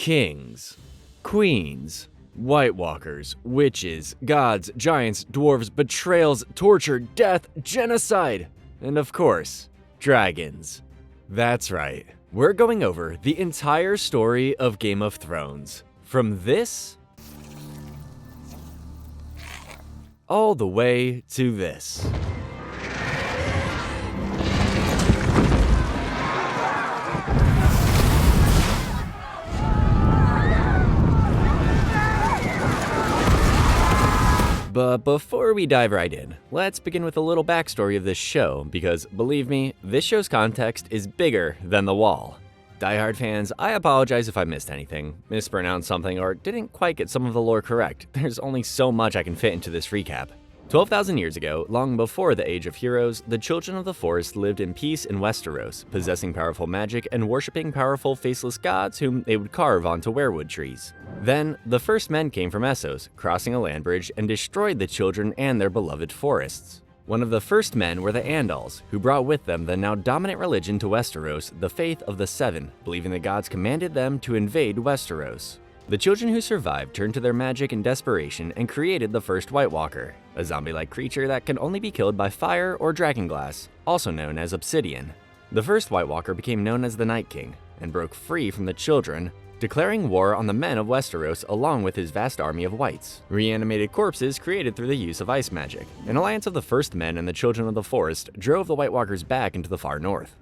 Kings, queens, White Walkers, witches, gods, giants, dwarves, betrayals, torture, death, genocide, and of course, dragons. That's right, we're going over the entire story of Game of Thrones, from this all the way to this. But before we dive right in, let's begin with a little backstory of this show, because believe me, this show's context is bigger than the wall. Die Hard fans, I apologize if I missed anything, mispronounced something, or didn't quite get some of the lore correct. There's only so much I can fit into this recap. 12,000 years ago, long before the Age of Heroes, the Children of the Forest lived in peace in Westeros, possessing powerful magic and worshipping powerful faceless gods whom they would carve onto weirwood trees. Then, the first men came from Essos, crossing a land bridge, and destroyed the children and their beloved forests. One of the first men were the Andals, who brought with them the now dominant religion to Westeros, the Faith of the Seven, believing the gods commanded them to invade Westeros. The children who survived turned to their magic in desperation and created the first White Walker, a zombie-like creature that can only be killed by fire or dragonglass, also known as obsidian. The first White Walker became known as the Night King, and broke free from the children, declaring war on the men of Westeros along with his vast army of whites. Reanimated corpses created through the use of ice magic. An alliance of the first men and the Children of the Forest drove the White Walkers back into the far north,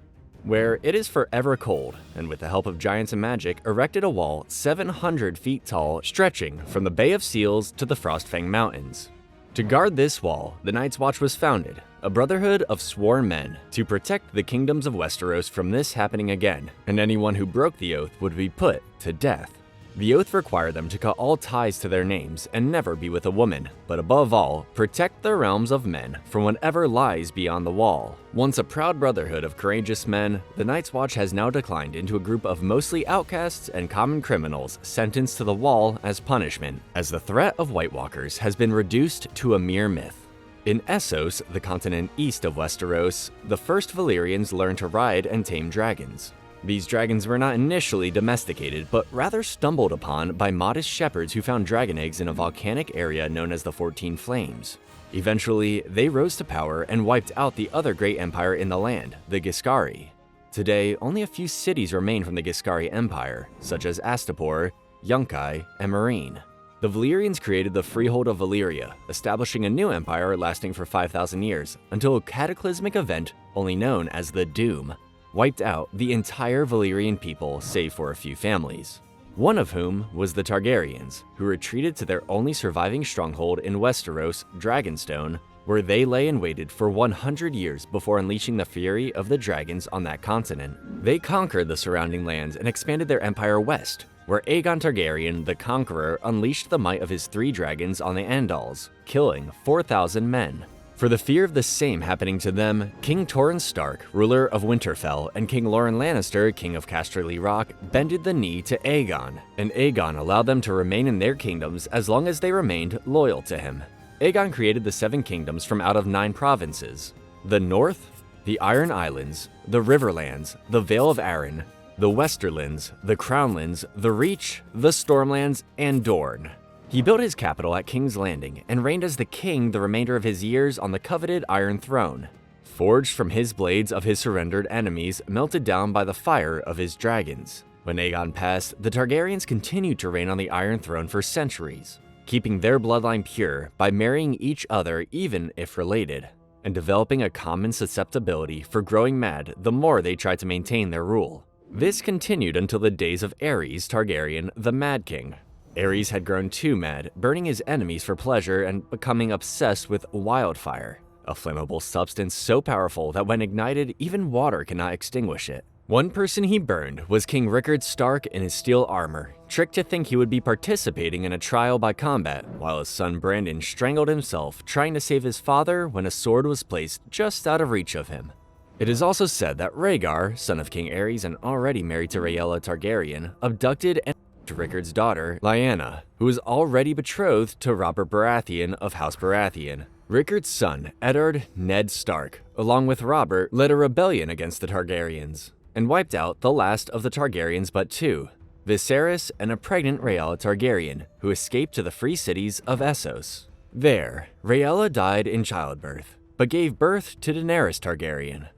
where it is forever cold, and with the help of giants and magic, erected a wall 700 feet tall, stretching from the Bay of Seals to the Frostfang Mountains. To guard this wall, the Night's Watch was founded, a brotherhood of sworn men, to protect the kingdoms of Westeros from this happening again, and anyone who broke the oath would be put to death. The oath required them to cut all ties to their names and never be with a woman, but above all, protect the realms of men from whatever lies beyond the wall. Once a proud brotherhood of courageous men, the Night's Watch has now declined into a group of mostly outcasts and common criminals sentenced to the wall as punishment, as the threat of White Walkers has been reduced to a mere myth. In Essos, the continent east of Westeros, the first Valyrians learned to ride and tame dragons. These dragons were not initially domesticated, but rather stumbled upon by modest shepherds who found dragon eggs in a volcanic area known as the 14 Flames. Eventually, they rose to power and wiped out the other great empire in the land, the Giscari. Today, only a few cities remain from the Giscari Empire, such as Astapor, Yunkai, and Meereen. The Valyrians created the Freehold of Valyria, establishing a new empire lasting for 5,000 years, until a cataclysmic event, only known as the Doom, wiped out the entire Valyrian people save for a few families. One of whom was the Targaryens, who retreated to their only surviving stronghold in Westeros, Dragonstone, where they lay and waited for 100 years before unleashing the fury of the dragons on that continent. They conquered the surrounding lands and expanded their empire west, where Aegon Targaryen, the Conqueror, unleashed the might of his 3 dragons on the Andals, killing 4,000 men. For the fear of the same happening to them, King Torrhen Stark, ruler of Winterfell, and King Loren Lannister, king of Casterly Rock, bended the knee to Aegon, and Aegon allowed them to remain in their kingdoms as long as they remained loyal to him. Aegon created the 7 kingdoms from out of 9 provinces: the North, the Iron Islands, the Riverlands, the Vale of Arryn, the Westerlands, the Crownlands, the Reach, the Stormlands, and Dorne. He built his capital at King's Landing and reigned as the king the remainder of his years on the coveted Iron Throne, forged from his blades of his surrendered enemies, melted down by the fire of his dragons. When Aegon passed, the Targaryens continued to reign on the Iron Throne for centuries, keeping their bloodline pure by marrying each other even if related, and developing a common susceptibility for growing mad the more they tried to maintain their rule. This continued until the days of Aerys Targaryen, the Mad King. Aerys had grown too mad, burning his enemies for pleasure and becoming obsessed with wildfire, a flammable substance so powerful that when ignited, even water cannot extinguish it. One person he burned was King Rickard Stark in his steel armor, tricked to think he would be participating in a trial by combat, while his son Brandon strangled himself trying to save his father when a sword was placed just out of reach of him. It is also said that Rhaegar, son of King Aerys and already married to Rhaella Targaryen, abducted and to Rickard's daughter, Lyanna, who was already betrothed to Robert Baratheon of House Baratheon. Rickard's son, Eddard Ned Stark, along with Robert, led a rebellion against the Targaryens, and wiped out the last of the Targaryens but 2. Viserys, and a pregnant Rhaella Targaryen, who escaped to the free cities of Essos. There, Rhaella died in childbirth, but gave birth to Daenerys Targaryen.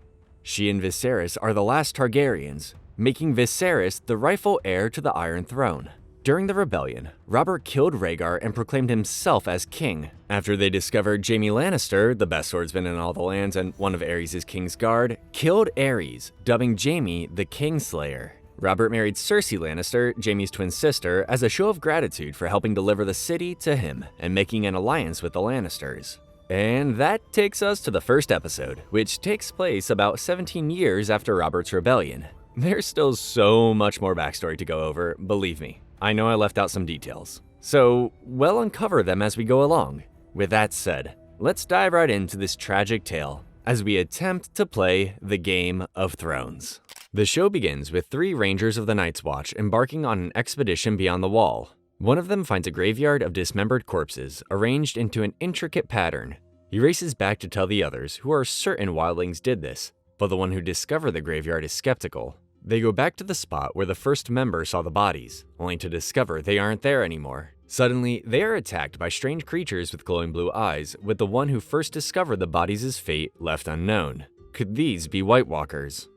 She and Viserys are the last Targaryens, making Viserys the rightful heir to the Iron Throne. During the rebellion, Robert killed Rhaegar and proclaimed himself as king. After they discovered Jaime Lannister, the best swordsman in all the lands and one of Aerys' King's Guard, killed Aerys, dubbing Jaime the Kingslayer. Robert married Cersei Lannister, Jaime's twin sister, as a show of gratitude for helping deliver the city to him and making an alliance with the Lannisters. And that takes us to the first episode, which takes place about 17 years after Robert's rebellion. There's still so much more backstory to go over, believe me. I know I left out some details. So, we'll uncover them as we go along. With that said, let's dive right into this tragic tale as we attempt to play the Game of Thrones. The show begins with 3 Rangers of the Night's Watch embarking on an expedition beyond the Wall. One of them finds a graveyard of dismembered corpses arranged into an intricate pattern. He races back to tell the others, who are certain wildlings did this, but the one who discovered the graveyard is skeptical. They go back to the spot where the first member saw the bodies, only to discover they aren't there anymore. Suddenly, they are attacked by strange creatures with glowing blue eyes, with the one who first discovered the bodies' fate left unknown. Could these be White Walkers?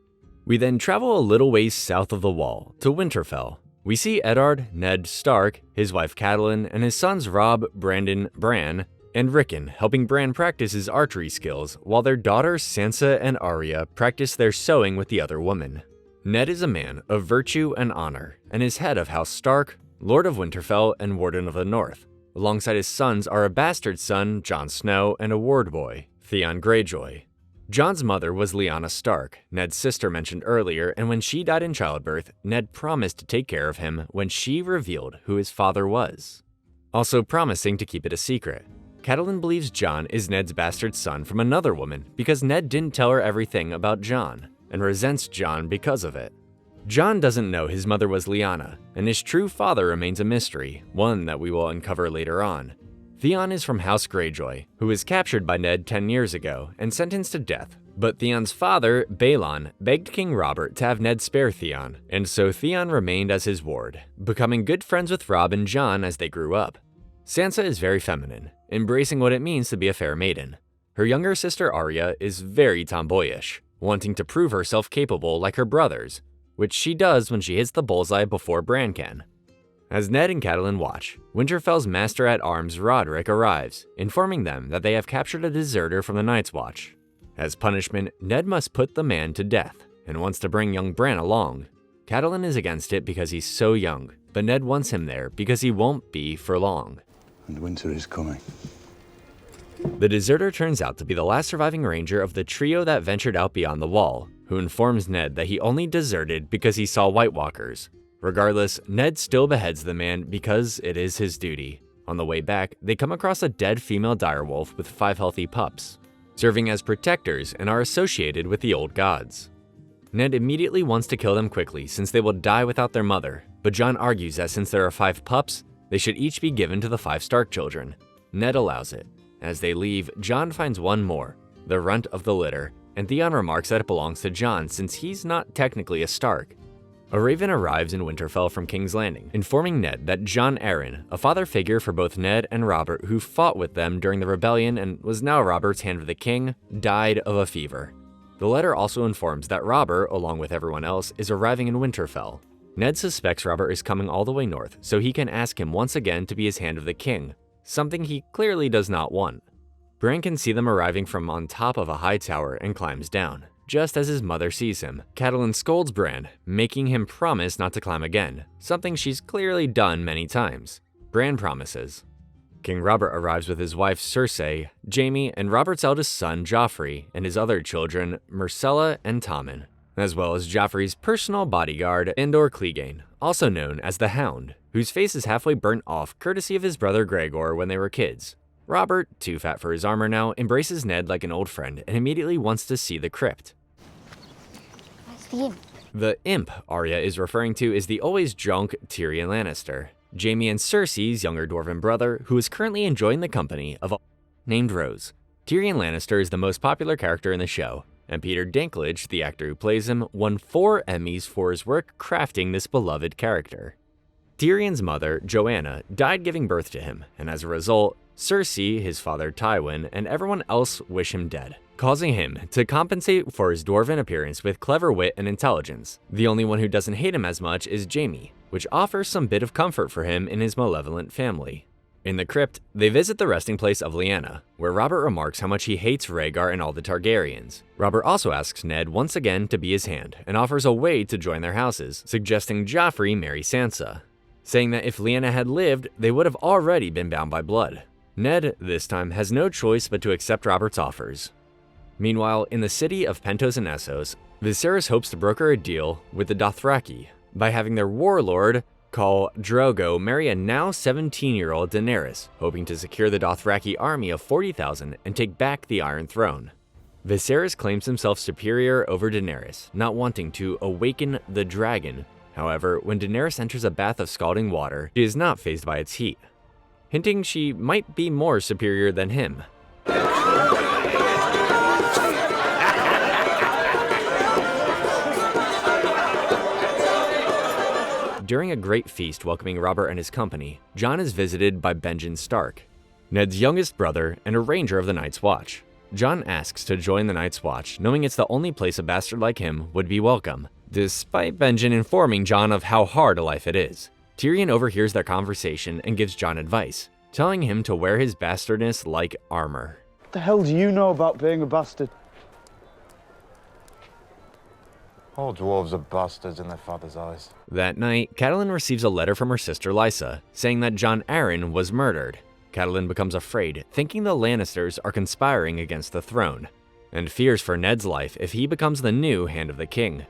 We then travel a little ways south of the Wall, to Winterfell. We see Eddard, Ned Stark, his wife Catelyn, and his sons Robb, Brandon, Bran, and Rickon helping Bran practice his archery skills, while their daughters Sansa and Arya practice their sewing with the other woman. Ned is a man of virtue and honor, and is head of House Stark, Lord of Winterfell, and Warden of the North. Alongside his sons are a bastard son, Jon Snow, and a ward boy, Theon Greyjoy. Jon's mother was Lyanna Stark, Ned's sister mentioned earlier, and when she died in childbirth, Ned promised to take care of him when she revealed who his father was, also promising to keep it a secret. Catelyn believes Jon is Ned's bastard son from another woman because Ned didn't tell her everything about Jon, and resents Jon because of it. Jon doesn't know his mother was Lyanna, and his true father remains a mystery, one that we will uncover later on. Theon is from House Greyjoy, who was captured by Ned 10 years ago and sentenced to death, but Theon's father, Balon, begged King Robert to have Ned spare Theon, and so Theon remained as his ward, becoming good friends with Robb and Jon as they grew up. Sansa is very feminine, embracing what it means to be a fair maiden. Her younger sister Arya is very tomboyish, wanting to prove herself capable like her brothers, which she does when she hits the bullseye before Bran can. As Ned and Catelyn watch, Winterfell's master-at-arms Roderick arrives, informing them that they have captured a deserter from the Night's Watch. As punishment, Ned must put the man to death, and wants to bring young Bran along. Catelyn is against it because he's so young, but Ned wants him there because he won't be for long. And winter is coming. The deserter turns out to be the last surviving ranger of the trio that ventured out beyond the Wall, who informs Ned that he only deserted because he saw White Walkers. Regardless, Ned still beheads the man because it is his duty. On the way back, they come across a dead female direwolf with 5 healthy pups, serving as protectors and are associated with the old gods. Ned immediately wants to kill them quickly since they will die without their mother, but Jon argues that since there are 5 pups, they should each be given to the 5 Stark children. Ned allows it. As they leave, Jon finds one more, the runt of the litter, and Theon remarks that it belongs to Jon since he's not technically a Stark. A raven arrives in Winterfell from King's Landing, informing Ned that Jon Arryn, a father figure for both Ned and Robert who fought with them during the rebellion and was now Robert's hand of the king, died of a fever. The letter also informs that Robert, along with everyone else, is arriving in Winterfell. Ned suspects Robert is coming all the way north so he can ask him once again to be his hand of the king, something he clearly does not want. Bran can see them arriving from on top of a high tower and climbs down. Just as his mother sees him, Catelyn scolds Bran, making him promise not to climb again, something she's clearly done many times. Bran promises. King Robert arrives with his wife Cersei, Jaime, and Robert's eldest son Joffrey, and his other children Myrcella and Tommen, as well as Joffrey's personal bodyguard Andor Clegane, also known as the Hound, whose face is halfway burnt off courtesy of his brother Gregor when they were kids. Robert, too fat for his armor now, embraces Ned like an old friend and immediately wants to see the crypt. The imp. The imp Arya is referring to is the always drunk Tyrion Lannister, Jaime and Cersei's younger dwarven brother, who is currently enjoying the company of a named Rose. Tyrion Lannister is the most popular character in the show. and Peter Dinklage, the actor who plays him, won 4 Emmys for his work crafting this beloved character. Tyrion's mother, Joanna, died giving birth to him, and as a result, Cersei, his father Tywin, and everyone else wish him dead, causing him to compensate for his dwarven appearance with clever wit and intelligence. The only one who doesn't hate him as much is Jaime, which offers some bit of comfort for him in his malevolent family. In the crypt, they visit the resting place of Lyanna, where Robert remarks how much he hates Rhaegar and all the Targaryens. Robert also asks Ned once again to be his hand, and offers a way to join their houses, suggesting Joffrey marry Sansa, saying that if Lyanna had lived, they would have already been bound by blood. Ned, this time, has no choice but to accept Robert's offers. Meanwhile, in the city of Pentos and Essos, Viserys hopes to broker a deal with the Dothraki by having their warlord, Khal Drogo, marry a now 17-year-old Daenerys, hoping to secure the Dothraki army of 40,000 and take back the Iron Throne. Viserys claims himself superior over Daenerys, not wanting to awaken the dragon. However, when Daenerys enters a bath of scalding water, she is not fazed by its heat, hinting she might be more superior than him. During a great feast welcoming Robert and his company, Jon is visited by Benjen Stark, Ned's youngest brother and a ranger of the Night's Watch. Jon asks to join the Night's Watch, knowing it's the only place a bastard like him would be welcome, despite Benjen informing Jon of how hard a life it is. Tyrion overhears their conversation and gives Jon advice, telling him to wear his bastardness like armor. What the hell do you know about being a bastard? All dwarves are bastards in their father's eyes. That night, Catelyn receives a letter from her sister Lysa, saying that Jon Arryn was murdered. Catelyn becomes afraid, thinking the Lannisters are conspiring against the throne, and fears for Ned's life if he becomes the new Hand of the King.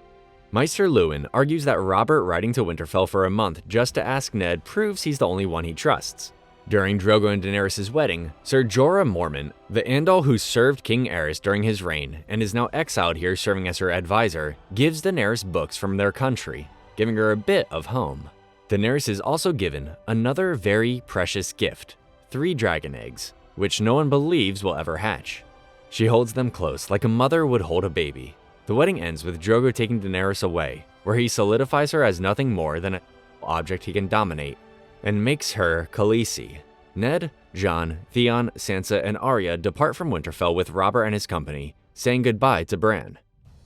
Maester Luwin argues that Robert riding to Winterfell for a month just to ask Ned proves he's the only one he trusts. During Drogo and Daenerys' wedding, Ser Jorah Mormont, the Andal who served King Aerys during his reign and is now exiled here serving as her advisor, gives Daenerys books from their country, giving her a bit of home. Daenerys is also given another very precious gift, 3 dragon eggs, which no one believes will ever hatch. She holds them close like a mother would hold a baby. The wedding ends with Drogo taking Daenerys away, where he solidifies her as nothing more than an object he can dominate, and makes her Khaleesi. Ned, Jon, Theon, Sansa, and Arya depart from Winterfell with Robert and his company, saying goodbye to Bran.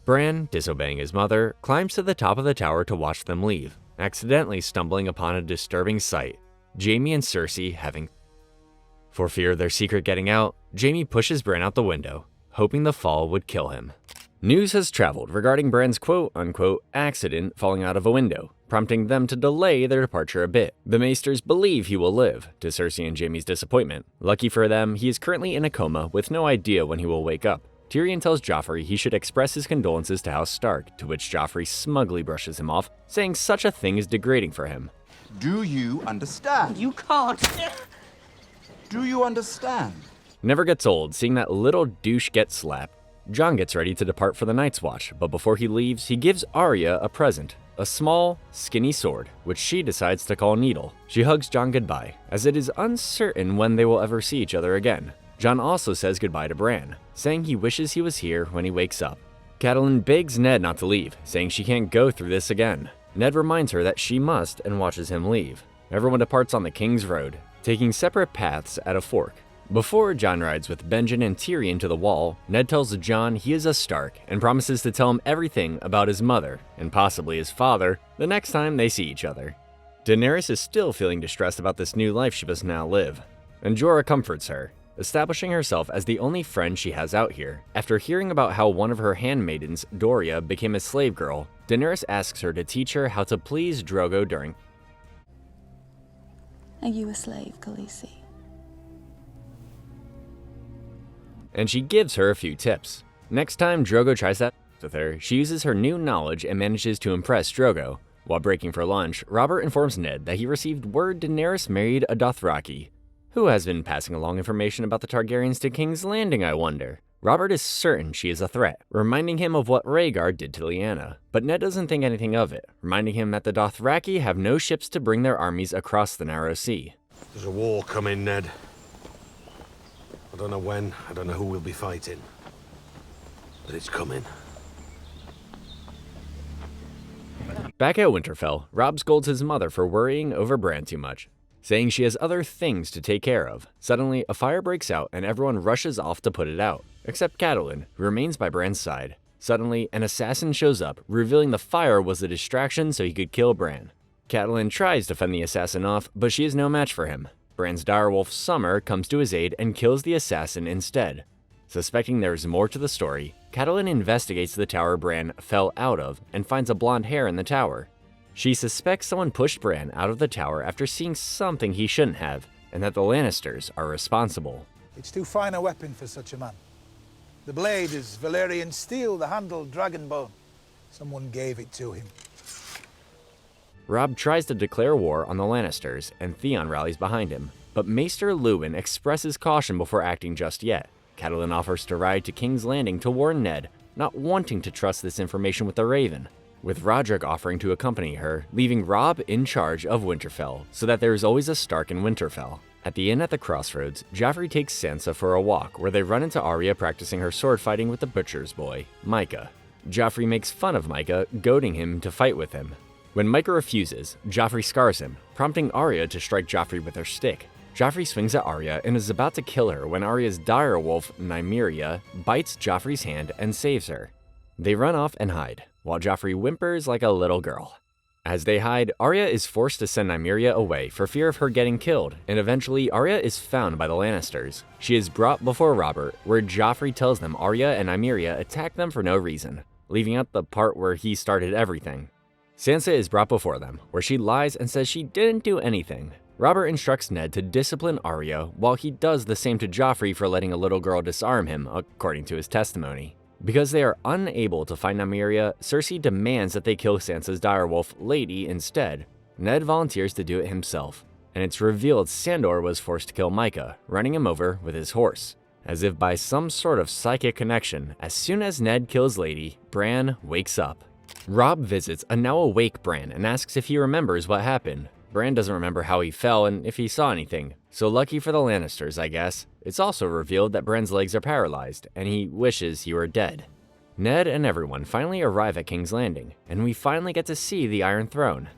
Bran, disobeying his mother, climbs to the top of the tower to watch them leave, accidentally stumbling upon a disturbing sight, Jaime and Cersei having. For fear of their secret getting out, Jaime pushes Bran out the window, hoping the fall would kill him. News has traveled regarding Bran's quote-unquote accident falling out of a window, prompting them to delay their departure a bit. The Maesters believe he will live, to Cersei and Jaime's disappointment. Lucky for them, he is currently in a coma with no idea when he will wake up. Tyrion tells Joffrey he should express his condolences to House Stark, to which Joffrey smugly brushes him off, saying such a thing is degrading for him. Do you understand? You can't. Do you understand? Never gets old seeing that little douche get slapped. Jon gets ready to depart for the Night's Watch, but before he leaves, he gives Arya a present, a small, skinny sword, which she decides to call Needle. She hugs Jon goodbye, as it is uncertain when they will ever see each other again. Jon also says goodbye to Bran, saying he wishes he was here when he wakes up. Catelyn begs Ned not to leave, saying she can't go through this again. Ned reminds her that she must and watches him leave. Everyone departs on the King's Road, taking separate paths at a fork. Before Jon rides with Benjen and Tyrion to the Wall, Ned tells Jon he is a Stark and promises to tell him everything about his mother, and possibly his father, the next time they see each other. Daenerys is still feeling distressed about this new life she must now live, and Jorah comforts her, establishing herself as the only friend she has out here. After hearing about how one of her handmaidens, Doria, became a slave girl, Daenerys asks her to teach her how to please Drogo during. Are you a slave, Khaleesi? And she gives her a few tips. Next time Drogo tries that with her, she uses her new knowledge and manages to impress Drogo. While breaking for lunch, Robert informs Ned that he received word Daenerys married a Dothraki. Who has been passing along information about the Targaryens to King's Landing, I wonder? Robert is certain she is a threat, reminding him of what Rhaegar did to Lyanna. But Ned doesn't think anything of it, reminding him that the Dothraki have no ships to bring their armies across the Narrow Sea. There's a war coming, Ned. I don't know when, I don't know who we'll be fighting. but it's coming. Back at Winterfell, Robb scolds his mother for worrying over Bran too much, saying she has other things to take care of. Suddenly, a fire breaks out and everyone rushes off to put it out, except Catelyn, who remains by Bran's side. Suddenly, an assassin shows up, revealing the fire was a distraction so he could kill Bran. Catelyn tries to fend the assassin off, but she is no match for him. Bran's direwolf Summer comes to his aid and kills the assassin instead. Suspecting there is more to the story, Catelyn investigates the tower Bran fell out of and finds a blonde hair in the tower. She suspects someone pushed Bran out of the tower after seeing something he shouldn't have, and that the Lannisters are responsible. It's too fine a weapon for such a man. The blade is Valyrian steel, the handle dragonbone. Someone gave it to him. Robb tries to declare war on the Lannisters, and Theon rallies behind him, but Maester Luwin expresses caution before acting just yet. Catelyn offers to ride to King's Landing to warn Ned, not wanting to trust this information with the Raven, with Roderick offering to accompany her, leaving Robb in charge of Winterfell, so that there is always a Stark in Winterfell. At the inn at the crossroads, Joffrey takes Sansa for a walk, where they run into Arya practicing her sword fighting with the butcher's boy, Micah. Joffrey makes fun of Micah, goading him to fight with him. When Micah refuses, Joffrey scars him, prompting Arya to strike Joffrey with her stick. Joffrey swings at Arya and is about to kill her when Arya's direwolf, Nymeria, bites Joffrey's hand and saves her. They run off and hide, while Joffrey whimpers like a little girl. As they hide, Arya is forced to send Nymeria away for fear of her getting killed, and eventually Arya is found by the Lannisters. She is brought before Robert, where Joffrey tells them Arya and Nymeria attacked them for no reason, leaving out the part where he started everything. Sansa is brought before them, where she lies and says she didn't do anything. Robert instructs Ned to discipline Arya, while he does the same to Joffrey for letting a little girl disarm him, according to his testimony. Because they are unable to find Nymeria, Cersei demands that they kill Sansa's direwolf, Lady, instead. Ned volunteers to do it himself, and it's revealed Sandor was forced to kill Micah, running him over with his horse. As if by some sort of psychic connection, as soon as Ned kills Lady, Bran wakes up. Robb visits a now awake Bran and asks if he remembers what happened. Bran doesn't remember how he fell and if he saw anything, so lucky for the Lannisters, I guess. It's also revealed that Bran's legs are paralyzed, and he wishes he were dead. Ned and everyone finally arrive at King's Landing, and we finally get to see the Iron Throne.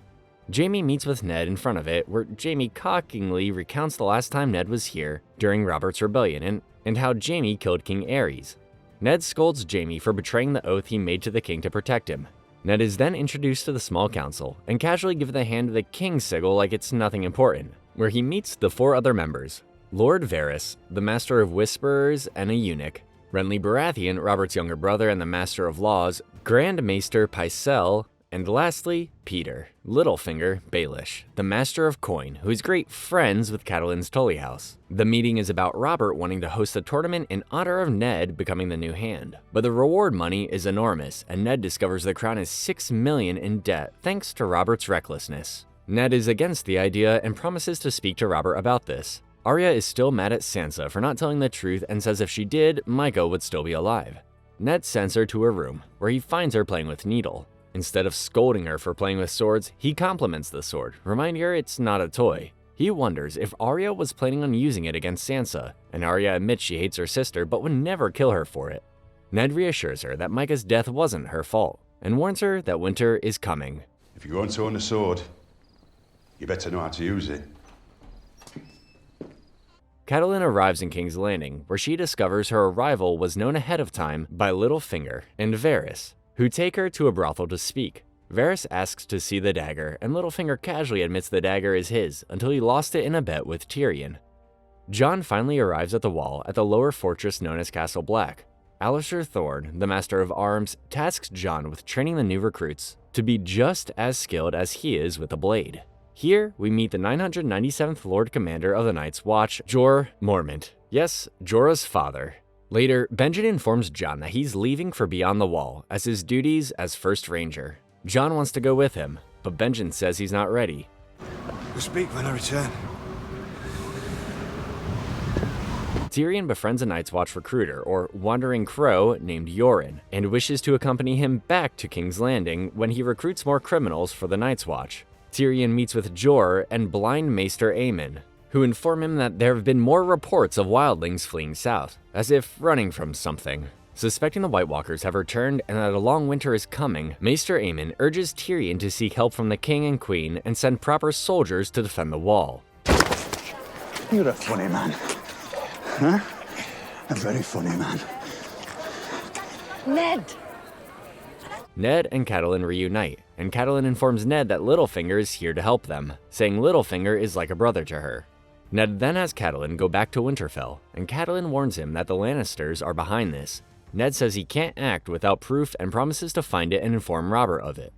Jaime meets with Ned in front of it, where Jaime cockingly recounts the last time Ned was here during Robert's rebellion and how Jaime killed King Aerys. Ned scolds Jaime for betraying the oath he made to the king to protect him. Ned is then introduced to the small council and casually given the hand of the king's sigil like it's nothing important, where he meets the 4 other members: Lord Varys, the Master of Whisperers and a eunuch; Renly Baratheon, Robert's younger brother and the Master of Laws; Grand Maester Pycelle; and lastly, Peter, Littlefinger Baelish, the Master of Coin, who is great friends with Catelyn's Tully House. The meeting is about Robert wanting to host a tournament in honor of Ned becoming the new hand. But the reward money is enormous, and Ned discovers the crown is $6 million in debt thanks to Robert's recklessness. Ned is against the idea and promises to speak to Robert about this. Arya is still mad at Sansa for not telling the truth and says if she did, Micah would still be alive. Ned sends her to her room, where he finds her playing with Needle. Instead of scolding her for playing with swords, he compliments the sword, reminding her it's not a toy. He wonders if Arya was planning on using it against Sansa, and Arya admits she hates her sister but would never kill her for it. Ned reassures her that Micah's death wasn't her fault, and warns her that winter is coming. If you're going to own a sword, you better know how to use it. Catelyn arrives in King's Landing, where she discovers her arrival was known ahead of time by Littlefinger and Varys, who take her to a brothel to speak. Varys asks to see the dagger, and Littlefinger casually admits the dagger is his until he lost it in a bet with Tyrion. Jon finally arrives at the wall at the lower fortress known as Castle Black. Alistair Thorne, the Master of Arms, tasks Jon with training the new recruits to be just as skilled as he is with a blade. Here, we meet the 997th Lord Commander of the Night's Watch, Jorah Mormont. Yes, Jorah's father. Later, Benjen informs Jon that he's leaving for Beyond the Wall as his duties as First Ranger. Jon wants to go with him, but Benjen says he's not ready. We'll speak when I return. Tyrion befriends a Night's Watch recruiter, or wandering crow, named Yoren, and wishes to accompany him back to King's Landing when he recruits more criminals for the Night's Watch. Tyrion meets with Jor and blind Maester Aemon, who inform him that there have been more reports of wildlings fleeing south, as if running from something. Suspecting the White Walkers have returned and that a long winter is coming, Maester Aemon urges Tyrion to seek help from the king and queen and send proper soldiers to defend the wall. You're a funny man. Huh? A very funny man. Ned! Ned and Catelyn reunite, and Catelyn informs Ned that Littlefinger is here to help them, saying Littlefinger is like a brother to her. Ned then has Catelyn go back to Winterfell, and Catelyn warns him that the Lannisters are behind this. Ned says he can't act without proof and promises to find it and inform Robert of it.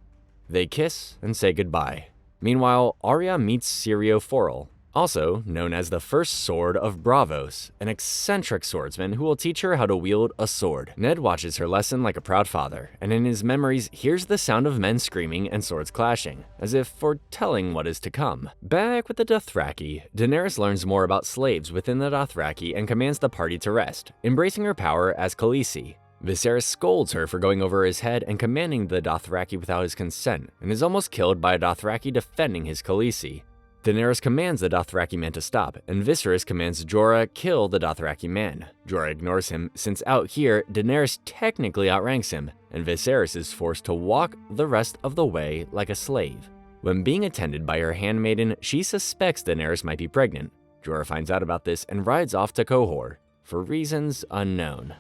They kiss and say goodbye. Meanwhile, Arya meets Syrio Forel, also known as the First Sword of Braavos, an eccentric swordsman who will teach her how to wield a sword. Ned watches her lesson like a proud father, and in his memories hears the sound of men screaming and swords clashing, as if foretelling what is to come. Back with the Dothraki, Daenerys learns more about slaves within the Dothraki and commands the party to rest, embracing her power as Khaleesi. Viserys scolds her for going over his head and commanding the Dothraki without his consent, and is almost killed by a Dothraki defending his Khaleesi. Daenerys commands the Dothraki man to stop, and Viserys commands Jorah kill the Dothraki man. Jorah ignores him, since out here, Daenerys technically outranks him, and Viserys is forced to walk the rest of the way like a slave. When being attended by her handmaiden, she suspects Daenerys might be pregnant. Jorah finds out about this and rides off to Qohor, for reasons unknown.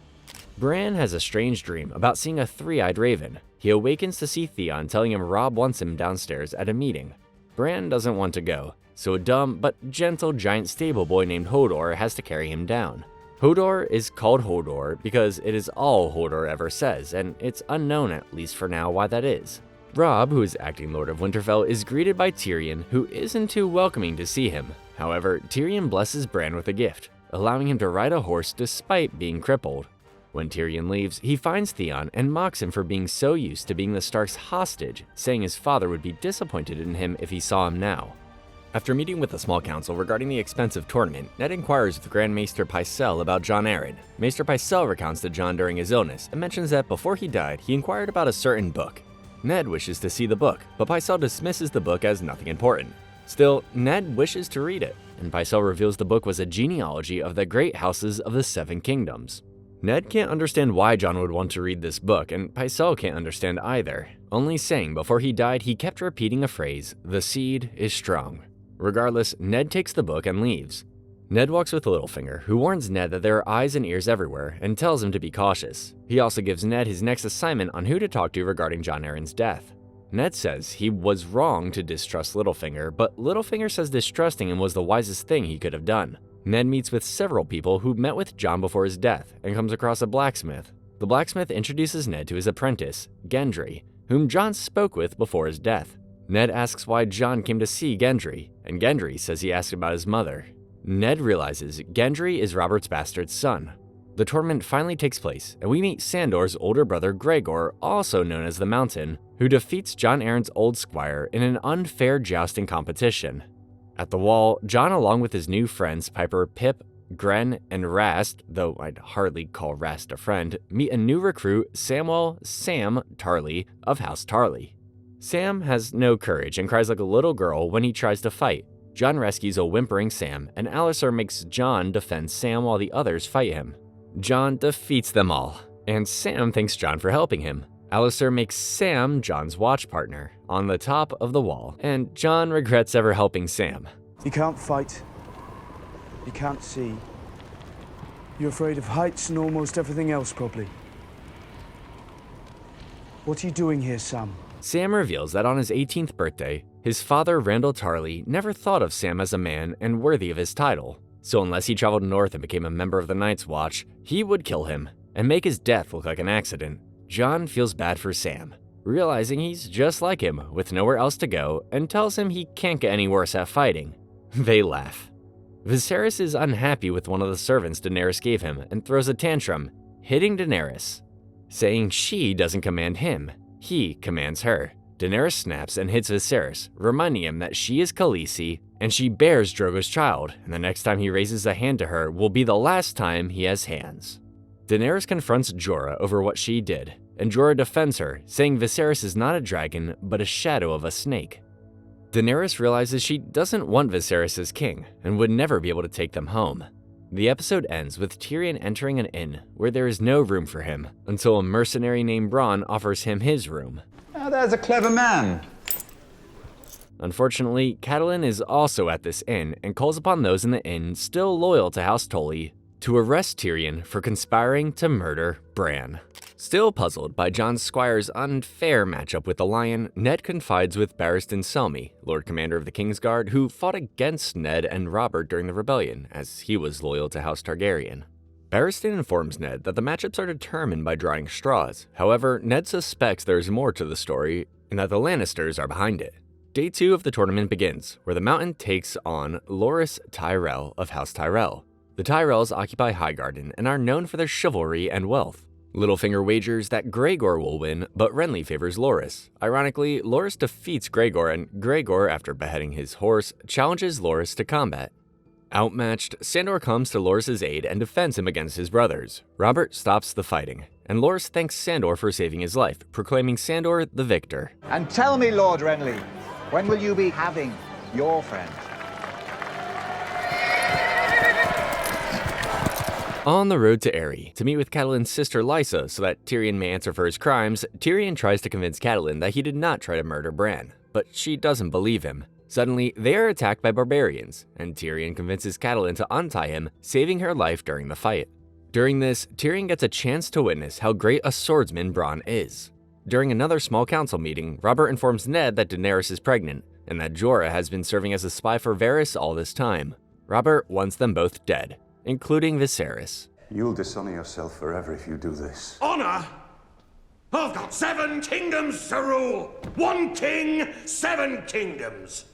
Bran has a strange dream about seeing a three-eyed raven. He awakens to see Theon telling him Robb wants him downstairs at a meeting. Bran doesn't want to go, so a dumb but gentle giant stable boy named Hodor has to carry him down. Hodor is called Hodor because it is all Hodor ever says, and it's unknown, at least for now, why that is. Robb, who is acting Lord of Winterfell, is greeted by Tyrion, who isn't too welcoming to see him. However, Tyrion blesses Bran with a gift, allowing him to ride a horse despite being crippled. When Tyrion leaves, he finds Theon and mocks him for being so used to being the Stark's hostage, saying his father would be disappointed in him if he saw him now. After meeting with the small council regarding the expensive tournament, Ned inquires with Grand Maester Pycelle about Jon Arryn. Maester Pycelle recounts to Jon during his illness and mentions that before he died, he inquired about a certain book. Ned wishes to see the book, but Pycelle dismisses the book as nothing important. Still, Ned wishes to read it, and Pycelle reveals the book was a genealogy of the great houses of the Seven Kingdoms. Ned can't understand why Jon would want to read this book, and Pycelle can't understand either, only saying before he died he kept repeating a phrase, "The seed is strong." Regardless, Ned takes the book and leaves. Ned walks with Littlefinger, who warns Ned that there are eyes and ears everywhere and tells him to be cautious. He also gives Ned his next assignment on who to talk to regarding Jon Arryn's death. Ned says he was wrong to distrust Littlefinger, but Littlefinger says distrusting him was the wisest thing he could have done. Ned meets with several people who met with Jon before his death and comes across a blacksmith. The blacksmith introduces Ned to his apprentice, Gendry, whom Jon spoke with before his death. Ned asks why Jon came to see Gendry, and Gendry says he asked about his mother. Ned realizes Gendry is Robert's bastard son. The tournament finally takes place, and we meet Sandor's older brother Gregor, also known as the Mountain, who defeats Jon Arryn's old squire in an unfair jousting competition. At the wall, Jon, along with his new friends Piper, Pip, Gren, and Rast, though I'd hardly call Rast a friend, meet a new recruit, Sam Tarly of House Tarly. Sam has no courage and cries like a little girl when he tries to fight. Jon rescues a whimpering Sam, and Alliser makes Jon defend Sam while the others fight him. Jon defeats them all, and Sam thanks Jon for helping him. Alliser makes Sam Jon's watch partner on the top of the wall, and Jon regrets ever helping Sam. You can't fight. You can't see. You're afraid of heights and almost everything else, probably. What are you doing here, Sam? Sam reveals that on his 18th birthday, his father, Randall Tarly, never thought of Sam as a man and worthy of his title. So unless he traveled north and became a member of the Night's Watch, he would kill him and make his death look like an accident. Jon feels bad for Sam, realizing he's just like him with nowhere else to go, and tells him he can't get any worse at fighting. They laugh. Viserys is unhappy with one of the servants Daenerys gave him and throws a tantrum, hitting Daenerys, saying she doesn't command him, he commands her. Daenerys snaps and hits Viserys, reminding him that she is Khaleesi and she bears Drogo's child, and the next time he raises a hand to her will be the last time he has hands. Daenerys confronts Jorah over what she did, and Jorah defends her, saying Viserys is not a dragon, but a shadow of a snake. Daenerys realizes she doesn't want Viserys as king, and would never be able to take them home. The episode ends with Tyrion entering an inn where there is no room for him until a mercenary named Bronn offers him his room. Now there's a clever man. Unfortunately, Catelyn is also at this inn and calls upon those in the inn still loyal to House Tully to arrest Tyrion for conspiring to murder Bran. Still puzzled by Jon Squire's unfair matchup with the Lion, Ned confides with Barristan Selmy, Lord Commander of the Kingsguard, who fought against Ned and Robert during the rebellion, as he was loyal to House Targaryen. Barristan informs Ned that the matchups are determined by drawing straws. However, Ned suspects there's more to the story and that the Lannisters are behind it. Day 2 of the tournament begins, where the Mountain takes on Loras Tyrell of House Tyrell. The Tyrells occupy Highgarden and are known for their chivalry and wealth. Littlefinger wagers that Gregor will win, but Renly favors Loras. Ironically, Loras defeats Gregor, and Gregor, after beheading his horse, challenges Loras to combat. Outmatched, Sandor comes to Loras' aid and defends him against his brothers. Robert stops the fighting, and Loras thanks Sandor for saving his life, proclaiming Sandor the victor. And tell me, Lord Renly, when will you be having your friend? On the road to Aerie, to meet with Catelyn's sister Lysa so that Tyrion may answer for his crimes, Tyrion tries to convince Catelyn that he did not try to murder Bran, but she doesn't believe him. Suddenly, they are attacked by barbarians, and Tyrion convinces Catelyn to untie him, saving her life during the fight. During this, Tyrion gets a chance to witness how great a swordsman Bronn is. During another small council meeting, Robert informs Ned that Daenerys is pregnant, and that Jorah has been serving as a spy for Varys all this time. Robert wants them both dead, including Viserys. You'll dishonor yourself forever if you do this. Honor? I've got 7 kingdoms to rule. 1 king, 7 kingdoms.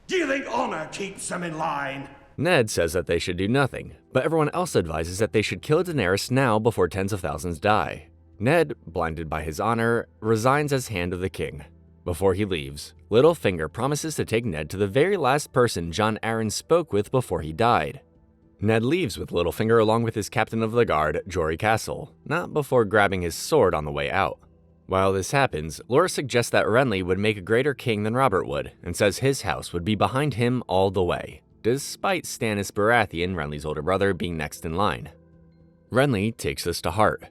Do you think honor keeps them in line? Ned says that they should do nothing, but everyone else advises that they should kill Daenerys now before tens of thousands die. Ned, blinded by his honor, resigns as Hand of the King. Before he leaves, Littlefinger promises to take Ned to the very last person Jon Arryn spoke with before he died. Ned leaves with Littlefinger along with his captain of the guard, Jory Castle, not before grabbing his sword on the way out. While this happens, Loras suggests that Renly would make a greater king than Robert would, and says his house would be behind him all the way, despite Stannis Baratheon, Renly's older brother, being next in line. Renly takes this to heart.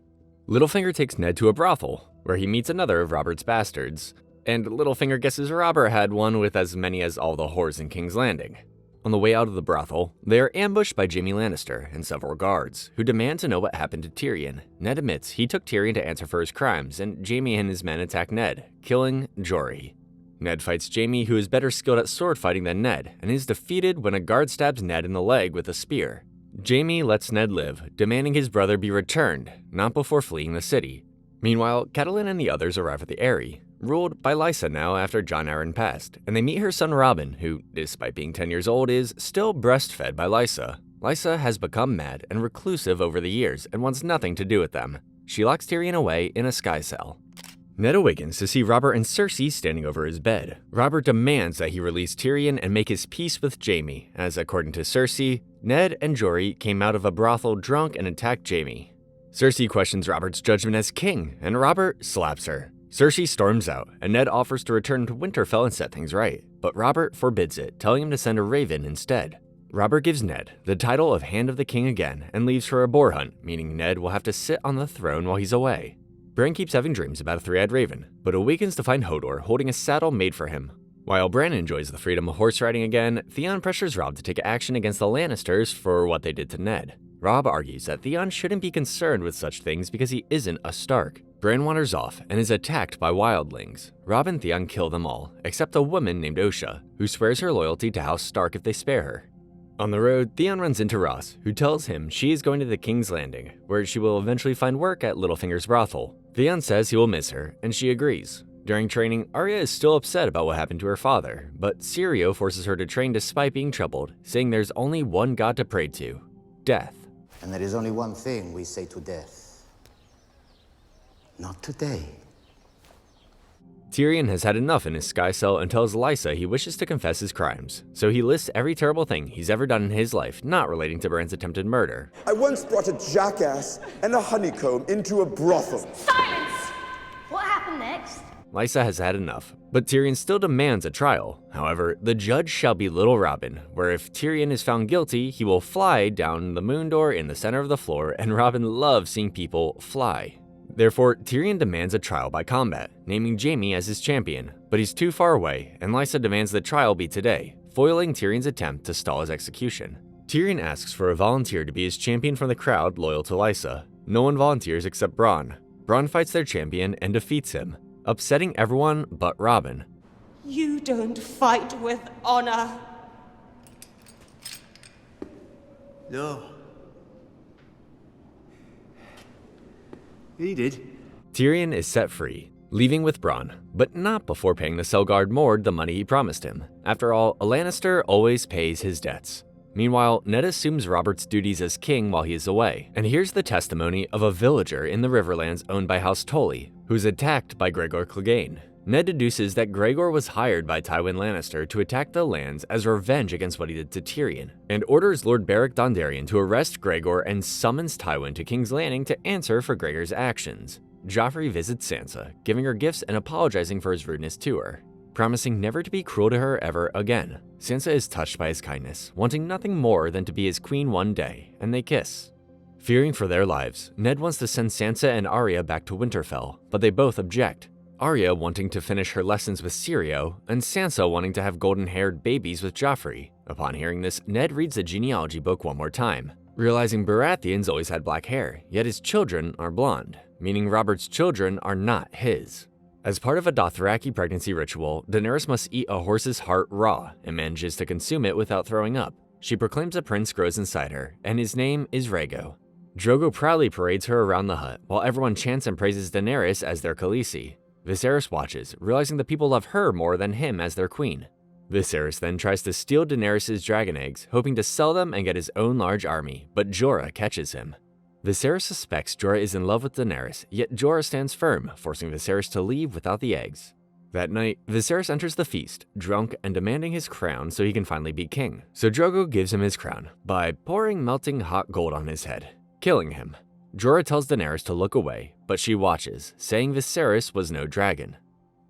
Littlefinger takes Ned to a brothel, where he meets another of Robert's bastards, and Littlefinger guesses Robert had one with as many as all the whores in King's Landing. On the way out of the brothel, they are ambushed by Jaime Lannister and several guards, who demand to know what happened to Tyrion. Ned admits he took Tyrion to answer for his crimes, and Jaime and his men attack Ned, killing Jory. Ned fights Jaime, who is better skilled at sword fighting than Ned, and is defeated when a guard stabs Ned in the leg with a spear. Jaime lets Ned live, demanding his brother be returned, not before fleeing the city. Meanwhile, Catelyn and the others arrive at the Aerie, ruled by Lysa now after Jon Arryn passed, and they meet her son Robin, who, despite being 10 years old, is still breastfed by Lysa. Lysa has become mad and reclusive over the years and wants nothing to do with them. She locks Tyrion away in a sky cell. Ned awakens to see Robert and Cersei standing over his bed. Robert demands that he release Tyrion and make his peace with Jaime, as according to Cersei, Ned and Jory came out of a brothel drunk and attacked Jaime. Cersei questions Robert's judgment as king, and Robert slaps her. Cersei storms out, and Ned offers to return to Winterfell and set things right, but Robert forbids it, telling him to send a raven instead. Robert gives Ned the title of Hand of the King again and leaves for a boar hunt, meaning Ned will have to sit on the throne while he's away. Bran keeps having dreams about a 3-eyed raven, but awakens to find Hodor holding a saddle made for him. While Bran enjoys the freedom of horse riding again, Theon pressures Robb to take action against the Lannisters for what they did to Ned. Robb argues that Theon shouldn't be concerned with such things because he isn't a Stark. Bran wanders off and is attacked by wildlings. Robb and Theon kill them all, except a woman named Osha, who swears her loyalty to House Stark if they spare her. On the road, Theon runs into Ross, who tells him she is going to the King's Landing, where she will eventually find work at Littlefinger's brothel. Theon says he will miss her, and she agrees. During training, Arya is still upset about what happened to her father, but Syrio forces her to train despite being troubled, saying there's only one god to pray to: death. And there is only one thing we say to death. Not today. Tyrion has had enough in his sky cell and tells Lysa he wishes to confess his crimes, so he lists every terrible thing he's ever done in his life not relating to Bran's attempted murder. I once brought a jackass and a honeycomb into a brothel. Silence! What happened next? Lysa has had enough, but Tyrion still demands a trial. However, the judge shall be Little Robin, where if Tyrion is found guilty, he will fly down the moon door in the center of the floor, and Robin loves seeing people fly. Therefore, Tyrion demands a trial by combat, naming Jaime as his champion, but he's too far away, and Lysa demands the trial be today, foiling Tyrion's attempt to stall his execution. Tyrion asks for a volunteer to be his champion from the crowd loyal to Lysa. No one volunteers except Bronn. Bronn fights their champion and defeats him, upsetting everyone but Robin. You don't fight with honor. No. He did. Tyrion is set free, leaving with Bronn, but not before paying the Selgard Mord the money he promised him. After all, a Lannister always pays his debts. Meanwhile, Ned assumes Robert's duties as king while he is away, and here's the testimony of a villager in the Riverlands owned by House Tully, who's attacked by Gregor Clegane. Ned deduces that Gregor was hired by Tywin Lannister to attack the lands as revenge against what he did to Tyrion, and orders Lord Beric Dondarrion to arrest Gregor and summons Tywin to King's Landing to answer for Gregor's actions. Joffrey visits Sansa, giving her gifts and apologizing for his rudeness to her, promising never to be cruel to her ever again. Sansa is touched by his kindness, wanting nothing more than to be his queen one day, and they kiss. Fearing for their lives, Ned wants to send Sansa and Arya back to Winterfell, but they both object. Arya wanting to finish her lessons with Syrio, and Sansa wanting to have golden-haired babies with Joffrey. Upon hearing this, Ned reads the genealogy book one more time, realizing Baratheon's always had black hair, yet his children are blonde, meaning Robert's children are not his. As part of a Dothraki pregnancy ritual, Daenerys must eat a horse's heart raw and manages to consume it without throwing up. She proclaims a prince grows inside her, and his name is Rhaego. Drogo proudly parades her around the hut, while everyone chants and praises Daenerys as their Khaleesi. Viserys watches, realizing the people love her more than him as their queen. Viserys then tries to steal Daenerys' dragon eggs, hoping to sell them and get his own large army, but Jorah catches him. Viserys suspects Jorah is in love with Daenerys, yet Jorah stands firm, forcing Viserys to leave without the eggs. That night, Viserys enters the feast, drunk and demanding his crown so he can finally be king. So Drogo gives him his crown by pouring melting hot gold on his head, killing him. Jorah tells Daenerys to look away, but she watches, saying Viserys was no dragon.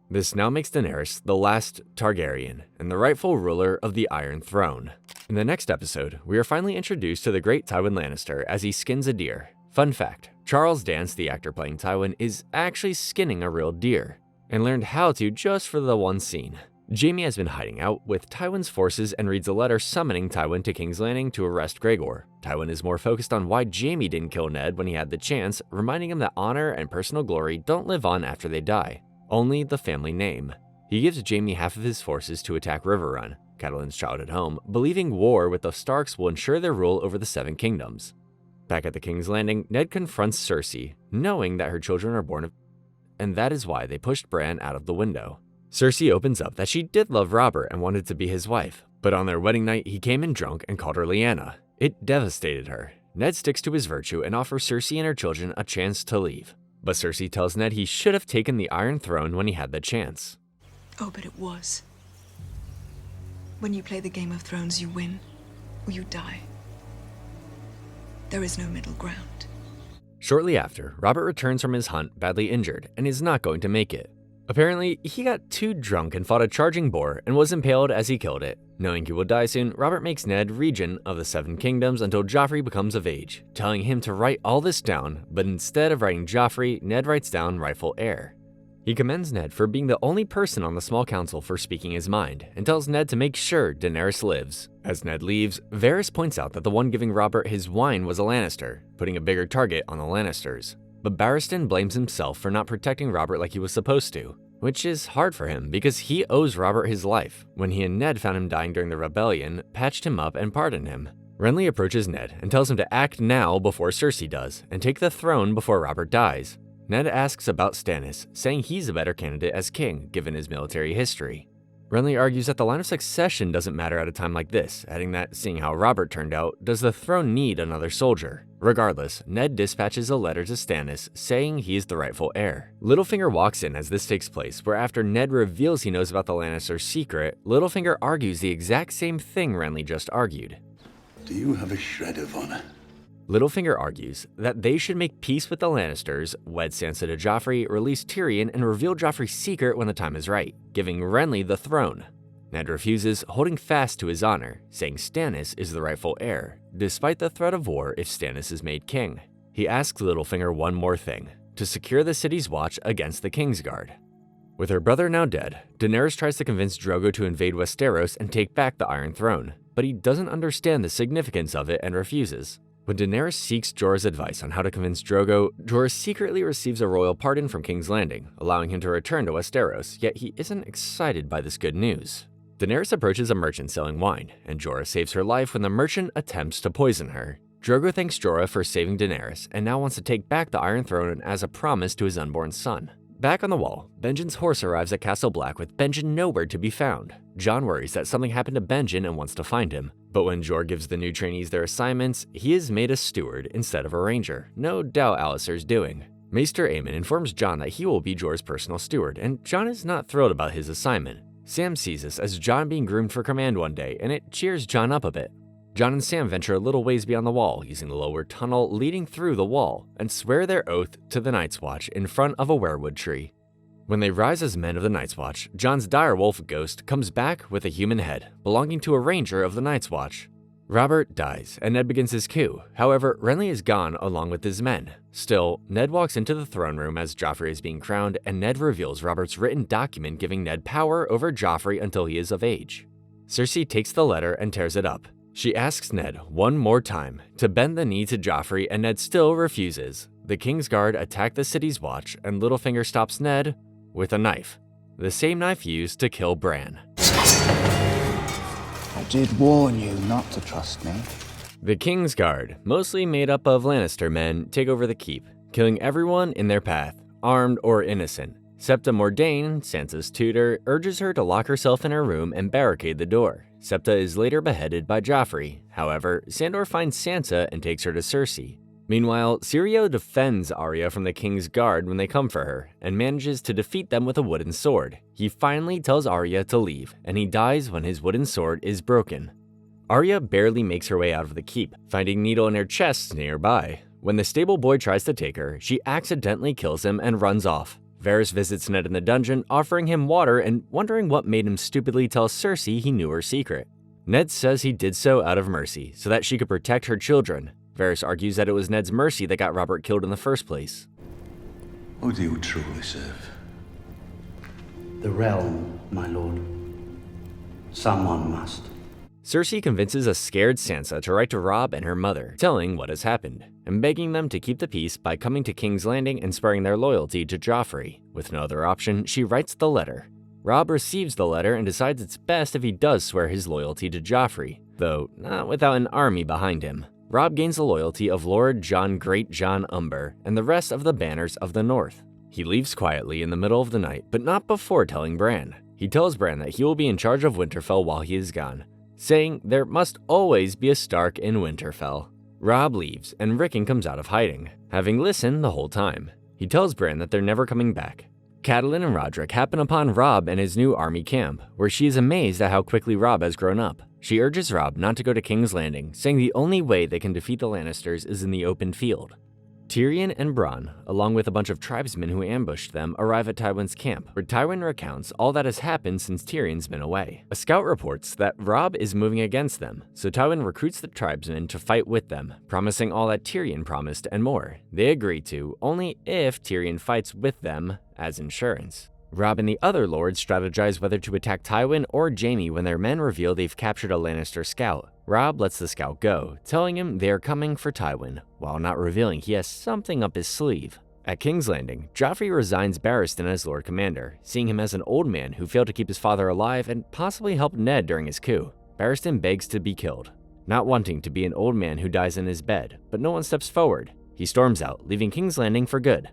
This now makes Daenerys the last Targaryen and the rightful ruler of the Iron Throne. In the next episode, we are finally introduced to the great Tywin Lannister as he skins a deer. Fun fact, Charles Dance, the actor playing Tywin, is actually skinning a real deer, and learned how to just for the one scene. Jaime has been hiding out with Tywin's forces and reads a letter summoning Tywin to King's Landing to arrest Gregor. Tywin is more focused on why Jaime didn't kill Ned when he had the chance, reminding him that honor and personal glory don't live on after they die, only the family name. He gives Jaime half of his forces to attack Riverrun, Catelyn's childhood home, believing war with the Starks will ensure their rule over the Seven Kingdoms. Back at the King's Landing, Ned confronts Cersei, knowing that her children are born of, and that is why they pushed Bran out of the window. Cersei opens up that she did love Robert and wanted to be his wife, but on their wedding night he came in drunk and called her Lyanna. It devastated her. Ned sticks to his virtue and offers Cersei and her children a chance to leave. But Cersei tells Ned he should have taken the Iron Throne when he had the chance. Oh, but it was. When you play the Game of Thrones, you win or you die. There is no middle ground. Shortly after, Robert returns from his hunt badly injured and is not going to make it. Apparently, he got too drunk and fought a charging boar and was impaled as he killed it. Knowing he will die soon, Robert makes Ned regent of the Seven Kingdoms until Joffrey becomes of age, telling him to write all this down, but instead of writing Joffrey, Ned writes down rightful heir. He commends Ned for being the only person on the small council for speaking his mind, and tells Ned to make sure Daenerys lives. As Ned leaves, Varys points out that the one giving Robert his wine was a Lannister, putting a bigger target on the Lannisters. But Barristan blames himself for not protecting Robert like he was supposed to, which is hard for him because he owes Robert his life. When he and Ned found him dying during the rebellion, patched him up and pardoned him. Renly approaches Ned and tells him to act now before Cersei does, and take the throne before Robert dies. Ned asks about Stannis, saying he's a better candidate as king given his military history. Renly argues that the line of succession doesn't matter at a time like this, adding that, seeing how Robert turned out, does the throne need another soldier? Regardless, Ned dispatches a letter to Stannis saying he is the rightful heir. Littlefinger walks in as this takes place, where after Ned reveals he knows about the Lannister's secret, Littlefinger argues the exact same thing Renly just argued. Do you have a shred of honor? Littlefinger argues that they should make peace with the Lannisters, wed Sansa to Joffrey, release Tyrion, and reveal Joffrey's secret when the time is right, giving Renly the throne. Ned refuses, holding fast to his honor, saying Stannis is the rightful heir, despite the threat of war if Stannis is made king. He asks Littlefinger one more thing, to secure the city's watch against the Kingsguard. With her brother now dead, Daenerys tries to convince Drogo to invade Westeros and take back the Iron Throne, but he doesn't understand the significance of it and refuses. When Daenerys seeks Jorah's advice on how to convince Drogo, Jorah secretly receives a royal pardon from King's Landing, allowing him to return to Westeros, yet he isn't excited by this good news. Daenerys approaches a merchant selling wine, and Jorah saves her life when the merchant attempts to poison her. Drogo thanks Jorah for saving Daenerys, and now wants to take back the Iron Throne as a promise to his unborn son. Back on the wall, Benjen's horse arrives at Castle Black with Benjen nowhere to be found. Jon worries that something happened to Benjen and wants to find him. But when Jor gives the new trainees their assignments, he is made a steward instead of a ranger. No doubt Alistair's doing. Maester Aemon informs Jon that he will be Jor's personal steward, and Jon is not thrilled about his assignment. Sam sees this as Jon being groomed for command one day, and it cheers Jon up a bit. Jon and Sam venture a little ways beyond the wall, using the lower tunnel leading through the wall, and swear their oath to the Night's Watch in front of a weirwood tree. When they rise as men of the Night's Watch, Jon's direwolf ghost comes back with a human head, belonging to a ranger of the Night's Watch. Robert dies, and Ned begins his coup. However, Renly is gone along with his men. Still, Ned walks into the throne room as Joffrey is being crowned, and Ned reveals Robert's written document giving Ned power over Joffrey until he is of age. Cersei takes the letter and tears it up. She asks Ned one more time to bend the knee to Joffrey, and Ned still refuses. The Kingsguard attack the city's watch, and Littlefinger stops Ned with a knife. The same knife used to kill Bran. I did warn you not to trust me. The Kingsguard, mostly made up of Lannister men, take over the keep, killing everyone in their path, armed or innocent. Septa Mordain, Sansa's tutor, urges her to lock herself in her room and barricade the door. Septa is later beheaded by Joffrey. However, Sandor finds Sansa and takes her to Cersei. Meanwhile, Syrio defends Arya from the King's Guard when they come for her, and manages to defeat them with a wooden sword. He finally tells Arya to leave, and he dies when his wooden sword is broken. Arya barely makes her way out of the keep, finding Needle in her chest nearby. When the stable boy tries to take her, she accidentally kills him and runs off. Varys visits Ned in the dungeon, offering him water and wondering what made him stupidly tell Cersei he knew her secret. Ned says he did so out of mercy, so that she could protect her children. Varys argues that it was Ned's mercy that got Robert killed in the first place. Who do you truly serve? The realm, my lord. Someone must. Cersei convinces a scared Sansa to write to Robb and her mother, telling what has happened, and begging them to keep the peace by coming to King's Landing and swearing their loyalty to Joffrey. With no other option, she writes the letter. Robb receives the letter and decides it's best if he does swear his loyalty to Joffrey, though not without an army behind him. Robb gains the loyalty of Lord Jon Great Jon Umber and the rest of the Banners of the North. He leaves quietly in the middle of the night, but not before telling Bran. He tells Bran that he will be in charge of Winterfell while he is gone, saying there must always be a Stark in Winterfell. Robb leaves, and Rickon comes out of hiding, having listened the whole time. He tells Bran that they're never coming back. Catelyn and Roderick happen upon Robb and his new army camp, where she is amazed at how quickly Robb has grown up. She urges Robb not to go to King's Landing, saying the only way they can defeat the Lannisters is in the open field. Tyrion and Bronn, along with a bunch of tribesmen who ambushed them, arrive at Tywin's camp, where Tywin recounts all that has happened since Tyrion's been away. A scout reports that Robb is moving against them, so Tywin recruits the tribesmen to fight with them, promising all that Tyrion promised and more. They agree to, only if Tyrion fights with them as insurance. Robb and the other lords strategize whether to attack Tywin or Jaime when their men reveal they've captured a Lannister scout. Robb lets the scout go, telling him they are coming for Tywin, while not revealing he has something up his sleeve. At King's Landing, Joffrey resigns Barristan as Lord Commander, seeing him as an old man who failed to keep his father alive and possibly helped Ned during his coup. Barristan begs to be killed, not wanting to be an old man who dies in his bed, but no one steps forward. He storms out, leaving King's Landing for good.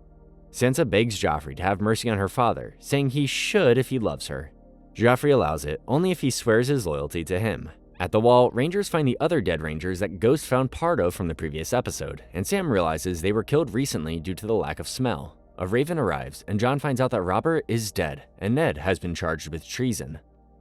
Sansa begs Joffrey to have mercy on her father, saying he should if he loves her. Joffrey allows it, only if he swears his loyalty to him. At the wall, Rangers find the other dead Rangers that Ghost found part of from the previous episode, and Sam realizes they were killed recently due to the lack of smell. A raven arrives, and Jon finds out that Robert is dead, and Ned has been charged with treason.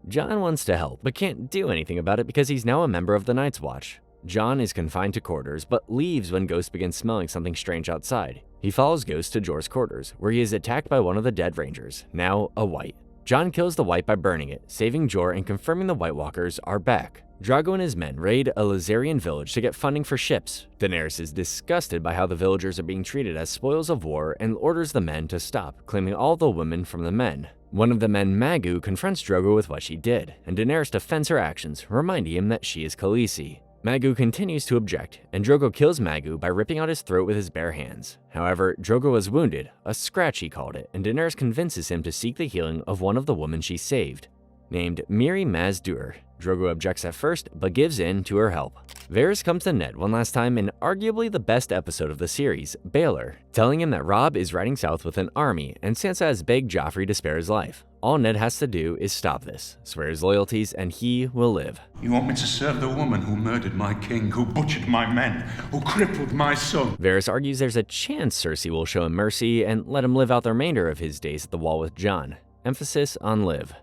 Jon wants to help, but can't do anything about it because he's now a member of the Night's Watch. Jon is confined to quarters, but leaves when Ghost begins smelling something strange outside. He follows Ghost to Jorah's quarters, where he is attacked by one of the dead rangers, now a white. Jon kills the white by burning it, saving Jorah and confirming the White Walkers are back. Drogo and his men raid a Lizarian village to get funding for ships. Daenerys is disgusted by how the villagers are being treated as spoils of war and orders the men to stop, claiming all the women from the men. One of the men, Maggu, confronts Drogo with what she did, and Daenerys defends her actions, reminding him that she is Khaleesi. Maggu continues to object, and Drogo kills Maggu by ripping out his throat with his bare hands. However, Drogo was wounded, a scratch he called it, and Daenerys convinces him to seek the healing of one of the women she saved. Named Miri Maz-Dur, Drogo objects at first, but gives in to her help. Varys comes to Ned one last time in arguably the best episode of the series, Baelor, telling him that Robb is riding south with an army, and Sansa has begged Joffrey to spare his life. All Ned has to do is stop this, swear his loyalties, and he will live. You want me to serve the woman who murdered my king, who butchered my men, who crippled my son? Varys argues there's a chance Cersei will show him mercy and let him live out the remainder of his days at the Wall with Jon. Emphasis on live.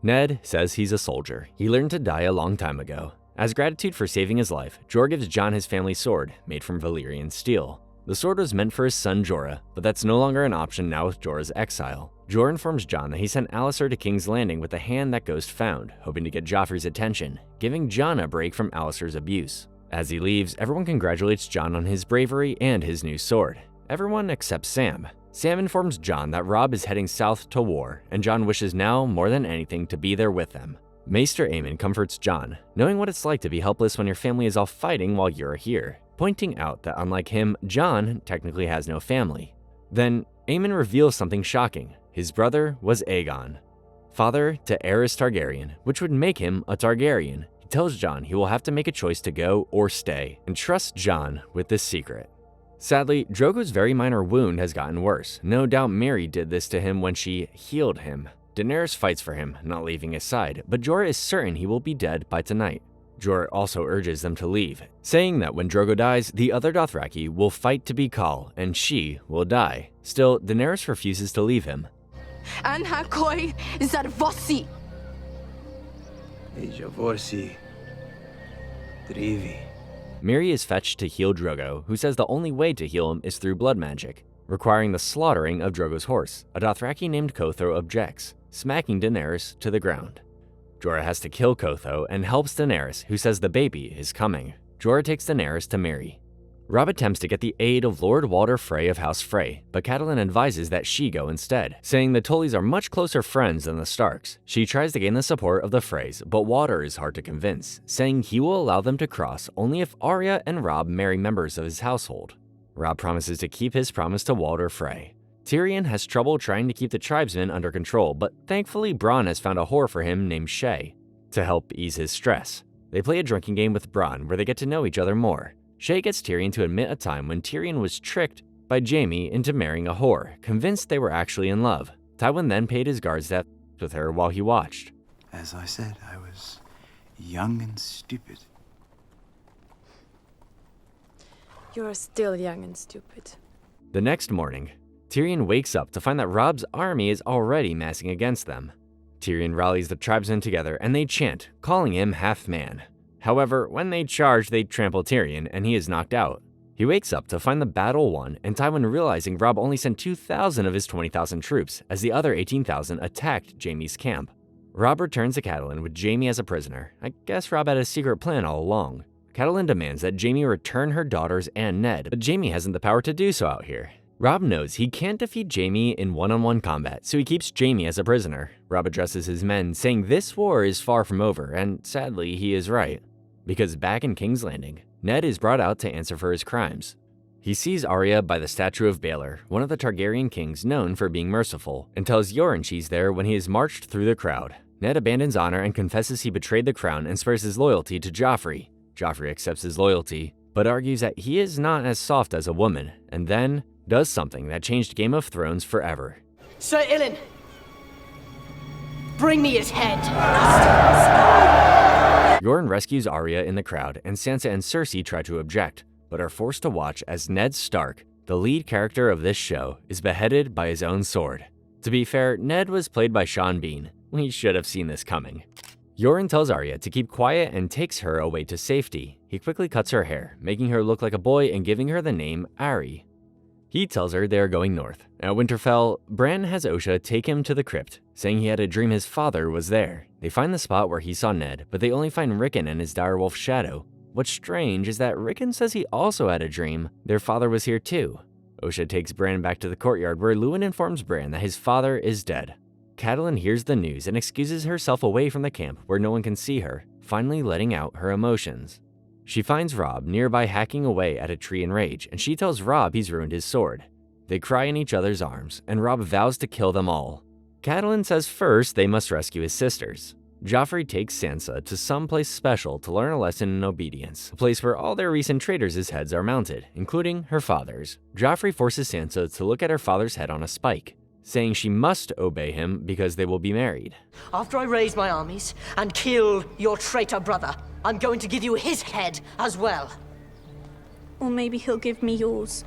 Ned says he's a soldier. He learned to die a long time ago. As gratitude for saving his life, Jorah gives Jon his family sword, made from Valyrian steel. The sword was meant for his son Jorah, but that's no longer an option now with Jorah's exile. Jorah informs Jon that he sent Alliser to King's Landing with the hand that Ghost found, hoping to get Joffrey's attention, giving Jon a break from Alliser's abuse. As he leaves, everyone congratulates Jon on his bravery and his new sword. Everyone except Sam. Sam informs Jon that Robb is heading south to war, and Jon wishes now, more than anything, to be there with them. Maester Aemon comforts Jon, knowing what it's like to be helpless when your family is all fighting while you're here, pointing out that unlike him, Jon technically has no family. Then, Aemon reveals something shocking. His brother was Aegon, father to Aerys Targaryen, which would make him a Targaryen. He tells Jon he will have to make a choice to go or stay, and trusts Jon with this secret. Sadly, Drogo's very minor wound has gotten worse. No doubt Mary did this to him when she healed him. Daenerys fights for him, not leaving his side, but Jorah is certain he will be dead by tonight. Jorah also urges them to leave, saying that when Drogo dies, the other Dothraki will fight to be Khal, and she will die. Still, Daenerys refuses to leave him. Anha koi zarvosi. Ejavosi. Drivi. Miri is fetched to heal Drogo, who says the only way to heal him is through blood magic, requiring the slaughtering of Drogo's horse. A Dothraki named Kotho objects, smacking Daenerys to the ground. Jorah has to kill Kotho and helps Daenerys, who says the baby is coming. Jorah takes Daenerys to Miri. Robb attempts to get the aid of Lord Walder Frey of House Frey, but Catelyn advises that she go instead, saying the Tullys are much closer friends than the Starks. She tries to gain the support of the Freys, but Walder is hard to convince, saying he will allow them to cross only if Arya and Robb marry members of his household. Robb promises to keep his promise to Walder Frey. Tyrion has trouble trying to keep the tribesmen under control, but thankfully Bronn has found a whore for him named Shae to help ease his stress. They play a drinking game with Bronn where they get to know each other more. Shae gets Tyrion to admit a time when Tyrion was tricked by Jaime into marrying a whore, convinced they were actually in love. Tywin then paid his guards death with her while he watched. As I said, I was young and stupid. You're still young and stupid. The next morning, Tyrion wakes up to find that Robb's army is already massing against them. Tyrion rallies the tribesmen together and they chant, calling him half-man. However, when they charge, they trample Tyrion, and he is knocked out. He wakes up to find the battle won, and Tywin realizing Robb only sent 2,000 of his 20,000 troops, as the other 18,000 attacked Jaime's camp. Robb returns to Catelyn with Jaime as a prisoner. I guess Robb had a secret plan all along. Catelyn demands that Jaime return her daughters and Ned, but Jaime hasn't the power to do so out here. Robb knows he can't defeat Jaime in one-on-one combat, so he keeps Jaime as a prisoner. Robb addresses his men, saying this war is far from over, and sadly, he is right. Because back in King's Landing, Ned is brought out to answer for his crimes. He sees Arya by the statue of Baelor, one of the Targaryen kings known for being merciful, and tells Yoren she's there when he is marched through the crowd. Ned abandons honor and confesses he betrayed the crown and swears his loyalty to Joffrey. Joffrey accepts his loyalty, but argues that he is not as soft as a woman, and then does something that changed Game of Thrones forever. Sir Ilyn, bring me his head. Yoren rescues Arya in the crowd, and Sansa and Cersei try to object, but are forced to watch as Ned Stark, the lead character of this show, is beheaded by his own sword. To be fair, Ned was played by Sean Bean. We should have seen this coming. Yoren tells Arya to keep quiet and takes her away to safety. He quickly cuts her hair, making her look like a boy and giving her the name Ari. He tells her they are going north. At Winterfell, Bran has Osha take him to the crypt, saying he had a dream his father was there. They find the spot where he saw Ned, but they only find Rickon and his direwolf Shadow. What's strange is that Rickon says he also had a dream their father was here too. Osha takes Bran back to the courtyard where Luwin informs Bran that his father is dead. Catelyn hears the news and excuses herself away from the camp where no one can see her, finally letting out her emotions. She finds Robb nearby hacking away at a tree in rage, and she tells Robb he's ruined his sword. They cry in each other's arms, and Robb vows to kill them all. Catelyn says first they must rescue his sisters. Joffrey takes Sansa to some place special to learn a lesson in obedience, a place where all their recent traitors' heads are mounted, including her father's. Joffrey forces Sansa to look at her father's head on a spike, saying she must obey him because they will be married. After I raise my armies and kill your traitor brother, I'm going to give you his head as well. Or maybe he'll give me yours.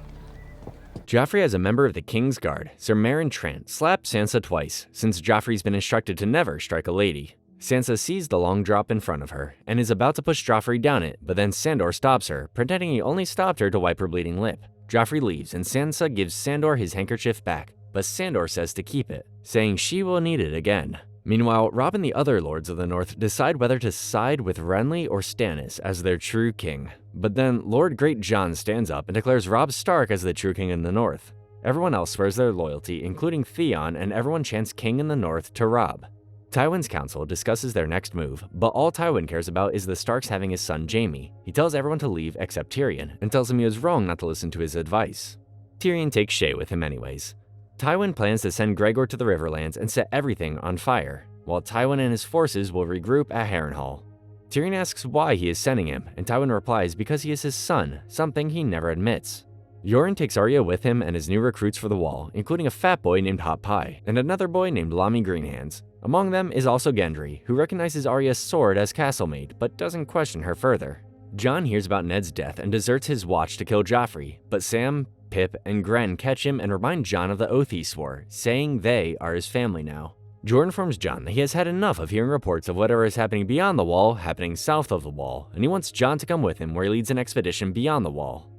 Joffrey, as a member of the King's Guard, Sir Meryn Trant, slapped Sansa twice, since Joffrey's been instructed to never strike a lady. Sansa sees the long drop in front of her, and is about to push Joffrey down it, but then Sandor stops her, pretending he only stopped her to wipe her bleeding lip. Joffrey leaves, and Sansa gives Sandor his handkerchief back, but Sandor says to keep it, saying she will need it again. Meanwhile, Robb and the other Lords of the North decide whether to side with Renly or Stannis as their true king. But then Lord Great Jon stands up and declares Robb Stark as the true king in the North. Everyone else swears their loyalty, including Theon, and everyone chants King in the North to Robb. Tywin's council discusses their next move, but all Tywin cares about is the Starks having his son Jaime. He tells everyone to leave except Tyrion, and tells him he was wrong not to listen to his advice. Tyrion takes Shae with him anyways. Tywin plans to send Gregor to the Riverlands and set everything on fire, while Tywin and his forces will regroup at Harrenhal. Tyrion asks why he is sending him, and Tywin replies because he is his son, something he never admits. Yoren takes Arya with him and his new recruits for the Wall, including a fat boy named Hot Pie, and another boy named Lamy Greenhands. Among them is also Gendry, who recognizes Arya's sword as castlemate, but doesn't question her further. Jon hears about Ned's death and deserts his watch to kill Joffrey, but Sam, Pip, and Gren catch him and remind Jon of the oath he swore, saying they are his family now. Jorah informs Jon that he has had enough of hearing reports of whatever is happening beyond the Wall happening south of the Wall, and he wants Jon to come with him where he leads an expedition beyond the Wall.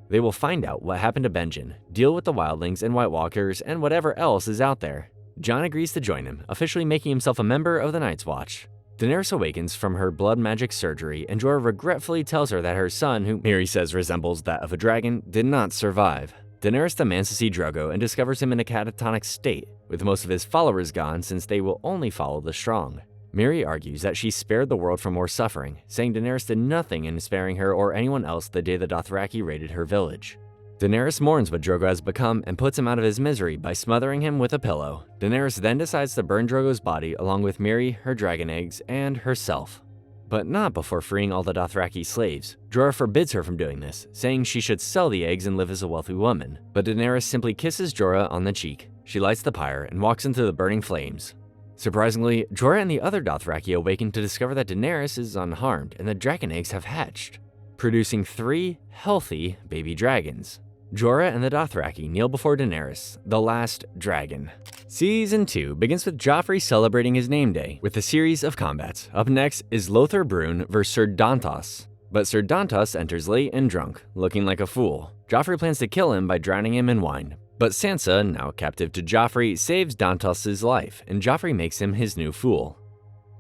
They will find out what happened to Benjen, deal with the wildlings and White Walkers, and whatever else is out there. Jon agrees to join him, officially making himself a member of the Night's Watch. Daenerys awakens from her blood magic surgery, and Jorah regretfully tells her that her son, who Miri says resembles that of a dragon, did not survive. Daenerys demands to see Drogo and discovers him in a catatonic state, with most of his followers gone since they will only follow the strong. Miri argues that she spared the world from more suffering, saying Daenerys did nothing in sparing her or anyone else the day the Dothraki raided her village. Daenerys mourns what Drogo has become and puts him out of his misery by smothering him with a pillow. Daenerys then decides to burn Drogo's body along with Miri, her dragon eggs, and herself. But not before freeing all the Dothraki slaves. Jorah forbids her from doing this, saying she should sell the eggs and live as a wealthy woman. But Daenerys simply kisses Jorah on the cheek. She lights the pyre and walks into the burning flames. Surprisingly, Jorah and the other Dothraki awaken to discover that Daenerys is unharmed and the dragon eggs have hatched, producing 3 healthy baby dragons. Jorah and the Dothraki kneel before Daenerys, the last dragon. Season 2 begins with Joffrey celebrating his name day with a series of combats. Up next is Lothar Brune vs Ser Dantos. But Ser Dantos enters late and drunk, looking like a fool. Joffrey plans to kill him by drowning him in wine. But Sansa, now captive to Joffrey, saves Dantos' life, and Joffrey makes him his new fool.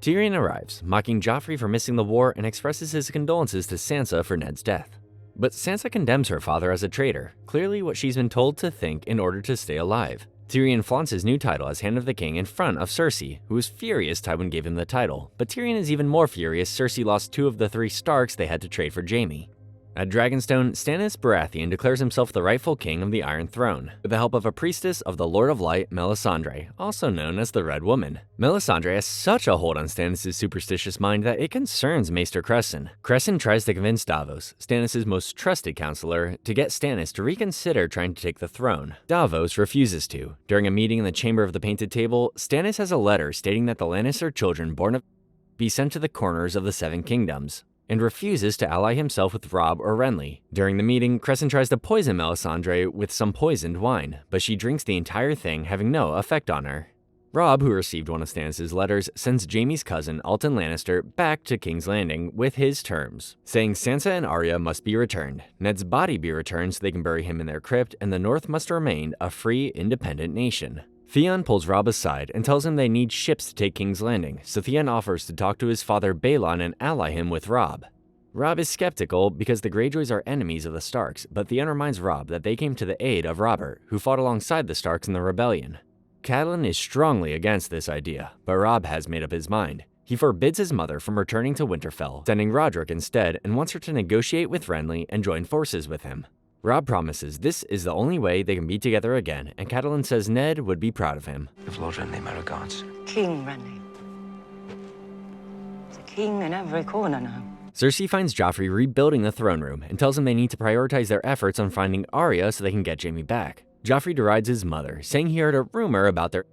Tyrion arrives, mocking Joffrey for missing the war and expresses his condolences to Sansa for Ned's death. But Sansa condemns her father as a traitor, clearly what she's been told to think in order to stay alive. Tyrion flaunts his new title as Hand of the King in front of Cersei, who is furious Tywin gave him the title, but Tyrion is even more furious Cersei lost 2 of the 3 Starks they had to trade for Jaime. At Dragonstone, Stannis Baratheon declares himself the rightful king of the Iron Throne, with the help of a priestess of the Lord of Light, Melisandre, also known as the Red Woman. Melisandre has such a hold on Stannis' superstitious mind that it concerns Maester Cressen. Cressen tries to convince Davos, Stannis' most trusted counselor, to get Stannis to reconsider trying to take the throne. Davos refuses to. During a meeting in the Chamber of the Painted Table, Stannis has a letter stating that the Lannister children born of be sent to the corners of the 7 kingdoms, and refuses to ally himself with Robb or Renly. During the meeting, Cressen tries to poison Melisandre with some poisoned wine, but she drinks the entire thing, having no effect on her. Robb, who received one of Stannis' letters, sends Jaime's cousin, Alton Lannister, back to King's Landing with his terms, saying Sansa and Arya must be returned, Ned's body be returned so they can bury him in their crypt, and the North must remain a free, independent nation. Theon pulls Robb aside and tells him they need ships to take King's Landing, so Theon offers to talk to his father Balon and ally him with Robb. Robb is skeptical because the Greyjoys are enemies of the Starks, but Theon reminds Robb that they came to the aid of Robert, who fought alongside the Starks in the rebellion. Catelyn is strongly against this idea, but Robb has made up his mind. He forbids his mother from returning to Winterfell, sending Roderick instead, and wants her to negotiate with Renly and join forces with him. Robb promises this is the only way they can be together again, and Catelyn says Ned would be proud of him. Give Lord Renly my regards. King Renly. There's a king in every corner now. Cersei finds Joffrey rebuilding the throne room and tells him they need to prioritize their efforts on finding Arya so they can get Jaime back. Joffrey derides his mother, saying he heard a rumor about their...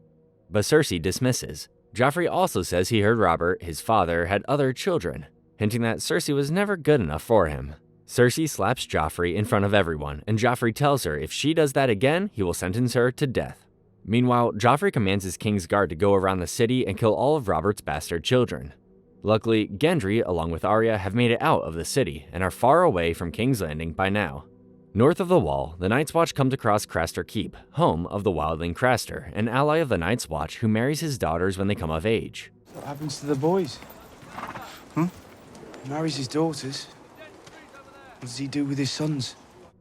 but Cersei dismisses. Joffrey also says he heard Robert, his father, had other children, hinting that Cersei was never good enough for him. Cersei slaps Joffrey in front of everyone, and Joffrey tells her if she does that again, he will sentence her to death. Meanwhile, Joffrey commands his King's Guard to go around the city and kill all of Robert's bastard children. Luckily, Gendry, along with Arya, have made it out of the city and are far away from King's Landing by now. North of the Wall, the Night's Watch comes across Craster Keep, home of the wildling Craster, an ally of the Night's Watch who marries his daughters when they come of age. What happens to the boys? He marries his daughters. What does he do with his sons?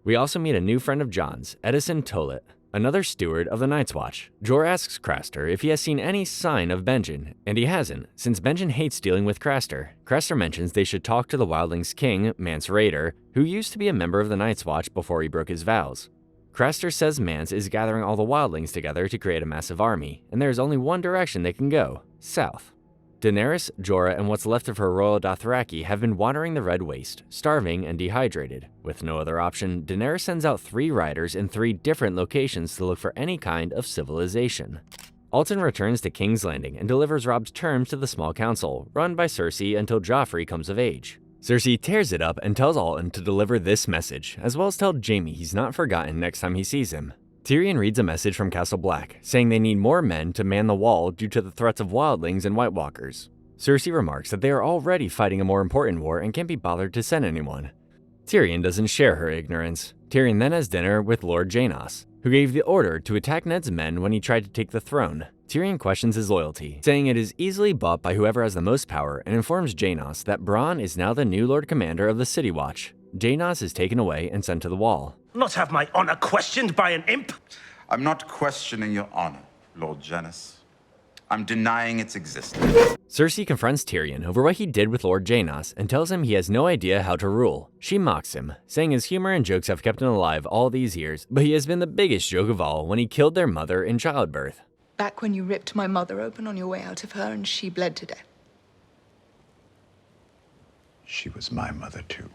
We also meet a new friend of Jon's, Edison Tollett, another steward of the Night's Watch. Jor asks Craster if he has seen any sign of Benjen, and he hasn't, since Benjen hates dealing with Craster. Craster mentions they should talk to the Wildlings' king, Mance Rayder, who used to be a member of the Night's Watch before he broke his vows. Craster says Mance is gathering all the Wildlings together to create a massive army, and there is only one direction they can go: south. Daenerys, Jorah, and what's left of her royal Dothraki have been wandering the Red Waste, starving and dehydrated. With no other option, Daenerys sends out 3 riders in 3 different locations to look for any kind of civilization. Alton returns to King's Landing and delivers Robb's terms to the small council, run by Cersei until Joffrey comes of age. Cersei tears it up and tells Alton to deliver this message, as well as tell Jaime he's not forgotten next time he sees him. Tyrion reads a message from Castle Black, saying they need more men to man the wall due to the threats of wildlings and White Walkers. Cersei remarks that they are already fighting a more important war and can't be bothered to send anyone. Tyrion doesn't share her ignorance. Tyrion then has dinner with Lord Janos, who gave the order to attack Ned's men when he tried to take the throne. Tyrion questions his loyalty, saying it is easily bought by whoever has the most power, and informs Janos that Bronn is now the new Lord Commander of the City Watch. Janos is taken away and sent to the Wall. Not have my honor questioned by an imp? I'm not questioning your honor, Lord Janos. I'm denying its existence. Cersei confronts Tyrion over what he did with Lord Janos and tells him he has no idea how to rule. She mocks him, saying his humor and jokes have kept him alive all these years, but he has been the biggest joke of all when he killed their mother in childbirth. Back when you ripped my mother open on your way out of her and she bled to death. She was my mother too.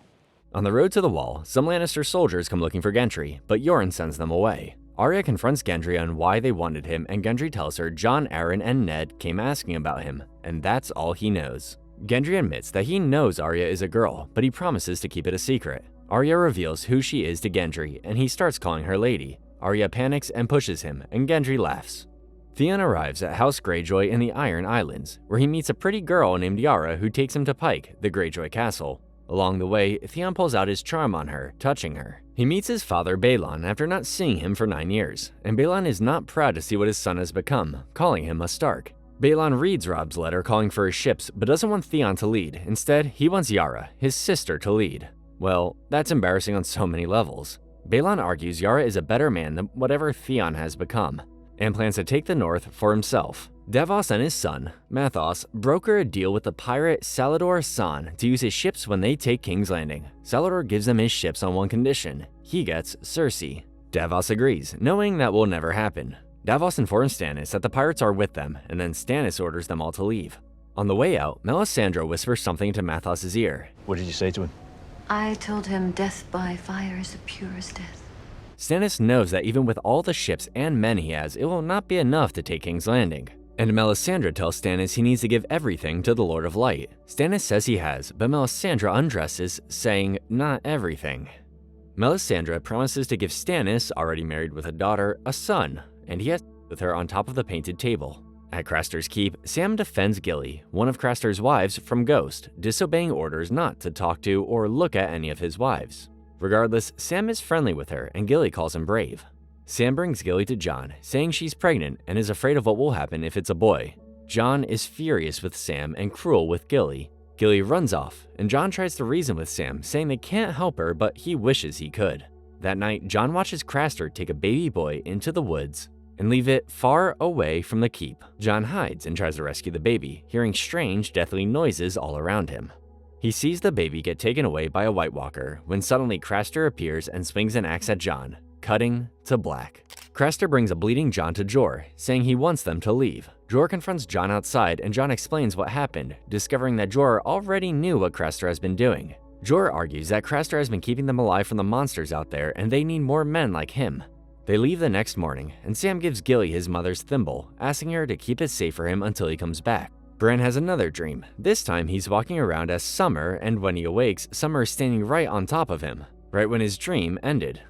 On the road to the Wall, some Lannister soldiers come looking for Gendry, but Yoren sends them away. Arya confronts Gendry on why they wanted him, and Gendry tells her Jon Arryn and Ned came asking about him, and that's all he knows. Gendry admits that he knows Arya is a girl, but he promises to keep it a secret. Arya reveals who she is to Gendry, and he starts calling her lady. Arya panics and pushes him, and Gendry laughs. Theon arrives at House Greyjoy in the Iron Islands, where he meets a pretty girl named Yara who takes him to Pike, the Greyjoy castle. Along the way, Theon pulls out his charm on her, touching her. He meets his father Balon after not seeing him for 9 years, and Balon is not proud to see what his son has become, calling him a Stark. Balon reads Robb's letter calling for his ships, but doesn't want Theon to lead. Instead, he wants Yara, his sister, to lead. Well, that's embarrassing on so many levels. Balon argues Yara is a better man than whatever Theon has become, and plans to take the North for himself. Davos and his son, Mathos, broker a deal with the pirate Salladhor Saan to use his ships when they take King's Landing. Salladhor gives them his ships on one condition: he gets Cersei. Davos agrees, knowing that will never happen. Davos informs Stannis that the pirates are with them, and then Stannis orders them all to leave. On the way out, Melisandre whispers something to Mathos' ear. What did you say to him? I told him death by fire is the purest death. Stannis knows that even with all the ships and men he has, it will not be enough to take King's Landing. And Melisandre tells Stannis he needs to give everything to the Lord of Light. Stannis says he has, but Melisandre undresses, saying not everything. Melisandre promises to give Stannis, already married with a daughter, a son, and he has with her on top of the painted table. At Craster's Keep, Sam defends Gilly, one of Craster's wives, from Ghost, disobeying orders not to talk to or look at any of his wives. Regardless, Sam is friendly with her and Gilly calls him brave. Sam brings Gilly to Jon, saying she's pregnant and is afraid of what will happen if it's a boy. Jon is furious with Sam and cruel with Gilly. Gilly runs off, and Jon tries to reason with Sam, saying they can't help her but he wishes he could. That night, Jon watches Craster take a baby boy into the woods and leave it far away from the keep. Jon hides and tries to rescue the baby, hearing strange, deathly noises all around him. He sees the baby get taken away by a White Walker when suddenly Craster appears and swings an axe at Jon, cutting to black. Craster brings a bleeding Jon to Jor, saying he wants them to leave. Jor confronts Jon outside and Jon explains what happened, discovering that Jor already knew what Craster has been doing. Jor argues that Craster has been keeping them alive from the monsters out there and they need more men like him. They leave the next morning, and Sam gives Gilly his mother's thimble, asking her to keep it safe for him until he comes back. Bran has another dream. This time he's walking around as Summer, and when he awakes, Summer is standing right on top of him, right when his dream ended.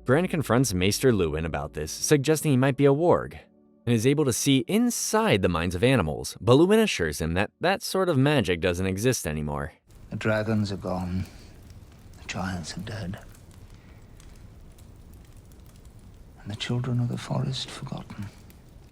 Bran confronts Maester Luwin about this, suggesting he might be a warg, and is able to see inside the minds of animals, but Luwin assures him that that sort of magic doesn't exist anymore. The dragons are gone. The giants are dead. And the children of the forest forgotten.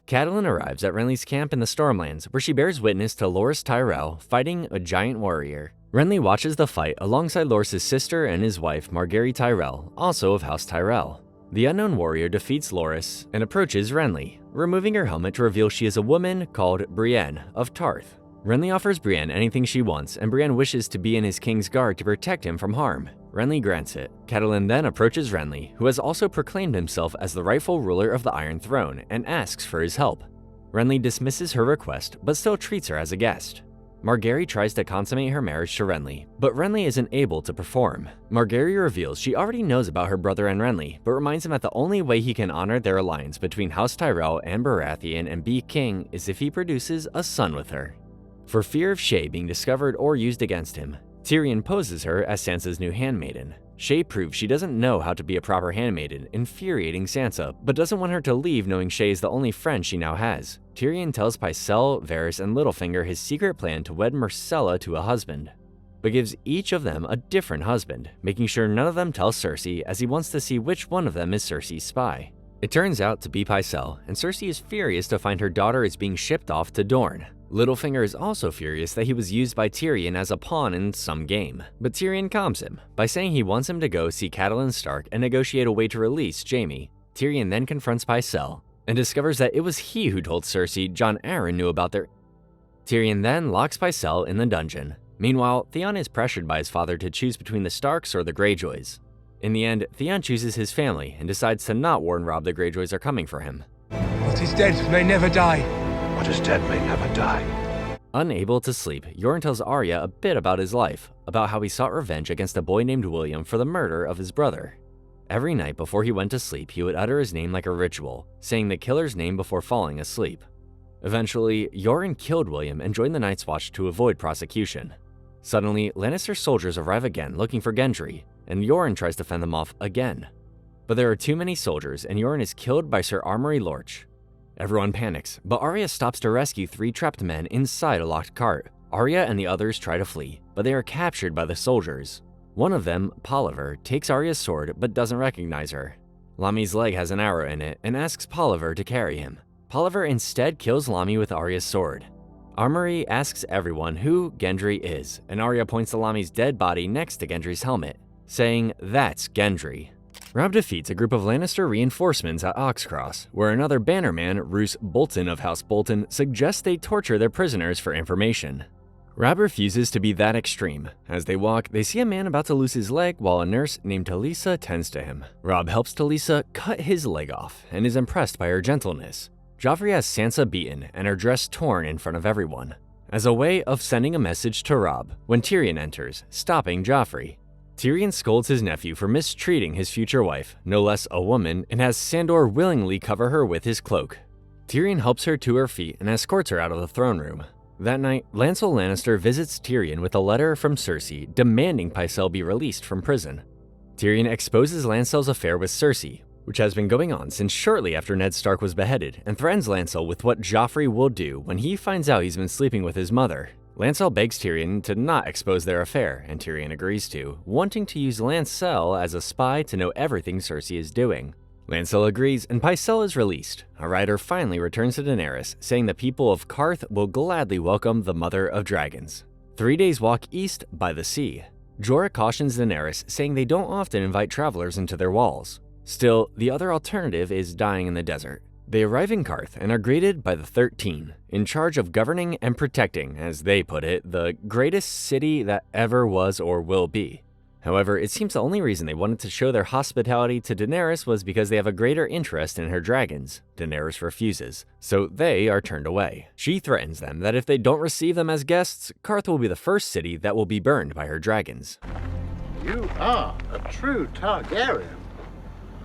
Catelyn arrives at Renly's camp in the Stormlands, where she bears witness to Loras Tyrell fighting a giant warrior. Renly watches the fight alongside Loras' sister and his wife, Margaery Tyrell, also of House Tyrell. The unknown warrior defeats Loras and approaches Renly, removing her helmet to reveal she is a woman called Brienne of Tarth. Renly offers Brienne anything she wants, and Brienne wishes to be in his king's guard to protect him from harm. Renly grants it. Catelyn then approaches Renly, who has also proclaimed himself as the rightful ruler of the Iron Throne, and asks for his help. Renly dismisses her request, but still treats her as a guest. Margaery tries to consummate her marriage to Renly, but Renly isn't able to perform. Margaery reveals she already knows about her brother and Renly, but reminds him that the only way he can honor their alliance between House Tyrell and Baratheon and be king is if he produces a son with her. For fear of Shae being discovered or used against him, Tyrion poses her as Sansa's new handmaiden. Shae proves she doesn't know how to be a proper handmaiden, infuriating Sansa, but doesn't want her to leave knowing Shae is the only friend she now has. Tyrion tells Pycelle, Varys, and Littlefinger his secret plan to wed Myrcella to a husband, but gives each of them a different husband, making sure none of them tell Cersei, as he wants to see which one of them is Cersei's spy. It turns out to be Pycelle, and Cersei is furious to find her daughter is being shipped off to Dorne. Littlefinger is also furious that he was used by Tyrion as a pawn in some game, but Tyrion calms him by saying he wants him to go see Catelyn Stark and negotiate a way to release Jaime. Tyrion then confronts Pycelle and discovers that it was he who told Cersei Jon Arryn knew about their... Tyrion then locks Pycelle in the dungeon. Meanwhile, Theon is pressured by his father to choose between the Starks or the Greyjoys. In the end, Theon chooses his family and decides to not warn Robb the Greyjoys are coming for him. What is dead may never die. What is dead may never die. Unable to sleep, Yoren tells Arya a bit about his life, about how he sought revenge against a boy named William for the murder of his brother. Every night before he went to sleep, he would utter his name like a ritual, saying the killer's name before falling asleep. Eventually, Yoren killed William and joined the Night's Watch to avoid prosecution. Suddenly, Lannister soldiers arrive again looking for Gendry, and Yoren tries to fend them off again. But there are too many soldiers, and Yoren is killed by Sir Armory Lorch. Everyone panics, but Arya stops to rescue 3 trapped men inside a locked cart. Arya and the others try to flee, but they are captured by the soldiers. One of them, Polliver, takes Arya's sword but doesn't recognize her. Lami's leg has an arrow in it and asks Polliver to carry him. Polliver instead kills Lami with Arya's sword. Armory asks everyone who Gendry is, and Arya points to Lami's dead body next to Gendry's helmet, saying that's Gendry. Robb defeats a group of Lannister reinforcements at Oxcross, where another bannerman, Roose Bolton of House Bolton, suggests they torture their prisoners for information. Robb refuses to be that extreme. As they walk, they see a man about to lose his leg while a nurse named Talisa tends to him. Robb helps Talisa cut his leg off and is impressed by her gentleness. Joffrey has Sansa beaten and her dress torn in front of everyone, as a way of sending a message to Robb when Tyrion enters, stopping Joffrey. Tyrion scolds his nephew for mistreating his future wife, no less a woman, and has Sandor willingly cover her with his cloak. Tyrion helps her to her feet and escorts her out of the throne room. That night, Lancel Lannister visits Tyrion with a letter from Cersei demanding Pycelle be released from prison. Tyrion exposes Lancel's affair with Cersei, which has been going on since shortly after Ned Stark was beheaded, and threatens Lancel with what Joffrey will do when he finds out he's been sleeping with his mother. Lancel begs Tyrion to not expose their affair, and Tyrion agrees to, wanting to use Lancel as a spy to know everything Cersei is doing. Lancel agrees, and Pycelle is released. A rider finally returns to Daenerys, saying the people of Qarth will gladly welcome the Mother of Dragons. 3 days walk east by the sea. Jorah cautions Daenerys, saying they don't often invite travelers into their walls. Still, the other alternative is dying in the desert. They arrive in Qarth and are greeted by the 13, in charge of governing and protecting, as they put it, the greatest city that ever was or will be. However, it seems the only reason they wanted to show their hospitality to Daenerys was because they have a greater interest in her dragons. Daenerys refuses, so they are turned away. She threatens them that if they don't receive them as guests, Qarth will be the first city that will be burned by her dragons. You are a true Targaryen.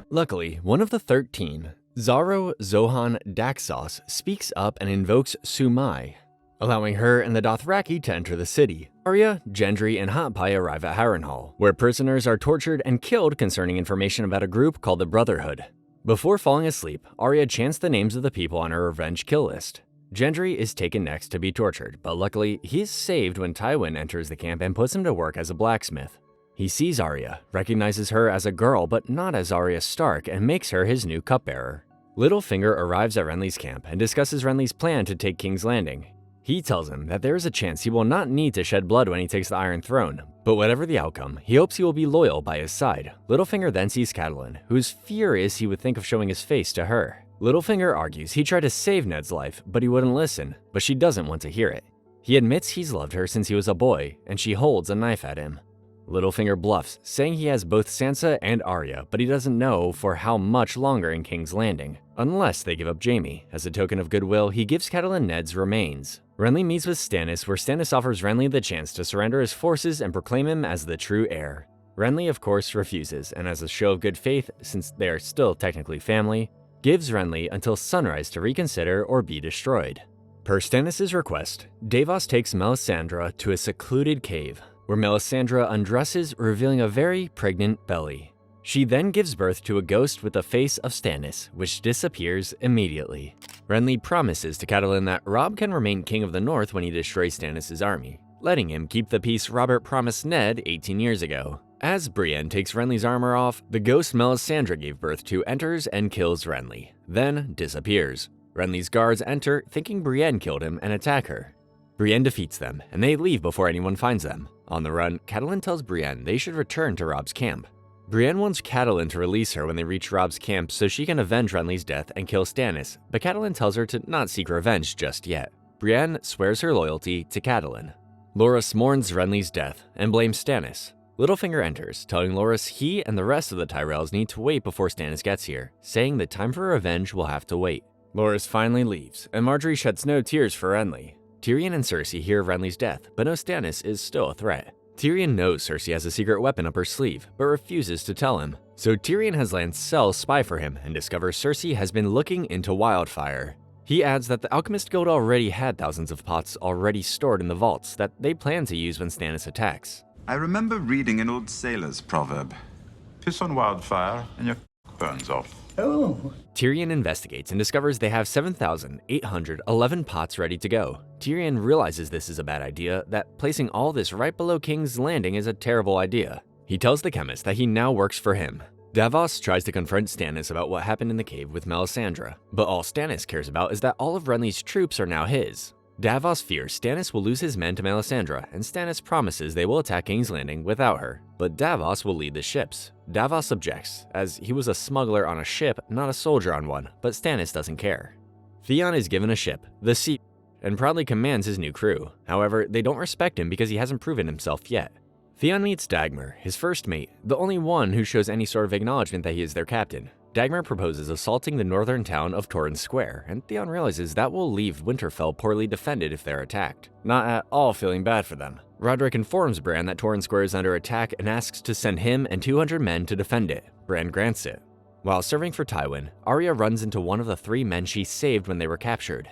Luckily, one of the 13, Xaro Zohan Daxos, speaks up and invokes Sumai, allowing her and the Dothraki to enter the city. Arya, Gendry, and Hot Pie arrive at Harrenhal, where prisoners are tortured and killed concerning information about a group called the Brotherhood. Before falling asleep, Arya chants the names of the people on her revenge kill list. Gendry is taken next to be tortured, but luckily, he is saved when Tywin enters the camp and puts him to work as a blacksmith. He sees Arya, recognizes her as a girl but not as Arya Stark, and makes her his new cupbearer. Littlefinger arrives at Renly's camp and discusses Renly's plan to take King's Landing. He tells him that there is a chance he will not need to shed blood when he takes the Iron Throne, but whatever the outcome, he hopes he will be loyal by his side. Littlefinger then sees Catelyn, who is furious he would think of showing his face to her. Littlefinger argues he tried to save Ned's life, but he wouldn't listen, but she doesn't want to hear it. He admits he's loved her since he was a boy, and she holds a knife at him. Littlefinger bluffs, saying he has both Sansa and Arya, but he doesn't know for how much longer in King's Landing, unless they give up Jaime. As a token of goodwill, he gives Catelyn Ned's remains. Renly meets with Stannis, where Stannis offers Renly the chance to surrender his forces and proclaim him as the true heir. Renly, of course, refuses, and as a show of good faith, since they are still technically family, gives Renly until sunrise to reconsider or be destroyed. Per Stannis' request, Davos takes Melisandre to a secluded cave, where Melisandre undresses, revealing a very pregnant belly. She then gives birth to a ghost with the face of Stannis, which disappears immediately. Renly promises to Catelyn that Robb can remain king of the North when he destroys Stannis' army, letting him keep the peace Robert promised Ned 18 years ago. As Brienne takes Renly's armor off, the ghost Melisandre gave birth to enters and kills Renly, then disappears. Renly's guards enter, thinking Brienne killed him, and attack her. Brienne defeats them, and they leave before anyone finds them. On the run, Catelyn tells Brienne they should return to Robb's camp. Brienne wants Catelyn to release her when they reach Robb's camp so she can avenge Renly's death and kill Stannis, but Catelyn tells her to not seek revenge just yet. Brienne swears her loyalty to Catelyn. Loras mourns Renly's death and blames Stannis. Littlefinger enters, telling Loras he and the rest of the Tyrells need to wait before Stannis gets here, saying the time for revenge will have to wait. Loras finally leaves, and Margaery sheds no tears for Renly. Tyrion and Cersei hear of Renly's death, but know Stannis is still a threat. Tyrion knows Cersei has a secret weapon up her sleeve, but refuses to tell him. So Tyrion has Lancel spy for him and discovers Cersei has been looking into wildfire. He adds that the Alchemist Guild already had thousands of pots already stored in the vaults that they plan to use when Stannis attacks. I remember reading an old sailor's proverb. Piss on wildfire and your burns off. Oh. Tyrion investigates and discovers they have 7,811 pots ready to go. Tyrion realizes this is a bad idea, that placing all this right below King's Landing is a terrible idea. He tells the chemist that he now works for him. Davos tries to confront Stannis about what happened in the cave with Melisandre, but all Stannis cares about is that all of Renly's troops are now his. Davos fears Stannis will lose his men to Melisandre, and Stannis promises they will attack King's Landing without her, but Davos will lead the ships. Davos objects, as he was a smuggler on a ship, not a soldier on one, but Stannis doesn't care. Theon is given a ship, the Sea, and proudly commands his new crew. However, they don't respect him because he hasn't proven himself yet. Theon meets Dagmar, his first mate, the only one who shows any sort of acknowledgement that he is their captain. Dagmar proposes assaulting the northern town of Torrhen's Square, and Theon realizes that will leave Winterfell poorly defended if they're attacked. Not at all feeling bad for them. Roderick informs Bran that Torrhen's Square is under attack and asks to send him and 200 men to defend it. Bran grants it. While serving for Tywin, Arya runs into one of the 3 men she saved when they were captured.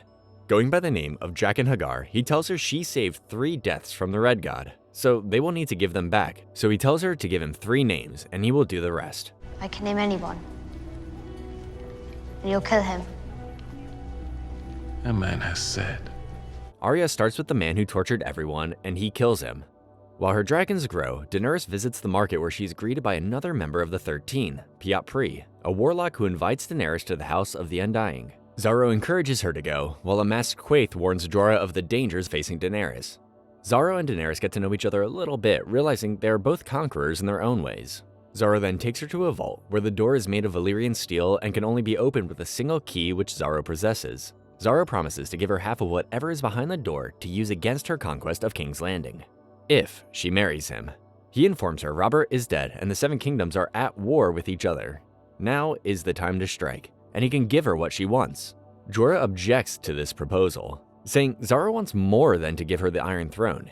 Going by the name of Jaqen H'ghar, he tells her she saved 3 deaths from the Red God, so they will need to give them back. So he tells her to give him 3 names, and he will do the rest. I can name anyone. And you'll kill him. A man has said. Arya starts with the man who tortured everyone, and he kills him. While her dragons grow, Daenerys visits the market where she's greeted by another member of the 13, Pyat Pri, a warlock who invites Daenerys to the House of the Undying. Xaro encourages her to go, while a masked Quaithe warns Jorah of the dangers facing Daenerys. Xaro and Daenerys get to know each other a little bit, realizing they are both conquerors in their own ways. Xaro then takes her to a vault, where the door is made of Valyrian steel and can only be opened with a single key which Xaro possesses. Xaro promises to give her half of whatever is behind the door to use against her conquest of King's Landing, if she marries him. He informs her Robert is dead and the Seven Kingdoms are at war with each other. Now is the time to strike, and he can give her what she wants. Jorah objects to this proposal, saying Xaro wants more than to give her the Iron Throne.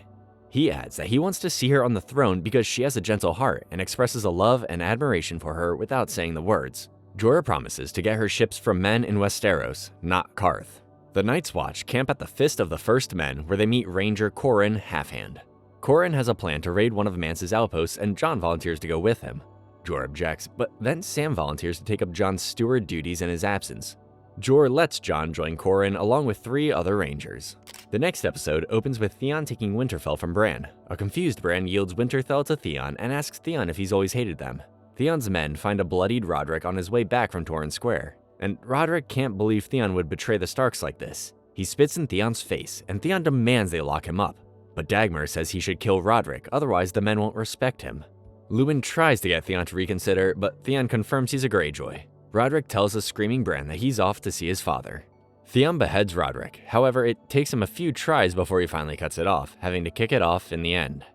He adds that he wants to see her on the throne because she has a gentle heart and expresses a love and admiration for her without saying the words. Jorah promises to get her ships from men in Westeros, not Qarth. The Night's Watch camp at the Fist of the First Men, where they meet Ranger Qhorin Halfhand. Qhorin has a plan to raid one of Mance's outposts, and Jon volunteers to go with him. Jorah objects, but then Sam volunteers to take up Jon's steward duties in his absence. Jorah lets Jon join Qhorin along with 3 other rangers. The next episode opens with Theon taking Winterfell from Bran. A confused Bran yields Winterfell to Theon and asks Theon if he's always hated them. Theon's men find a bloodied Roderick on his way back from Torrhen Square, and Roderick can't believe Theon would betray the Starks like this. He spits in Theon's face, and Theon demands they lock him up. But Dagmar says he should kill Roderick, otherwise the men won't respect him. Luwin tries to get Theon to reconsider, but Theon confirms he's a Greyjoy. Roderick tells the screaming Bran that he's off to see his father. Theon beheads Roderick, however it takes him a few tries before he finally cuts it off, having to kick it off in the end.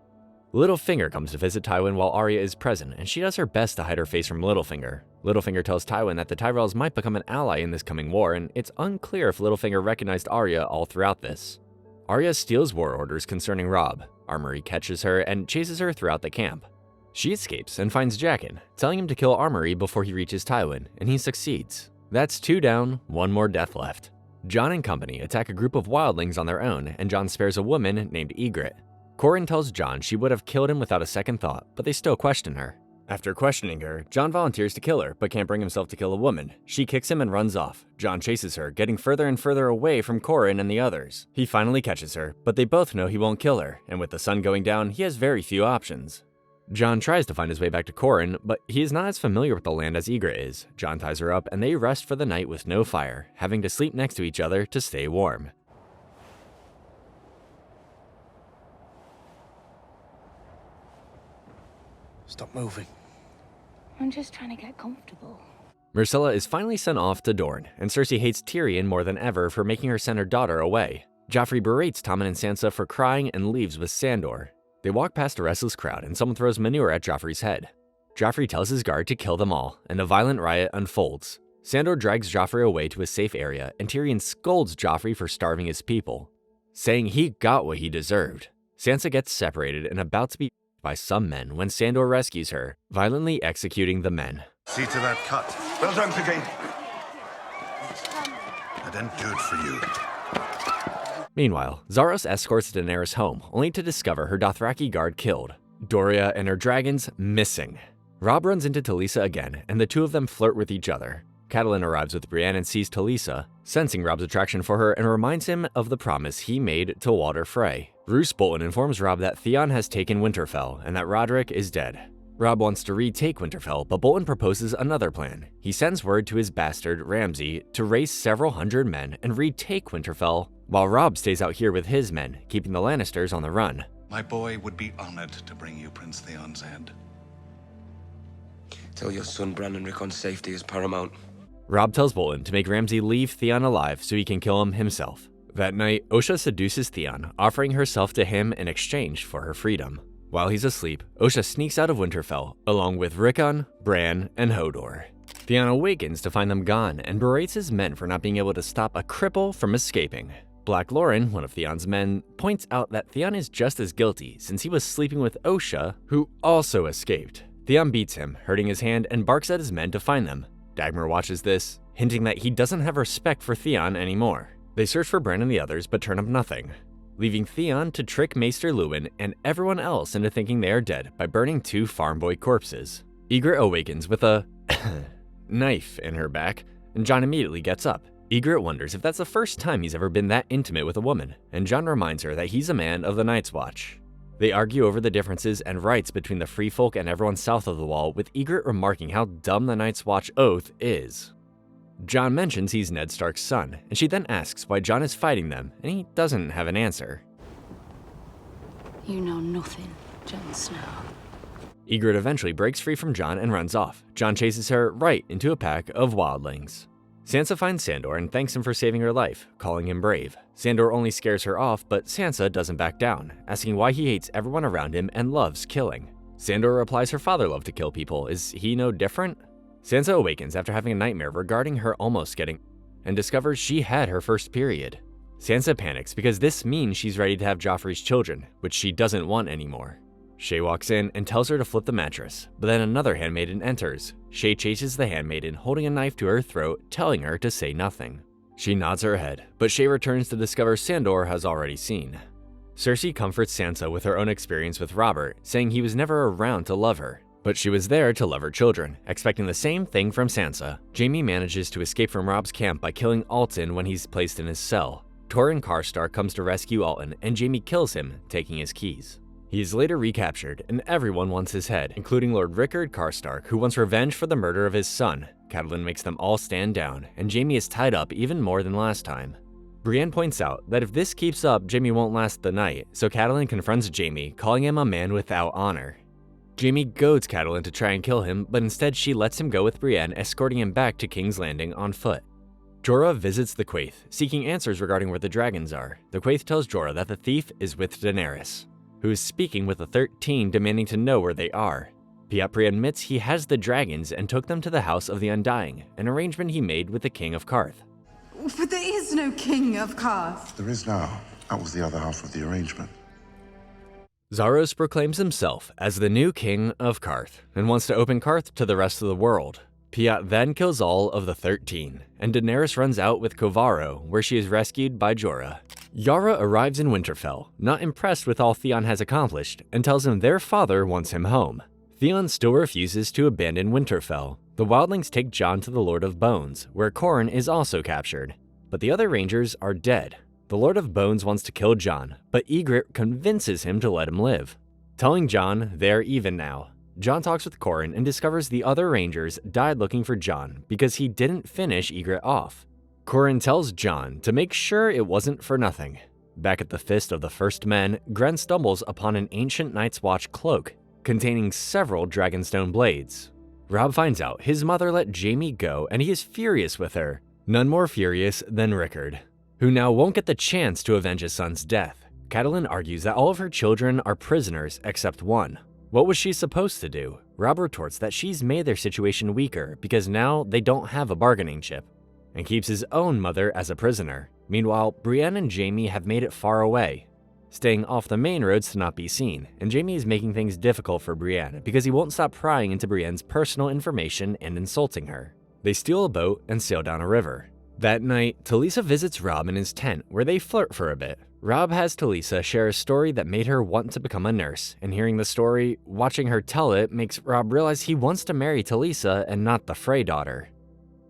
Littlefinger comes to visit Tywin while Arya is present, and she does her best to hide her face from Littlefinger. Littlefinger tells Tywin that the Tyrells might become an ally in this coming war, and it's unclear if Littlefinger recognized Arya all throughout this. Arya steals war orders concerning Robb. Armory catches her and chases her throughout the camp. She escapes and finds Jaqen, telling him to kill Armory before he reaches Tywin, and he succeeds. That's 2 down, 1 more death left. Jon and company attack a group of wildlings on their own, and Jon spares a woman named Ygritte. Qhorin tells Jon she would have killed him without a second thought, but they still question her. After questioning her, Jon volunteers to kill her, but can't bring himself to kill a woman. She kicks him and runs off. Jon chases her, getting further and further away from Qhorin and the others. He finally catches her, but they both know he won't kill her, and with the sun going down, he has very few options. Jon tries to find his way back to Qhorin, but he is not as familiar with the land as Ygritte is. Jon ties her up, and they rest for the night with no fire, having to sleep next to each other to stay warm. Stop moving. I'm just trying to get comfortable. Myrcella is finally sent off to Dorne, and Cersei hates Tyrion more than ever for making her send her daughter away. Joffrey berates Tommen and Sansa for crying and leaves with Sandor. They walk past a restless crowd and someone throws manure at Joffrey's head. Joffrey tells his guard to kill them all, and a violent riot unfolds. Sandor drags Joffrey away to a safe area, and Tyrion scolds Joffrey for starving his people, saying he got what he deserved. Sansa gets separated and about to be by some men when Sandor rescues her, violently executing the men. See to that cut. Well done, Clegane. I didn't do it for you. Meanwhile, Xaros escorts Daenerys home, only to discover her Dothraki guard killed, Doria and her dragons missing. Robb runs into Talisa again, and the two of them flirt with each other. Catelyn arrives with Brienne and sees Talisa, sensing Robb's attraction for her and reminds him of the promise he made to Walder Frey. Roose Bolton informs Robb that Theon has taken Winterfell and that Roderick is dead. Robb wants to retake Winterfell, but Bolton proposes another plan. He sends word to his bastard, Ramsay, to raise several hundred men and retake Winterfell, while Robb stays out here with his men, keeping the Lannisters on the run. My boy would be honored to bring you Prince Theon's head. Tell your son Brandon Rickon's safety is paramount. Robb tells Bolton to make Ramsay leave Theon alive so he can kill him himself. That night, Osha seduces Theon, offering herself to him in exchange for her freedom. While he's asleep, Osha sneaks out of Winterfell, along with Rickon, Bran, and Hodor. Theon awakens to find them gone and berates his men for not being able to stop a cripple from escaping. Black Lauren, one of Theon's men, points out that Theon is just as guilty since he was sleeping with Osha, who also escaped. Theon beats him, hurting his hand, and barks at his men to find them. Dagmar watches this, hinting that he doesn't have respect for Theon anymore. They search for Bran and the others, but turn up nothing, leaving Theon to trick Maester Luwin and everyone else into thinking they are dead by burning 2 farm boy corpses. Ygritte awakens with a knife in her back, and Jon immediately gets up. Ygritte wonders if that's the first time he's ever been that intimate with a woman, and Jon reminds her that he's a man of the Night's Watch. They argue over the differences and rights between the free folk and everyone south of the Wall, with Ygritte remarking how dumb the Night's Watch oath is. Jon mentions he's Ned Stark's son, and she then asks why Jon is fighting them, and he doesn't have an answer. You know nothing, Jon Snow. Ygritte eventually breaks free from Jon and runs off. Jon chases her right into a pack of wildlings. Sansa finds Sandor and thanks him for saving her life, calling him brave. Sandor only scares her off, but Sansa doesn't back down, asking why he hates everyone around him and loves killing. Sandor replies her father loved to kill people. Is he no different? Sansa awakens after having a nightmare regarding her almost getting, and discovers she had her first period. Sansa panics because this means she's ready to have Joffrey's children, which she doesn't want anymore. Shae walks in and tells her to flip the mattress, but then another handmaiden enters. Shae chases the handmaiden, holding a knife to her throat, telling her to say nothing. She nods her head, but Shae returns to discover Sandor has already seen. Cersei comforts Sansa with her own experience with Robert, saying he was never around to love her, but she was there to love her children, expecting the same thing from Sansa. Jaime manages to escape from Robb's camp by killing Alton when he's placed in his cell. Torrhen Karstark comes to rescue Alton, and Jaime kills him, taking his keys. He is later recaptured, and everyone wants his head, including Lord Rickard Karstark, who wants revenge for the murder of his son. Catelyn makes them all stand down, and Jaime is tied up even more than last time. Brienne points out that if this keeps up, Jaime won't last the night, so Catelyn confronts Jaime, calling him a man without honor. Jaime goads Catelyn to try and kill him, but instead she lets him go with Brienne, escorting him back to King's Landing on foot. Jorah visits the Quaithe, seeking answers regarding where the dragons are. The Quaithe tells Jorah that the thief is with Daenerys, who is speaking with the 13, demanding to know where they are. Piapri admits he has the dragons and took them to the House of the Undying, an arrangement he made with the King of Qarth. But there is no King of Qarth. There is now. That was the other half of the arrangement. Zaros proclaims himself as the new King of Qarth, and wants to open Qarth to the rest of the world. Piat then kills all of the 13, and Daenerys runs out with Kovaro, where she is rescued by Jorah. Yara arrives in Winterfell, not impressed with all Theon has accomplished, and tells him their father wants him home. Theon still refuses to abandon Winterfell. The wildlings take Jon to the Lord of Bones, where Qhorin is also captured. But the other rangers are dead. The Lord of Bones wants to kill Jon, but Ygritte convinces him to let him live. Telling Jon they're even now, Jon talks with Qhorin and discovers the other rangers died looking for Jon because he didn't finish Ygritte off. Qhorin tells Jon to make sure it wasn't for nothing. Back at the Fist of the First Men, Gren stumbles upon an ancient Night's Watch cloak containing several Dragonstone blades. Robb finds out his mother let Jaime go and he is furious with her. None more furious than Rickard, who now won't get the chance to avenge his son's death. Catelyn argues that all of her children are prisoners except one. What was she supposed to do? Robb retorts that she's made their situation weaker because now they don't have a bargaining chip, and keeps his own mother as a prisoner. Meanwhile, Brienne and Jaime have made it far away, staying off the main roads to not be seen, and Jaime is making things difficult for Brienne because he won't stop prying into Brienne's personal information and insulting her. They steal a boat and sail down a river. That night, Talisa visits Robb in his tent, where they flirt for a bit. Robb has Talisa share a story that made her want to become a nurse, and hearing the story, watching her tell it, makes Robb realize he wants to marry Talisa and not the Frey daughter.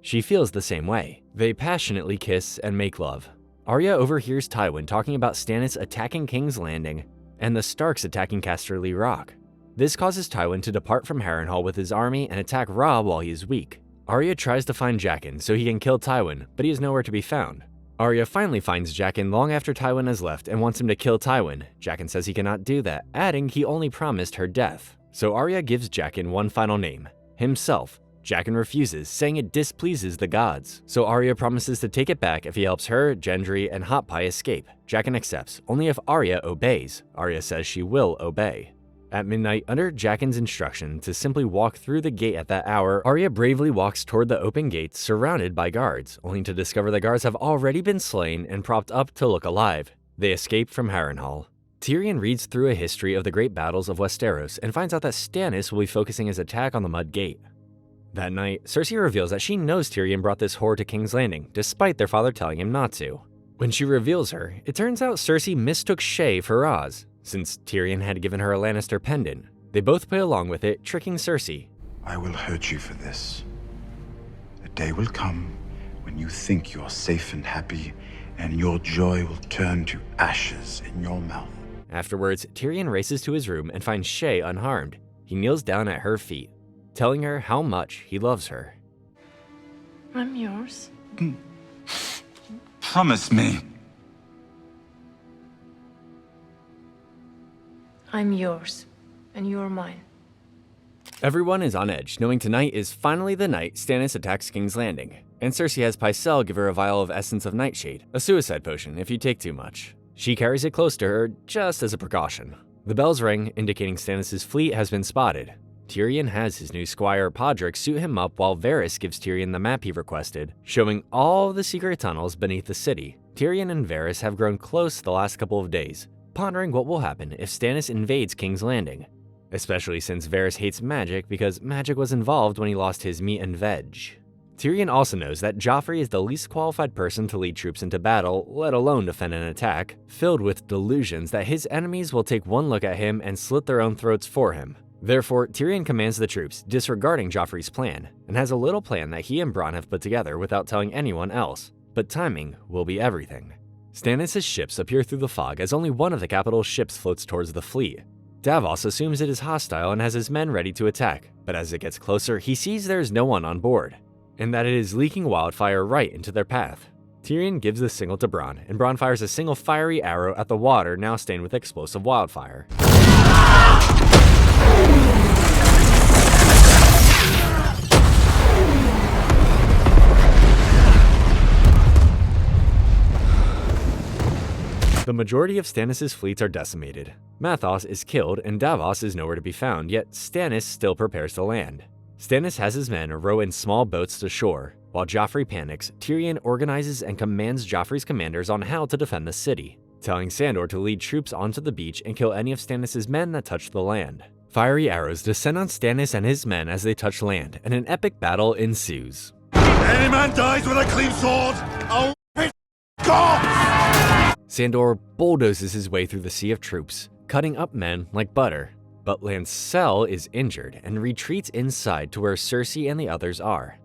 She feels the same way. They passionately kiss and make love. Arya overhears Tywin talking about Stannis attacking King's Landing and the Starks attacking Casterly Rock. This causes Tywin to depart from Harrenhal with his army and attack Robb while he is weak. Arya tries to find Jaqen so he can kill Tywin, but he is nowhere to be found. Arya finally finds Jaqen long after Tywin has left and wants him to kill Tywin. Jaqen says he cannot do that, adding he only promised her death. So Arya gives Jaqen one final name, himself. Jaqen refuses, saying it displeases the gods. So Arya promises to take it back if he helps her, Gendry, and Hot Pie escape. Jaqen accepts, only if Arya obeys. Arya says she will obey. At midnight, under Jaqen's instruction to simply walk through the gate at that hour, Arya bravely walks toward the open gates surrounded by guards, only to discover the guards have already been slain and propped up to look alive. They escape from Harrenhal. Tyrion reads through a history of the great battles of Westeros and finds out that Stannis will be focusing his attack on the Mud Gate. That night, Cersei reveals that she knows Tyrion brought this whore to King's Landing, despite their father telling him not to. When she reveals her, it turns out Cersei mistook Shae for Ros, since Tyrion had given her a Lannister pendant. They both play along with it, tricking Cersei. I will hurt you for this. A day will come when you think you're safe and happy, and your joy will turn to ashes in your mouth. Afterwards, Tyrion races to his room and finds Shae unharmed. He kneels down at her feet, telling her how much he loves her. I'm yours. Promise me. I'm yours, and you're mine. Everyone is on edge, knowing tonight is finally the night Stannis attacks King's Landing, and Cersei has Pycelle give her a vial of Essence of Nightshade, a suicide potion if you take too much. She carries it close to her just as a precaution. The bells ring, indicating Stannis' fleet has been spotted. Tyrion has his new squire Podrick suit him up while Varys gives Tyrion the map he requested, showing all the secret tunnels beneath the city. Tyrion and Varys have grown close the last couple of days, pondering what will happen if Stannis invades King's Landing, especially since Varys hates magic because magic was involved when he lost his meat and veg. Tyrion also knows that Joffrey is the least qualified person to lead troops into battle, let alone defend an attack, filled with delusions that his enemies will take one look at him and slit their own throats for him. Therefore, Tyrion commands the troops, disregarding Joffrey's plan, and has a little plan that he and Bronn have put together without telling anyone else. But timing will be everything. Stannis' ships appear through the fog as only one of the capital's ships floats towards the fleet. Davos assumes it is hostile and has his men ready to attack, but as it gets closer, he sees there is no one on board, and that it is leaking wildfire right into their path. Tyrion gives the signal to Bronn, and Bronn fires a single fiery arrow at the water now stained with explosive wildfire. The majority of Stannis' fleets are decimated. Mathos is killed and Davos is nowhere to be found, yet Stannis still prepares to land. Stannis has his men row in small boats to shore. While Joffrey panics, Tyrion organizes and commands Joffrey's commanders on how to defend the city, telling Sandor to lead troops onto the beach and kill any of Stannis' men that touch the land. Fiery arrows descend on Stannis and his men as they touch land, and an epic battle ensues. Any man dies with a clean sword, I'll hit God! Sandor bulldozes his way through the sea of troops, cutting up men like butter. But Lancel is injured and retreats inside to where Cersei and the others are.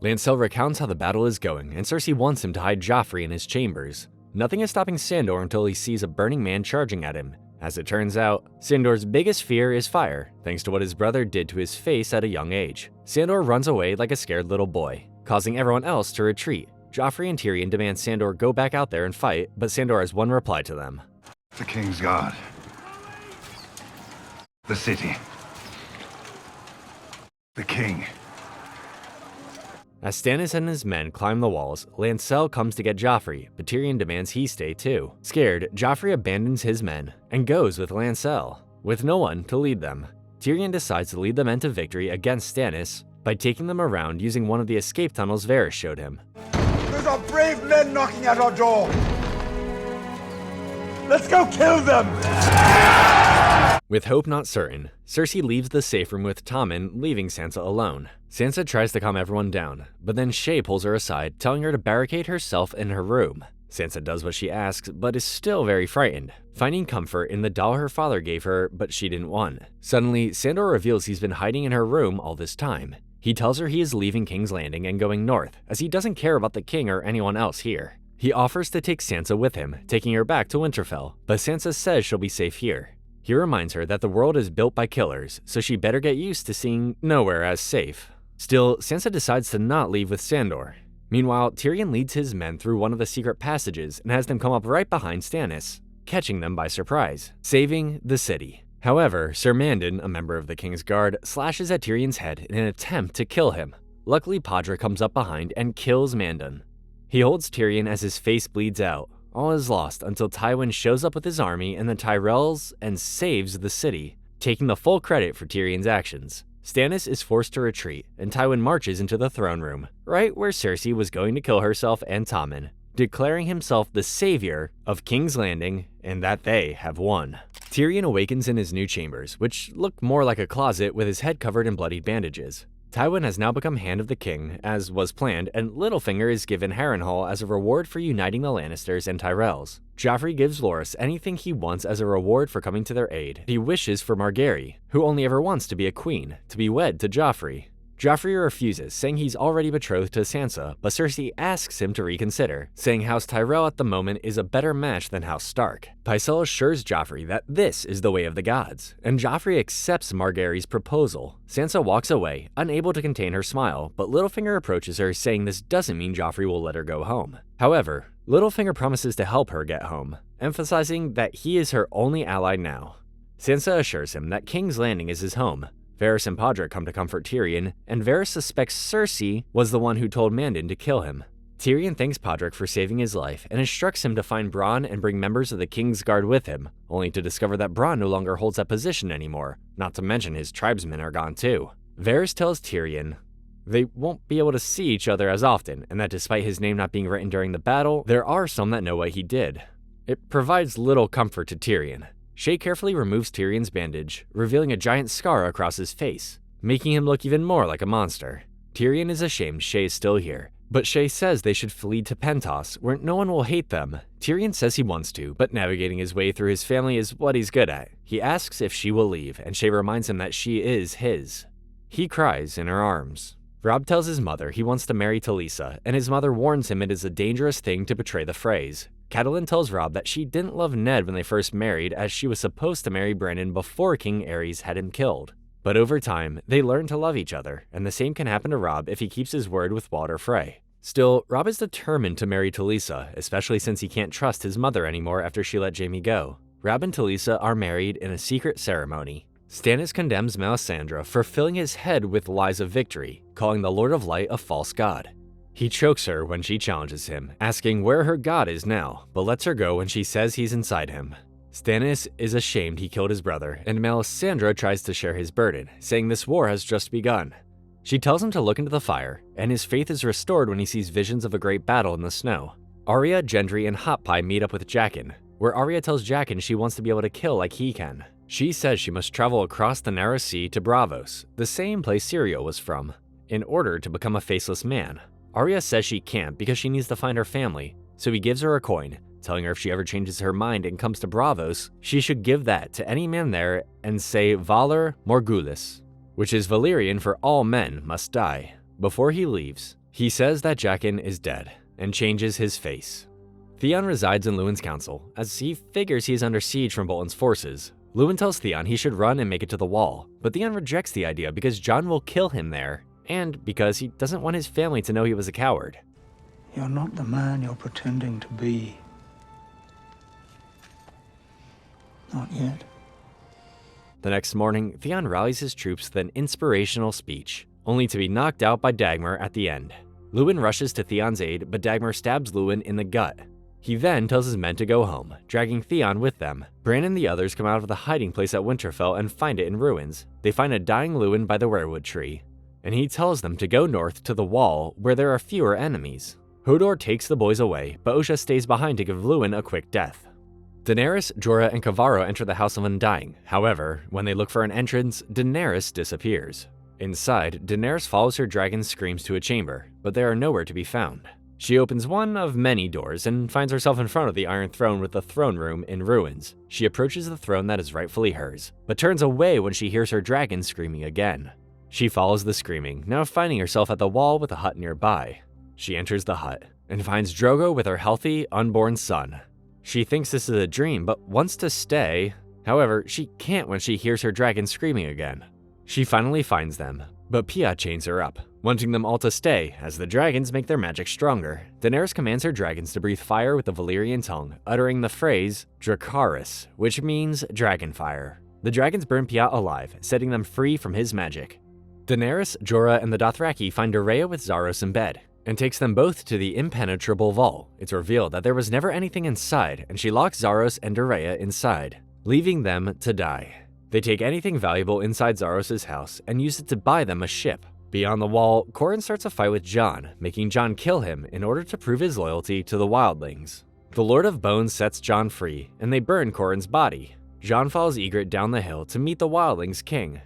Lancel recounts how the battle is going, and Cersei wants him to hide Joffrey in his chambers. Nothing is stopping Sandor until he sees a burning man charging at him. As it turns out, Sandor's biggest fear is fire, thanks to what his brother did to his face at a young age. Sandor runs away like a scared little boy, causing everyone else to retreat. Joffrey and Tyrion demand Sandor go back out there and fight, but Sandor has one reply to them. The King's Guard. The city. The King. As Stannis and his men climb the walls, Lancel comes to get Joffrey, but Tyrion demands he stay too. Scared, Joffrey abandons his men and goes with Lancel. With no one to lead them, Tyrion decides to lead the men to victory against Stannis by taking them around using one of the escape tunnels Varys showed him. Those are brave men knocking at our door. Let's go kill them! With hope not certain, Cersei leaves the safe room with Tommen, leaving Sansa alone. Sansa tries to calm everyone down, but then Shae pulls her aside, telling her to barricade herself in her room. Sansa does what she asks, but is still very frightened, finding comfort in the doll her father gave her, but she didn't want. Suddenly, Sandor reveals he's been hiding in her room all this time. He tells her he is leaving King's Landing and going north, as he doesn't care about the king or anyone else here. He offers to take Sansa with him, taking her back to Winterfell, but Sansa says she'll be safe here. He reminds her that the world is built by killers, so she better get used to seeing nowhere as safe. Still, Sansa decides to not leave with Sandor. Meanwhile, Tyrion leads his men through one of the secret passages and has them come up right behind Stannis, catching them by surprise, saving the city. However, Sir Mandon, a member of the King's Guard, slashes at Tyrion's head in an attempt to kill him. Luckily, Podrick comes up behind and kills Mandon. He holds Tyrion as his face bleeds out. All is lost until Tywin shows up with his army and the Tyrells and saves the city, taking the full credit for Tyrion's actions. Stannis is forced to retreat, and Tywin marches into the throne room, right where Cersei was going to kill herself and Tommen, declaring himself the savior of King's Landing and that they have won. Tyrion awakens in his new chambers, which look more like a closet with his head covered in bloodied bandages. Tywin has now become Hand of the King, as was planned, and Littlefinger is given Harrenhal as a reward for uniting the Lannisters and Tyrells. Joffrey gives Loras anything he wants as a reward for coming to their aid. He wishes for Margaery, who only ever wants to be a queen, to be wed to Joffrey. Joffrey refuses, saying he's already betrothed to Sansa, but Cersei asks him to reconsider, saying House Tyrell at the moment is a better match than House Stark. Pycelle assures Joffrey that this is the way of the gods, and Joffrey accepts Margaery's proposal. Sansa walks away, unable to contain her smile, but Littlefinger approaches her, saying this doesn't mean Joffrey will let her go home. However, Littlefinger promises to help her get home, emphasizing that he is her only ally now. Sansa assures him that King's Landing is his home. Varys and Podrick come to comfort Tyrion, and Varys suspects Cersei was the one who told Mandon to kill him. Tyrion thanks Podrick for saving his life and instructs him to find Bronn and bring members of the King's Guard with him, only to discover that Bronn no longer holds that position anymore, not to mention his tribesmen are gone too. Varys tells Tyrion they won't be able to see each other as often, and that despite his name not being written during the battle, there are some that know what he did. It provides little comfort to Tyrion. Shae carefully removes Tyrion's bandage, revealing a giant scar across his face, making him look even more like a monster. Tyrion is ashamed Shae is still here, but Shae says they should flee to Pentos, where no one will hate them. Tyrion says he wants to, but navigating his way through his family is what he's good at. He asks if she will leave, and Shae reminds him that she is his. He cries in her arms. Robb tells his mother he wants to marry Talisa, and his mother warns him it is a dangerous thing to betray the Freys. Catelyn tells Robb that she didn't love Ned when they first married, as she was supposed to marry Brandon before King Aerys had him killed. But over time, they learn to love each other, and the same can happen to Robb if he keeps his word with Walder Frey. Still, Robb is determined to marry Talisa, especially since he can't trust his mother anymore after she let Jaime go. Robb and Talisa are married in a secret ceremony. Stannis condemns Melisandre for filling his head with lies of victory, calling the Lord of Light a false god. He chokes her when she challenges him, asking where her god is now, but lets her go when she says he's inside him. Stannis is ashamed he killed his brother, and Melisandre tries to share his burden, saying this war has just begun. She tells him to look into the fire, and his faith is restored when he sees visions of a great battle in the snow. Arya, Gendry, and Hot Pie meet up with Jaqen, where Arya tells Jaqen she wants to be able to kill like he can. She says she must travel across the narrow sea to Braavos, the same place Syrio was from, in order to become a faceless man. Arya says she can't because she needs to find her family, so he gives her a coin, telling her if she ever changes her mind and comes to Braavos, she should give that to any man there and say Valar Morghulis, which is Valyrian for all men must die. Before he leaves, he says that Jaqen is dead and changes his face. Theon resides in Luwin's council, as he figures he is under siege from Bolton's forces. Luwin tells Theon he should run and make it to the wall, but Theon rejects the idea because Jon will kill him there, and because he doesn't want his family to know he was a coward. You're not the man you're pretending to be. Not yet. The next morning, Theon rallies his troops with an inspirational speech, only to be knocked out by Dagmar at the end. Luwin rushes to Theon's aid, but Dagmar stabs Luwin in the gut. He then tells his men to go home, dragging Theon with them. Bran and the others come out of the hiding place at Winterfell and find it in ruins. They find a dying Luwin by the weirwood tree, and he tells them to go north to the wall where there are fewer enemies. Hodor takes the boys away, but Osha stays behind to give Luwin a quick death. Daenerys, Jorah, and Kavaro enter the House of Undying. However, when they look for an entrance, Daenerys disappears. Inside, Daenerys follows her dragon's screams to a chamber, but they are nowhere to be found. She opens one of many doors and finds herself in front of the Iron Throne with the throne room in ruins. She approaches the throne that is rightfully hers, but turns away when she hears her dragon screaming again. She follows the screaming, now finding herself at the wall with a hut nearby. She enters the hut and finds Drogo with her healthy, unborn son. She thinks this is a dream, but wants to stay. However, she can't when she hears her dragon screaming again. She finally finds them, but Pia chains her up, wanting them all to stay as the dragons make their magic stronger. Daenerys commands her dragons to breathe fire with the Valyrian tongue, uttering the phrase Dracarys, which means dragon fire. The dragons burn Pia alive, setting them free from his magic. Daenerys, Jorah, and the Dothraki find Doreah with Zaros in bed, and takes them both to the impenetrable vault. It's revealed that there was never anything inside, and she locks Zaros and Doreah inside, leaving them to die. They take anything valuable inside Zaros' house and use it to buy them a ship. Beyond the wall, Corran starts a fight with Jon, making Jon kill him in order to prove his loyalty to the wildlings. The Lord of Bones sets Jon free, and they burn Corran's body. Jon follows Ygritte down the hill to meet the wildlings' king.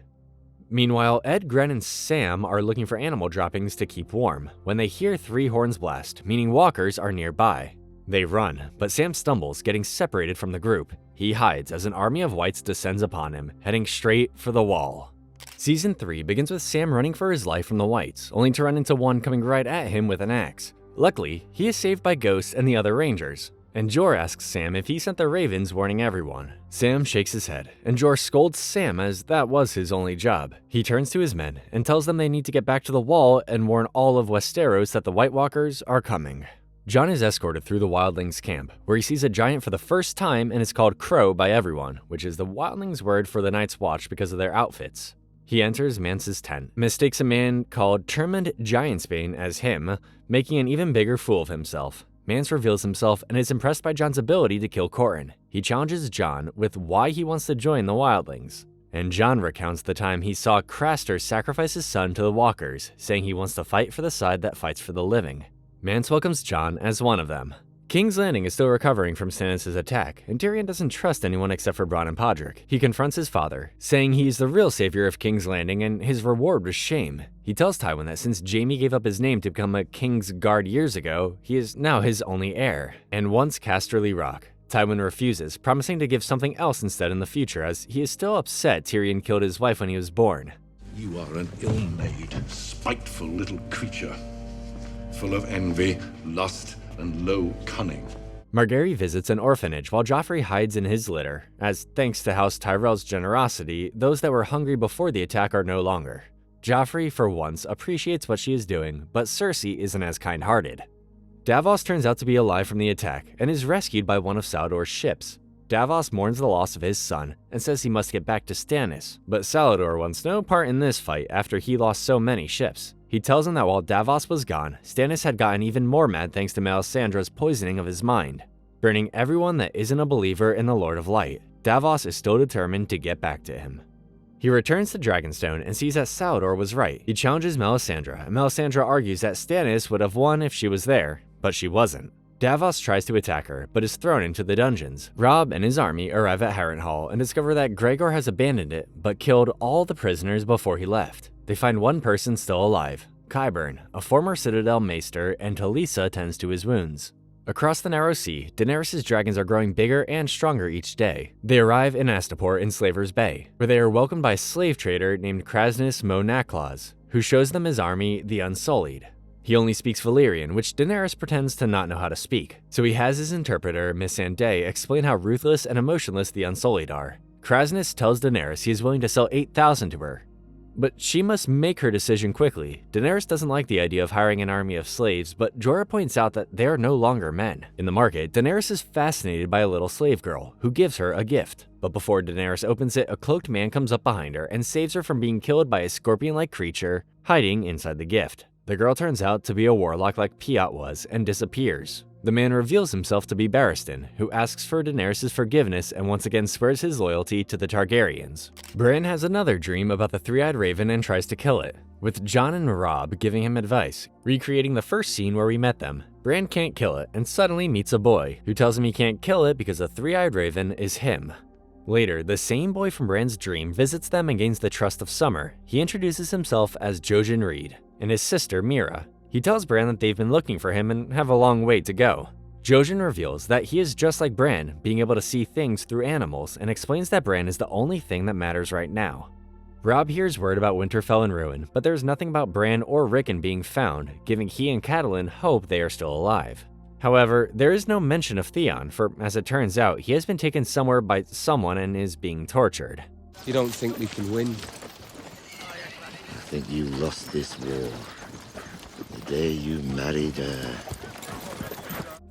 Meanwhile, Ed, Gren, and Sam are looking for animal droppings to keep warm when they hear three horns blast, meaning walkers are nearby. They run, but Sam stumbles, getting separated from the group. He hides as an army of whites descends upon him, heading straight for the wall. Season 3 begins with Sam running for his life from the Whites, only to run into one coming right at him with an axe. Luckily, he is saved by Ghost and the other Rangers, and Jor asks Sam if he sent the ravens warning everyone. Sam shakes his head, and Jor scolds Sam as that was his only job. He turns to his men and tells them they need to get back to the wall and warn all of Westeros that the White Walkers are coming. Jon is escorted through the wildlings' camp, where he sees a giant for the first time and is called Crow by everyone, which is the wildlings' word for the Night's Watch because of their outfits. He enters Mance's tent, mistakes a man called Termund Giantsbane as him, making an even bigger fool of himself. Mance reveals himself and is impressed by Jon's ability to kill Corrin. He challenges Jon with why he wants to join the wildlings, and Jon recounts the time he saw Craster sacrifice his son to the walkers, saying he wants to fight for the side that fights for the living. Mance welcomes Jon as one of them. King's Landing is still recovering from Stannis' attack, and Tyrion doesn't trust anyone except for Bronn and Podrick. He confronts his father, saying he's the real savior of King's Landing and his reward was shame. He tells Tywin that since Jaime gave up his name to become a King's Guard years ago, he is now his only heir, and wants Casterly Rock. Tywin refuses, promising to give something else instead in the future, as he is still upset Tyrion killed his wife when he was born. You are an ill-made, spiteful little creature, full of envy, lust, and low cunning. Margaery visits an orphanage while Joffrey hides in his litter, as thanks to House Tyrell's generosity, those that were hungry before the attack are no longer. Joffrey, for once, appreciates what she is doing, but Cersei isn't as kind-hearted. Davos turns out to be alive from the attack and is rescued by one of Sallador's ships. Davos mourns the loss of his son and says he must get back to Stannis, but Sallador wants no part in this fight after he lost so many ships. He tells him that while Davos was gone, Stannis had gotten even more mad thanks to Melisandre's poisoning of his mind, burning everyone that isn't a believer in the Lord of Light. Davos is still determined to get back to him. He returns to Dragonstone and sees that Sallador was right. He challenges Melisandre, and Melisandre argues that Stannis would have won if she was there, but she wasn't. Davos tries to attack her, but is thrown into the dungeons. Robb and his army arrive at Harrenhal and discover that Gregor has abandoned it, but killed all the prisoners before he left. They find one person still alive, Qyburn, a former Citadel maester, and Talisa tends to his wounds. Across the Narrow Sea, Daenerys' dragons are growing bigger and stronger each day. They arrive in Astapor in Slaver's Bay, where they are welcomed by a slave trader named Krasnys Mo Nakloz, who shows them his army, the Unsullied. He only speaks Valyrian, which Daenerys pretends to not know how to speak, so he has his interpreter, Missandei, explain how ruthless and emotionless the Unsullied are. Krasnys tells Daenerys he is willing to sell 8,000 to her, but she must make her decision quickly. Daenerys doesn't like the idea of hiring an army of slaves, but Jorah points out that they are no longer men. In the market, Daenerys is fascinated by a little slave girl, who gives her a gift. But before Daenerys opens it, a cloaked man comes up behind her and saves her from being killed by a scorpion-like creature hiding inside the gift. The girl turns out to be a warlock like Piat was and disappears. The man reveals himself to be Barristan, who asks for Daenerys' forgiveness and once again swears his loyalty to the Targaryens. Bran has another dream about the three-eyed raven and tries to kill it, with Jon and Robb giving him advice, recreating the first scene where we met them. Bran can't kill it and suddenly meets a boy, who tells him he can't kill it because the three-eyed raven is him. Later, the same boy from Bran's dream visits them and gains the trust of Summer. He introduces himself as Jojen Reed, and his sister Mira. He tells Bran that they've been looking for him and have a long way to go. Jojen reveals that he is just like Bran, being able to see things through animals, and explains that Bran is the only thing that matters right now. Robb hears word about Winterfell and Ruin, but there's nothing about Bran or Rickon being found, giving he and Catelyn hope they are still alive. However, there is no mention of Theon, for as it turns out, he has been taken somewhere by someone and is being tortured. You don't think we can win? I think you lost this war the day you married her.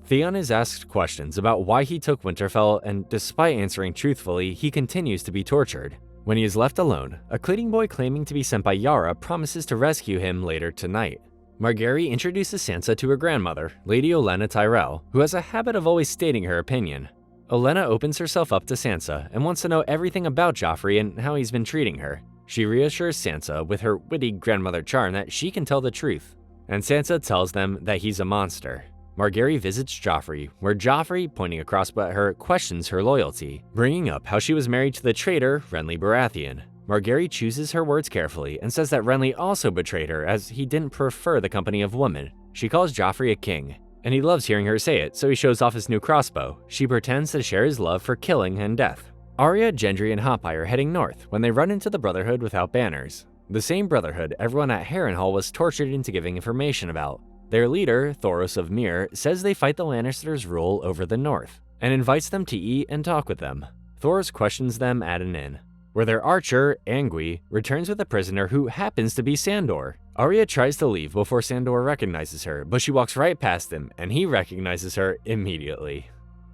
Theon is asked questions about why he took Winterfell, and despite answering truthfully, he continues to be tortured. When he is left alone, a cleaning boy claiming to be sent by Yara promises to rescue him later tonight. Margaery introduces Sansa to her grandmother, Lady Olenna Tyrell, who has a habit of always stating her opinion. Olenna opens herself up to Sansa and wants to know everything about Joffrey and how he's been treating her. She reassures Sansa with her witty grandmother charm that she can tell the truth, and Sansa tells them that he's a monster. Margaery visits Joffrey, where Joffrey, pointing across at her, questions her loyalty, bringing up how she was married to the traitor Renly Baratheon. Margaery chooses her words carefully and says that Renly also betrayed her as he didn't prefer the company of women. She calls Joffrey a king, and he loves hearing her say it, so he shows off his new crossbow. She pretends to share his love for killing and death. Arya, Gendry, and Hotpie are heading north when they run into the Brotherhood without banners. The same Brotherhood everyone at Harrenhal was tortured into giving information about. Their leader, Thoros of Myr, says they fight the Lannisters' rule over the north, and invites them to eat and talk with them. Thoros questions them at an inn, where their archer, Angui, returns with a prisoner who happens to be Sandor. Arya tries to leave before Sandor recognizes her, but she walks right past him, and he recognizes her immediately.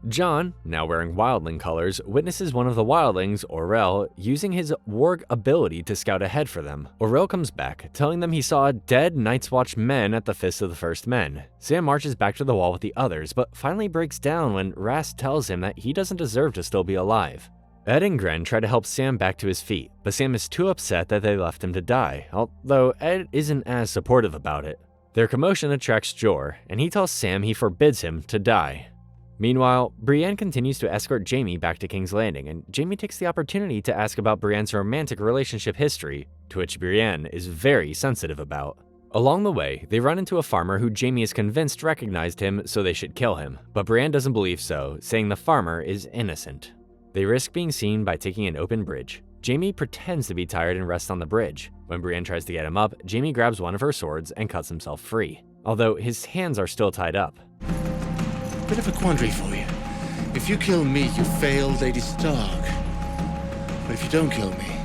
Jon, now wearing wildling colors, witnesses one of the wildlings, Orell, using his warg ability to scout ahead for them. Orell comes back, telling them he saw dead Night's Watch men at the Fist of the First Men. Sam marches back to the wall with the others, but finally breaks down when Rast tells him that he doesn't deserve to still be alive. Ed and Gren try to help Sam back to his feet, but Sam is too upset that they left him to die, although Ed isn't as supportive about it. Their commotion attracts Jor, and he tells Sam he forbids him to die. Meanwhile, Brienne continues to escort Jaime back to King's Landing, and Jaime takes the opportunity to ask about Brienne's romantic relationship history, to which Brienne is very sensitive about. Along the way, they run into a farmer who Jaime is convinced recognized him, so they should kill him, but Brienne doesn't believe so, saying the farmer is innocent. They risk being seen by taking an open bridge. Jaime pretends to be tired and rests on the bridge. When Brienne tries to get him up, Jaime grabs one of her swords and cuts himself free, although his hands are still tied up. Bit of a quandary for you. If you kill me, you fail Lady Stark. But if you don't kill me,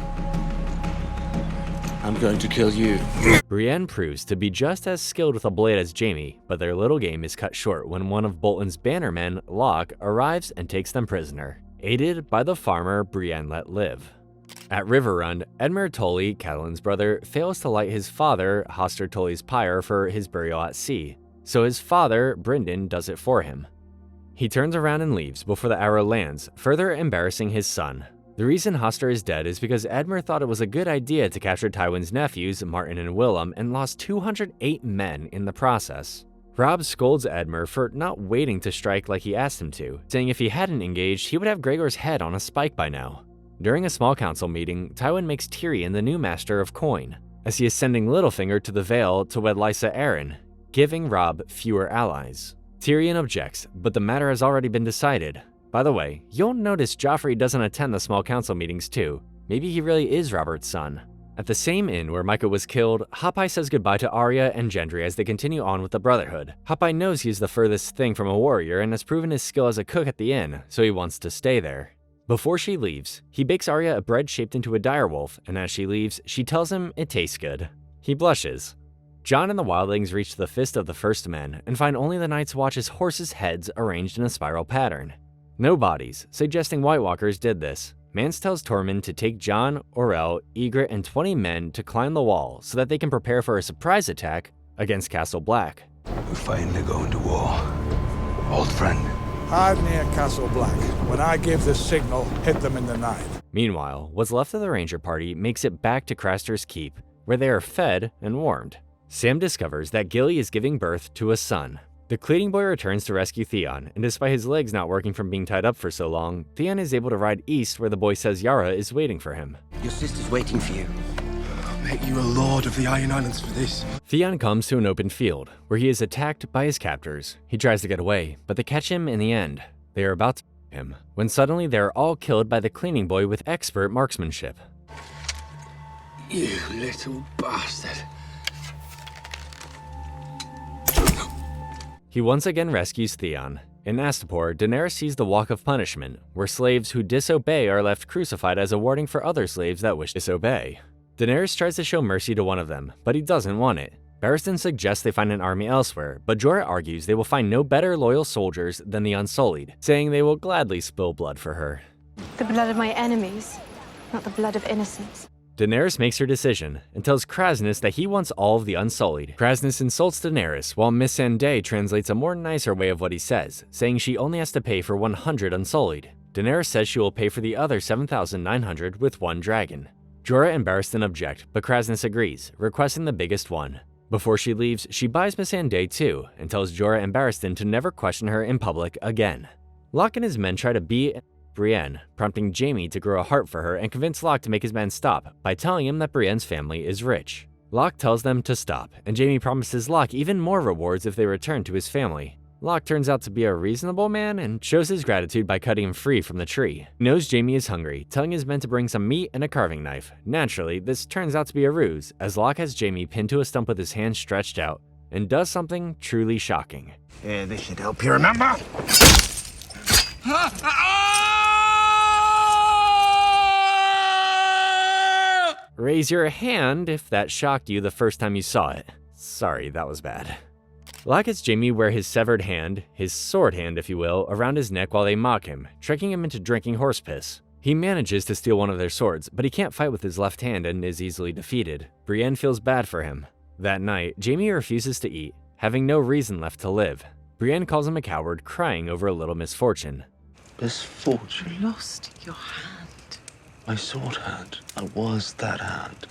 I'm going to kill you. Brienne proves to be just as skilled with a blade as Jaime, but their little game is cut short when one of Bolton's bannermen, Locke, arrives and takes them prisoner, aided by the farmer Brienne let live. At Riverrun, Edmure Tully, Catelyn's brother, fails to light his father, Hoster Tully's pyre for his burial at sea, so his father, Brynden, does it for him. He turns around and leaves before the arrow lands, further embarrassing his son. The reason Hoster is dead is because Edmure thought it was a good idea to capture Tywin's nephews, Martin and Willem, and lost 208 men in the process. Robb scolds Edmure for not waiting to strike like he asked him to, saying if he hadn't engaged, he would have Gregor's head on a spike by now. During a small council meeting, Tywin makes Tyrion the new master of coin, as he is sending Littlefinger to the Vale to wed Lysa Arryn, giving Robb fewer allies. Tyrion objects, but the matter has already been decided. By the way, you'll notice Joffrey doesn't attend the small council meetings too. Maybe he really is Robert's son. At the same inn where Mycah was killed, Hotpie says goodbye to Arya and Gendry as they continue on with the Brotherhood. Hotpie knows he's the furthest thing from a warrior and has proven his skill as a cook at the inn, so he wants to stay there. Before she leaves, he bakes Arya a bread shaped into a direwolf, and as she leaves, she tells him it tastes good. He blushes. Jon and the wildlings reach the Fist of the First Men and find only the Night's Watch's horses' heads arranged in a spiral pattern. No bodies, suggesting White Walkers did this. Mance tells Tormund to take Jon, Orell, Ygritte, and 20 men to climb the wall so that they can prepare for a surprise attack against Castle Black. We're finally going to war. Old friend. Hide near Castle Black. When I give the signal, hit them in the night. Meanwhile, what's left of the Ranger party makes it back to Craster's Keep, where they are fed and warmed. Sam discovers that Gilly is giving birth to a son. The cleaning boy returns to rescue Theon, and despite his legs not working from being tied up for so long, Theon is able to ride east where the boy says Yara is waiting for him. Your sister's waiting for you. I'll make you a lord of the Iron Islands for this. Theon comes to an open field, where he is attacked by his captors. He tries to get away, but they catch him in the end. They are about to kill him, when suddenly they are all killed by the cleaning boy with expert marksmanship. You little bastard. He once again rescues Theon. In Astapor, Daenerys sees the Walk of Punishment, where slaves who disobey are left crucified as a warning for other slaves that wish to disobey. Daenerys tries to show mercy to one of them, but he doesn't want it. Barristan suggests they find an army elsewhere, but Jorah argues they will find no better loyal soldiers than the Unsullied, saying they will gladly spill blood for her. The blood of my enemies, not the blood of innocents. Daenerys makes her decision and tells Krasnys that he wants all of the Unsullied. Krasnys insults Daenerys, while Missandei translates a more nicer way of what he says, saying she only has to pay for 100 Unsullied. Daenerys says she will pay for the other 7,900 with one dragon. Jorah and Barristan object, but Krasnys agrees, requesting the biggest one. Before she leaves, she buys Missandei too, and tells Jorah and Barristan to never question her in public again. Locke and his men try to beat Brienne, prompting Jaime to grow a heart for her and convince Locke to make his men stop by telling him that Brienne's family is rich. Locke tells them to stop, and Jaime promises Locke even more rewards if they return to his family. Locke turns out to be a reasonable man and shows his gratitude by cutting him free from the tree. He knows Jaime is hungry, telling his men to bring some meat and a carving knife. Naturally, this turns out to be a ruse, as Locke has Jaime pinned to a stump with his hands stretched out, and does something truly shocking. Yeah, this should help you remember. Raise your hand if that shocked you the first time you saw it. Sorry, that was bad. Locke has Jaime wear his severed hand, his sword hand if you will, around his neck while they mock him, tricking him into drinking horse piss. He manages to steal one of their swords, but he can't fight with his left hand and is easily defeated. Brienne feels bad for him. That night, Jaime refuses to eat, having no reason left to live. Brienne calls him a coward, crying over a little misfortune. Misfortune? You lost your hand. My sword hand. I was that hand.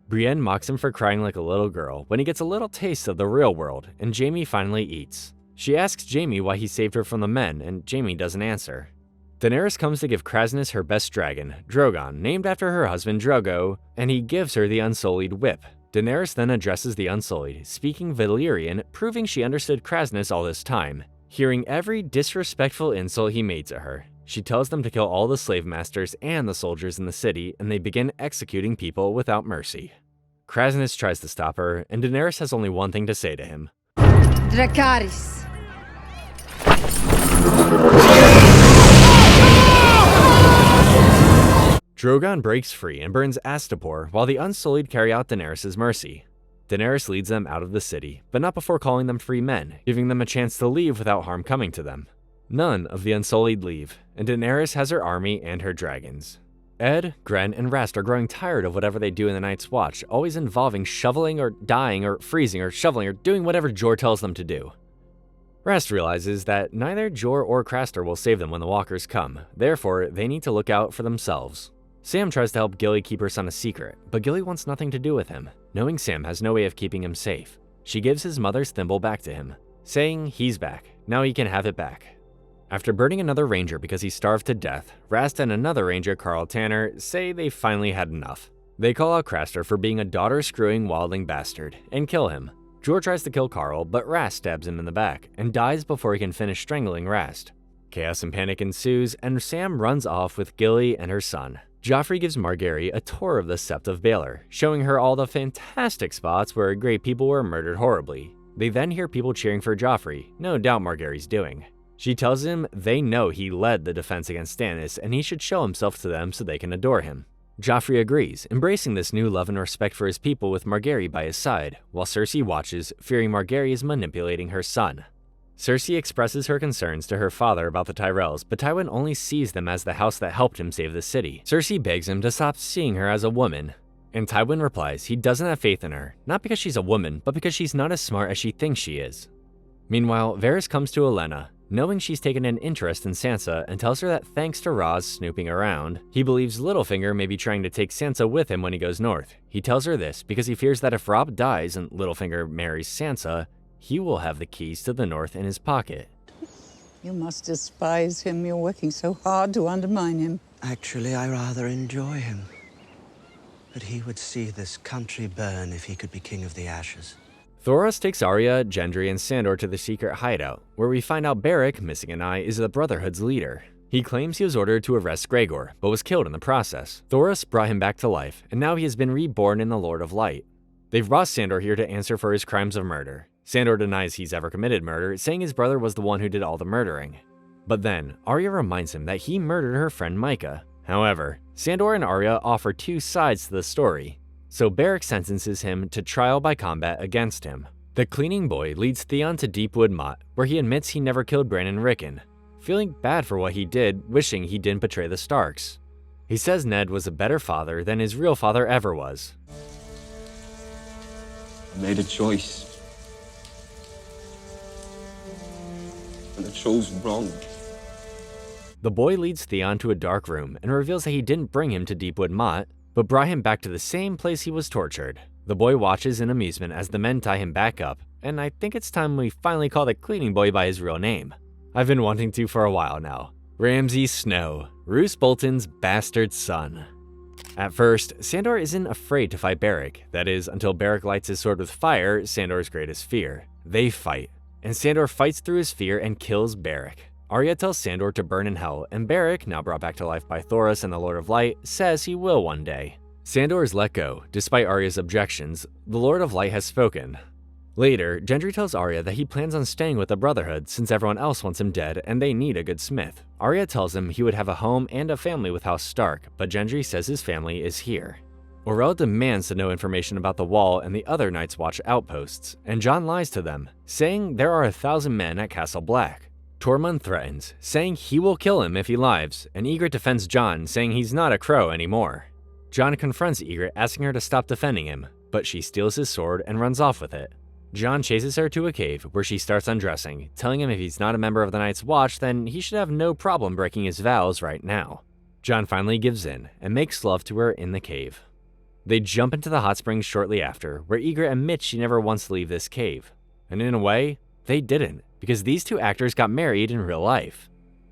Brienne mocks him for crying like a little girl when he gets a little taste of the real world, and Jaime finally eats. She asks Jaime why he saved her from the men, and Jaime doesn't answer. Daenerys comes to give Kraznys her best dragon, Drogon, named after her husband Drogo, and he gives her the Unsullied whip. Daenerys then addresses the Unsullied, speaking Valyrian, proving she understood Kraznys all this time. Hearing every disrespectful insult he made to her, she tells them to kill all the slave masters and the soldiers in the city, and they begin executing people without mercy. Kraznys tries to stop her, and Daenerys has only one thing to say to him. Dracarys. Drogon breaks free and burns Astapor, while the Unsullied carry out Daenerys' mercy. Daenerys leads them out of the city, but not before calling them free men, giving them a chance to leave without harm coming to them. None of the Unsullied leave, and Daenerys has her army and her dragons. Ed, Gren, and Rast are growing tired of whatever they do in the Night's Watch, always involving shoveling or dying or freezing or shoveling or doing whatever Jor tells them to do. Rast realizes that neither Jor or Craster will save them when the Walkers come, therefore they need to look out for themselves. Sam tries to help Gilly keep her son a secret, but Gilly wants nothing to do with him, knowing Sam has no way of keeping him safe. She gives his mother's thimble back to him, saying he's back, now he can have it back. After burning another ranger because he starved to death, Rast and another ranger, Carl Tanner, say they finally had enough. They call out Craster for being a daughter-screwing wildling bastard, and kill him. Jor tries to kill Carl, but Rast stabs him in the back, and dies before he can finish strangling Rast. Chaos and panic ensues, and Sam runs off with Gilly and her son. Joffrey gives Margaery a tour of the Sept of Baelor, showing her all the fantastic spots where great people were murdered horribly. They then hear people cheering for Joffrey, no doubt Margaery's doing. She tells him they know he led the defense against Stannis and he should show himself to them so they can adore him. Joffrey agrees, embracing this new love and respect for his people with Margaery by his side, while Cersei watches, fearing Margaery is manipulating her son. Cersei expresses her concerns to her father about the Tyrells, but Tywin only sees them as the house that helped him save the city. Cersei begs him to stop seeing her as a woman, and Tywin replies he doesn't have faith in her, not because she's a woman, but because she's not as smart as she thinks she is. Meanwhile, Varys comes to Olenna, knowing she's taken an interest in Sansa, and tells her that thanks to Ros snooping around, he believes Littlefinger may be trying to take Sansa with him when he goes north. He tells her this because he fears that if Robb dies and Littlefinger marries Sansa, he will have the keys to the north in his pocket. You must despise him. You're working so hard to undermine him. Actually, I rather enjoy him. But he would see this country burn if he could be king of the ashes. Thoros takes Arya, Gendry, and Sandor to the secret hideout, where we find out Beric, missing an eye, is the Brotherhood's leader. He claims he was ordered to arrest Gregor, but was killed in the process. Thoros brought him back to life, and now he has been reborn in the Lord of Light. They've brought Sandor here to answer for his crimes of murder. Sandor denies he's ever committed murder, saying his brother was the one who did all the murdering. But then, Arya reminds him that he murdered her friend Micah. However, Sandor and Arya offer two sides to the story, so Beric sentences him to trial by combat against him. The cleaning boy leads Theon to Deepwood Motte, where he admits he never killed Bran and Rickon, feeling bad for what he did, wishing he didn't betray the Starks. He says Ned was a better father than his real father ever was. I made a choice. And I chose wrong. The boy leads Theon to a dark room and reveals that he didn't bring him to Deepwood Motte, but brought him back to the same place he was tortured. The boy watches in amusement as the men tie him back up, and I think it's time we finally call the cleaning boy by his real name. I've been wanting to for a while now. Ramsay Snow, Roose Bolton's bastard son. At first, Sandor isn't afraid to fight Beric, that is, until Beric lights his sword with fire, Sandor's greatest fear. They fight. and Sandor fights through his fear and kills Beric. Arya tells Sandor to burn in hell, and Beric, now brought back to life by Thoros and the Lord of Light, says he will one day. Sandor is let go, despite Arya's objections. The Lord of Light has spoken. Later, Gendry tells Arya that he plans on staying with the Brotherhood since everyone else wants him dead and they need a good smith. Arya tells him he would have a home and a family with House Stark, but Gendry says his family is here. Orell demands to know information about the Wall and the other Night's Watch outposts, and Jon lies to them, saying there are 1,000 men at Castle Black. Tormund threatens, saying he will kill him if he lies, and Ygritte defends Jon, saying he's not a crow anymore. Jon confronts Ygritte, asking her to stop defending him, but she steals his sword and runs off with it. Jon chases her to a cave where she starts undressing, telling him if he's not a member of the Night's Watch, then he should have no problem breaking his vows right now. Jon finally gives in and makes love to her in the cave. They jump into the hot springs shortly after, where Ygritte admits she never wants to leave this cave. And in a way, they didn't, because these two actors got married in real life.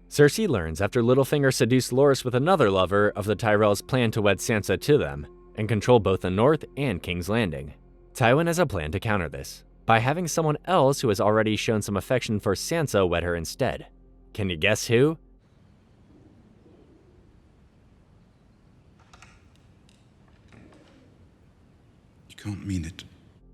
Cersei learns after Littlefinger seduced Loras with another lover of the Tyrell's plan to wed Sansa to them, and control both the North and King's Landing. Tywin has a plan to counter this, by having someone else who has already shown some affection for Sansa wed her instead. Can you guess who? You can't mean it.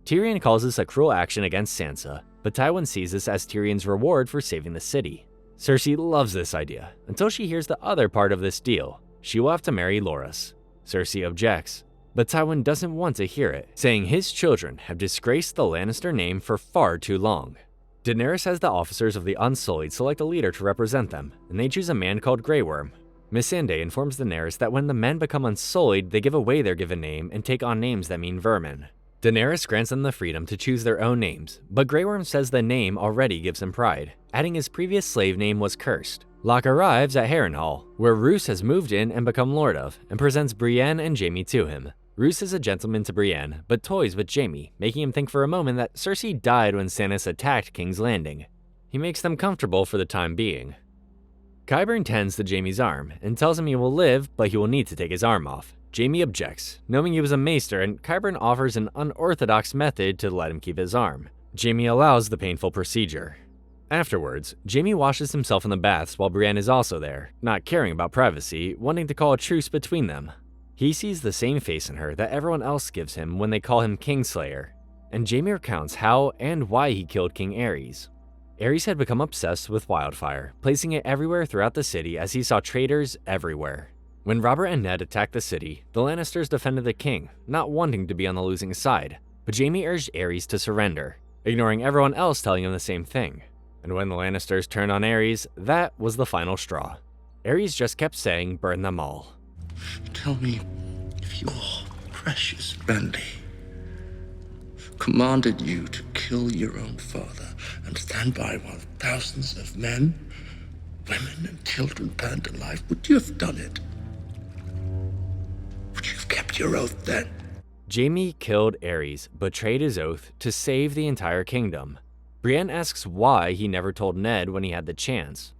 Tyrion calls this a cruel action against Sansa, but Tywin sees this as Tyrion's reward for saving the city. Cersei loves this idea, until she hears the other part of this deal. She will have to marry Loras. Cersei objects, but Tywin doesn't want to hear it, saying his children have disgraced the Lannister name for far too long. Daenerys has the officers of the Unsullied select a leader to represent them, and they choose a man called Grey Worm. Missandei informs Daenerys that when the men become Unsullied, they give away their given name and take on names that mean vermin. Daenerys grants them the freedom to choose their own names, but Grey Worm says the name already gives him pride, adding his previous slave name was cursed. Locke arrives at Harrenhal, where Roose has moved in and become lord of, and presents Brienne and Jaime to him. Roose is a gentleman to Brienne, but toys with Jaime, making him think for a moment that Cersei died when Stannis attacked King's Landing. He makes them comfortable for the time being. Qyburn tends to Jaime's arm, and tells him he will live, but he will need to take his arm off. Jaime objects, knowing he was a maester, and Qyburn offers an unorthodox method to let him keep his arm. Jaime allows the painful procedure. Afterwards, Jaime washes himself in the baths while Brienne is also there, not caring about privacy, wanting to call a truce between them. He sees the same face in her that everyone else gives him when they call him Kingslayer, and Jaime recounts how and why he killed King Aerys. Aerys had become obsessed with wildfire, placing it everywhere throughout the city as he saw traitors everywhere. When Robert and Ned attacked the city, the Lannisters defended the king, not wanting to be on the losing side, but Jaime urged Aerys to surrender, ignoring everyone else telling him the same thing. And when the Lannisters turned on Aerys, that was the final straw. Aerys just kept saying, "Burn them all." Tell me if your precious Randy commanded you to kill your own father and stand by while thousands of men, women, and children burned alive, would you have done it? Would you have kept your oath then? Jaime killed Aerys, betrayed his oath to save the entire kingdom. Brienne asks why he never told Ned when he had the chance,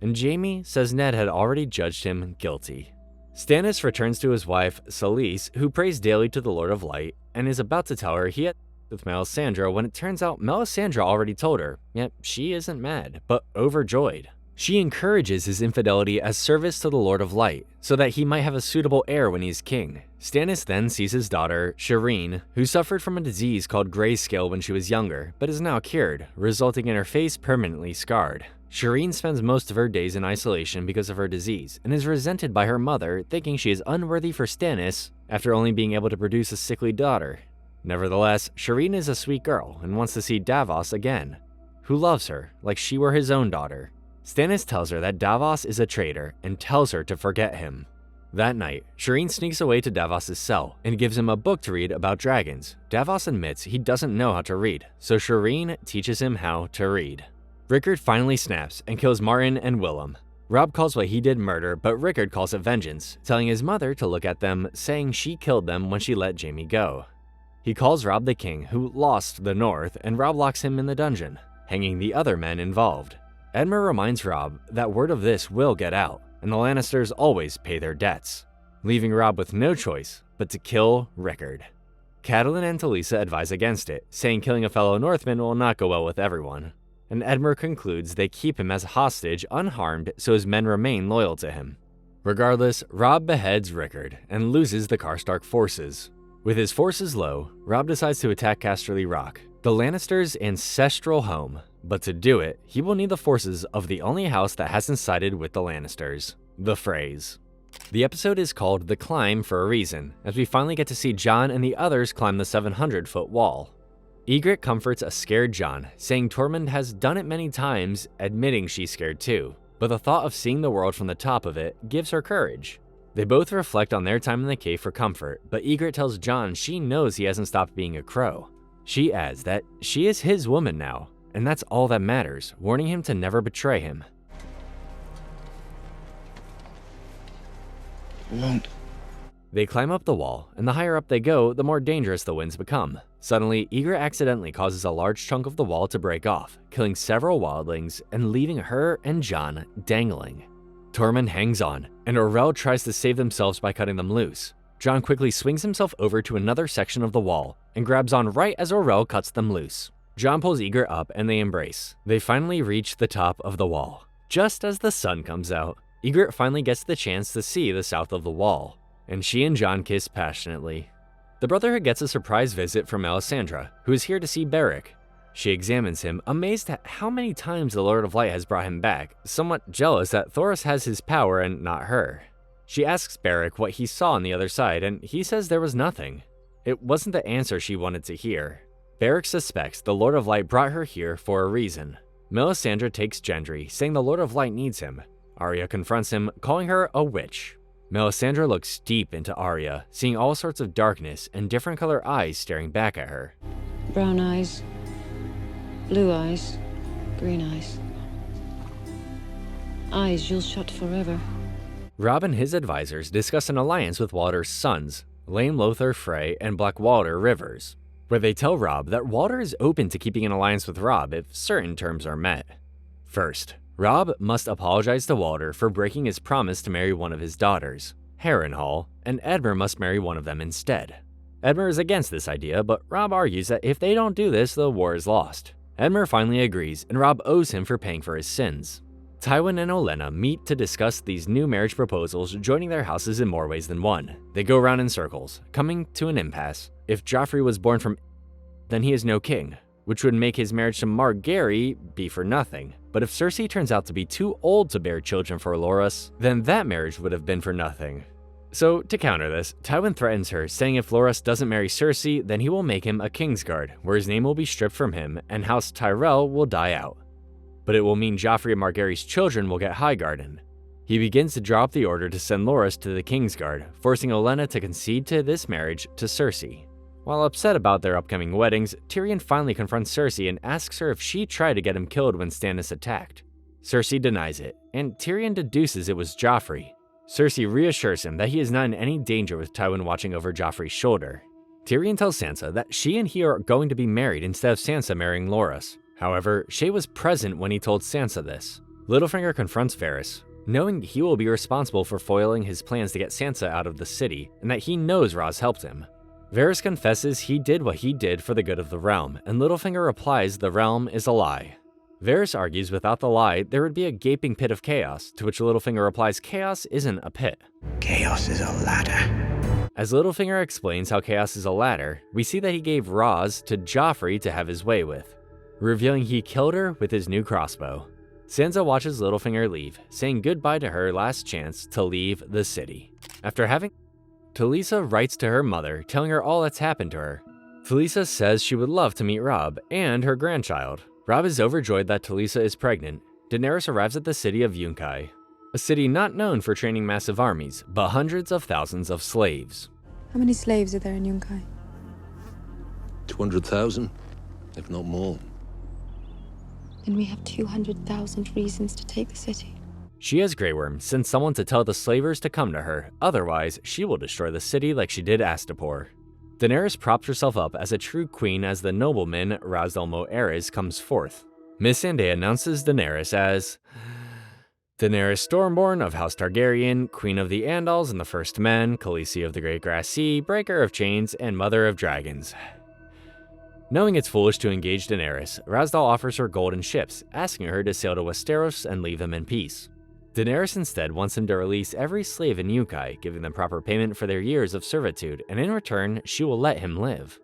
and Jaime says Ned had already judged him guilty. Stannis returns to his wife, Selyse, who prays daily to the Lord of Light, and is about to tell her he had with Melisandre when it turns out Melisandre already told her, yet she isn't mad, but overjoyed. She encourages his infidelity as service to the Lord of Light, so that he might have a suitable heir when he's king. Stannis then sees his daughter, Shireen, who suffered from a disease called grayscale when she was younger, but is now cured, resulting in her face permanently scarred. Shireen spends most of her days in isolation because of her disease, and is resented by her mother, thinking she is unworthy for Stannis after only being able to produce a sickly daughter. Nevertheless, Shireen is a sweet girl and wants to see Davos again, who loves her like she were his own daughter. Stannis tells her that Davos is a traitor and tells her to forget him. That night, Shireen sneaks away to Davos' cell and gives him a book to read about dragons. Davos admits he doesn't know how to read, so Shireen teaches him how to read. Rickard finally snaps and kills Martin and Willem. Robb calls what he did murder, but Rickard calls it vengeance, telling his mother to look at them, saying she killed them when she let Jaime go. He calls Robb the king, who lost the North, and Robb locks him in the dungeon, hanging the other men involved. Edmure reminds Robb that word of this will get out, and the Lannisters always pay their debts, leaving Robb with no choice but to kill Rickard. Catelyn and Talisa advise against it, saying killing a fellow Northman will not go well with everyone. and Edmure concludes they keep him as a hostage unharmed so his men remain loyal to him. Regardless, Robb beheads Rickard and loses the Karstark forces. With his forces low, Robb decides to attack Casterly Rock, the Lannisters' ancestral home, but to do it, he will need the forces of the only house that hasn't sided with the Lannisters, the Freys. The episode is called The Climb for a reason, as we finally get to see Jon and the others climb the 700-foot wall. Ygritte comforts a scared Jon, saying Tormund has done it many times, admitting she's scared too, but the thought of seeing the world from the top of it gives her courage. They both reflect on their time in the cave for comfort, but Ygritte tells Jon she knows he hasn't stopped being a crow. She adds that she is his woman now, and that's all that matters, warning him to never betray him. Won't. They climb up the wall, and the higher up they go, the more dangerous the winds become. Suddenly, Ygritte accidentally causes a large chunk of the wall to break off, killing several wildlings and leaving her and Jon dangling. Tormund hangs on, and Orell tries to save themselves by cutting them loose. Jon quickly swings himself over to another section of the wall and grabs on right as Orell cuts them loose. Jon pulls Ygritte up and they embrace. They finally reach the top of the wall. Just as the sun comes out, Ygritte finally gets the chance to see the south of the wall, and she and Jon kiss passionately. The Brotherhood gets a surprise visit from Melisandre, who is here to see Beric. She examines him, amazed at how many times the Lord of Light has brought him back, somewhat jealous that Thoros has his power and not her. She asks Beric what he saw on the other side, and he says there was nothing. It wasn't the answer she wanted to hear. Beric suspects the Lord of Light brought her here for a reason. Melisandre takes Gendry, saying the Lord of Light needs him. Arya confronts him, calling her a witch. Melisandre looks deep into Arya, seeing all sorts of darkness and different color eyes staring back at her. Brown eyes, blue eyes, green eyes. Eyes you'll shut forever. Robb and his advisors discuss an alliance with Walder's sons, Lane Lothar Frey and Blackwater Rivers, where they tell Robb that Walder is open to keeping an alliance with Robb if certain terms are met. First, Robb must apologize to Walder for breaking his promise to marry one of his daughters, Harrenhal, and Edmure must marry one of them instead. Edmure is against this idea, but Robb argues that if they don't do this, the war is lost. Edmure finally agrees, and Robb owes him for paying for his sins. Tywin and Olenna meet to discuss these new marriage proposals, joining their houses in more ways than one. They go around in circles, coming to an impasse. If Joffrey was born from then he is no king, which would make his marriage to Margaery be for nothing. But if Cersei turns out to be too old to bear children for Loras, then that marriage would have been for nothing. So, to counter this, Tywin threatens her, saying if Loras doesn't marry Cersei, then he will make him a Kingsguard, where his name will be stripped from him and House Tyrell will die out. But it will mean Joffrey and Margaery's children will get Highgarden. He begins to draw up the order to send Loras to the Kingsguard, forcing Olenna to concede to this marriage to Cersei. While upset about their upcoming weddings, Tyrion finally confronts Cersei and asks her if she tried to get him killed when Stannis attacked. Cersei denies it, and Tyrion deduces it was Joffrey. Cersei reassures him that he is not in any danger with Tywin watching over Joffrey's shoulder. Tyrion tells Sansa that she and he are going to be married instead of Sansa marrying Loras. However, Shae was present when he told Sansa this. Littlefinger confronts Varys, knowing he will be responsible for foiling his plans to get Sansa out of the city, and that he knows Ros helped him. Varys confesses he did what he did for the good of the realm, and Littlefinger replies the realm is a lie. Varys argues without the lie, there would be a gaping pit of chaos, to which Littlefinger replies chaos isn't a pit. Chaos is a ladder. As Littlefinger explains how chaos is a ladder, we see that he gave Ros to Joffrey to have his way with, revealing he killed her with his new crossbow. Sansa watches Littlefinger leave, saying goodbye to her last chance to leave the city. After having Talisa writes to her mother, telling her all that's happened to her. Talisa says she would love to meet Robb and her grandchild. Robb is overjoyed that Talisa is pregnant. Daenerys arrives at the city of Yunkai, a city not known for training massive armies, but hundreds of thousands of slaves. How many slaves are there in Yunkai? 200,000, if not more. Then we have 200,000 reasons to take the city. She has Grey Worm send someone to tell the slavers to come to her, otherwise she will destroy the city like she did Astapor. Daenerys props herself up as a true queen as the nobleman Ras el Moares comes forth. Missandei announces Daenerys as Daenerys Stormborn of House Targaryen, Queen of the Andals and the First Men, Khaleesi of the Great Grass Sea, Breaker of Chains, and Mother of Dragons. Knowing it's foolish to engage Daenerys, Razdal offers her gold and ships, asking her to sail to Westeros and leave them in peace. Daenerys instead wants him to release every slave in Yukai, giving them proper payment for their years of servitude, and in return, she will let him live.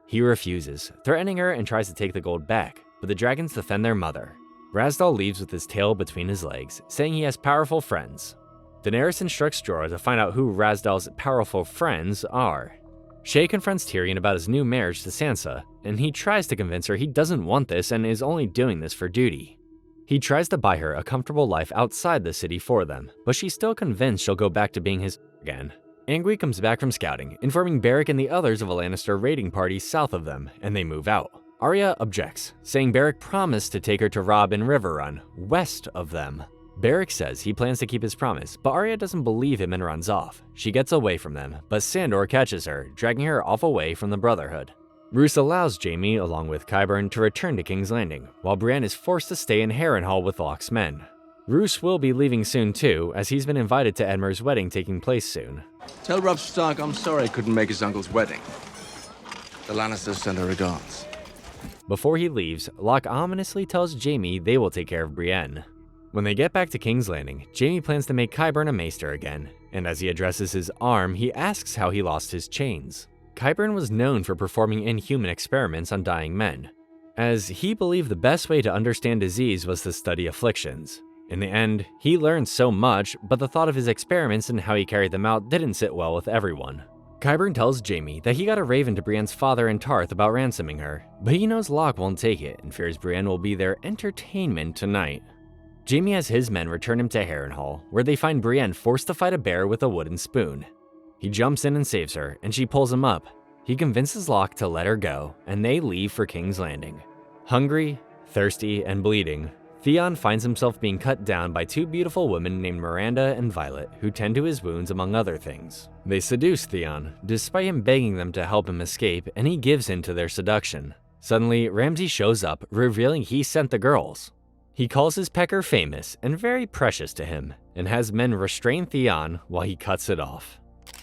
He refuses, threatening her and tries to take the gold back, but the dragons defend their mother. Razdal leaves with his tail between his legs, saying he has powerful friends. Daenerys instructs Jorah to find out who Razdal's powerful friends are. Shae confronts Tyrion about his new marriage to Sansa, and he tries to convince her he doesn't want this and is only doing this for duty. He tries to buy her a comfortable life outside the city for them, but she's still convinced she'll go back to being his again. Angui comes back from scouting, informing Beric and the others of a Lannister raiding party south of them, and they move out. Arya objects, saying Beric promised to take her to Robb in Riverrun, west of them. Beric says he plans to keep his promise, but Arya doesn't believe him and runs off. She gets away from them, but Sandor catches her, dragging her off away from the Brotherhood. Roose allows Jaime, along with Qyburn, to return to King's Landing, while Brienne is forced to stay in Harrenhal with Locke's men. Roose will be leaving soon too, as he's been invited to Edmure's wedding taking place soon. Tell Robb Stark I'm sorry I couldn't make his uncle's wedding. The Lannisters send her regards. Before he leaves, Locke ominously tells Jaime they will take care of Brienne. When they get back to King's Landing, Jaime plans to make Qyburn a maester again, and as he addresses his arm, he asks how he lost his chains. Qyburn was known for performing inhuman experiments on dying men, as he believed the best way to understand disease was to study afflictions. In the end, he learned so much, but the thought of his experiments and how he carried them out didn't sit well with everyone. Qyburn tells Jaime that he got a raven to Brienne's father in Tarth about ransoming her, but he knows Locke won't take it and fears Brienne will be their entertainment tonight. Jaime has his men return him to Harrenhal, where they find Brienne forced to fight a bear with a wooden spoon. He jumps in and saves her, and she pulls him up. He convinces Locke to let her go, and they leave for King's Landing. Hungry, thirsty, and bleeding, Theon finds himself being cut down by two beautiful women named Miranda and Violet, who tend to his wounds among other things. They seduce Theon, despite him begging them to help him escape, and he gives in to their seduction. Suddenly, Ramsay shows up, revealing he sent the girls. He calls his pecker famous and very precious to him, and has men restrain Theon while he cuts it off.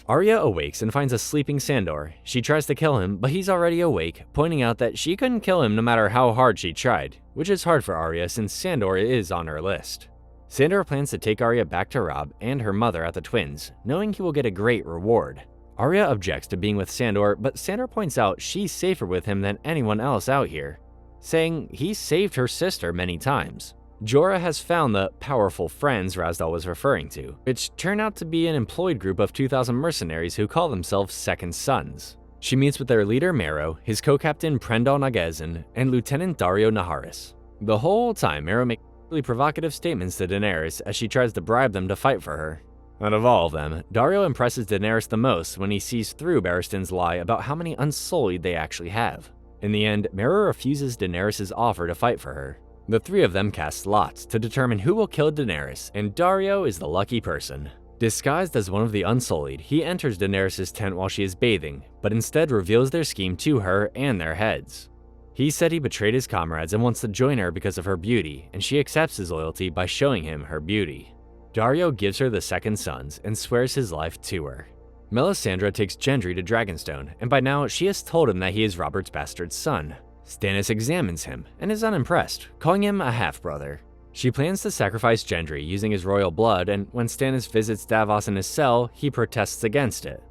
Arya awakes and finds a sleeping Sandor. She tries to kill him, but he's already awake, pointing out that she couldn't kill him no matter how hard she tried, which is hard for Arya since Sandor is on her list. Sandor plans to take Arya back to Robb and her mother at the Twins, knowing he will get a great reward. Arya objects to being with Sandor, but Sandor points out she's safer with him than anyone else out here, saying he's saved her sister many times. Jorah has found the powerful friends Razdal was referring to, which turn out to be an employed group of 2,000 mercenaries who call themselves Second Sons. She meets with their leader Mero, his co-captain Prendal Nagezin, and Lieutenant Daario Naharis. The whole time, Mero makes really provocative statements to Daenerys as she tries to bribe them to fight for her. Out of all of them, Daario impresses Daenerys the most when he sees through Barristan's lie about how many Unsullied they actually have. In the end, Mero refuses Daenerys' offer to fight for her. The three of them cast lots to determine who will kill Daenerys, and Daario is the lucky person. Disguised as one of the Unsullied, he enters Daenerys' tent while she is bathing, but instead reveals their scheme to her and their heads. He said he betrayed his comrades and wants to join her because of her beauty, and she accepts his loyalty by showing him her beauty. Daario gives her the Second Sons and swears his life to her. Melisandre takes Gendry to Dragonstone, and by now she has told him that he is Robert's bastard son. Stannis examines him and is unimpressed, calling him a half-brother. She plans to sacrifice Gendry using his royal blood, and when Stannis visits Davos in his cell, he protests against it.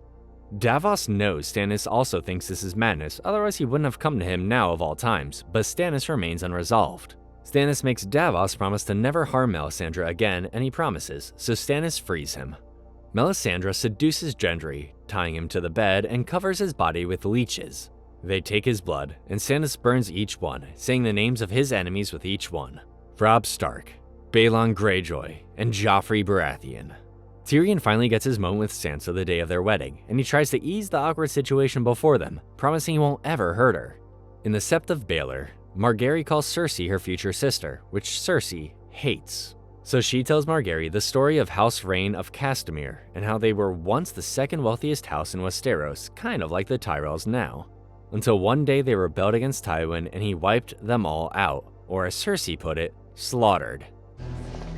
Davos knows Stannis also thinks this is madness, otherwise he wouldn't have come to him now of all times, but Stannis remains unresolved. Stannis makes Davos promise to never harm Melisandre again, and he promises, so Stannis frees him. Melisandre seduces Gendry, tying him to the bed and covers his body with leeches. They take his blood, and Stannis burns each one, saying the names of his enemies with each one: Robb Stark, Balon Greyjoy, and Joffrey Baratheon. Tyrion finally gets his moment with Sansa the day of their wedding, and he tries to ease the awkward situation before them, promising he won't ever hurt her. In the Sept of Baelor, Margaery calls Cersei her future sister, which Cersei hates. So she tells Margaery the story of House Rhaen of Castamere, and how they were once the second wealthiest house in Westeros, kind of like the Tyrells now. Until one day they rebelled against Tywin and he wiped them all out, or as Cersei put it, slaughtered.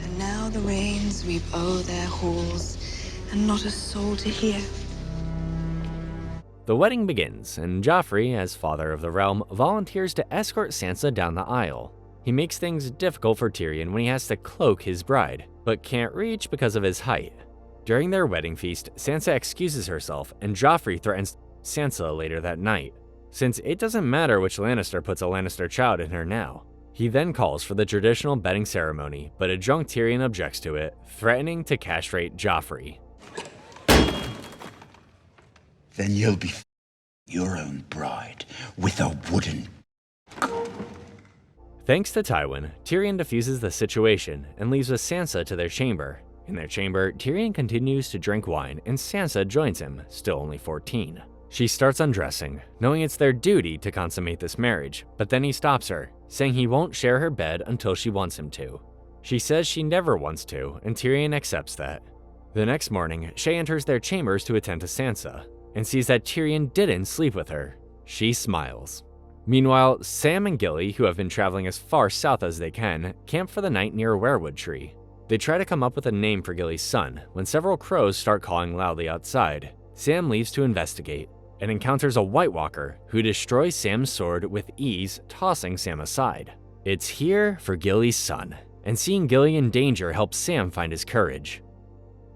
And now the rains weep o'er their halls, and not a soul to hear. The wedding begins, and Joffrey, as father of the realm, volunteers to escort Sansa down the aisle. He makes things difficult for Tyrion when he has to cloak his bride, but can't reach because of his height. During their wedding feast, Sansa excuses herself, and Joffrey threatens Sansa later that night. Since it doesn't matter which Lannister puts a Lannister child in her now. He then calls for the traditional bedding ceremony, but a drunk Tyrion objects to it, threatening to castrate Joffrey. Then you'll be your own bride with a wooden... Thanks to Tywin, Tyrion diffuses the situation and leaves with Sansa to their chamber. In their chamber, Tyrion continues to drink wine and Sansa joins him, still only 14. She starts undressing, knowing it's their duty to consummate this marriage, but then he stops her, saying he won't share her bed until she wants him to. She says she never wants to, and Tyrion accepts that. The next morning, Shae enters their chambers to attend to Sansa, and sees that Tyrion didn't sleep with her. She smiles. Meanwhile, Sam and Gilly, who have been traveling as far south as they can, camp for the night near a weirwood tree. They try to come up with a name for Gilly's son, when several crows start calling loudly outside. Sam leaves to investigate, and encounters a White Walker, who destroys Sam's sword with ease, tossing Sam aside. It's here for Gilly's son, and seeing Gilly in danger helps Sam find his courage.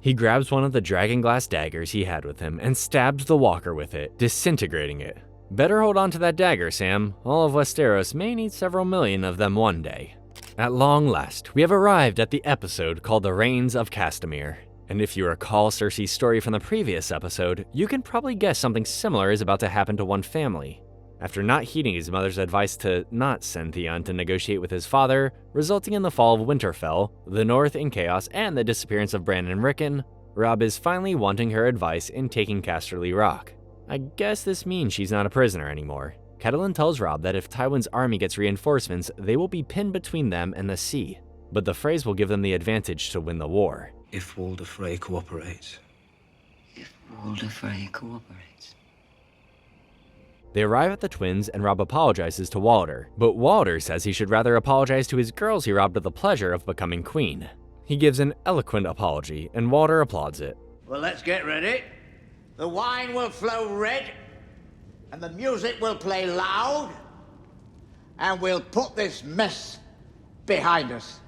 He grabs one of the dragonglass daggers he had with him and stabs the Walker with it, disintegrating it. Better hold on to that dagger, Sam. All of Westeros may need several million of them one day. At long last, we have arrived at the episode called The Reigns of Castamere. And if you recall Cersei's story from the previous episode, you can probably guess something similar is about to happen to one family. After not heeding his mother's advice to not send Theon to negotiate with his father, resulting in the fall of Winterfell, the North in chaos, and the disappearance of Bran and Rickon, Robb is finally wanting her advice in taking Casterly Rock. I guess this means she's not a prisoner anymore. Catelyn tells Robb that if Tywin's army gets reinforcements, they will be pinned between them and the sea, but the Freys will give them the advantage to win the war. If Walder Frey cooperates. Walder Frey cooperates. They arrive at the twins and Robb apologizes to Walder, but Walder says he should rather apologize to his girls he robbed of the pleasure of becoming queen. He gives an eloquent apology, and Walder applauds it. Well, let's get ready. The wine will flow red, and the music will play loud, and we'll put this mess behind us.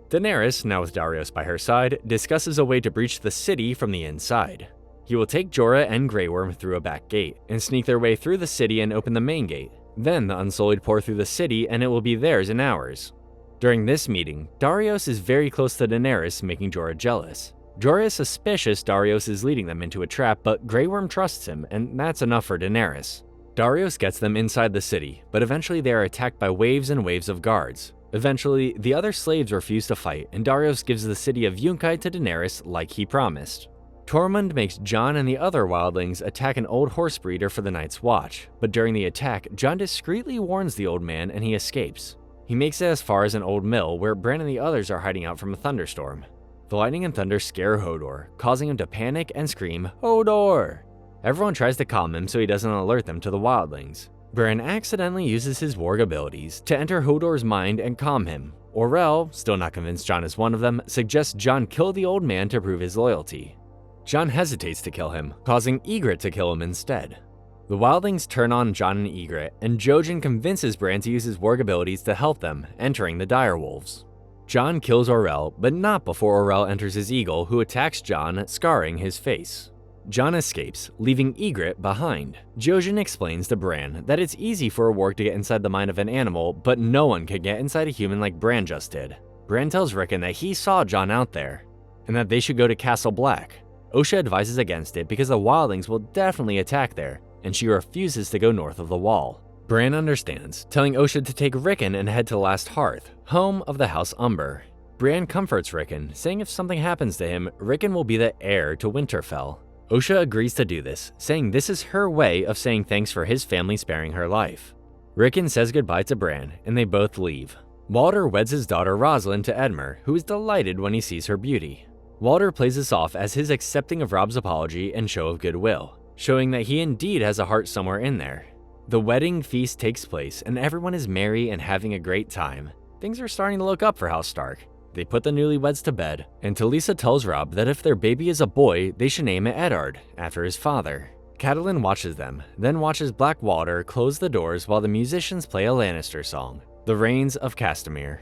Daenerys, now with Darius by her side, discusses a way to breach the city from the inside. He will take Jorah and Grey Worm through a back gate, and sneak their way through the city and open the main gate. Then the Unsullied pour through the city and it will be theirs in hours. During this meeting, Darius is very close to Daenerys, making Jorah jealous. Jorah is suspicious Darius is leading them into a trap, but Grey Worm trusts him, and that's enough for Daenerys. Darius gets them inside the city, but eventually they are attacked by waves and waves of guards. Eventually, the other slaves refuse to fight, and Darius gives the city of Yunkai to Daenerys like he promised. Tormund makes Jon and the other wildlings attack an old horse breeder for the night's watch, but during the attack, Jon discreetly warns the old man and he escapes. He makes it as far as an old mill where Bran and the others are hiding out from a thunderstorm. The lightning and thunder scare Hodor, causing him to panic and scream, "Hodor!" Everyone tries to calm him so he doesn't alert them to the wildlings. Bran accidentally uses his warg abilities to enter Hodor's mind and calm him. Orell, still not convinced Jon is one of them, suggests Jon kill the old man to prove his loyalty. Jon hesitates to kill him, causing Ygritte to kill him instead. The wildlings turn on Jon and Ygritte, and Jojen convinces Bran to use his warg abilities to help them, entering the direwolves. Jon kills Orell, but not before Orell enters his eagle, who attacks Jon, scarring his face. Jon escapes, leaving Ygritte behind. Jojen explains to Bran that it's easy for a warg to get inside the mind of an animal, but no one could get inside a human like Bran just did. Bran tells Rickon that he saw Jon out there, and that they should go to Castle Black. Osha advises against it because the wildlings will definitely attack there, and she refuses to go north of the wall. Bran understands, telling Osha to take Rickon and head to Last Hearth, home of the House Umber. Bran comforts Rickon, saying if something happens to him, Rickon will be the heir to Winterfell. Osha agrees to do this, saying this is her way of saying thanks for his family sparing her life. Rickon says goodbye to Bran, and they both leave. Walder weds his daughter Rosalind to Edmure, who is delighted when he sees her beauty. Walder plays this off as his accepting of Robb's apology and show of goodwill, showing that he indeed has a heart somewhere in there. The wedding feast takes place, and everyone is merry and having a great time. Things are starting to look up for House Stark. They put the newlyweds to bed, and Talisa tells Robb that if their baby is a boy, they should name it Eddard, after his father. Catelyn watches them, then watches Blackwater close the doors while the musicians play a Lannister song, The Reigns of Castamere.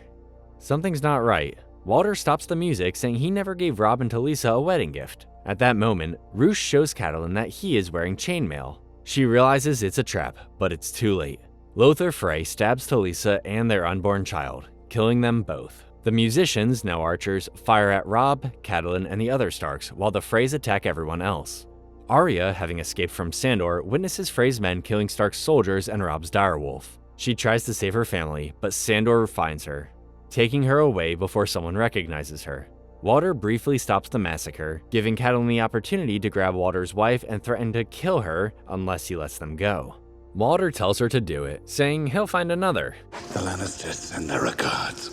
Something's not right. Walder stops the music, saying he never gave Robb and Talisa a wedding gift. At that moment, Roose shows Catelyn that he is wearing chainmail. She realizes it's a trap, but it's too late. Lothar Frey stabs Talisa and their unborn child, killing them both. The musicians, now archers, fire at Robb, Catelyn, and the other Starks, while the Freys attack everyone else. Arya, having escaped from Sandor, witnesses Frey's men killing Stark's soldiers and Robb's direwolf. She tries to save her family, but Sandor finds her, taking her away before someone recognizes her. Walder briefly stops the massacre, giving Catelyn the opportunity to grab Walder's wife and threaten to kill her unless he lets them go. Walder tells her to do it, saying he'll find another. The Lannisters send their regards.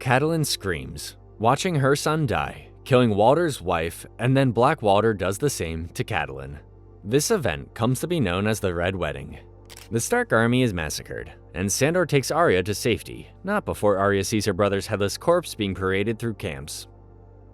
Catelyn screams, watching her son die, killing Walder's wife, and then Blackwater does the same to Catelyn. This event comes to be known as the Red Wedding. The Stark army is massacred, and Sandor takes Arya to safety, not before Arya sees her brother's headless corpse being paraded through camps.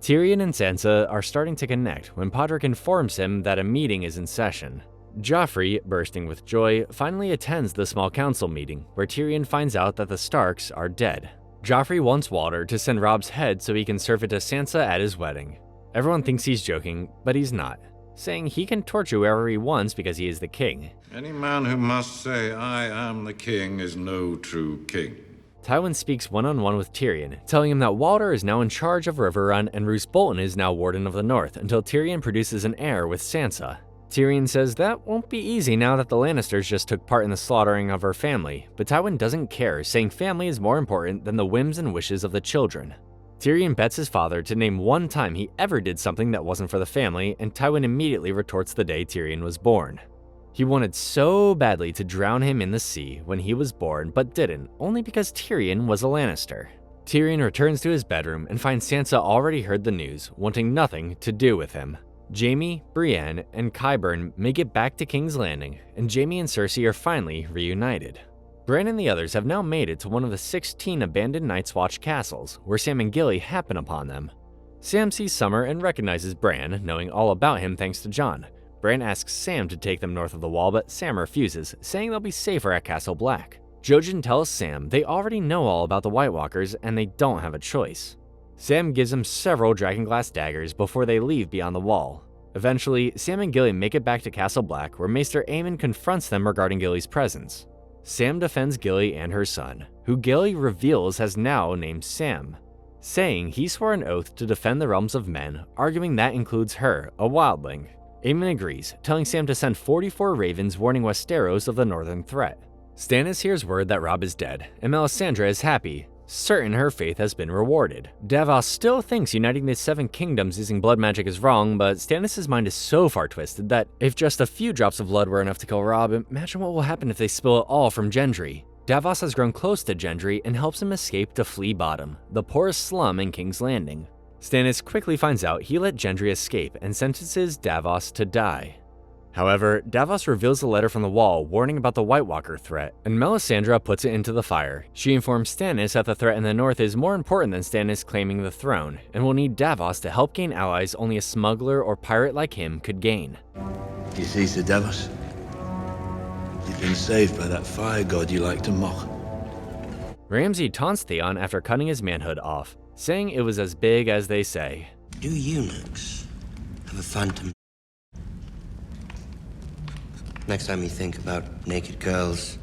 Tyrion and Sansa are starting to connect when Podrick informs him that a meeting is in session. Joffrey, bursting with joy, finally attends the small council meeting, where Tyrion finds out that the Starks are dead. Joffrey wants Walder to send Robb's head so he can serve it to Sansa at his wedding. Everyone thinks he's joking, but he's not, saying he can torture whoever he wants because he is the king. Any man who must say, I am the king, is no true king. Tywin speaks one-on-one with Tyrion, telling him that Walder is now in charge of Riverrun and Roose Bolton is now Warden of the North until Tyrion produces an heir with Sansa. Tyrion says that won't be easy now that the Lannisters just took part in the slaughtering of her family, but Tywin doesn't care, saying family is more important than the whims and wishes of the children. Tyrion bets his father to name one time he ever did something that wasn't for the family, and Tywin immediately retorts the day Tyrion was born. He wanted so badly to drown him in the sea when he was born, but didn't, only because Tyrion was a Lannister. Tyrion returns to his bedroom and finds Sansa already heard the news, wanting nothing to do with him. Jaime, Brienne, and Qyburn make it back to King's Landing, and Jaime and Cersei are finally reunited. Bran and the others have now made it to one of the 16 abandoned Night's Watch castles, where Sam and Gilly happen upon them. Sam sees Summer and recognizes Bran, knowing all about him thanks to Jon. Bran asks Sam to take them north of the wall, but Sam refuses, saying they'll be safer at Castle Black. Jojen tells Sam they already know all about the White Walkers and they don't have a choice. Sam gives him several dragonglass daggers before they leave beyond the wall. Eventually, Sam and Gilly make it back to Castle Black, where Maester Aemon confronts them regarding Gilly's presence. Sam defends Gilly and her son, who Gilly reveals has now named Sam, saying he swore an oath to defend the realms of men, arguing that includes her, a wildling. Aemon agrees, telling Sam to send 44 ravens warning Westeros of the northern threat. Stannis hears word that Robb is dead, and Melisandre is happy, certain her faith has been rewarded. Davos still thinks uniting the 7 kingdoms using blood magic is wrong, but Stannis' mind is so far twisted that if just a few drops of blood were enough to kill Robb, imagine what will happen if they spill it all from Gendry. Davos has grown close to Gendry and helps him escape to Flea Bottom, the poorest slum in King's Landing. Stannis quickly finds out he let Gendry escape and sentences Davos to die. However, Davos reveals a letter from the wall warning about the White Walker threat, and Melisandre puts it into the fire. She informs Stannis that the threat in the north is more important than Stannis claiming the throne, and will need Davos to help gain allies only a smuggler or pirate like him could gain. You see, Sir Davos? You've been saved by that fire god you like to mock. Ramsay taunts Theon after cutting his manhood off, saying it was as big as they say. Do eunuchs have a phantom? Next time you think about naked girls,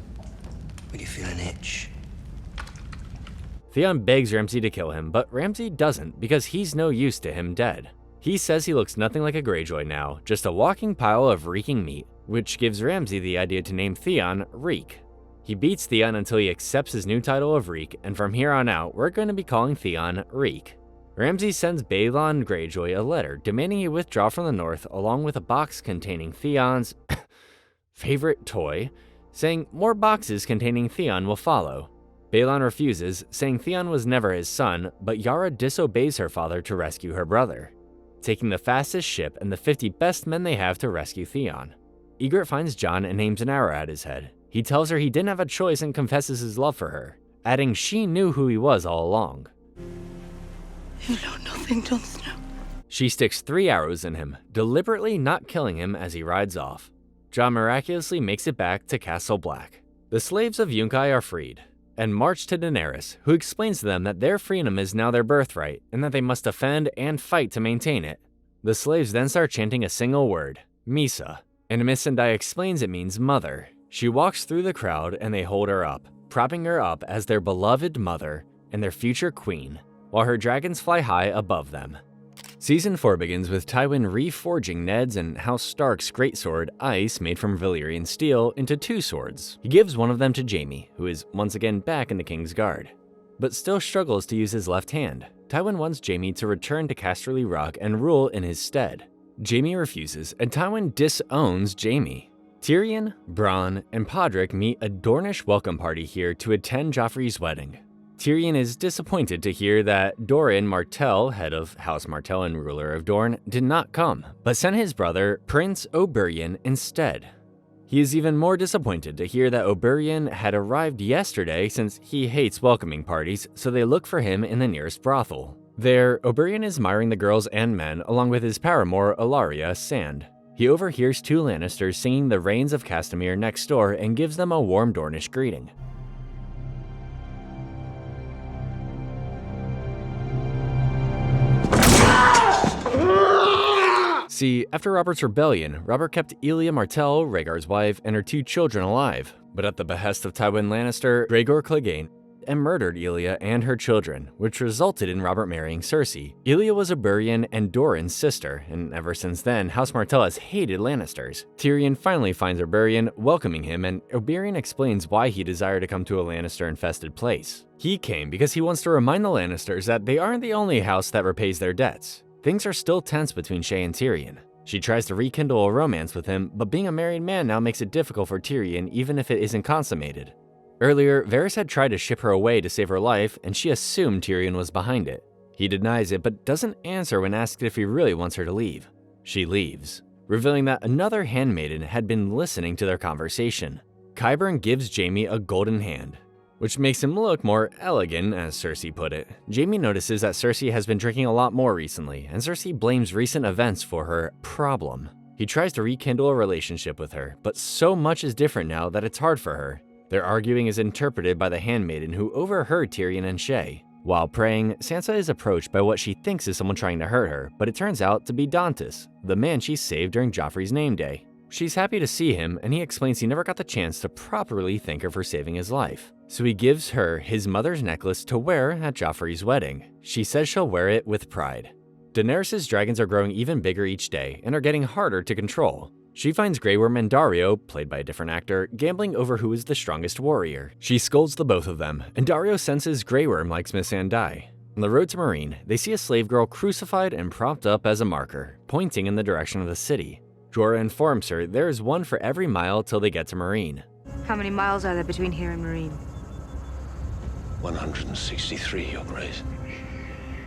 will you feel an itch? Theon begs Ramsay to kill him, but Ramsay doesn't because he's no use to him dead. He says he looks nothing like a Greyjoy now, just a walking pile of reeking meat, which gives Ramsay the idea to name Theon Reek. He beats Theon until he accepts his new title of Reek, and from here on out, we're going to be calling Theon Reek. Ramsay sends Balon Greyjoy a letter demanding he withdraw from the north along with a box containing Theon's favorite toy, saying more boxes containing Theon will follow. Balon refuses, saying Theon was never his son, but Yara disobeys her father to rescue her brother, taking the fastest ship and the 50 best men they have to rescue Theon. Ygritte finds Jon and aims an arrow at his head. He tells her he didn't have a choice and confesses his love for her, adding she knew who he was all along. You know nothing, Jon Snow. She sticks 3 arrows in him, deliberately not killing him as he rides off. Jon miraculously makes it back to Castle Black. The slaves of Yunkai are freed, and march to Daenerys, who explains to them that their freedom is now their birthright, and that they must defend and fight to maintain it. The slaves then start chanting a single word, Misa, and Missandei explains it means mother. She walks through the crowd and they hold her up, propping her up as their beloved mother and their future queen, while her dragons fly high above them. Season 4 begins with Tywin reforging Ned's and House Stark's greatsword, Ice, made from Valyrian steel, into 2 swords. He gives one of them to Jaime, who is once again back in the King's Guard, but still struggles to use his left hand. Tywin wants Jaime to return to Casterly Rock and rule in his stead. Jaime refuses, and Tywin disowns Jaime. Tyrion, Bronn, and Podrick meet a Dornish welcome party here to attend Joffrey's wedding. Tyrion is disappointed to hear that Doran Martell, head of House Martell and ruler of Dorne, did not come, but sent his brother, Prince Oberyn, instead. He is even more disappointed to hear that Oberyn had arrived yesterday since he hates welcoming parties, so they look for him in the nearest brothel. There, Oberyn is admiring the girls and men along with his paramour, Ellaria Sand. He overhears 2 Lannisters singing the Rains of Castamere next door and gives them a warm Dornish greeting. See, after Robert's rebellion, Robert kept Elia Martell, Rhaegar's wife, and her 2 children alive, but at the behest of Tywin Lannister, Rhaegar Clegane, and murdered Elia and her children, which resulted in Robert marrying Cersei. Elia was Oberyn and Doran's sister, and ever since then, House Martell has hated Lannisters. Tyrion finally finds Oberyn, welcoming him, and Oberyn explains why he desired to come to a Lannister-infested place. He came because he wants to remind the Lannisters that they aren't the only house that repays their debts. Things are still tense between Shae and Tyrion. She tries to rekindle a romance with him, but being a married man now makes it difficult for Tyrion even if it isn't consummated. Earlier, Varys had tried to ship her away to save her life, and she assumed Tyrion was behind it. He denies it, but doesn't answer when asked if he really wants her to leave. She leaves, revealing that another handmaiden had been listening to their conversation. Qyburn gives Jaime a golden hand, which makes him look more elegant, as Cersei put it. Jaime notices that Cersei has been drinking a lot more recently, and Cersei blames recent events for her problem. He tries to rekindle a relationship with her, but so much is different now that it's hard for her. Their arguing is interpreted by the handmaiden who overheard Tyrion and Shae. While praying, Sansa is approached by what she thinks is someone trying to hurt her, but it turns out to be Dantas, the man she saved during Joffrey's name day. She's happy to see him, and he explains he never got the chance to properly thank her for saving his life. So he gives her his mother's necklace to wear at Joffrey's wedding. She says she'll wear it with pride. Daenerys' dragons are growing even bigger each day and are getting harder to control. She finds Grey Worm and Daario, played by a different actor, gambling over who is the strongest warrior. She scolds the both of them, and Daario senses Grey Worm likes Missandei. On the road to Meereen, they see a slave girl crucified and propped up as a marker, pointing in the direction of the city. Jorah informs her there is one for every mile till they get to Meereen. How many miles are there between here and Meereen? 163, Your Grace.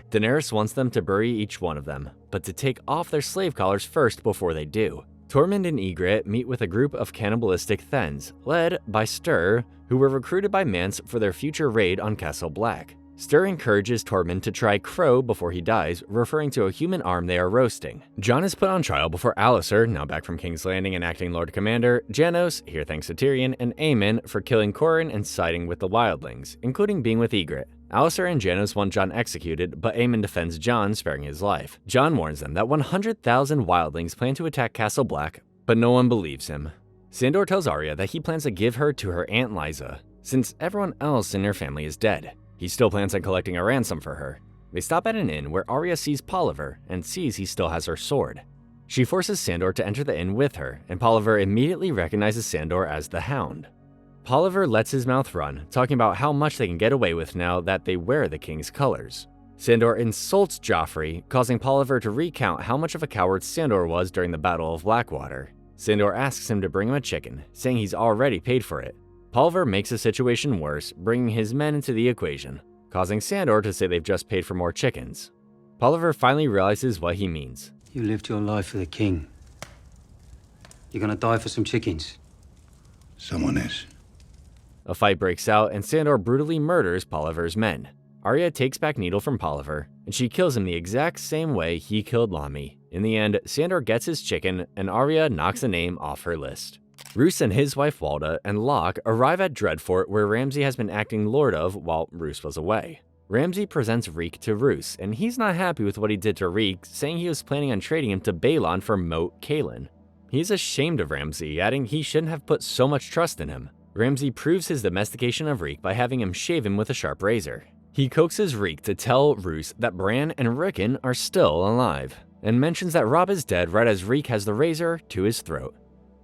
Daenerys wants them to bury each one of them, but to take off their slave collars first before they do. Tormund and Ygritte meet with a group of cannibalistic Thens, led by Styr, who were recruited by Mance for their future raid on Castle Black. Styr encourages Tormund to try crow before he dies, referring to a human arm they are roasting. Jon is put on trial before Alliser, now back from King's Landing and acting Lord Commander, Janos, here thanks to Tyrion, and Aemon for killing Corran and siding with the wildlings, including being with Ygritte. Alliser and Janos want Jon executed, but Aemon defends Jon, sparing his life. Jon warns them that 100,000 wildlings plan to attack Castle Black, but no one believes him. Sandor tells Arya that he plans to give her to her Aunt Lysa, since everyone else in her family is dead. He still plans on collecting a ransom for her. They stop at an inn where Arya sees Polliver and sees he still has her sword. She forces Sandor to enter the inn with her, and Polliver immediately recognizes Sandor as the Hound. Polliver lets his mouth run, talking about how much they can get away with now that they wear the king's colors. Sandor insults Joffrey, causing Polliver to recount how much of a coward Sandor was during the Battle of Blackwater. Sandor asks him to bring him a chicken, saying he's already paid for it. Polliver makes the situation worse, bringing his men into the equation, causing Sandor to say they've just paid for more chickens. Polliver finally realizes what he means. You lived your life for the king. You're gonna die for some chickens. Someone is. A fight breaks out, and Sandor brutally murders Polliver's men. Arya takes back Needle from Polliver, and she kills him the exact same way he killed Lamy. In the end, Sandor gets his chicken, and Arya knocks a name off her list. Roose and his wife Walda and Locke arrive at Dreadfort, where Ramsay has been acting lord of while Roose was away. Ramsay presents Reek to Roose, and he's not happy with what he did to Reek, saying he was planning on trading him to Balon for Moat Caelan. He's ashamed of Ramsay, adding he shouldn't have put so much trust in him. Ramsay proves his domestication of Reek by having him shave him with a sharp razor. He coaxes Reek to tell Roose that Bran and Rickon are still alive, and mentions that Robb is dead right as Reek has the razor to his throat.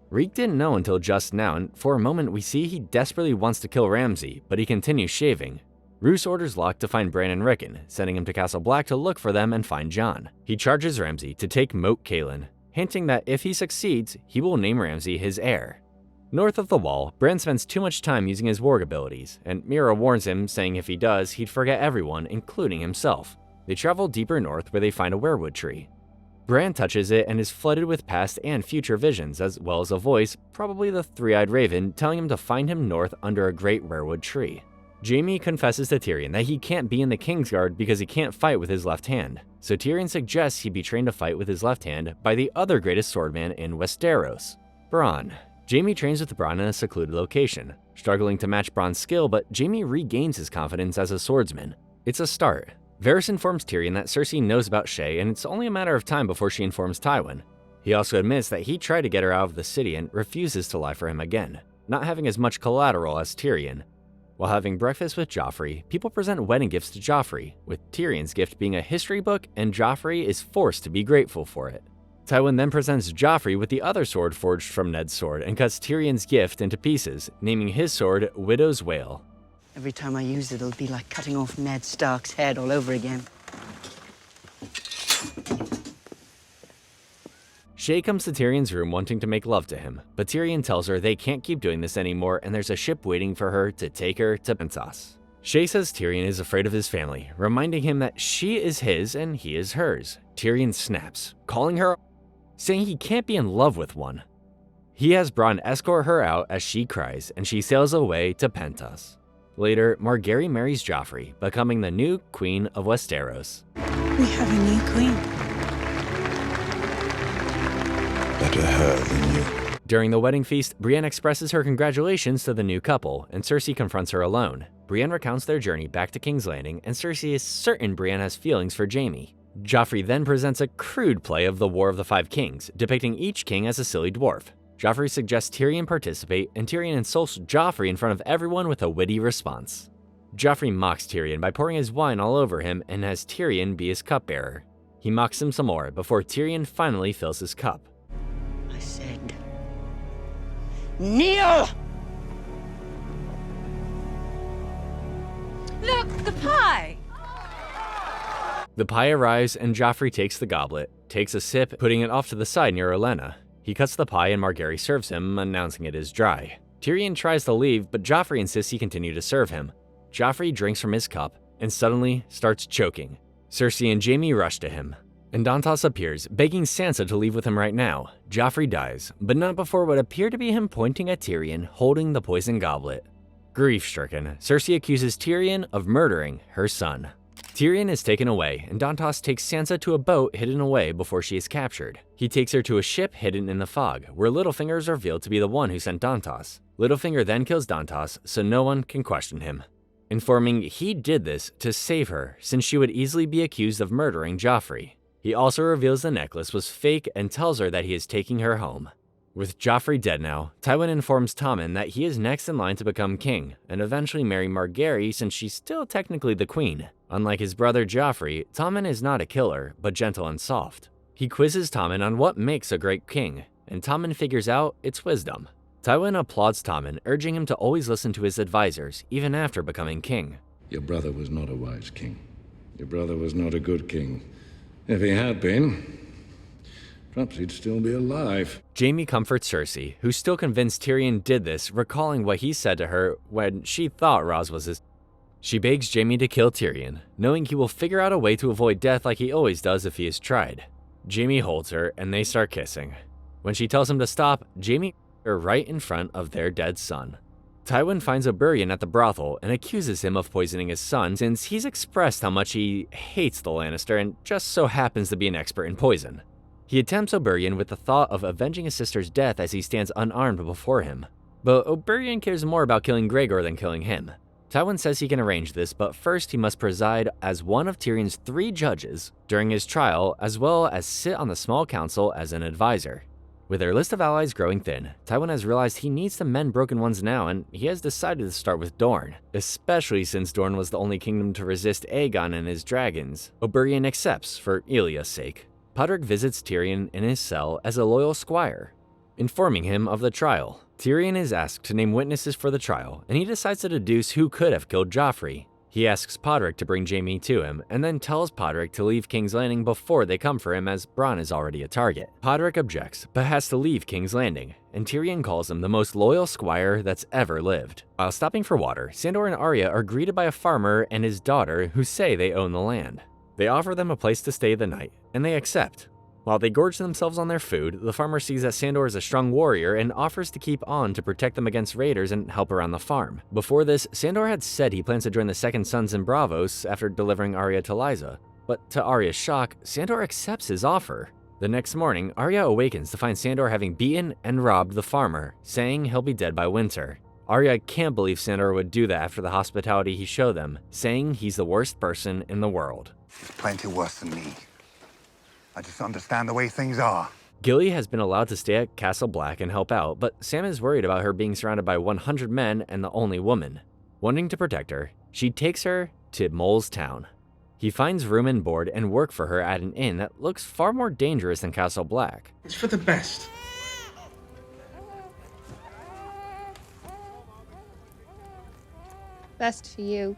Reek didn't know until just now, and for a moment we see he desperately wants to kill Ramsay, but he continues shaving. Roose orders Locke to find Bran and Rickon, sending him to Castle Black to look for them and find Jon. He charges Ramsay to take Moat Caelan, hinting that if he succeeds, he will name Ramsay his heir. North of the Wall, Bran spends too much time using his warg abilities, and Mira warns him, saying if he does, he'd forget everyone, including himself. They travel deeper north where they find a weirwood tree. Bran touches it and is flooded with past and future visions, as well as a voice, probably the three-eyed raven, telling him to find him north under a great weirwood tree. Jaime confesses to Tyrion that he can't be in the Kingsguard because he can't fight with his left hand, so Tyrion suggests he be trained to fight with his left hand by the other greatest swordman in Westeros, Bronn. Jaime trains with Bronn in a secluded location, struggling to match Bronn's skill, but Jaime regains his confidence as a swordsman. It's a start. Varys informs Tyrion that Cersei knows about Shae, and it's only a matter of time before she informs Tywin. He also admits that he tried to get her out of the city and refuses to lie for him again, not having as much collateral as Tyrion. While having breakfast with Joffrey, people present wedding gifts to Joffrey, with Tyrion's gift being a history book, and Joffrey is forced to be grateful for it. Tywin then presents Joffrey with the other sword forged from Ned's sword and cuts Tyrion's gift into pieces, naming his sword Widow's Wail. Every time I use it, it'll be like cutting off Ned Stark's head all over again. Shae comes to Tyrion's room wanting to make love to him, but Tyrion tells her they can't keep doing this anymore and there's a ship waiting for her to take her to Pentos. Shae says Tyrion is afraid of his family, reminding him that she is his and he is hers. Tyrion snaps, calling her, saying he can't be in love with one. He has Bronn escort her out as she cries, and she sails away to Pentos. Later, Margaery marries Joffrey, becoming the new Queen of Westeros. We have a new queen. Better her than you. During the wedding feast, Brienne expresses her congratulations to the new couple, and Cersei confronts her alone. Brienne recounts their journey back to King's Landing, and Cersei is certain Brienne has feelings for Jaime. Joffrey then presents a crude play of the War of the Five Kings, depicting each king as a silly dwarf. Joffrey suggests Tyrion participate, and Tyrion insults Joffrey in front of everyone with a witty response. Joffrey mocks Tyrion by pouring his wine all over him and has Tyrion be his cupbearer. He mocks him some more before Tyrion finally fills his cup. I said, kneel! Look, the pie! The pie arrives and Joffrey takes the goblet, takes a sip, putting it off to the side near Olenna. He cuts the pie and Margaery serves him, announcing it is dry. Tyrion tries to leave, but Joffrey insists he continue to serve him. Joffrey drinks from his cup and suddenly starts choking. Cersei and Jaime rush to him, and Dantos appears, begging Sansa to leave with him right now. Joffrey dies, but not before what appear to be him pointing at Tyrion, holding the poison goblet. Grief-stricken, Cersei accuses Tyrion of murdering her son. Tyrion is taken away, and Dantos takes Sansa to a boat hidden away before she is captured. He takes her to a ship hidden in the fog, where Littlefinger is revealed to be the one who sent Dantos. Littlefinger then kills Dantos, so no one can question him, informing he did this to save her, since she would easily be accused of murdering Joffrey. He also reveals the necklace was fake and tells her that he is taking her home. With Joffrey dead now, Tywin informs Tommen that he is next in line to become king, and eventually marry Margaery since she's still technically the queen. Unlike his brother Joffrey, Tommen is not a killer, but gentle and soft. He quizzes Tommen on what makes a great king, and Tommen figures out it's wisdom. Tywin applauds Tommen, urging him to always listen to his advisors, even after becoming king. Your brother was not a wise king. Your brother was not a good king. If he had been, perhaps he'd still be alive. Jaime comforts Cersei, who's still convinced Tyrion did this, recalling what he said to her when she thought Ros was his. She begs Jaime to kill Tyrion, knowing he will figure out a way to avoid death like he always does if he is tried. Jaime holds her, and they start kissing. When she tells him to stop, Jaime her right in front of their dead son. Tywin finds Oberyn at the brothel and accuses him of poisoning his son since he's expressed how much he hates the Lannister and just so happens to be an expert in poison. He attempts Oberyn with the thought of avenging his sister's death as he stands unarmed before him. But Oberyn cares more about killing Gregor than killing him. Tywin says he can arrange this, but first he must preside as one of Tyrion's 3 judges during his trial, as well as sit on the small council as an advisor. With their list of allies growing thin, Tywin has realized he needs to mend broken ones now, and he has decided to start with Dorne, especially since Dorne was the only kingdom to resist Aegon and his dragons. Oberyn accepts for Ilya's sake. Podrick visits Tyrion in his cell as a loyal squire, informing him of the trial. Tyrion is asked to name witnesses for the trial, and he decides to deduce who could have killed Joffrey. He asks Podrick to bring Jaime to him, and then tells Podrick to leave King's Landing before they come for him as Bronn is already a target. Podrick objects, but has to leave King's Landing, and Tyrion calls him the most loyal squire that's ever lived. While stopping for water, Sandor and Arya are greeted by a farmer and his daughter who say they own the land. They offer them a place to stay the night, and they accept. While they gorge themselves on their food, the farmer sees that Sandor is a strong warrior and offers to keep on to protect them against raiders and help around the farm. Before this, Sandor had said he plans to join the Second Sons in Braavos after delivering Arya to Lysa. But to Arya's shock, Sandor accepts his offer. The next morning, Arya awakens to find Sandor having beaten and robbed the farmer, saying he'll be dead by winter. Arya can't believe Sandor would do that after the hospitality he showed them, saying he's the worst person in the world. He's plenty worse than me. I just understand the way things are. Gilly has been allowed to stay at Castle Black and help out, but Sam is worried about her being surrounded by 100 men and the only woman. Wanting to protect her, she takes her to Mole's town. He finds room and board and work for her at an inn that looks far more dangerous than Castle Black. It's for the best. Best for you.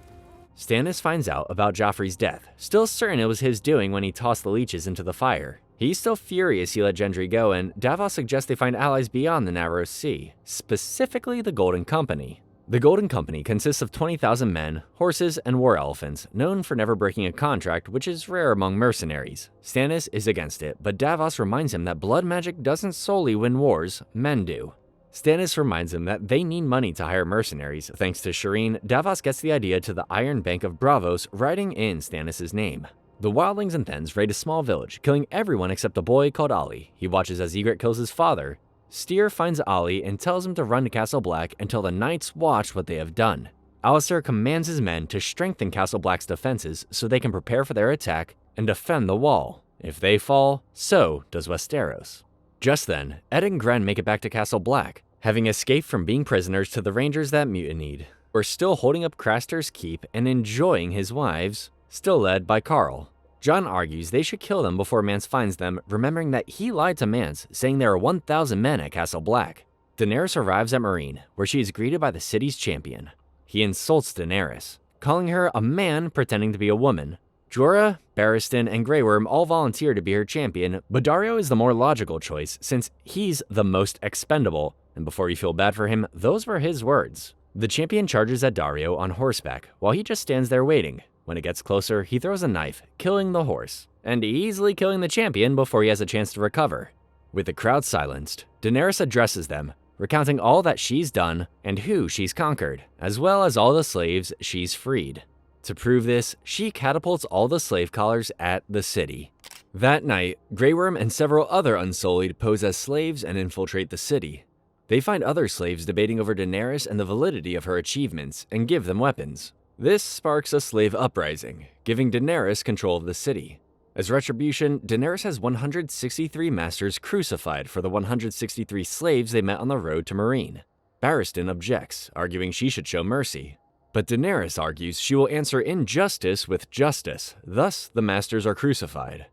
Stannis finds out about Joffrey's death, still certain it was his doing when he tossed the leeches into the fire. He's still furious he let Gendry go, and Davos suggests they find allies beyond the Narrow Sea, specifically the Golden Company. The Golden Company consists of 20,000 men, horses, and war elephants, known for never breaking a contract, which is rare among mercenaries. Stannis is against it, but Davos reminds him that blood magic doesn't solely win wars, men do. Stannis reminds him that they need money to hire mercenaries. Thanks to Shireen, Davos gets the idea to the Iron Bank of Braavos, writing in Stannis' name. The wildlings and Thens raid a small village, killing everyone except a boy called Ollie. He watches as Ygritte kills his father. Styr finds Ollie and tells him to run to Castle Black until the knights watch what they have done. Alliser commands his men to strengthen Castle Black's defenses so they can prepare for their attack and defend the wall. If they fall, so does Westeros. Just then, Ed and Gren make it back to Castle Black, having escaped from being prisoners to the rangers that mutinied. We're still holding up Craster's keep and enjoying his wives, still led by Carl. Jon argues they should kill them before Mance finds them, remembering that he lied to Mance, saying there are 1,000 men at Castle Black. Daenerys arrives at Meereen, where she is greeted by the city's champion. He insults Daenerys, calling her a man pretending to be a woman. Jorah, Barristan, and Grey Worm all volunteer to be her champion, but Daario is the more logical choice since he's the most expendable, and before you feel bad for him, those were his words. The champion charges at Daario on horseback, while he just stands there waiting. When it gets closer, he throws a knife, killing the horse, and easily killing the champion before he has a chance to recover. With the crowd silenced, Daenerys addresses them, recounting all that she's done and who she's conquered, as well as all the slaves she's freed. To prove this, she catapults all the slave collars at the city. That night, Grey Worm and several other Unsullied pose as slaves and infiltrate the city. They find other slaves debating over Daenerys and the validity of her achievements, and give them weapons. This sparks a slave uprising, giving Daenerys control of the city. As retribution, Daenerys has 163 masters crucified for the 163 slaves they met on the road to Meereen. Barristan objects, arguing she should show mercy. But Daenerys argues she will answer injustice with justice, thus the masters are crucified.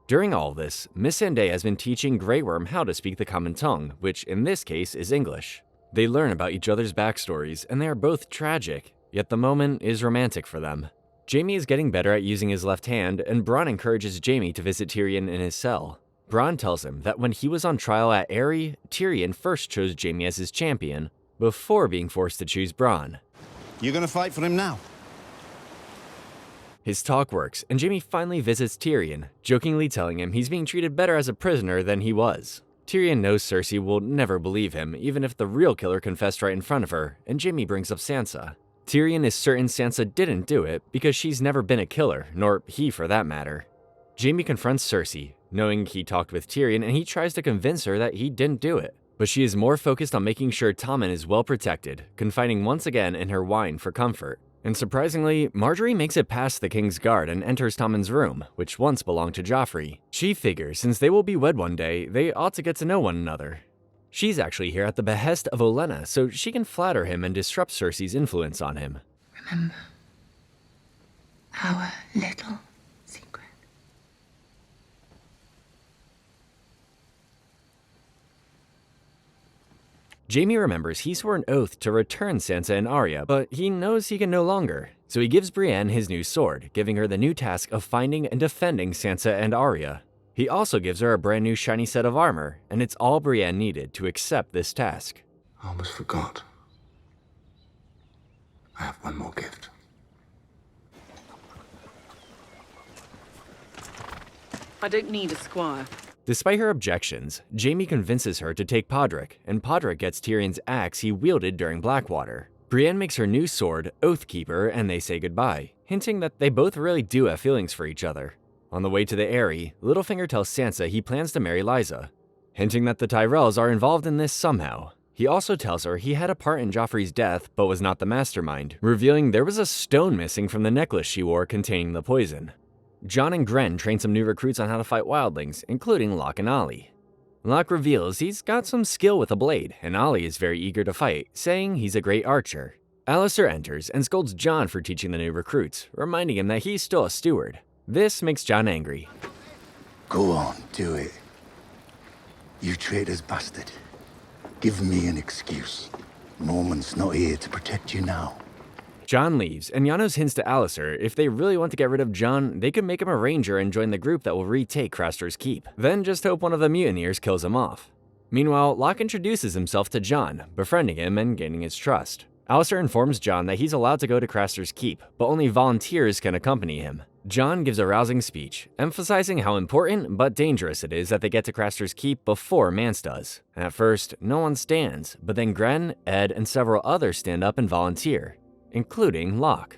During all this, Missandei has been teaching Grey Worm how to speak the common tongue, which in this case is English. They learn about each other's backstories, and they are both tragic, yet the moment is romantic for them. Jaime is getting better at using his left hand, and Bronn encourages Jaime to visit Tyrion in his cell. Bronn tells him that when he was on trial at Aerie, Tyrion first chose Jaime as his champion, before being forced to choose Bronn. You're gonna fight for him now? His talk works, and Jaime finally visits Tyrion, jokingly telling him he's being treated better as a prisoner than he was. Tyrion knows Cersei will never believe him, even if the real killer confessed right in front of her, and Jaime brings up Sansa. Tyrion is certain Sansa didn't do it because she's never been a killer, nor he for that matter. Jaime confronts Cersei, knowing he talked with Tyrion, and he tries to convince her that he didn't do it. But she is more focused on making sure Tommen is well protected, confiding once again in her wine for comfort. And surprisingly, Margaery makes it past the king's guard and enters Tommen's room, which once belonged to Joffrey. She figures since they will be wed one day, they ought to get to know one another. She's actually here at the behest of Olenna, so she can flatter him and disrupt Cersei's influence on him. Remember our little secret. Jaime remembers he swore an oath to return Sansa and Arya, but he knows he can no longer. So he gives Brienne his new sword, giving her the new task of finding and defending Sansa and Arya. He also gives her a brand new shiny set of armor, and it's all Brienne needed to accept this task. I almost forgot. I have one more gift. I don't need a squire. Despite her objections, Jaime convinces her to take Podrick, and Podrick gets Tyrion's axe he wielded during Blackwater. Brienne makes her new sword, Oathkeeper, and they say goodbye, hinting that they both really do have feelings for each other. On the way to the Eyrie, Littlefinger tells Sansa he plans to marry Lysa, hinting that the Tyrells are involved in this somehow. He also tells her he had a part in Joffrey's death but was not the mastermind, revealing there was a stone missing from the necklace she wore containing the poison. Jon and Grenn train some new recruits on how to fight wildlings, including Locke and Ollie. Locke reveals he's got some skill with a blade, and Ollie is very eager to fight, saying he's a great archer. Alistair enters and scolds Jon for teaching the new recruits, reminding him that he's still a steward. This makes Jon angry. Go on, do it. You traitor's bastard. Give me an excuse. Norman's not here to protect you now. Jon leaves, and Janos hints to Alistair if they really want to get rid of Jon, they could make him a ranger and join the group that will retake Craster's Keep. Then just hope one of the mutineers kills him off. Meanwhile, Locke introduces himself to Jon, befriending him and gaining his trust. Alistair informs Jon that he's allowed to go to Craster's Keep, but only volunteers can accompany him. Jon gives a rousing speech, emphasizing how important but dangerous it is that they get to Craster's Keep before Mance does. At first, no one stands, but then Grenn, Ed, and several others stand up and volunteer, including Locke.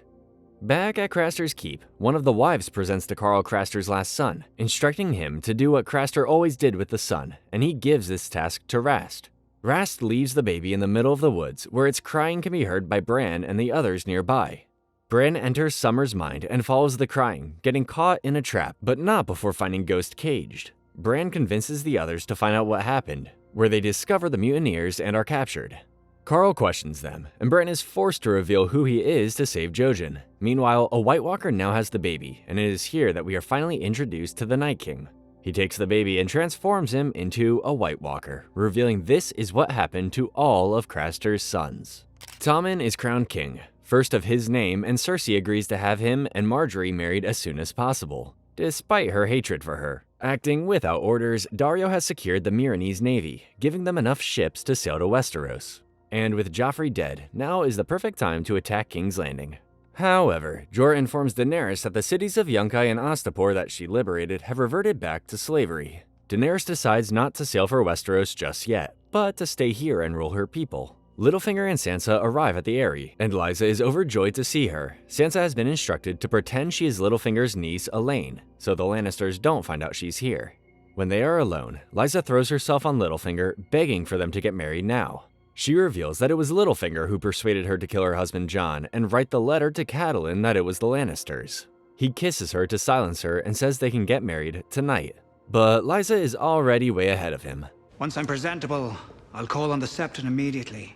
Back at Craster's Keep, one of the wives presents to Carl Craster's last son, instructing him to do what Craster always did with the son, and he gives this task to Rast. Rast leaves the baby in the middle of the woods, where its crying can be heard by Bran and the others nearby. Bran enters Summer's mind and follows the crying, getting caught in a trap, but not before finding Ghost caged. Bran convinces the others to find out what happened, where they discover the mutineers and are captured. Carl questions them, and Bran is forced to reveal who he is to save Jojen. Meanwhile, a White Walker now has the baby, and it is here that we are finally introduced to the Night King. He takes the baby and transforms him into a White Walker, revealing this is what happened to all of Craster's sons. Tommen is crowned king, first of his name, and Cersei agrees to have him and Margaery married as soon as possible, despite her hatred for her. Acting without orders, Daario has secured the Myronese navy, giving them enough ships to sail to Westeros. And with Joffrey dead, now is the perfect time to attack King's Landing. However, Jorah informs Daenerys that the cities of Yunkai and Astapor that she liberated have reverted back to slavery. Daenerys decides not to sail for Westeros just yet, but to stay here and rule her people. Littlefinger and Sansa arrive at the Eyrie, and Lysa is overjoyed to see her. Sansa has been instructed to pretend she is Littlefinger's niece, Elaine, so the Lannisters don't find out she's here. When they are alone, Lysa throws herself on Littlefinger, begging for them to get married now. She reveals that it was Littlefinger who persuaded her to kill her husband Jon and write the letter to Catelyn that it was the Lannisters. He kisses her to silence her and says they can get married tonight. But Lysa is already way ahead of him. Once I'm presentable, I'll call on the Septon immediately.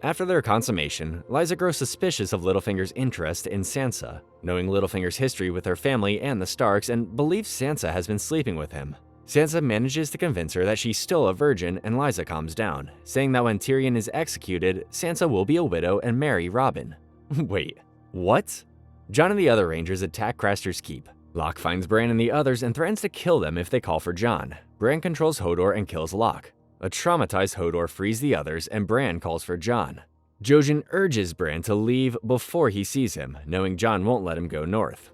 After their consummation, Lysa grows suspicious of Littlefinger's interest in Sansa, knowing Littlefinger's history with her family and the Starks, and believes Sansa has been sleeping with him. Sansa manages to convince her that she's still a virgin, and Lysa calms down, saying that when Tyrion is executed, Sansa will be a widow and marry Robin. Wait, what? Jon and the other Rangers attack Craster's Keep. Locke finds Bran and the others and threatens to kill them if they call for Jon. Bran controls Hodor and kills Locke. A traumatized Hodor frees the others, and Bran calls for Jon. Jojen urges Bran to leave before he sees him, knowing Jon won't let him go north.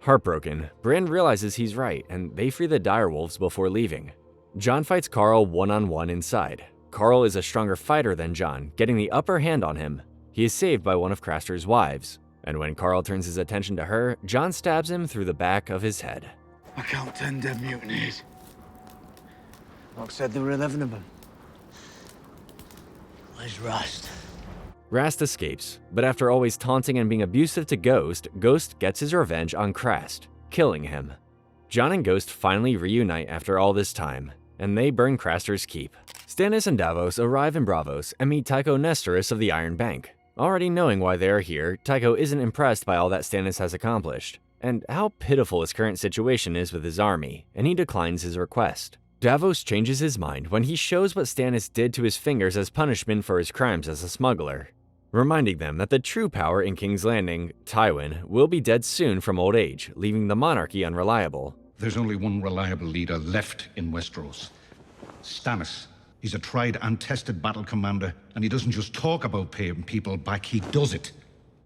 Heartbroken, Bran realizes he's right, and they free the direwolves before leaving. Jon fights Carl one-on-one inside. Carl is a stronger fighter than Jon, getting the upper hand on him. He is saved by one of Craster's wives, and when Carl turns his attention to her, Jon stabs him through the back of his head. I can't tend them mutinies. Rock said there were 11 of them. Where's Rast? Rast escapes, but after always taunting and being abusive to Ghost, Ghost gets his revenge on Crast, killing him. Jon and Ghost finally reunite after all this time, and they burn Craster's keep. Stannis and Davos arrive in Braavos and meet Tycho Nestoris of the Iron Bank. Already knowing why they are here, Tycho isn't impressed by all that Stannis has accomplished, and how pitiful his current situation is with his army, and he declines his request. Davos changes his mind when he shows what Stannis did to his fingers as punishment for his crimes as a smuggler, reminding them that the true power in King's Landing, Tywin, will be dead soon from old age, leaving the monarchy unreliable. There's only one reliable leader left in Westeros. Stannis. He's a tried and tested battle commander, and he doesn't just talk about paying people back, he does it.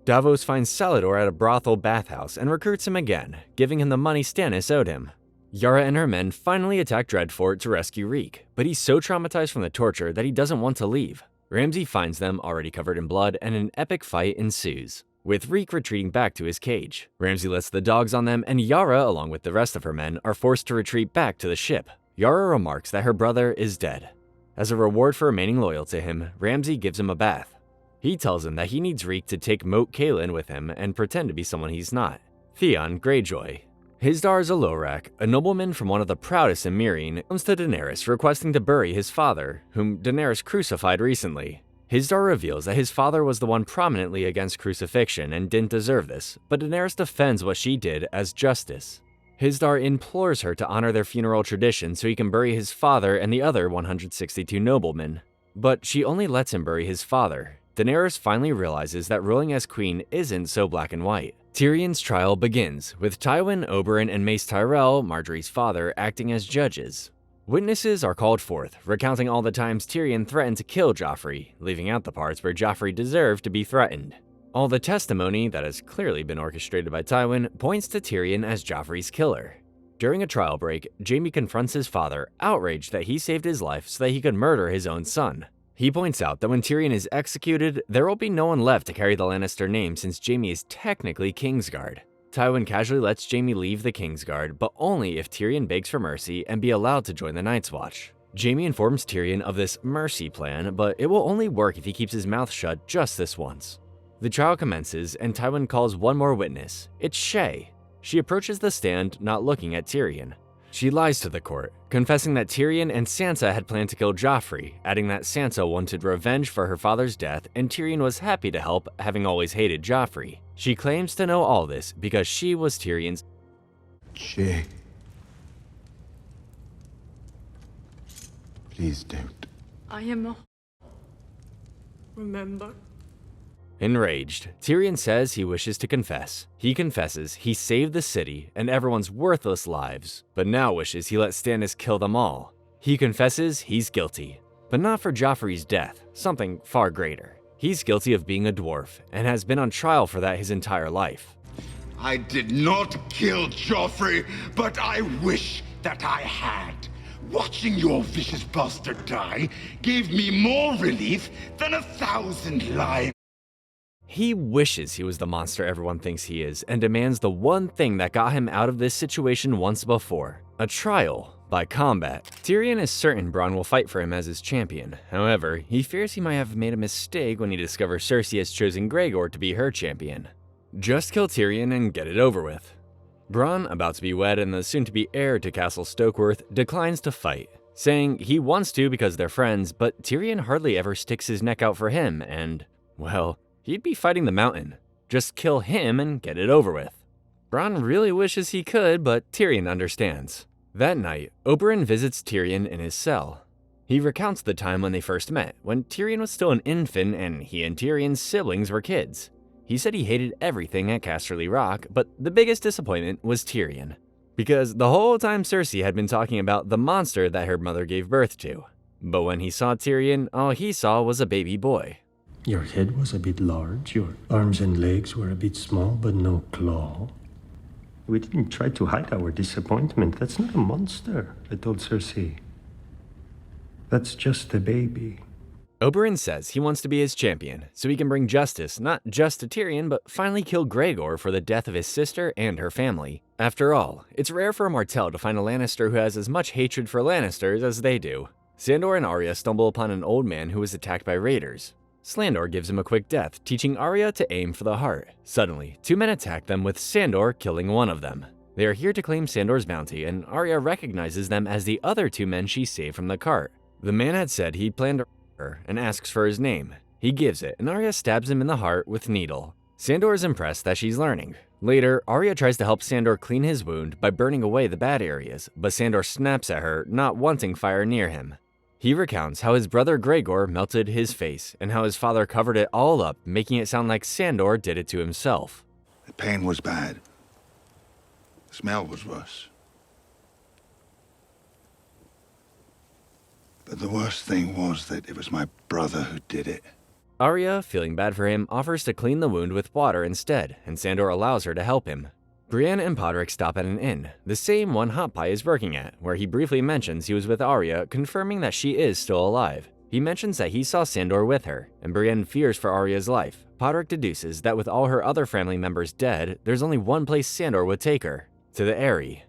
Davos finds Salladhor at a brothel bathhouse and recruits him again, giving him the money Stannis owed him. Yara and her men finally attack Dreadfort to rescue Reek, but he's so traumatized from the torture that he doesn't want to leave. Ramsay finds them already covered in blood, and an epic fight ensues, with Reek retreating back to his cage. Ramsay lets the dogs on them, and Yara, along with the rest of her men, are forced to retreat back to the ship. Yara remarks that her brother is dead. As a reward for remaining loyal to him, Ramsay gives him a bath. He tells him that he needs Reek to take Moat Cailin with him and pretend to be someone he's not, Theon Greyjoy. Hisdar Zalorak, a nobleman from one of the proudest in Meereen, comes to Daenerys requesting to bury his father, whom Daenerys crucified recently. Hisdar reveals that his father was the one prominently against crucifixion and didn't deserve this, but Daenerys defends what she did as justice. Hisdar implores her to honor their funeral tradition so he can bury his father and the other 162 noblemen. But she only lets him bury his father. Daenerys finally realizes that ruling as queen isn't so black and white. Tyrion's trial begins, with Tywin, Oberyn, and Mace Tyrell, Marjorie's father, acting as judges. Witnesses are called forth, recounting all the times Tyrion threatened to kill Joffrey, leaving out the parts where Joffrey deserved to be threatened. All the testimony that has clearly been orchestrated by Tywin points to Tyrion as Joffrey's killer. During a trial break, Jaime confronts his father, outraged that he saved his life so that he could murder his own son. He points out that when Tyrion is executed, there will be no one left to carry the Lannister name since Jaime is technically Kingsguard. Tywin casually lets Jaime leave the Kingsguard, but only if Tyrion begs for mercy and be allowed to join the Night's Watch. Jaime informs Tyrion of this mercy plan, but it will only work if he keeps his mouth shut just this once. The trial commences, and Tywin calls one more witness. It's Shae. She approaches the stand, not looking at Tyrion. She lies to the court, confessing that Tyrion and Sansa had planned to kill Joffrey, adding that Sansa wanted revenge for her father's death and Tyrion was happy to help, having always hated Joffrey. She claims to know all this because she was Tyrion's... Shae. Please don't. I am not. Remember? Enraged, Tyrion says he wishes to confess. He confesses he saved the city and everyone's worthless lives, but now wishes he let Stannis kill them all. He confesses he's guilty, but not for Joffrey's death, something far greater. He's guilty of being a dwarf and has been on trial for that his entire life. I did not kill Joffrey, but I wish that I had. Watching your vicious bastard die gave me more relief than 1,000 lives. He wishes he was the monster everyone thinks he is and demands the one thing that got him out of this situation once before, a trial by combat. Tyrion is certain Bronn will fight for him as his champion. However, he fears he might have made a mistake when he discovers Cersei has chosen Gregor to be her champion. Just kill Tyrion and get it over with. Bronn, about to be wed and the soon-to-be heir to Castle Stokeworth, declines to fight, saying he wants to because they're friends, but Tyrion hardly ever sticks his neck out for him and, well, he'd be fighting the Mountain. Just kill him and get it over with. Bronn really wishes he could, but Tyrion understands. That night, Oberyn visits Tyrion in his cell. He recounts the time when they first met, when Tyrion was still an infant and he and Tyrion's siblings were kids. He said he hated everything at Casterly Rock, but the biggest disappointment was Tyrion. Because the whole time Cersei had been talking about the monster that her mother gave birth to. But when he saw Tyrion, all he saw was a baby boy. Your head was a bit large, your arms and legs were a bit small, but no claw. We didn't try to hide our disappointment. That's not a monster, I told Cersei. That's just a baby. Oberyn says he wants to be his champion, so he can bring justice not just to Tyrion, but finally kill Gregor for the death of his sister and her family. After all, it's rare for a Martell to find a Lannister who has as much hatred for Lannisters as they do. Sandor and Arya stumble upon an old man who was attacked by raiders. Slandor gives him a quick death, teaching Arya to aim for the heart. Suddenly, 2 men attack them with Sandor killing one of them. They are here to claim Sandor's bounty, and Arya recognizes them as the other 2 men she saved from the cart. The man had said he planned to her and asks for his name. He gives it, and Arya stabs him in the heart with needle. Sandor is impressed that she's learning. Later, Arya tries to help Sandor clean his wound by burning away the bad areas, but Sandor snaps at her, not wanting fire near him. He recounts how his brother Gregor melted his face, and how his father covered it all up, making it sound like Sandor did it to himself. The pain was bad. The smell was worse. But the worst thing was that it was my brother who did it. Arya, feeling bad for him, offers to clean the wound with water instead, and Sandor allows her to help him. Brienne and Podrick stop at an inn, the same one Hot Pie is working at, where he briefly mentions he was with Arya, confirming that she is still alive. He mentions that he saw Sandor with her, and Brienne fears for Arya's life. Podrick deduces that with all her other family members dead, there's only one place Sandor would take her, to the Eyrie.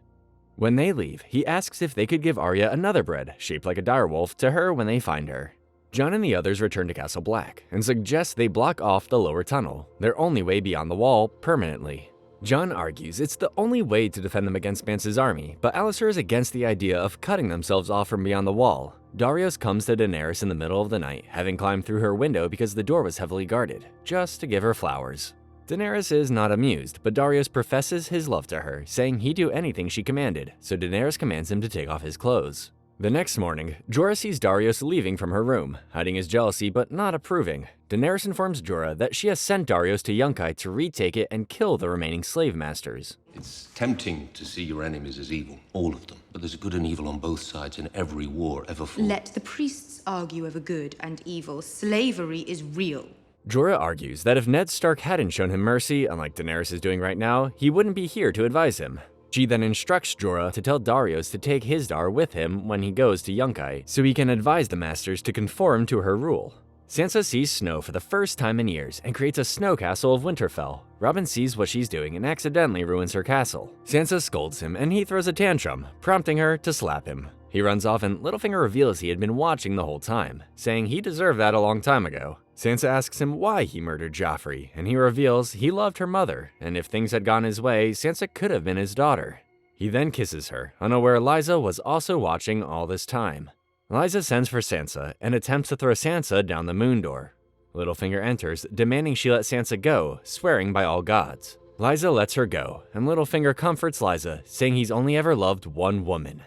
When they leave, he asks if they could give Arya another bread, shaped like a direwolf, to her when they find her. Jon and the others return to Castle Black, and suggest they block off the lower tunnel, their only way beyond the wall, permanently. Jon argues it's the only way to defend them against Mance's army, but Alliser is against the idea of cutting themselves off from beyond the wall. Darius comes to Daenerys in the middle of the night, having climbed through her window because the door was heavily guarded, just to give her flowers. Daenerys is not amused, but Darius professes his love to her, saying he'd do anything she commanded, so Daenerys commands him to take off his clothes. The next morning, Jorah sees Darius leaving from her room, hiding his jealousy but not approving. Daenerys informs Jorah that she has sent Darius to Yunkai to retake it and kill the remaining slave masters. It's tempting to see your enemies as evil, all of them. But there's good and evil on both sides in every war ever fought. Let the priests argue over good and evil. Slavery is real. Jorah argues that if Ned Stark hadn't shown him mercy, unlike Daenerys is doing right now, he wouldn't be here to advise him. She then instructs Jorah to tell Darius to take his Dar with him when he goes to Yunkai, so he can advise the masters to conform to her rule. Sansa sees snow for the first time in years and creates a snow castle of Winterfell. Robin sees what she's doing and accidentally ruins her castle. Sansa scolds him and he throws a tantrum, prompting her to slap him. He runs off and Littlefinger reveals he had been watching the whole time, saying he deserved that a long time ago. Sansa asks him why he murdered Joffrey, and he reveals he loved her mother, and if things had gone his way, Sansa could have been his daughter. He then kisses her, unaware Lysa was also watching all this time. Lysa sends for Sansa and attempts to throw Sansa down the moon door. Littlefinger enters, demanding she let Sansa go, swearing by all gods. Lysa lets her go, and Littlefinger comforts Lysa, saying he's only ever loved one woman.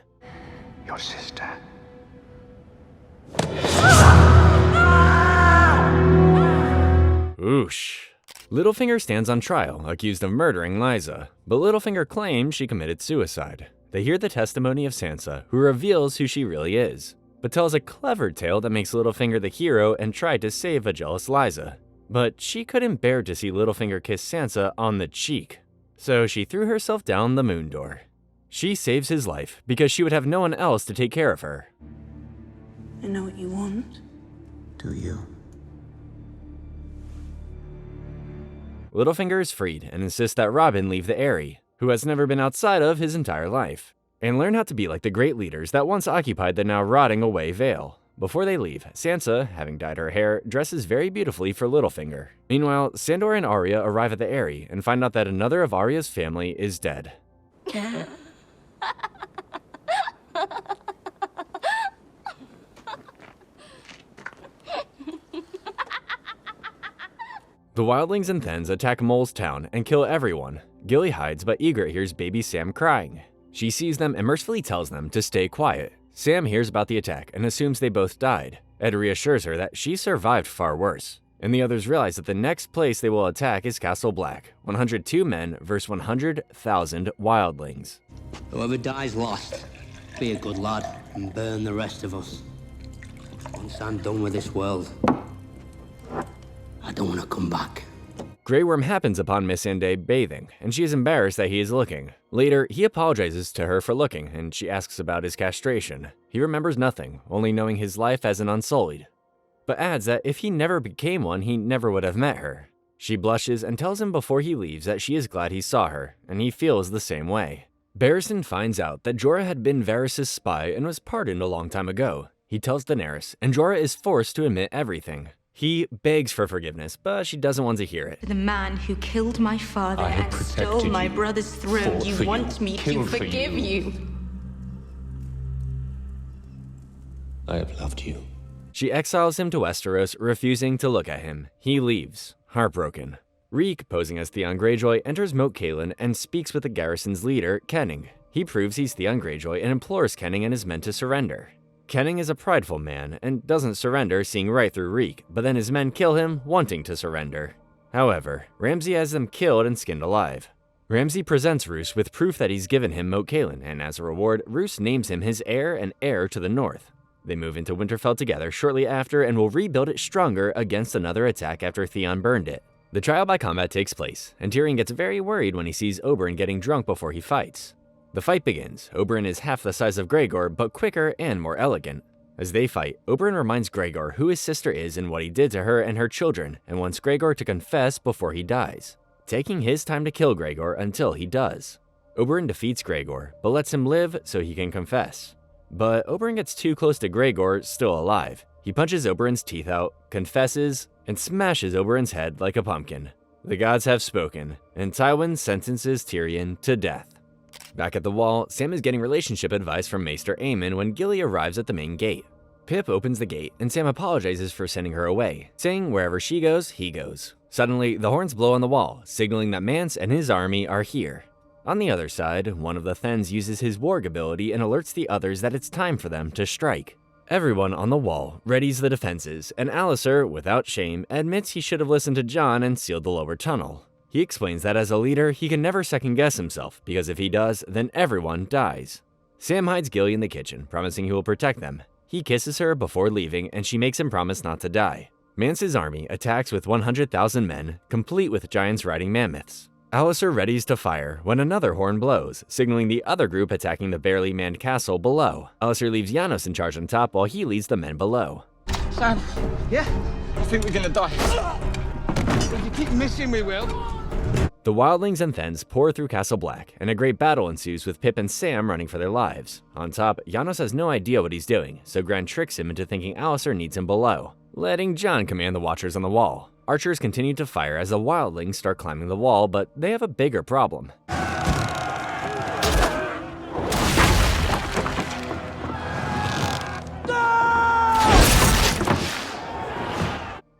Your sister. Oosh. Littlefinger stands on trial, accused of murdering Lysa, but Littlefinger claims she committed suicide. They hear the testimony of Sansa, who reveals who she really is, but tells a clever tale that makes Littlefinger the hero and tried to save a jealous Lysa. But she couldn't bear to see Littlefinger kiss Sansa on the cheek, so she threw herself down the moon door. She saves his life because she would have no one else to take care of her. I know what you want. Do you? Littlefinger is freed and insists that Robin leave the Eyrie, who has never been outside of his entire life, and learn how to be like the great leaders that once occupied the now rotting away Vale. Before they leave, Sansa, having dyed her hair, dresses very beautifully for Littlefinger. Meanwhile, Sandor and Arya arrive at the Eyrie and find out that another of Arya's family is dead. The wildlings and Thens attack Mole's town and kill everyone. Gilly hides, but Ygritte hears baby Sam crying. She sees them and mercifully tells them to stay quiet. Sam hears about the attack and assumes they both died. Ed reassures her that she survived far worse. And the others realize that the next place they will attack is Castle Black, 102 men versus 100,000 wildlings. Whoever dies lost. Be a good lad and burn the rest of us. Once I'm done with this world, I don't want to come back. Grey Worm happens upon Missandei bathing, and she is embarrassed that he is looking. Later, he apologizes to her for looking, and she asks about his castration. He remembers nothing, only knowing his life as an Unsullied, but adds that if he never became one, he never would have met her. She blushes and tells him before he leaves that she is glad he saw her, and he feels the same way. Barristan finds out that Jorah had been Varys' spy and was pardoned a long time ago. He tells Daenerys, and Jorah is forced to admit everything. He begs for forgiveness, but she doesn't want to hear it. The man who killed my father I have and protected stole my you, brother's throne, fought you for want you, me to killed for forgive you. I have loved you. She exiles him to Westeros, refusing to look at him. He leaves, heartbroken. Reek, posing as Theon Greyjoy, enters Moat Cailin and speaks with the garrison's leader, Kenning. He proves he's Theon Greyjoy and implores Kenning and his men to surrender. Kenning is a prideful man and doesn't surrender, seeing right through Reek, but then his men kill him, wanting to surrender. However, Ramsay has them killed and skinned alive. Ramsay presents Roose with proof that he's given him Moat Cailin, and as a reward, Roose names him his heir and heir to the north. They move into Winterfell together shortly after and will rebuild it stronger against another attack after Theon burned it. The trial by combat takes place, and Tyrion gets very worried when he sees Oberyn getting drunk before he fights. The fight begins. Oberyn is half the size of Gregor, but quicker and more elegant. As they fight, Oberyn reminds Gregor who his sister is and what he did to her and her children, and wants Gregor to confess before he dies, taking his time to kill Gregor until he does. Oberyn defeats Gregor, but lets him live so he can confess. But Oberyn gets too close to Gregor, still alive. He punches Oberyn's teeth out, confesses, and smashes Oberyn's head like a pumpkin. The gods have spoken, and Tywin sentences Tyrion to death. Back at the Wall, Sam is getting relationship advice from Maester Aemon when Gilly arrives at the main gate. Pip opens the gate, and Sam apologizes for sending her away, saying wherever she goes, he goes. Suddenly, the horns blow on the wall, signaling that Mance and his army are here. On the other side, one of the Thens uses his warg ability and alerts the others that it's time for them to strike. Everyone on the Wall readies the defenses, and Alliser, without shame, admits he should have listened to Jon and sealed the lower tunnel. He explains that as a leader, he can never second-guess himself, because if he does, then everyone dies. Sam hides Gilly in the kitchen, promising he will protect them. He kisses her before leaving, and she makes him promise not to die. Mance's army attacks with 100,000 men, complete with giants riding mammoths. Alliser readies to fire when another horn blows, signaling the other group attacking the barely manned castle below. Alliser leaves Janos in charge on top while he leads the men below. Sam, yeah? I think we're gonna die. If you keep missing, we will. The wildlings and Thens pour through Castle Black, and a great battle ensues with Pip and Sam running for their lives. On top, Janos has no idea what he's doing, so Gran tricks him into thinking Alliser needs him below, letting Jon command the Watchers on the wall. Archers continue to fire as the wildlings start climbing the wall, but they have a bigger problem.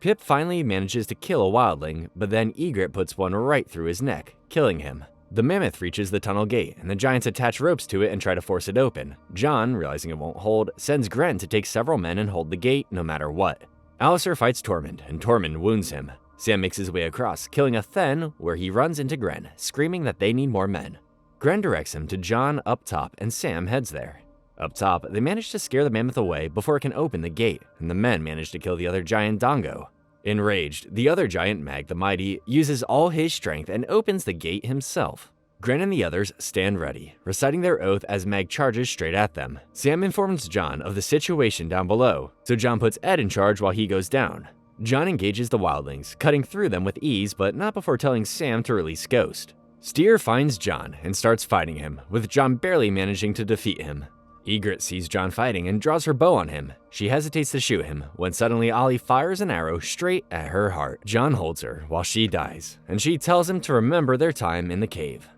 Pip finally manages to kill a wildling, but then Ygritte puts one right through his neck, killing him. The mammoth reaches the tunnel gate, and the giants attach ropes to it and try to force it open. Jon, realizing it won't hold, sends Gren to take several men and hold the gate no matter what. Alliser fights Tormund, and Tormund wounds him. Sam makes his way across, killing a Thenn, where he runs into Gren, screaming that they need more men. Gren directs him to Jon up top, and Sam heads there. Up top, they manage to scare the mammoth away before it can open the gate, and the men manage to kill the other giant Dongo. Enraged, the other giant, Mag the Mighty, uses all his strength and opens the gate himself. Gren and the others stand ready, reciting their oath as Mag charges straight at them. Sam informs Jon of the situation down below, so Jon puts Ed in charge while he goes down. Jon engages the wildlings, cutting through them with ease, but not before telling Sam to release Ghost. Styr finds Jon and starts fighting him, with Jon barely managing to defeat him. Ygritte sees Jon fighting and draws her bow on him. She hesitates to shoot him, when suddenly Ollie fires an arrow straight at her heart. Jon holds her while she dies, and she tells him to remember their time in the cave.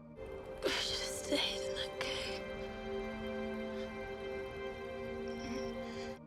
I should have stayed in that cave.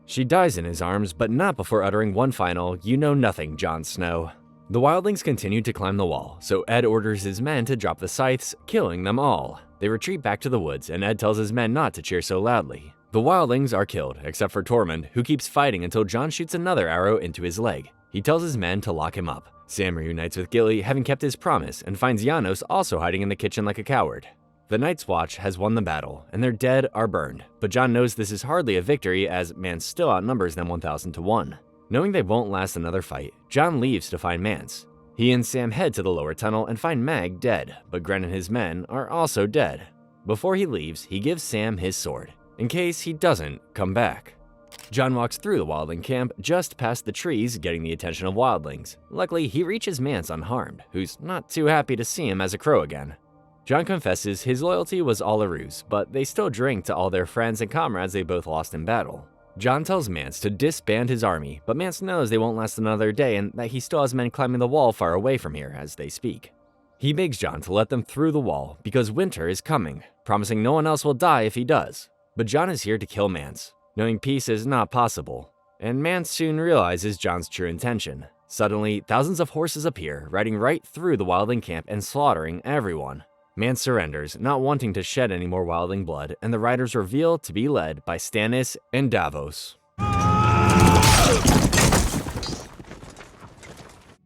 She dies in his arms, but not before uttering one final, "You know nothing, Jon Snow." The wildlings continue to climb the wall, so Ed orders his men to drop the scythes, killing them all. They retreat back to the woods, and Ed tells his men not to cheer so loudly. The wildlings are killed, except for Tormund, who keeps fighting until Jon shoots another arrow into his leg. He tells his men to lock him up. Sam reunites with Gilly, having kept his promise, and finds Janos also hiding in the kitchen like a coward. The Night's Watch has won the battle, and their dead are burned, but Jon knows this is hardly a victory as Mance still outnumbers them 1,000 to 1. Knowing they won't last another fight, Jon leaves to find Mance. He and Sam head to the lower tunnel and find Mag dead, but Gren and his men are also dead. Before he leaves, he gives Sam his sword, in case he doesn't come back. Jon walks through the wildling camp just past the trees, getting the attention of wildlings. Luckily, he reaches Mance unharmed, who's not too happy to see him as a crow again. Jon confesses his loyalty was all a ruse, but they still drink to all their friends and comrades they both lost in battle. Jon tells Mance to disband his army, but Mance knows they won't last another day and that he still has men climbing the wall far away from here as they speak. He begs Jon to let them through the wall because winter is coming, promising no one else will die if he does. But Jon is here to kill Mance, knowing peace is not possible. And Mance soon realizes Jon's true intention. Suddenly, thousands of horses appear, riding right through the wildling camp and slaughtering everyone. Mance surrenders, not wanting to shed any more wildling blood, and the riders reveal to be led by Stannis and Davos.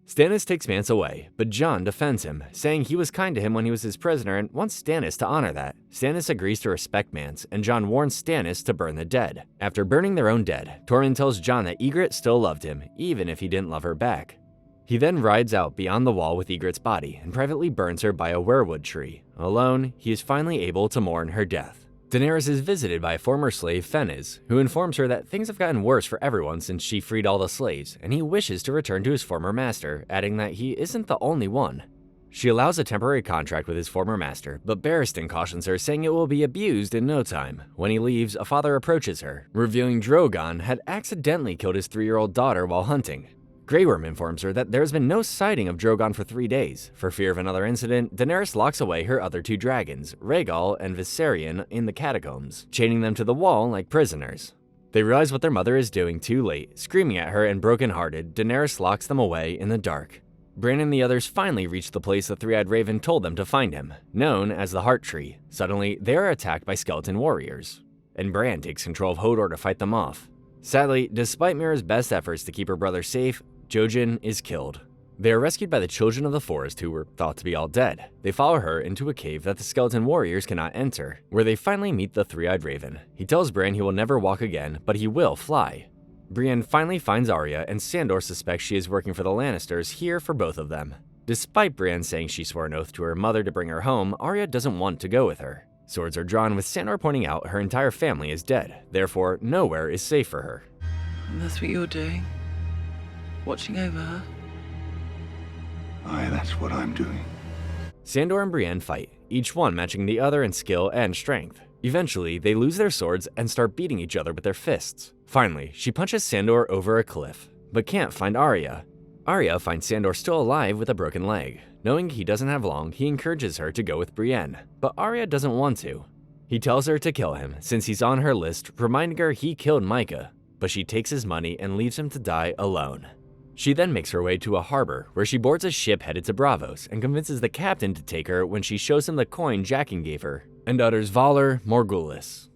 Stannis takes Mance away, but Jon defends him, saying he was kind to him when he was his prisoner and wants Stannis to honor that. Stannis agrees to respect Mance, and Jon warns Stannis to burn the dead. After burning their own dead, Tormund tells Jon that Ygritte still loved him, even if he didn't love her back. He then rides out beyond the wall with Ygritte's body and privately burns her by a weirwood tree. Alone, he is finally able to mourn her death. Daenerys is visited by former slave Fenys, who informs her that things have gotten worse for everyone since she freed all the slaves, and he wishes to return to his former master, adding that he isn't the only one. She allows a temporary contract with his former master, but Barristan cautions her, saying it will be abused in no time. When he leaves, a father approaches her, revealing Drogon had accidentally killed his 3-year-old daughter while hunting. Grey Worm informs her that there's been no sighting of Drogon for 3 days. For fear of another incident, Daenerys locks away her other 2 dragons, Rhaegal and Viserion, in the catacombs, chaining them to the wall like prisoners. They realize what their mother is doing too late. Screaming at her and brokenhearted, Daenerys locks them away in the dark. Bran and the others finally reach the place the Three-Eyed Raven told them to find him, known as the Heart Tree. Suddenly, they are attacked by skeleton warriors, and Bran takes control of Hodor to fight them off. Sadly, despite Mira's best efforts to keep her brother safe, Jojen is killed. They are rescued by the children of the forest who were thought to be all dead. They follow her into a cave that the skeleton warriors cannot enter, where they finally meet the Three-Eyed Raven. He tells Bran he will never walk again, but he will fly. Brienne finally finds Arya, and Sandor suspects she is working for the Lannisters here for both of them. Despite Brienne saying she swore an oath to her mother to bring her home, Arya doesn't want to go with her. Swords are drawn, with Sandor pointing out her entire family is dead, therefore nowhere is safe for her. And that's what you're doing? Watching over her? Aye, that's what I'm doing. Sandor and Brienne fight, each one matching the other in skill and strength. Eventually, they lose their swords and start beating each other with their fists. Finally, she punches Sandor over a cliff, but can't find Arya. Arya finds Sandor still alive with a broken leg. Knowing he doesn't have long, he encourages her to go with Brienne, but Arya doesn't want to. He tells her to kill him, since he's on her list, reminding her he killed Micah, but she takes his money and leaves him to die alone. She then makes her way to a harbor, where she boards a ship headed to Braavos and convinces the captain to take her when she shows him the coin Jaqen gave her, and utters Valor Morghulis.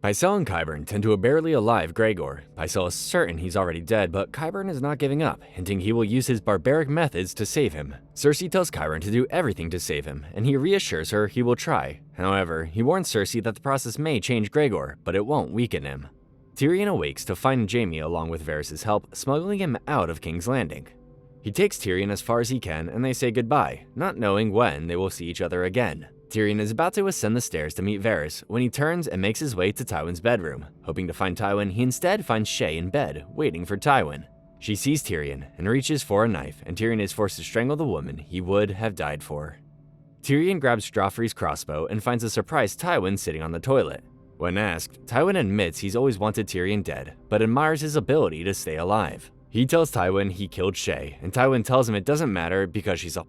Pycelle and Qyburn tend to a barely alive Gregor. Pycelle is certain he's already dead, but Qyburn is not giving up, hinting he will use his barbaric methods to save him. Cersei tells Qyburn to do everything to save him, and he reassures her he will try. However, he warns Cersei that the process may change Gregor, but it won't weaken him. Tyrion awakes to find Jaime along with Varys' help, smuggling him out of King's Landing. He takes Tyrion as far as he can, and they say goodbye, not knowing when they will see each other again. Tyrion is about to ascend the stairs to meet Varys when he turns and makes his way to Tywin's bedroom. Hoping to find Tywin, he instead finds Shae in bed, waiting for Tywin. She sees Tyrion and reaches for a knife, and Tyrion is forced to strangle the woman he would have died for. Tyrion grabs Joffrey's crossbow and finds a surprised Tywin sitting on the toilet. When asked, Tywin admits he's always wanted Tyrion dead, but admires his ability to stay alive. He tells Tywin he killed Shae, and Tywin tells him it doesn't matter because she's a...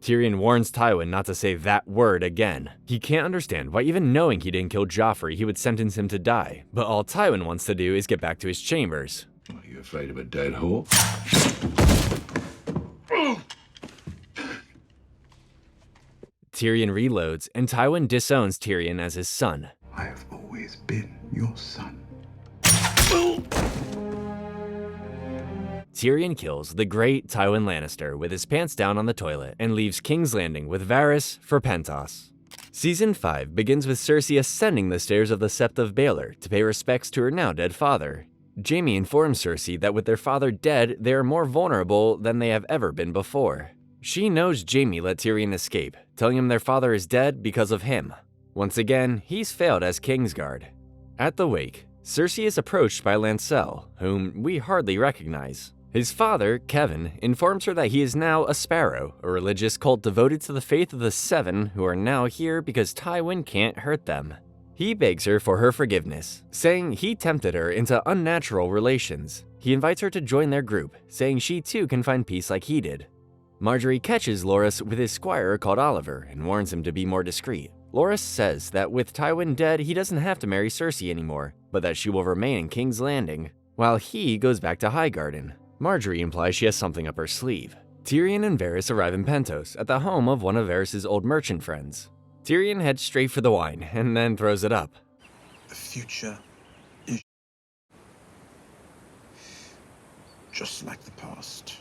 Tyrion warns Tywin not to say that word again. He can't understand why, even knowing he didn't kill Joffrey, he would sentence him to die, but all Tywin wants to do is get back to his chambers. Are you afraid of a dead horse? Tyrion reloads, and Tywin disowns Tyrion as his son. I have always been your son. Tyrion kills the great Tywin Lannister with his pants down on the toilet and leaves King's Landing with Varys for Pentos. Season 5 begins with Cersei ascending the stairs of the Sept of Baelor to pay respects to her now dead father. Jaime informs Cersei that with their father dead, they are more vulnerable than they have ever been before. She knows Jaime let Tyrion escape, telling him their father is dead because of him. Once again, he's failed as Kingsguard. At the wake, Cersei is approached by Lancel, whom we hardly recognize. His father, Kevin, informs her that he is now a Sparrow, a religious cult devoted to the faith of the Seven who are now here because Tywin can't hurt them. He begs her for her forgiveness, saying he tempted her into unnatural relations. He invites her to join their group, saying she too can find peace like he did. Marjorie catches Loras with his squire called Oliver and warns him to be more discreet. Loras says that with Tywin dead, he doesn't have to marry Cersei anymore, but that she will remain in King's Landing, while he goes back to Highgarden. Marjorie implies she has something up her sleeve. Tyrion and Varys arrive in Pentos at the home of one of Varys' old merchant friends. Tyrion heads straight for the wine and then throws it up. The future is just like the past.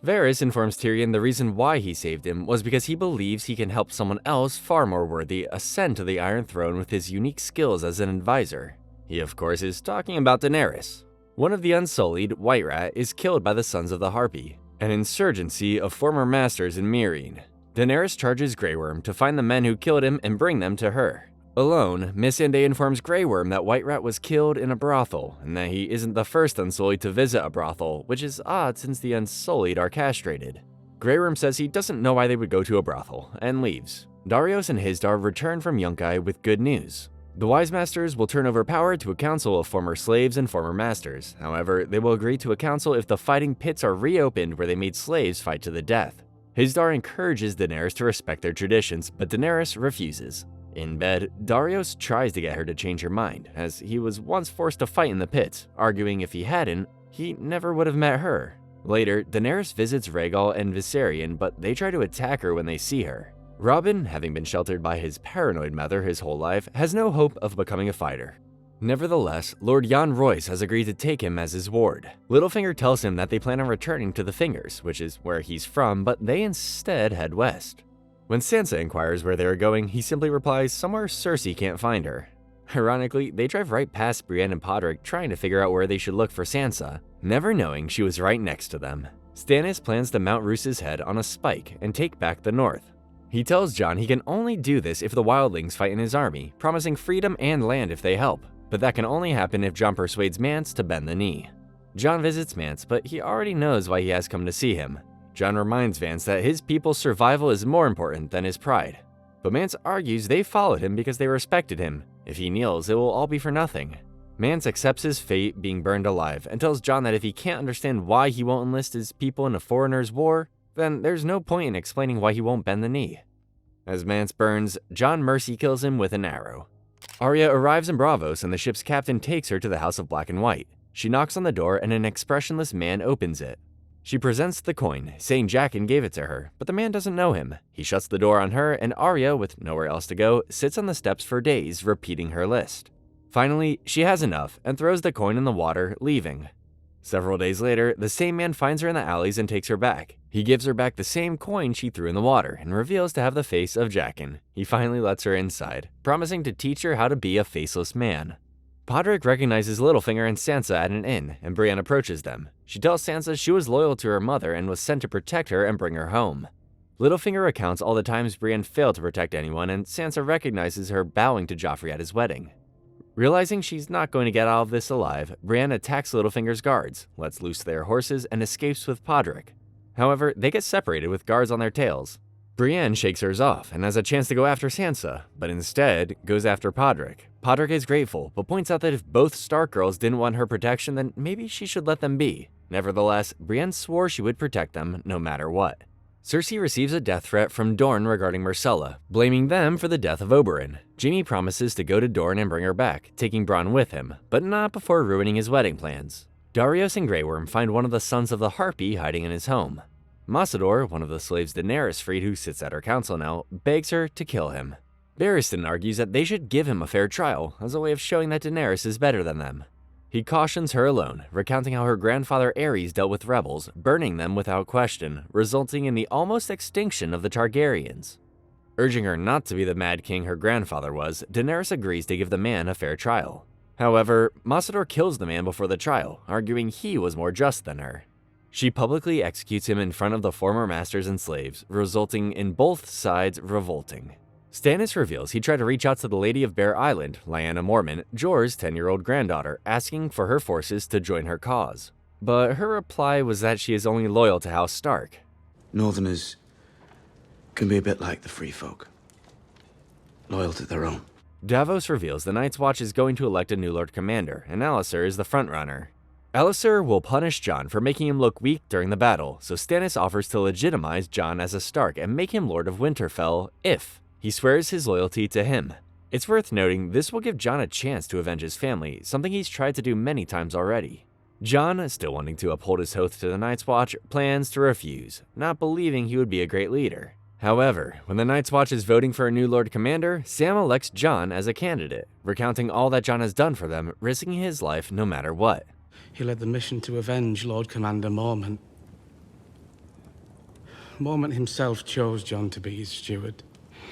Varys informs Tyrion the reason why he saved him was because he believes he can help someone else far more worthy ascend to the Iron Throne with his unique skills as an advisor. He of course is talking about Daenerys. One of the Unsullied, White Rat, is killed by the Sons of the Harpy, an insurgency of former masters in Meereen. Daenerys charges Grey Worm to find the men who killed him and bring them to her. Alone, Missandei informs Grey Worm that White Rat was killed in a brothel, and that he isn't the first Unsullied to visit a brothel, which is odd since the Unsullied are castrated. Grey Worm says he doesn't know why they would go to a brothel, and leaves. Darius and Hizdahr return from Yunkai with good news. The Wise Masters will turn over power to a council of former slaves and former masters. However, they will agree to a council if the fighting pits are reopened where they made slaves fight to the death. Hizdahr encourages Daenerys to respect their traditions, but Daenerys refuses. In bed, Darius tries to get her to change her mind, as he was once forced to fight in the pits, arguing if he hadn't, he never would have met her. Later, Daenerys visits Rhaegal and Viserion, but they try to attack her when they see her. Robin, having been sheltered by his paranoid mother his whole life, has no hope of becoming a fighter. Nevertheless, Lord Jan Royce has agreed to take him as his ward. Littlefinger tells him that they plan on returning to the Fingers, which is where he's from, but they instead head west. When Sansa inquires where they are going, he simply replies somewhere Cersei can't find her. Ironically, they drive right past Brienne and Podrick trying to figure out where they should look for Sansa, never knowing she was right next to them. Stannis plans to mount Roos's head on a spike and take back the north. He tells Jon he can only do this if the wildlings fight in his army, promising freedom and land if they help, but that can only happen if Jon persuades Mance to bend the knee. Jon visits Mance, but he already knows why he has come to see him. Jon reminds Vance that his people's survival is more important than his pride. But Mance argues they followed him because they respected him. If he kneels, it will all be for nothing. Mance accepts his fate being burned alive and tells Jon that if he can't understand why he won't enlist his people in a foreigner's war, then there's no point in explaining why he won't bend the knee. As Mance burns, Jon mercy kills him with an arrow. Arya arrives in Braavos and the ship's captain takes her to the House of Black and White. She knocks on the door and an expressionless man opens it. She presents the coin, saying Jaqen gave it to her, but the man doesn't know him. He shuts the door on her, and Arya, with nowhere else to go, sits on the steps for days, repeating her list. Finally, she has enough and throws the coin in the water, leaving. Several days later, the same man finds her in the alleys and takes her back. He gives her back the same coin she threw in the water and reveals to have the face of Jaqen. He finally lets her inside, promising to teach her how to be a faceless man. Podrick recognizes Littlefinger and Sansa at an inn, and Brienne approaches them. She tells Sansa she was loyal to her mother and was sent to protect her and bring her home. Littlefinger recounts all the times Brienne failed to protect anyone, and Sansa recognizes her bowing to Joffrey at his wedding. Realizing she's not going to get out of this alive, Brienne attacks Littlefinger's guards, lets loose their horses, and escapes with Podrick. However, they get separated with guards on their tails. Brienne shakes hers off and has a chance to go after Sansa, but instead goes after Podrick. Podrick is grateful, but points out that if both Stark girls didn't want her protection, then maybe she should let them be. Nevertheless, Brienne swore she would protect them no matter what. Cersei receives a death threat from Dorne regarding Myrcella, blaming them for the death of Oberyn. Jaime promises to go to Dorne and bring her back, taking Bronn with him, but not before ruining his wedding plans. Darius and Grey Worm find one of the Sons of the Harpy hiding in his home. Massador, one of the slaves Daenerys freed who sits at her council now, begs her to kill him. Barristan argues that they should give him a fair trial, as a way of showing that Daenerys is better than them. He cautions her alone, recounting how her grandfather Aerys dealt with rebels, burning them without question, resulting in the almost extinction of the Targaryens. Urging her not to be the Mad King her grandfather was, Daenerys agrees to give the man a fair trial. However, Massador kills the man before the trial, arguing he was more just than her. She publicly executes him in front of the former masters and slaves, resulting in both sides revolting. Stannis reveals he tried to reach out to the Lady of Bear Island, Lyanna Mormont, Jorah's 10-year-old granddaughter, asking for her forces to join her cause. But her reply was that she is only loyal to House Stark. Northerners can be a bit like the Free Folk. Loyal to their own. Davos reveals the Night's Watch is going to elect a new Lord Commander, and Alliser is the frontrunner. Alliser will punish Jon for making him look weak during the battle, so Stannis offers to legitimize Jon as a Stark and make him Lord of Winterfell if he swears his loyalty to him. It's worth noting this will give Jon a chance to avenge his family, something he's tried to do many times already. Jon, still wanting to uphold his oath to the Night's Watch, plans to refuse, not believing he would be a great leader. However, when the Night's Watch is voting for a new Lord Commander, Sam elects Jon as a candidate, recounting all that Jon has done for them, risking his life no matter what. He led the mission to avenge Lord Commander Mormont. Mormont himself chose Jon to be his steward.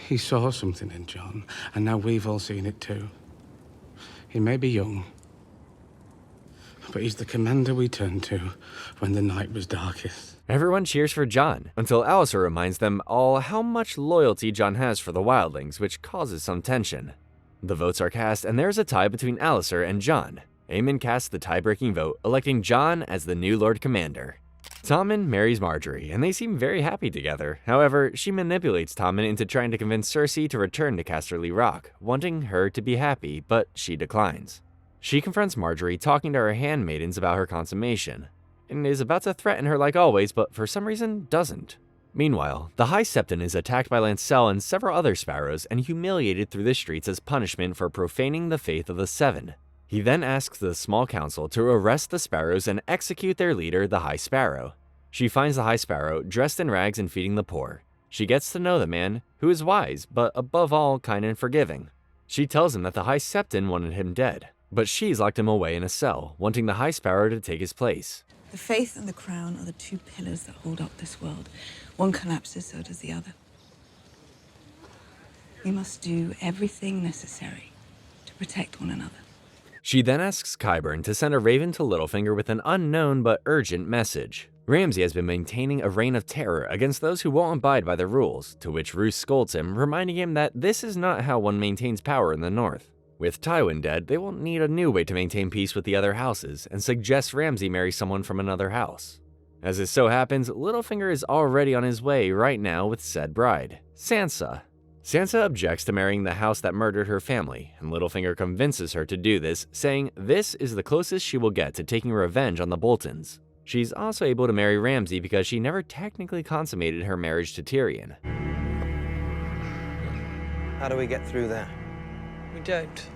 He saw something in Jon, and now we've all seen it too. He may be young, but he's the commander we turned to when the night was darkest. Everyone cheers for Jon, until Alliser reminds them all how much loyalty Jon has for the wildlings, which causes some tension. The votes are cast, and there's a tie between Alliser and Jon. Aemon casts the tie-breaking vote, electing Jon as the new Lord Commander. Tommen marries Margaery, and they seem very happy together. However, she manipulates Tommen into trying to convince Cersei to return to Casterly Rock, wanting her to be happy, but she declines. She confronts Margaery, talking to her handmaidens about her consummation, and is about to threaten her like always, but for some reason doesn't. Meanwhile, the High Septon is attacked by Lancel and several other sparrows and humiliated through the streets as punishment for profaning the faith of the Seven. He then asks the small council to arrest the sparrows and execute their leader, the High Sparrow. She finds the High Sparrow dressed in rags and feeding the poor. She gets to know the man, who is wise, but above all kind and forgiving. She tells him that the High Septon wanted him dead, but she's locked him away in a cell, wanting the High Sparrow to take his place. The faith and the crown are the two pillars that hold up this world. One collapses, so does the other. We must do everything necessary to protect one another. She then asks Qyburn to send a raven to Littlefinger with an unknown but urgent message. Ramsay has been maintaining a reign of terror against those who won't abide by the rules, to which Roose scolds him, reminding him that this is not how one maintains power in the north. With Tywin dead, they will need a new way to maintain peace with the other houses, and suggests Ramsay marry someone from another house. As it so happens, Littlefinger is already on his way right now with said bride, Sansa. Sansa objects to marrying the house that murdered her family, and Littlefinger convinces her to do this, saying this is the closest she will get to taking revenge on the Boltons. She's also able to marry Ramsay because she never technically consummated her marriage to Tyrion. How do we get through there? We don't.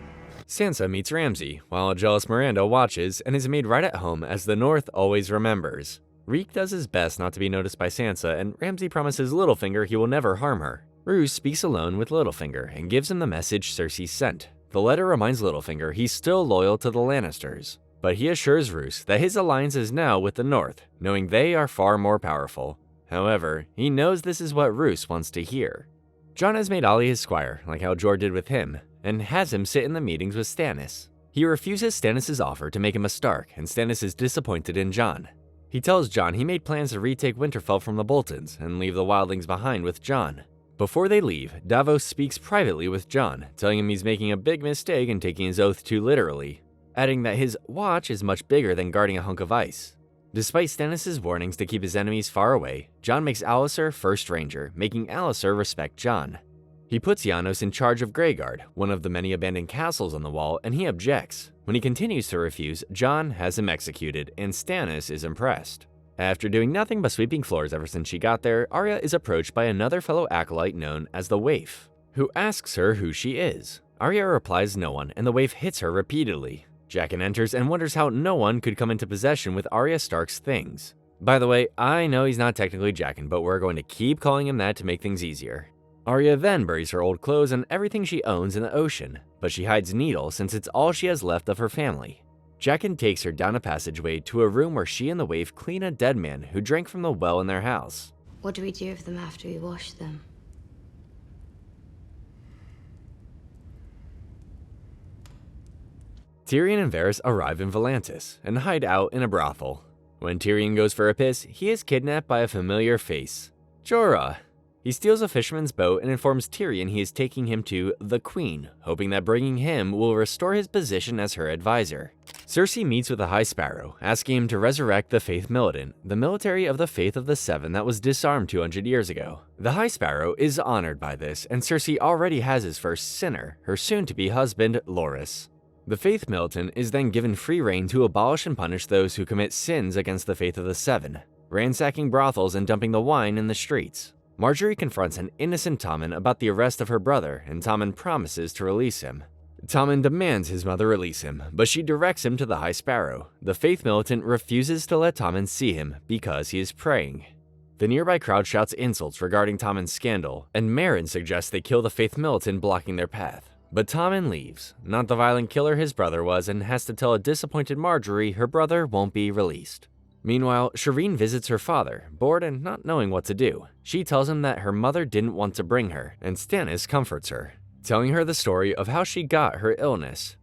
Sansa meets Ramsay, while a jealous Miranda watches and is made right at home as the North always remembers. Reek does his best not to be noticed by Sansa, and Ramsay promises Littlefinger he will never harm her. Roose speaks alone with Littlefinger and gives him the message Cersei sent. The letter reminds Littlefinger he's still loyal to the Lannisters, but he assures Roose that his alliance is now with the North, knowing they are far more powerful. However, he knows this is what Roose wants to hear. Jon has made Olly his squire, like how Jor did with him, and has him sit in the meetings with Stannis. He refuses Stannis' offer to make him a Stark, and Stannis is disappointed in Jon. He tells Jon he made plans to retake Winterfell from the Boltons and leave the wildlings behind with Jon. Before they leave, Davos speaks privately with Jon, telling him he's making a big mistake and taking his oath too literally, adding that his watch is much bigger than guarding a hunk of ice. Despite Stannis' warnings to keep his enemies far away, Jon makes Alliser first ranger, making Alliser respect Jon. He puts Janos in charge of Greyguard, one of the many abandoned castles on the wall, and he objects. When he continues to refuse, Jon has him executed, and Stannis is impressed. After doing nothing but sweeping floors ever since she got there, Arya is approached by another fellow acolyte known as the Waif, who asks her who she is. Arya replies no one, and the Waif hits her repeatedly. Jaqen enters and wonders how no one could come into possession with Arya Stark's things. By the way, I know he's not technically Jaqen, but we're going to keep calling him that to make things easier. Arya then buries her old clothes and everything she owns in the ocean, but she hides Needle since it's all she has left of her family. Jaqen takes her down a passageway to a room where she and the Waif clean a dead man who drank from the well in their house. What do we do with them after we wash them? Tyrion and Varys arrive in Volantis and hide out in a brothel. When Tyrion goes for a piss, he is kidnapped by a familiar face, Jorah. He steals a fisherman's boat and informs Tyrion he is taking him to the Queen, hoping that bringing him will restore his position as her advisor. Cersei meets with the High Sparrow, asking him to resurrect the Faith Militant, the military of the Faith of the Seven that was disarmed 200 years ago. The High Sparrow is honored by this, and Cersei already has his first sinner, her soon-to-be husband, Loras. The Faith Militant is then given free rein to abolish and punish those who commit sins against the Faith of the Seven, ransacking brothels and dumping the wine in the streets. Marjorie confronts an innocent Tommen about the arrest of her brother, and Tommen promises to release him. Tommen demands his mother release him, but she directs him to the High Sparrow. The Faith Militant refuses to let Tommen see him because he is praying. The nearby crowd shouts insults regarding Tommen's scandal, and Meryn suggests they kill the Faith Militant blocking their path. But Tommen leaves, not the violent killer his brother was, and has to tell a disappointed Marjorie her brother won't be released. Meanwhile, Shireen visits her father, bored and not knowing what to do. She tells him that her mother didn't want to bring her, and Stannis comforts her, telling her the story of how she got her illness.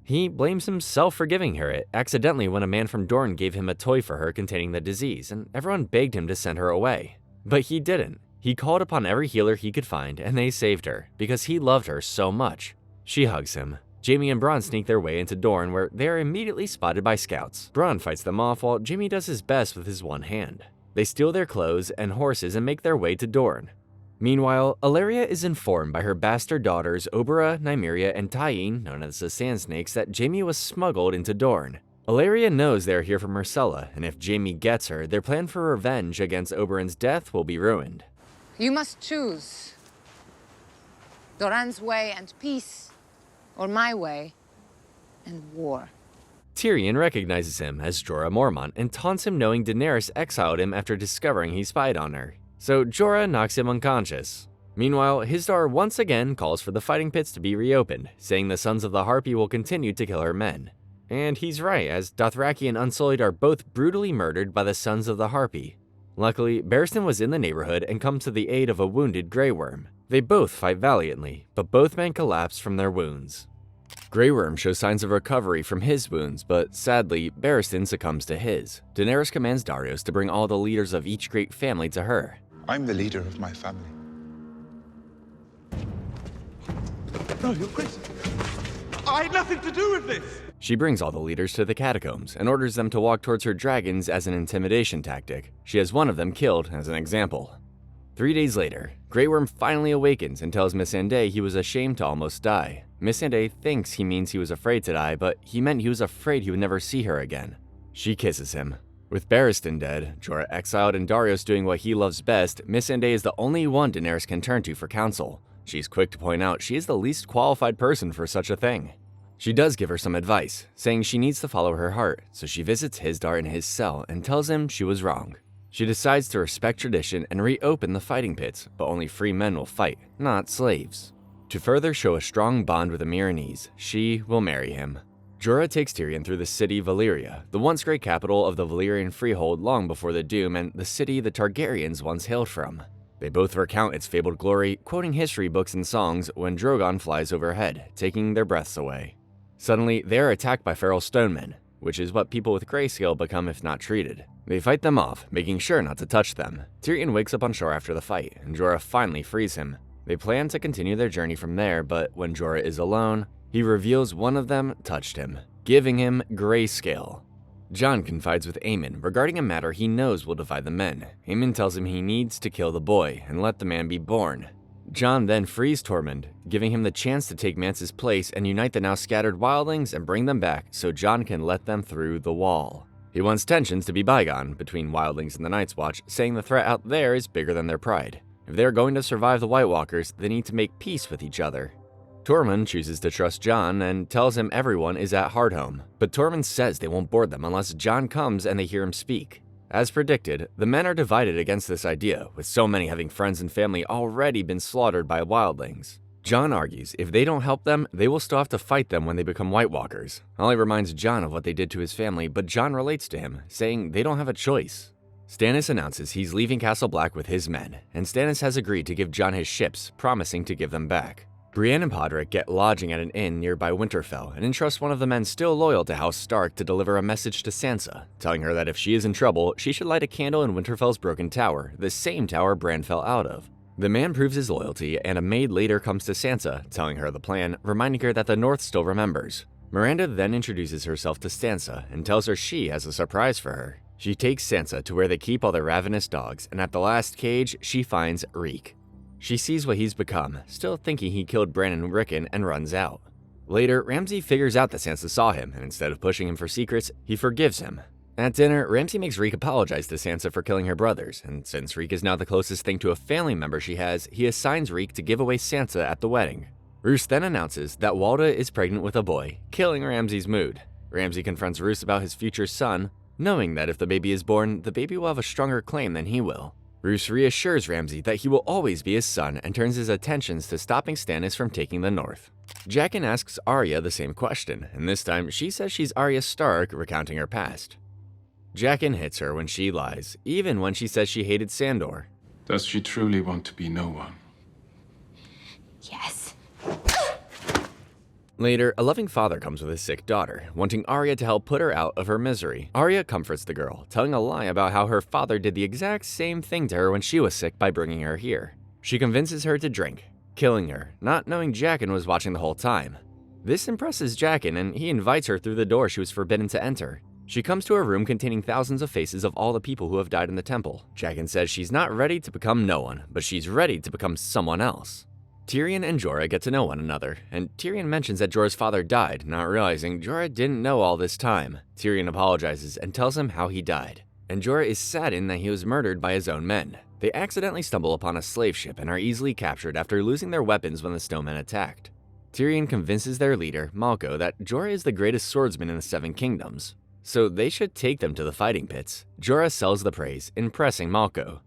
He blames himself for giving her it accidentally when a man from Dorne gave him a toy for her containing the disease, and everyone begged him to send her away. But he didn't. He called upon every healer he could find, and they saved her, because he loved her so much. She hugs him. Jaime and Bronn sneak their way into Dorne, where they are immediately spotted by scouts. Bronn fights them off while Jaime does his best with his one hand. They steal their clothes and horses and make their way to Dorne. Meanwhile, Alleria is informed by her bastard daughters Oberyn, Nymeria, and Tyene, known as the Sand Snakes, that Jaime was smuggled into Dorne. Alleria knows they are here for Myrcella, and if Jaime gets her, their plan for revenge against Oberyn's death will be ruined. You must choose Doran's way and peace, or my way and war. Tyrion recognizes him as Jorah Mormont and taunts him knowing Daenerys exiled him after discovering he spied on her. So Jorah knocks him unconscious. Meanwhile, Hizdahr once again calls for the fighting pits to be reopened, saying the Sons of the Harpy will continue to kill her men. And he's right, as Dothraki and Unsullied are both brutally murdered by the Sons of the Harpy. Luckily, Barristan was in the neighborhood and comes to the aid of a wounded Grey Worm. They both fight valiantly, but both men collapse from their wounds. Grey Worm shows signs of recovery from his wounds, but sadly, Barristan succumbs to his. Daenerys commands Darius to bring all the leaders of each great family to her. I'm the leader of my family. No, you're crazy. I had nothing to do with this! She brings all the leaders to the catacombs and orders them to walk towards her dragons as an intimidation tactic. She has one of them killed as an example. 3 days later, Grey Worm finally awakens and tells Missandei he was ashamed to almost die. Missandei thinks he means he was afraid to die, but he meant he was afraid he would never see her again. She kisses him. With Barristan dead, Jorah exiled, and Darius doing what he loves best, Missandei is the only one Daenerys can turn to for counsel. She's quick to point out she is the least qualified person for such a thing. She does give her some advice, saying she needs to follow her heart, so she visits Hizdahr in his cell and tells him she was wrong. She decides to respect tradition and reopen the fighting pits, but only free men will fight, not slaves. To further show a strong bond with the Myronese, she will marry him. Jorah takes Tyrion through the city Valyria, the once great capital of the Valyrian freehold long before the Doom, and the city the Targaryens once hailed from. They both recount its fabled glory, quoting history books and songs when Drogon flies overhead, taking their breaths away. Suddenly, they are attacked by feral stonemen, which is what people with grayscale become if not treated. They fight them off, making sure not to touch them. Tyrion wakes up on shore after the fight, and Jorah finally frees him. They plan to continue their journey from there, but when Jorah is alone, he reveals one of them touched him, giving him grayscale. Jon confides with Aemon regarding a matter he knows will divide the men. Aemon tells him he needs to kill the boy and let the man be born. Jon then frees Tormund, giving him the chance to take Mance's place and unite the now scattered wildlings and bring them back so Jon can let them through the wall. He wants tensions to be bygone between wildlings and the Night's Watch, saying the threat out there is bigger than their pride. If they are going to survive the White Walkers, they need to make peace with each other. Tormund chooses to trust Jon and tells him everyone is at Hardhome, but Tormund says they won't board them unless Jon comes and they hear him speak. As predicted, the men are divided against this idea, with so many having friends and family already been slaughtered by wildlings. Jon argues if they don't help them, they will still have to fight them when they become White Walkers. Ollie reminds Jon of what they did to his family, but Jon relates to him, saying they don't have a choice. Stannis announces he's leaving Castle Black with his men, and Stannis has agreed to give Jon his ships, promising to give them back. Brienne and Podrick get lodging at an inn nearby Winterfell and entrust one of the men still loyal to House Stark to deliver a message to Sansa, telling her that if she is in trouble, she should light a candle in Winterfell's broken tower, the same tower Bran fell out of. The man proves his loyalty, and a maid later comes to Sansa, telling her the plan, reminding her that the North still remembers. Miranda then introduces herself to Sansa and tells her she has a surprise for her. She takes Sansa to where they keep all the ravenous dogs, and at the last cage, she finds Reek. She sees what he's become, still thinking he killed Bran and Rickon, and runs out. Later, Ramsay figures out that Sansa saw him, and instead of pushing him for secrets, he forgives him. At dinner, Ramsay makes Reek apologize to Sansa for killing her brothers, and since Reek is now the closest thing to a family member she has, he assigns Reek to give away Sansa at the wedding. Roose then announces that Walda is pregnant with a boy, killing Ramsay's mood. Ramsay confronts Roose about his future son, knowing that if the baby is born, the baby will have a stronger claim than he will. Roose reassures Ramsay that he will always be his son and turns his attentions to stopping Stannis from taking the North. Jaqen asks Arya the same question, and this time she says she's Arya Stark, recounting her past. Jaqen hits her when she lies, even when she says she hated Sandor. Does she truly want to be no one? Yes. Later, a loving father comes with his sick daughter, wanting Arya to help put her out of her misery. Arya comforts the girl, telling a lie about how her father did the exact same thing to her when she was sick by bringing her here. She convinces her to drink, killing her, not knowing Jaqen was watching the whole time. This impresses Jaqen, and he invites her through the door she was forbidden to enter. She comes to a room containing thousands of faces of all the people who have died in the temple. Jaqen says she's not ready to become no one, but she's ready to become someone else. Tyrion and Jorah get to know one another, and Tyrion mentions that Jorah's father died, not realizing Jorah didn't know all this time. Tyrion apologizes and tells him how he died, and Jorah is saddened that he was murdered by his own men. They accidentally stumble upon a slave ship and are easily captured after losing their weapons when the snowmen attacked. Tyrion convinces their leader, Malco, that Jorah is the greatest swordsman in the Seven Kingdoms, so they should take them to the fighting pits. Jorah sells the praise, impressing Malco.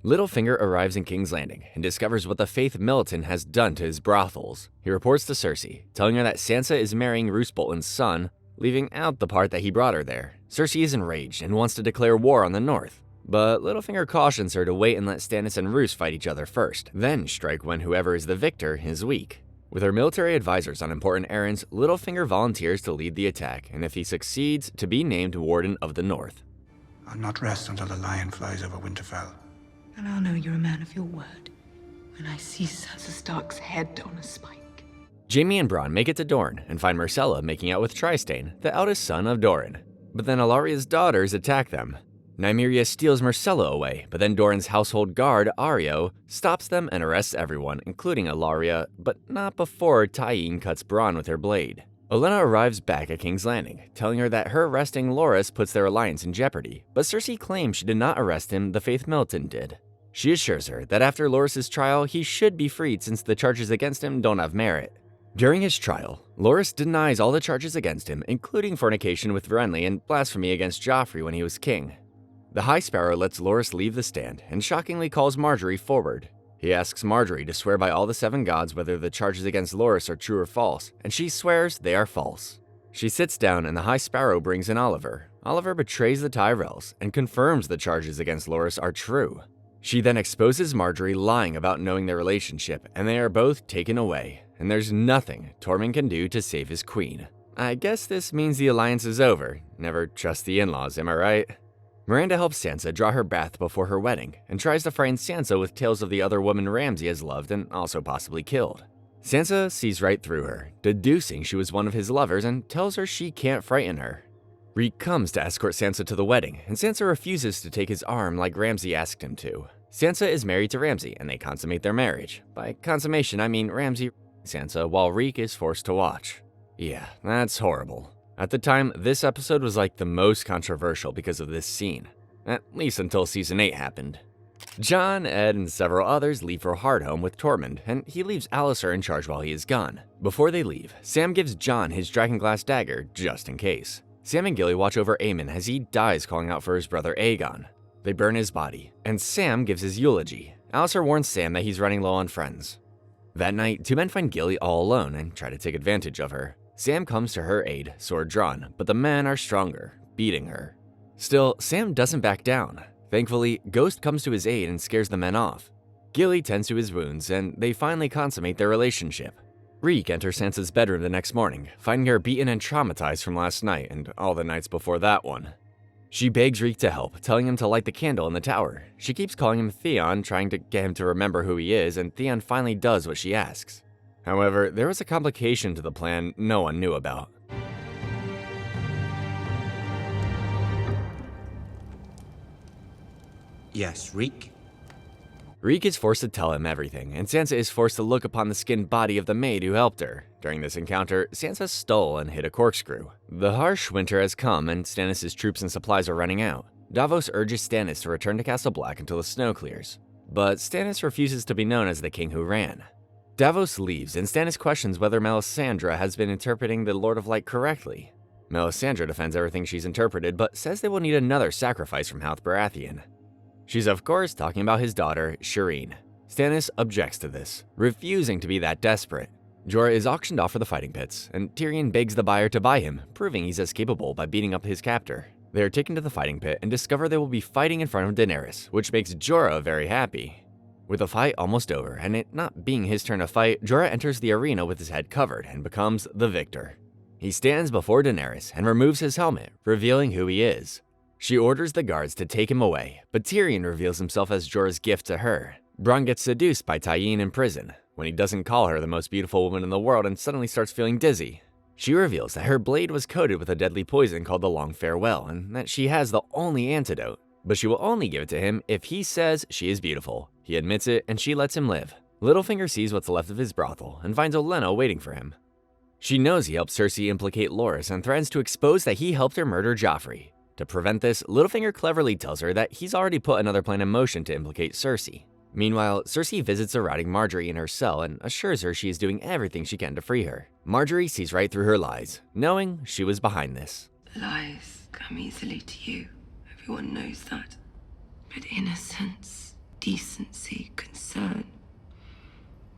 Littlefinger arrives in King's Landing and discovers what the Faith militant has done to his brothels. He reports to Cersei, telling her that Sansa is marrying Roose Bolton's son, leaving out the part that he brought her there. Cersei is enraged and wants to declare war on the North, but Littlefinger cautions her to wait and let Stannis and Roose fight each other first, then strike when whoever is the victor is weak. With her military advisors on important errands, Littlefinger volunteers to lead the attack, and if he succeeds, to be named Warden of the North. I'll not rest until the lion flies over Winterfell. And I'll know you're a man of your word when I see Sansa Stark's head on a spike. Jaime and Bronn make it to Dorne and find Myrcella making out with Trystane, the eldest son of Doran. But then Alaria's daughters attack them. Nymeria steals Myrcella away, but then Doran's household guard, Aryo, stops them and arrests everyone, including Alaria, but not before Tyene cuts Bronn with her blade. Olenna arrives back at King's Landing, telling her that her arresting Loras puts their alliance in jeopardy, but Cersei claims she did not arrest him, the Faith militant did. She assures her that after Loras' trial, he should be freed since the charges against him don't have merit. During his trial, Loras denies all the charges against him, including fornication with Renly and blasphemy against Joffrey when he was king. The High Sparrow lets Loras leave the stand and shockingly calls Margaery forward. He asks Margaery to swear by all the seven gods whether the charges against Loras are true or false, and she swears they are false. She sits down and the High Sparrow brings in Oliver. Oliver betrays the Tyrells and confirms the charges against Loras are true. She then exposes Margaery lying about knowing their relationship, and they are both taken away, and there's nothing Tormund can do to save his queen. I guess this means the alliance is over. Never trust the in-laws, am I right? Miranda helps Sansa draw her bath before her wedding, and tries to frighten Sansa with tales of the other woman Ramsay has loved and also possibly killed. Sansa sees right through her, deducing she was one of his lovers, and tells her she can't frighten her. Reek comes to escort Sansa to the wedding, and Sansa refuses to take his arm like Ramsay asked him to. Sansa is married to Ramsay, and they consummate their marriage. By consummation, I mean Ramsay Sansa, while Reek is forced to watch. Yeah, that's horrible. At the time, this episode was like the most controversial because of this scene. At least until Season 8 happened. Jon, Ed, and several others leave for Hardhome with Tormund, and he leaves Alliser in charge while he is gone. Before they leave, Sam gives Jon his dragonglass dagger, just in case. Sam and Gilly watch over Aemon as he dies calling out for his brother Aegon. They burn his body, and Sam gives his eulogy. Alliser warns Sam that he's running low on friends. That night, two men find Gilly all alone and try to take advantage of her. Sam comes to her aid, sword drawn, but the men are stronger, beating her. Still, Sam doesn't back down. Thankfully, Ghost comes to his aid and scares the men off. Gilly tends to his wounds, and they finally consummate their relationship. Reek enters Sansa's bedroom the next morning, finding her beaten and traumatized from last night and all the nights before that one. She begs Reek to help, telling him to light the candle in the tower. She keeps calling him Theon, trying to get him to remember who he is, and Theon finally does what she asks. However, there was a complication to the plan no one knew about. Yes, Reek? Reek is forced to tell him everything, and Sansa is forced to look upon the skinned body of the maid who helped her. During this encounter, Sansa stole and hit a corkscrew. The harsh winter has come, and Stannis' troops and supplies are running out. Davos urges Stannis to return to Castle Black until the snow clears. But Stannis refuses to be known as the king who ran. Davos leaves, and Stannis questions whether Melisandre has been interpreting the Lord of Light correctly. Melisandre defends everything she's interpreted, but says they will need another sacrifice from House Baratheon. She's of course talking about his daughter, Shireen. Stannis objects to this, refusing to be that desperate. Jorah is auctioned off for the fighting pits, and Tyrion begs the buyer to buy him, proving he's as capable by beating up his captor. They are taken to the fighting pit and discover they will be fighting in front of Daenerys, which makes Jorah very happy. With the fight almost over, and it not being his turn to fight, Jorah enters the arena with his head covered and becomes the victor. He stands before Daenerys and removes his helmet, revealing who he is. She orders the guards to take him away, but Tyrion reveals himself as Jorah's gift to her. Bronn gets seduced by Tyene in prison, when he doesn't call her the most beautiful woman in the world and suddenly starts feeling dizzy. She reveals that her blade was coated with a deadly poison called the Long Farewell, and that she has the only antidote, but she will only give it to him if he says she is beautiful. He admits it, and she lets him live. Littlefinger sees what's left of his brothel and finds Olenna waiting for him. She knows he helped Cersei implicate Loras and threatens to expose that he helped her murder Joffrey. To prevent this, Littlefinger cleverly tells her that he's already put another plan in motion to implicate Cersei. Meanwhile, Cersei visits a rotting Margaery in her cell and assures her she is doing everything she can to free her. Margaery sees right through her lies, knowing she was behind this. Lies come easily to you. Everyone knows that. But innocence, decency, concern.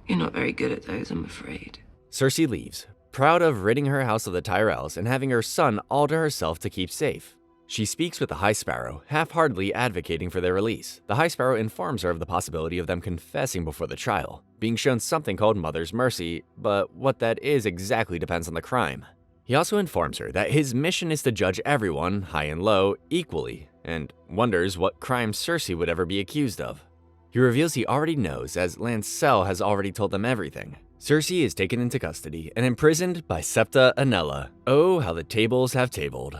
You're not very good at those, I'm afraid. Cersei leaves, proud of ridding her house of the Tyrells and having her son all to herself to keep safe. She speaks with the High Sparrow, half-heartedly advocating for their release. The High Sparrow informs her of the possibility of them confessing before the trial, being shown something called Mother's Mercy, but what that is exactly depends on the crime. He also informs her that his mission is to judge everyone, high and low, equally, and wonders what crime Cersei would ever be accused of. He reveals he already knows, as Lancel has already told them everything. Cersei is taken into custody and imprisoned by Septa Unella. Oh, how the tables have tabled.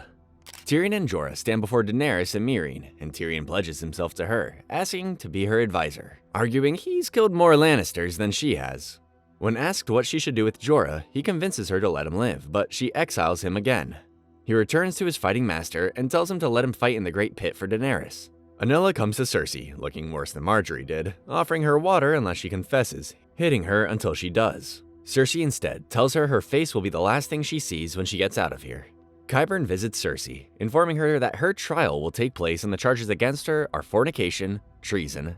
Tyrion and Jorah stand before Daenerys and Meereen, and Tyrion pledges himself to her, asking to be her advisor, arguing he's killed more Lannisters than she has. When asked what she should do with Jorah, he convinces her to let him live, but she exiles him again. He returns to his fighting master and tells him to let him fight in the Great Pit for Daenerys. Unella comes to Cersei, looking worse than Margaery did, offering her water unless she confesses, hitting her until she does. Cersei instead tells her her face will be the last thing she sees when she gets out of here. Qyburn visits Cersei, informing her that her trial will take place and the charges against her are fornication, treason,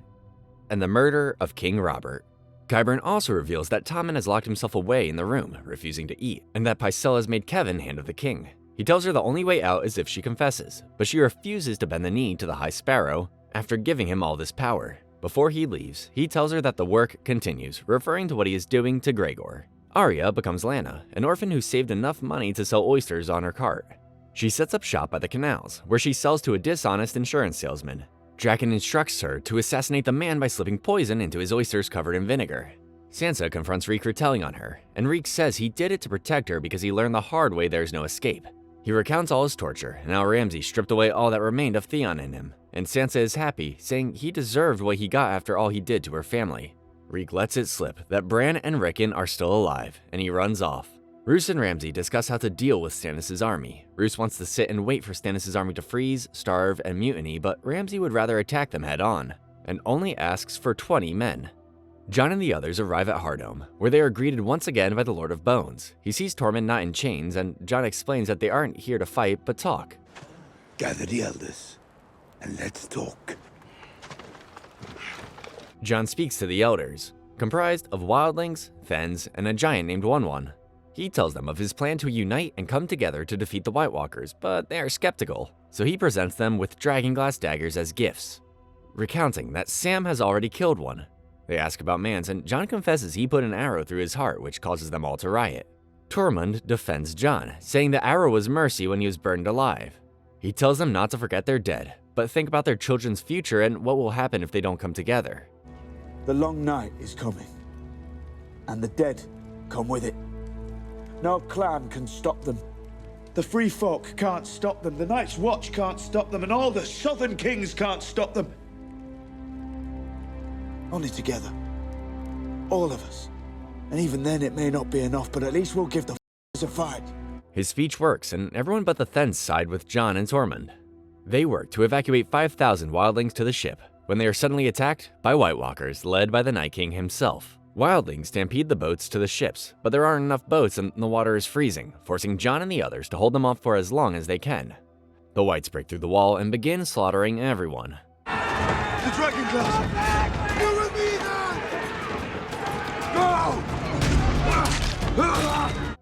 and the murder of King Robert. Qyburn also reveals that Tommen has locked himself away in the room, refusing to eat, and that Pycelle has made Kevan Hand of the King. He tells her the only way out is if she confesses, but she refuses to bend the knee to the High Sparrow after giving him all this power. Before he leaves, he tells her that the work continues, referring to what he is doing to Gregor. Arya becomes Lana, an orphan who saved enough money to sell oysters on her cart. She sets up shop by the canals, where she sells to a dishonest insurance salesman. Draken instructs her to assassinate the man by slipping poison into his oysters covered in vinegar. Sansa confronts Reek for telling on her, and Reek says he did it to protect her because he learned the hard way there's no escape. He recounts all his torture, and how Ramsay stripped away all that remained of Theon in him, and Sansa is happy, saying he deserved what he got after all he did to her family. Reek lets it slip that Bran and Rickon are still alive, and he runs off. Roose and Ramsay discuss how to deal with Stannis' army. Roose wants to sit and wait for Stannis' army to freeze, starve, and mutiny, but Ramsay would rather attack them head-on, and only asks for 20 men. Jon and the others arrive at Hardhome, where they are greeted once again by the Lord of Bones. He sees Tormund not in chains, and Jon explains that they aren't here to fight, but talk. Gather the elders, and let's talk. Jon speaks to the elders, comprised of wildlings, fens, and a giant named One-One. He tells them of his plan to unite and come together to defeat the White Walkers, but they are skeptical, so he presents them with dragonglass daggers as gifts, recounting that Sam has already killed one. They ask about Mance, and Jon confesses he put an arrow through his heart, which causes them all to riot. Tormund defends Jon, saying the arrow was mercy when he was burned alive. He tells them not to forget their dead, but think about their children's future and what will happen if they don't come together. The long night is coming, and the dead come with it. No clan can stop them. The free folk can't stop them, the Night's Watch can't stop them, and all the Southern Kings can't stop them. Only together. All of us. And even then it may not be enough, but at least we'll give the a fight. His speech works, and everyone but the Thenns side with Jon and Tormund. They work to evacuate 5,000 wildlings to the ship, when they are suddenly attacked by White Walkers led by the Night King himself. Wildlings stampede the boats to the ships, but there aren't enough boats and the water is freezing, forcing Jon and the others to hold them off for as long as they can. The Whites break through the wall and begin slaughtering everyone. The dragon glass! You with me then! Go!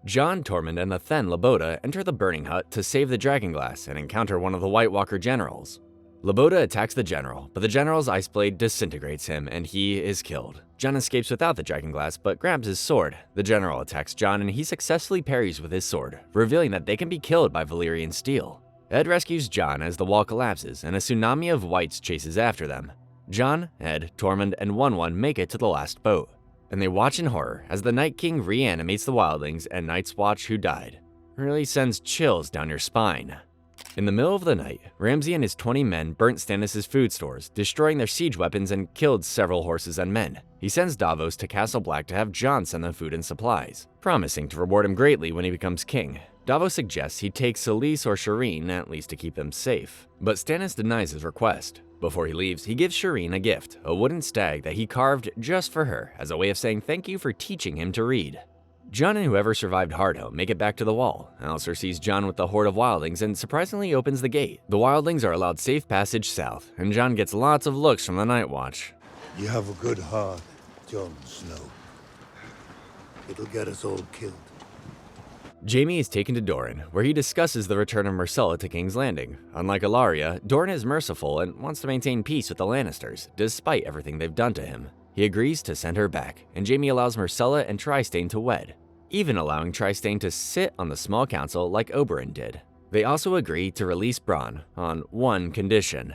Jon, Tormund, and the Thenn Loboda enter the burning hut to save the dragonglass and encounter one of the White Walker generals. Loboda attacks the general, but the general's ice blade disintegrates him and he is killed. Jon escapes without the dragonglass but grabs his sword. The general attacks Jon and he successfully parries with his sword, revealing that they can be killed by Valyrian steel. Ed rescues Jon as the wall collapses and a tsunami of whites chases after them. Jon, Ed, Tormund, and One make it to the last boat, and they watch in horror as the Night King reanimates the wildlings and Night's Watch who died. It really sends chills down your spine. In the middle of the night, Ramsay and his 20 men burnt Stannis' food stores, destroying their siege weapons and killed several horses and men. He sends Davos to Castle Black to have Jon send them food and supplies, promising to reward him greatly when he becomes king. Davos suggests he take Selyse or Shireen, at least to keep them safe, but Stannis denies his request. Before he leaves, he gives Shireen a gift, a wooden stag that he carved just for her, as a way of saying thank you for teaching him to read. Jon and whoever survived Hardhome make it back to the wall. Alliser sees Jon with the horde of wildlings and surprisingly opens the gate. The wildlings are allowed safe passage south, and Jon gets lots of looks from the Night Watch. You have a good heart, Jon Snow. It'll get us all killed. Jaime is taken to Doran, where he discusses the return of Myrcella to King's Landing. Unlike Ilaria, Doran is merciful and wants to maintain peace with the Lannisters, despite everything they've done to him. He agrees to send her back, and Jaime allows Myrcella and Trystane to wed, even allowing Trystane to sit on the small council like Oberyn did. They also agree to release Bronn on one condition.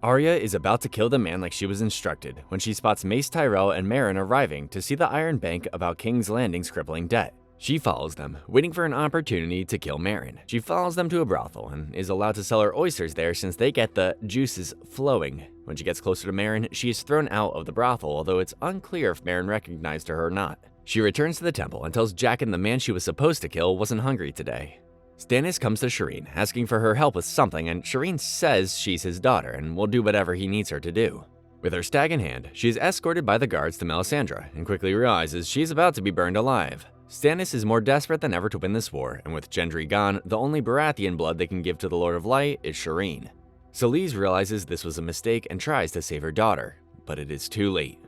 Arya is about to kill the man like she was instructed when she spots Mace Tyrell and Meryn arriving to see the Iron Bank about King's Landing's crippling debt. She follows them, waiting for an opportunity to kill Meryn. She follows them to a brothel and is allowed to sell her oysters there since they get the juices flowing. When she gets closer to Meryn, she is thrown out of the brothel, although it's unclear if Meryn recognized her or not. She returns to the temple and tells Jaqen the man she was supposed to kill wasn't hungry today. Stannis comes to Shireen, asking for her help with something, and Shireen says she's his daughter and will do whatever he needs her to do. With her stag in hand, she is escorted by the guards to Melisandre and quickly realizes she's about to be burned alive. Stannis is more desperate than ever to win this war, and with Gendry gone, the only Baratheon blood they can give to the Lord of Light is Shireen. Selyse realizes this was a mistake and tries to save her daughter, but it is too late.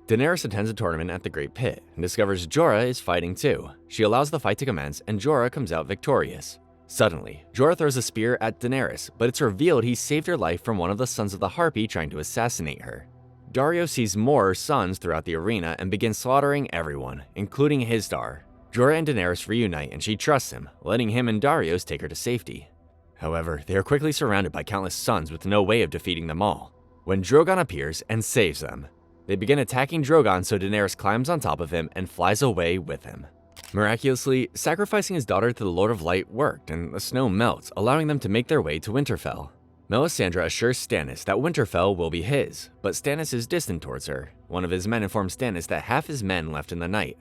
Daenerys attends a tournament at the Great Pit and discovers Jorah is fighting too. She allows the fight to commence and Jorah comes out victorious. Suddenly, Jorah throws a spear at Daenerys, but it's revealed he saved her life from one of the Sons of the Harpy trying to assassinate her. Daario sees more sons throughout the arena and begins slaughtering everyone, including his star. Jorah and Daenerys reunite and she trusts him, letting him and Darius take her to safety. However, they are quickly surrounded by countless sons with no way of defeating them all. When Drogon appears and saves them, they begin attacking Drogon, so Daenerys climbs on top of him and flies away with him. Miraculously, sacrificing his daughter to the Lord of Light worked and the snow melts, allowing them to make their way to Winterfell. Melisandre assures Stannis that Winterfell will be his, but Stannis is distant towards her. One of his men informs Stannis that half his men left in the night,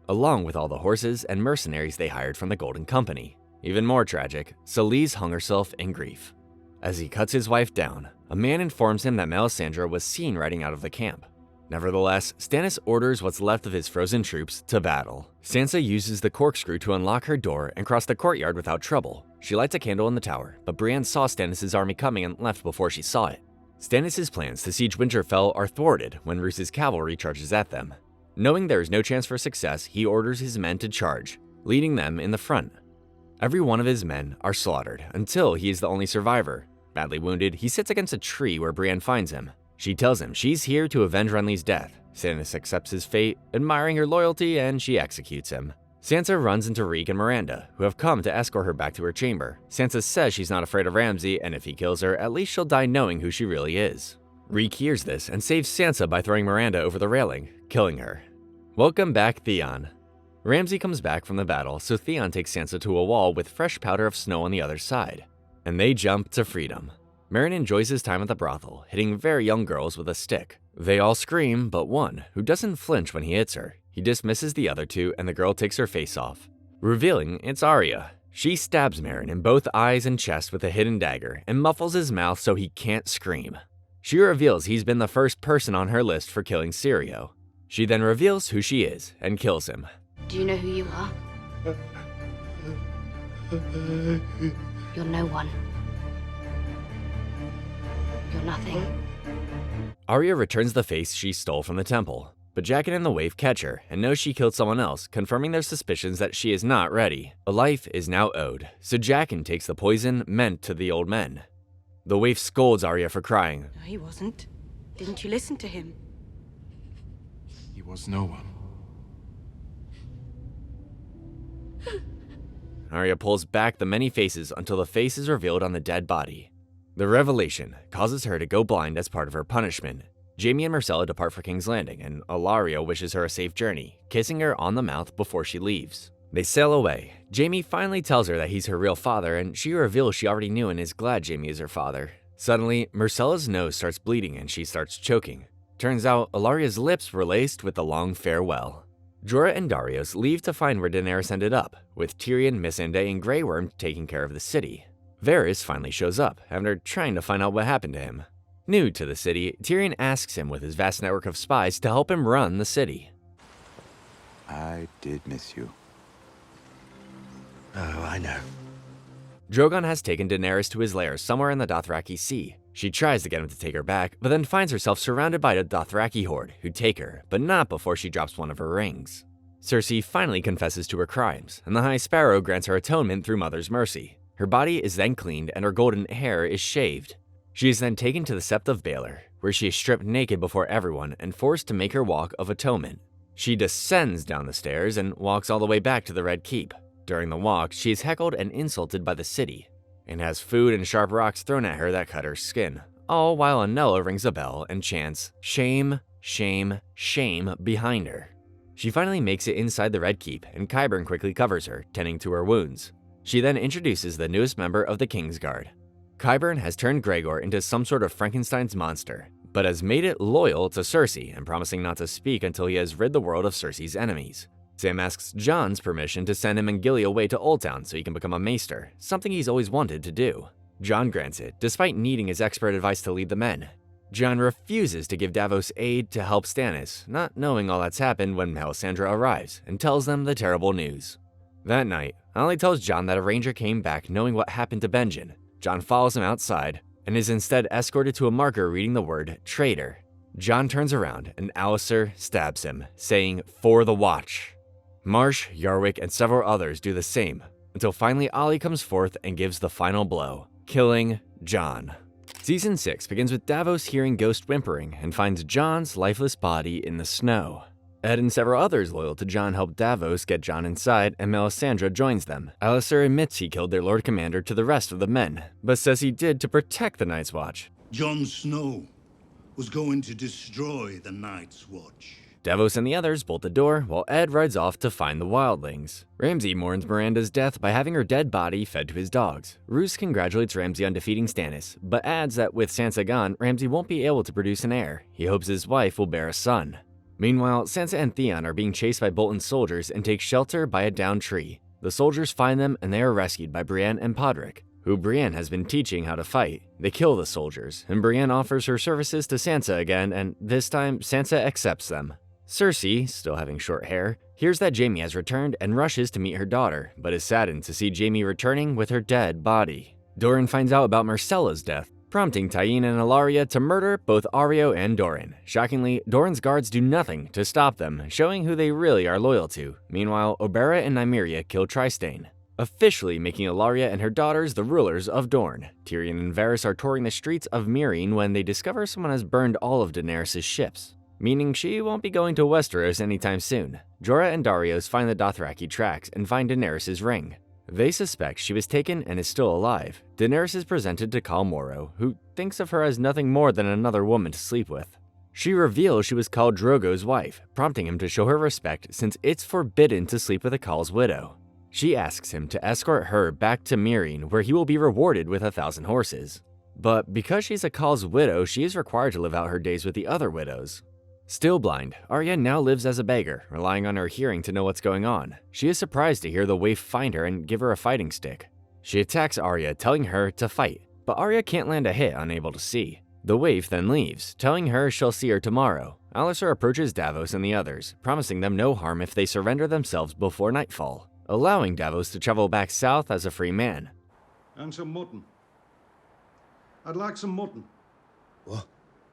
along with all the horses and mercenaries they hired from the Golden Company. Even more tragic, Selyse hung herself in grief. As he cuts his wife down, a man informs him that Melisandre was seen riding out of the camp. Nevertheless, Stannis orders what's left of his frozen troops to battle. Sansa uses the corkscrew to unlock her door and cross the courtyard without trouble. She lights a candle in the tower, but Brienne saw Stannis' army coming and left before she saw it. Stannis' plans to siege Winterfell are thwarted when Roos's cavalry charges at them. Knowing there is no chance for success, he orders his men to charge, leading them in the front. Every one of his men are slaughtered until he is the only survivor. Badly wounded, he sits against a tree where Brienne finds him. She tells him she's here to avenge Renly's death. Stannis accepts his fate, admiring her loyalty, and she executes him. Sansa runs into Reek and Miranda, who have come to escort her back to her chamber. Sansa says she's not afraid of Ramsay, and if he kills her, at least she'll die knowing who she really is. Reek hears this and saves Sansa by throwing Miranda over the railing, killing her. Welcome back, Theon. Ramsay comes back from the battle, so Theon takes Sansa to a wall with fresh powder of snow on the other side, and they jump to freedom. Meryn enjoys his time at the brothel, hitting very young girls with a stick. They all scream, but one, who doesn't flinch when he hits her. He dismisses the other two, and the girl takes her face off, revealing it's Arya. She stabs Meryn in both eyes and chest with a hidden dagger and muffles his mouth so he can't scream. She reveals he's been the first person on her list for killing Syrio. She then reveals who she is and kills him. Do you know who you are? You're no one. You're nothing. Arya returns the face she stole from the temple, but Jaqen and the Waif catch her and know she killed someone else, confirming their suspicions that she is not ready. A life is now owed, so Jaqen takes the poison meant to the old men. The Waif scolds Arya for crying. No, he wasn't. Didn't you listen to him? He was no one. Arya pulls back the many faces until the face is revealed on the dead body. The revelation causes her to go blind as part of her punishment. Jaime and Myrcella depart for King's Landing, and Ilaria wishes her a safe journey, kissing her on the mouth before she leaves. They sail away. Jaime finally tells her that he's her real father, and she reveals she already knew and is glad Jaime is her father. Suddenly, Myrcella's nose starts bleeding and she starts choking. Turns out, Ilaria's lips were laced with a long farewell. Jorah and Darius leave to find where Daenerys ended up, with Tyrion, Missandei, and Grey Worm taking care of the city. Varys finally shows up, after trying to find out what happened to him. New to the city, Tyrion asks him with his vast network of spies to help him run the city. I did miss you. Oh, I know. Drogon has taken Daenerys to his lair somewhere in the Dothraki Sea. She tries to get him to take her back, but then finds herself surrounded by the Dothraki horde, who take her, but not before she drops one of her rings. Cersei finally confesses to her crimes, and the High Sparrow grants her atonement through Mother's mercy. Her body is then cleaned and her golden hair is shaved. She is then taken to the Sept of Baelor, where she is stripped naked before everyone and forced to make her walk of atonement. She descends down the stairs and walks all the way back to the Red Keep. During the walk, she is heckled and insulted by the city, and has food and sharp rocks thrown at her that cut her skin, all while Anella rings a bell and chants, "Shame, shame, shame," behind her. She finally makes it inside the Red Keep, and Qyburn quickly covers her, tending to her wounds. She then introduces the newest member of the Kingsguard. Qyburn has turned Gregor into some sort of Frankenstein's monster, but has made it loyal to Cersei and promising not to speak until he has rid the world of Cersei's enemies. Sam asks Jon's permission to send him and Gilly away to Old Town so he can become a maester, something he's always wanted to do. Jon grants it, despite needing his expert advice to lead the men. Jon refuses to give Davos aid to help Stannis, not knowing all that's happened when Melisandre arrives and tells them the terrible news. That night, Ollie tells Jon that a ranger came back knowing what happened to Benjen. Jon follows him outside and is instead escorted to a marker reading the word traitor. Jon turns around and Alliser stabs him, saying, "For the Watch." Marsh, Yarwick, and several others do the same, until finally Ollie comes forth and gives the final blow, killing Jon. Season 6 begins with Davos hearing Ghost whimpering and finds Jon's lifeless body in the snow. Ed and several others loyal to Jon help Davos get Jon inside, and Melisandre joins them. Alliser admits he killed their Lord Commander to the rest of the men, but says he did to protect the Night's Watch. Jon Snow was going to destroy the Night's Watch. Davos and the others bolt the door, while Ed rides off to find the wildlings. Ramsay mourns Miranda's death by having her dead body fed to his dogs. Roose congratulates Ramsay on defeating Stannis, but adds that with Sansa gone, Ramsay won't be able to produce an heir. He hopes his wife will bear a son. Meanwhile, Sansa and Theon are being chased by Bolton's soldiers and take shelter by a downed tree. The soldiers find them and they are rescued by Brienne and Podrick, who Brienne has been teaching how to fight. They kill the soldiers, and Brienne offers her services to Sansa again, and this time Sansa accepts them. Cersei, still having short hair, hears that Jaime has returned and rushes to meet her daughter, but is saddened to see Jaime returning with her dead body. Doran finds out about Myrcella's death, prompting Tyene and Ilaria to murder both Areo and Doran. Shockingly, Doran's guards do nothing to stop them, showing who they really are loyal to. Meanwhile, Oberra and Nymeria kill Trystane. officially making Ellaria and her daughters the rulers of Dorne. Tyrion and Varys are touring the streets of Meereen when they discover someone has burned all of Daenerys' ships, meaning she won't be going to Westeros anytime soon. Jorah and Darius find the Dothraki tracks and find Daenerys' ring. They suspect she was taken and is still alive. Daenerys is presented to Khal Moro, who thinks of her as nothing more than another woman to sleep with. She reveals she was Khal Drogo's wife, prompting him to show her respect since it's forbidden to sleep with a Khal's widow. She asks him to escort her back to Meereen, where he will be rewarded with 1,000 horses. But because she's a Khal's widow, she is required to live out her days with the other widows. Still blind, Arya now lives as a beggar, relying on her hearing to know what's going on. She is surprised to hear the waif find her and give her a fighting stick. She attacks Arya, telling her to fight, but Arya can't land a hit, unable to see. The waif then leaves, telling her she'll see her tomorrow. Alliser approaches Davos and the others, promising them no harm if they surrender themselves before nightfall, allowing Davos to travel back south as a free man. And some mutton. I'd like some mutton. What?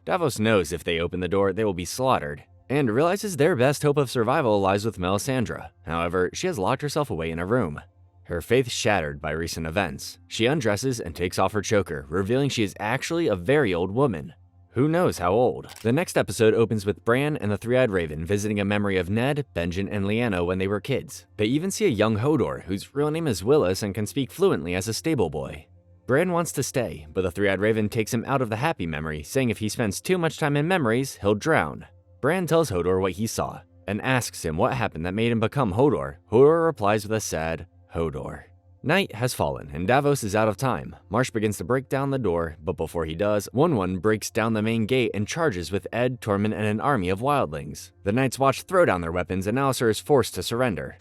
Davos knows if they open the door, they will be slaughtered, and realizes their best hope of survival lies with Melisandre. However, she has locked herself away in a room. Her faith shattered by recent events, she undresses and takes off her choker, revealing she is actually a very old woman. Who knows how old? The next episode opens with Bran and the Three-Eyed Raven visiting a memory of Ned, Benjen, and Lyanna when they were kids. They even see a young Hodor, whose real name is Willis and can speak fluently as a stable boy. Bran wants to stay, but the Three-Eyed Raven takes him out of the happy memory, saying if he spends too much time in memories, he'll drown. Bran tells Hodor what he saw, and asks him what happened that made him become Hodor. Hodor replies with a sad, Hodor. Night has fallen, and Davos is out of time. Marsh begins to break down the door, but before he does, One breaks down the main gate and charges with Ed, Tormund, and an army of wildlings. The Night's Watch throw down their weapons, and Alliser is forced to surrender.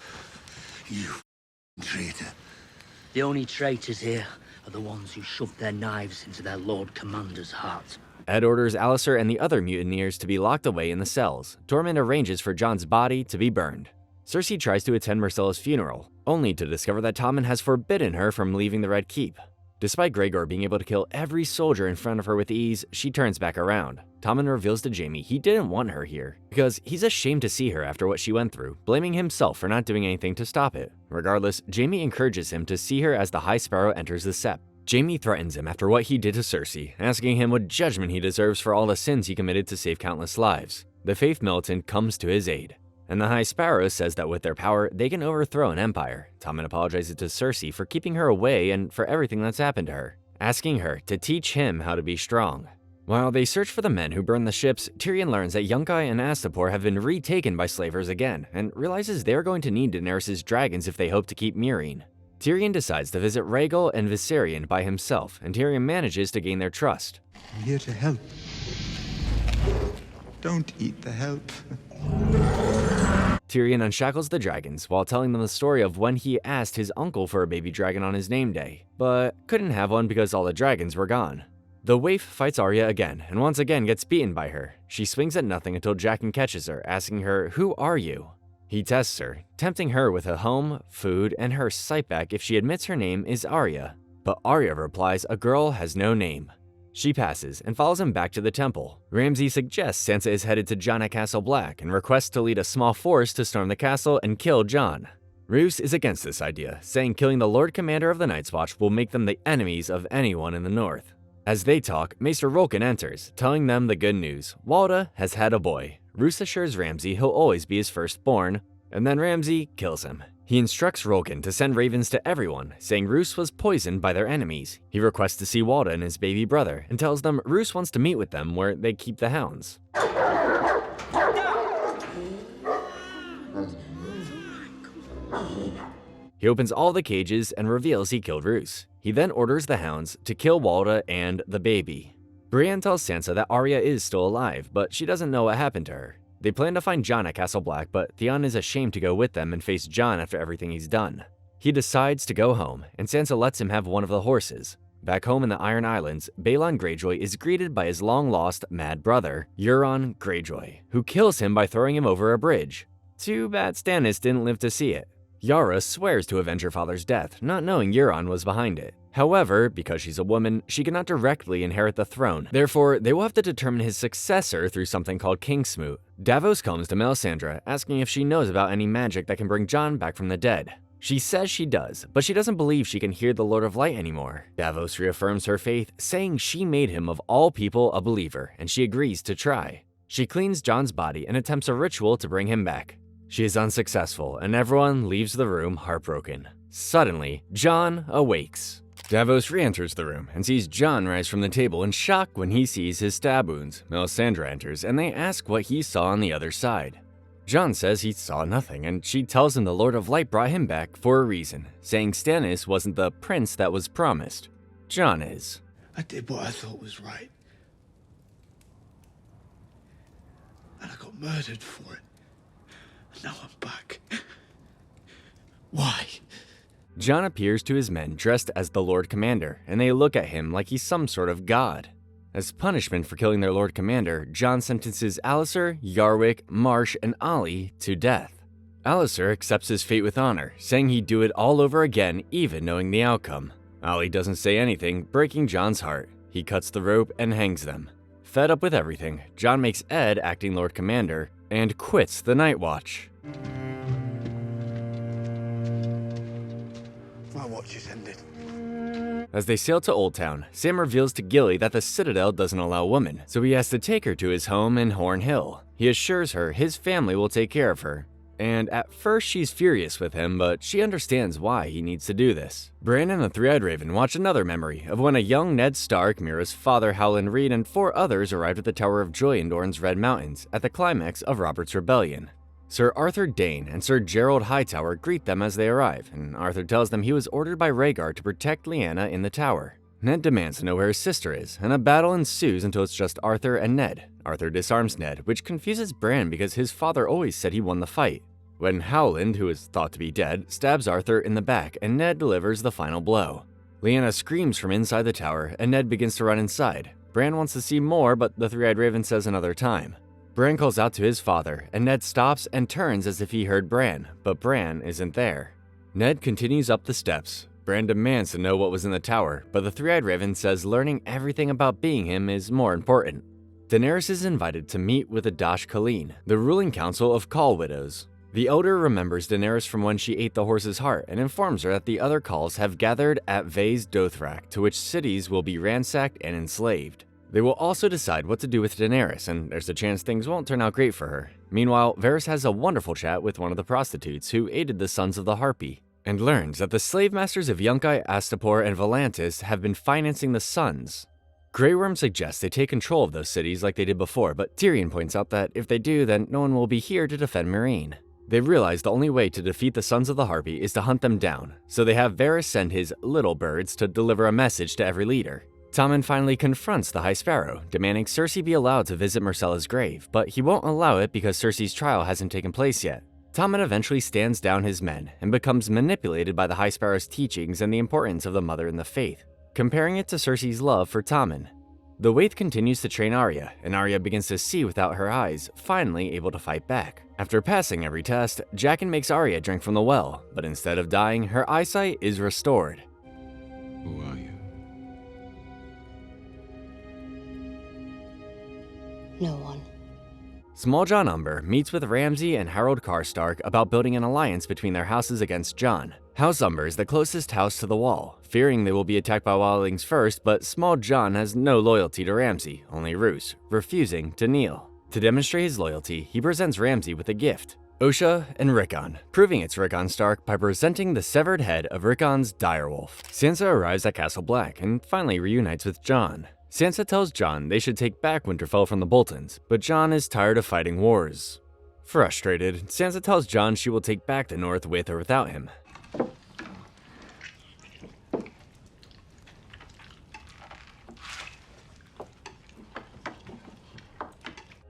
You traitor. The only traitors here are the ones who shoved their knives into their Lord Commander's heart. Ed orders Alliser and the other mutineers to be locked away in the cells. Tormund arranges for Jon's body to be burned. Cersei tries to attend Myrcilla's funeral, only to discover that Tommen has forbidden her from leaving the Red Keep. Despite Gregor being able to kill every soldier in front of her with ease, she turns back around. Tommen reveals to Jaime he didn't want her here, because he's ashamed to see her after what she went through, blaming himself for not doing anything to stop it. Regardless, Jaime encourages him to see her as the High Sparrow enters the Sept. Jaime threatens him after what he did to Cersei, asking him what judgment he deserves for all the sins he committed to save countless lives. The Faith Militant comes to his aid, and the High Sparrow says that with their power, they can overthrow an empire. Tommen apologizes to Cersei for keeping her away and for everything that's happened to her, asking her to teach him how to be strong. While they search for the men who burned the ships, Tyrion learns that Yunkai and Astapor have been retaken by slavers again, and realizes they're going to need Daenerys' dragons if they hope to keep Meereen. Tyrion decides to visit Rhaegal and Viserion by himself, and Tyrion manages to gain their trust. I'm here to help. Don't eat the help. Tyrion unshackles the dragons while telling them the story of when he asked his uncle for a baby dragon on his name day, but couldn't have one because all the dragons were gone. The waif fights Arya again, and once again gets beaten by her. She swings at nothing until Jaqen catches her, asking her, "Who are you?" He tests her, tempting her with a home, food, and her sight back if she admits her name is Arya. But Arya replies a girl has no name. She passes and follows him back to the temple. Ramsay suggests Sansa is headed to Jon at Castle Black and requests to lead a small force to storm the castle and kill Jon. Roose is against this idea, saying killing the Lord Commander of the Night's Watch will make them the enemies of anyone in the north. As they talk, Maester Rolkin enters, telling them the good news. Walda has had a boy. Roose assures Ramsay he'll always be his firstborn, and then Ramsay kills him. He instructs Rolkin to send ravens to everyone, saying Roose was poisoned by their enemies. He requests to see Walda and his baby brother, and tells them Roose wants to meet with them where they keep the hounds. He opens all the cages and reveals he killed Roose. He then orders the hounds to kill Walda and the baby. Brienne tells Sansa that Arya is still alive, but she doesn't know what happened to her. They plan to find Jon at Castle Black, but Theon is ashamed to go with them and face Jon after everything he's done. He decides to go home, and Sansa lets him have one of the horses. Back home in the Iron Islands, Balon Greyjoy is greeted by his long-lost mad brother, Euron Greyjoy, who kills him by throwing him over a bridge. Too bad Stannis didn't live to see it. Yara swears to avenge her father's death, not knowing Euron was behind it. However, because she's a woman, she cannot directly inherit the throne. Therefore, they will have to determine his successor through something called Kingsmoot. Davos comes to Melisandre, asking if she knows about any magic that can bring Jon back from the dead. She says she does, but she doesn't believe she can hear the Lord of Light anymore. Davos reaffirms her faith, saying she made him of all people a believer, and she agrees to try. She cleans Jon's body and attempts a ritual to bring him back. She is unsuccessful, and everyone leaves the room heartbroken. Suddenly, Jon awakes. Davos re-enters the room and sees Jon rise from the table in shock when he sees his stab wounds. Melisandre enters, and they ask what he saw on the other side. Jon says he saw nothing, and she tells him the Lord of Light brought him back for a reason, saying Stannis wasn't the prince that was promised. Jon is. I did what I thought was right. And I got murdered for it. And now I'm back. Why? Jon appears to his men dressed as the Lord Commander, and they look at him like he's some sort of god. As punishment for killing their Lord Commander, Jon sentences Alliser, Yarwick, Marsh, and Ollie to death. Alliser accepts his fate with honor, saying he'd do it all over again even knowing the outcome. Ollie doesn't say anything, breaking Jon's heart. He cuts the rope and hangs them. Fed up with everything, Jon makes Ed acting Lord Commander and quits the Night Watch. My watch is ended. As they sail to Old Town, Sam reveals to Gilly that the Citadel doesn't allow women, so he has to take her to his home in Horn Hill. He assures her his family will take care of her. And at first she's furious with him, but she understands why he needs to do this. Bran and the Three-Eyed Raven watch another memory of when a young Ned Stark, Mira's father Howland Reed, and 4 others arrived at the Tower of Joy in Dorne's Red Mountains at the climax of Robert's Rebellion. Sir Arthur Dane and Sir Gerald Hightower greet them as they arrive, and Arthur tells them he was ordered by Rhaegar to protect Lyanna in the tower. Ned demands to know where his sister is, and a battle ensues until it's just Arthur and Ned. Arthur disarms Ned, which confuses Bran because his father always said he won the fight. When Howland, who is thought to be dead, stabs Arthur in the back, and Ned delivers the final blow. Lyanna screams from inside the tower, and Ned begins to run inside. Bran wants to see more, but the Three-Eyed Raven says another time. Bran calls out to his father, and Ned stops and turns as if he heard Bran, but Bran isn't there. Ned continues up the steps. Bran demands to know what was in the tower, but the Three-Eyed Raven says learning everything about being him is more important. Daenerys is invited to meet with the Dash Khaleen, the ruling council of Khal widows. The Elder remembers Daenerys from when she ate the horse's heart and informs her that the other Khals have gathered at Vase Dothrak, to which cities will be ransacked and enslaved. They will also decide what to do with Daenerys, and there's a chance things won't turn out great for her. Meanwhile, Varys has a wonderful chat with one of the prostitutes who aided the Sons of the Harpy, and learns that the slave masters of Yunkai, Astapor, and Volantis have been financing the Sons. Grey Worm suggests they take control of those cities like they did before, but Tyrion points out that if they do, then no one will be here to defend Meereen. They realize the only way to defeat the Sons of the Harpy is to hunt them down, so they have Varys send his little birds to deliver a message to every leader. Tommen finally confronts the High Sparrow, demanding Cersei be allowed to visit Myrcella's grave, but he won't allow it because Cersei's trial hasn't taken place yet. Tommen eventually stands down his men and becomes manipulated by the High Sparrow's teachings and the importance of the Mother in the Faith, comparing it to Cersei's love for Tommen. The Waith continues to train Arya, and Arya begins to see without her eyes, finally able to fight back. After passing every test, Jaqen makes Arya drink from the well, but instead of dying, her eyesight is restored. Who are you? No one. Small Jon Umber meets with Ramsay and Harold Karstark about building an alliance between their houses against Jon. House Umber is the closest house to the wall, fearing they will be attacked by wildlings first, but Small Jon has no loyalty to Ramsay, only Roose, refusing to kneel. To demonstrate his loyalty, he presents Ramsay with a gift, Osha and Rickon, proving it's Rickon Stark by presenting the severed head of Rickon's direwolf. Sansa arrives at Castle Black and finally reunites with Jon. Sansa tells Jon they should take back Winterfell from the Boltons, but Jon is tired of fighting wars. Frustrated, Sansa tells Jon she will take back the North with or without him.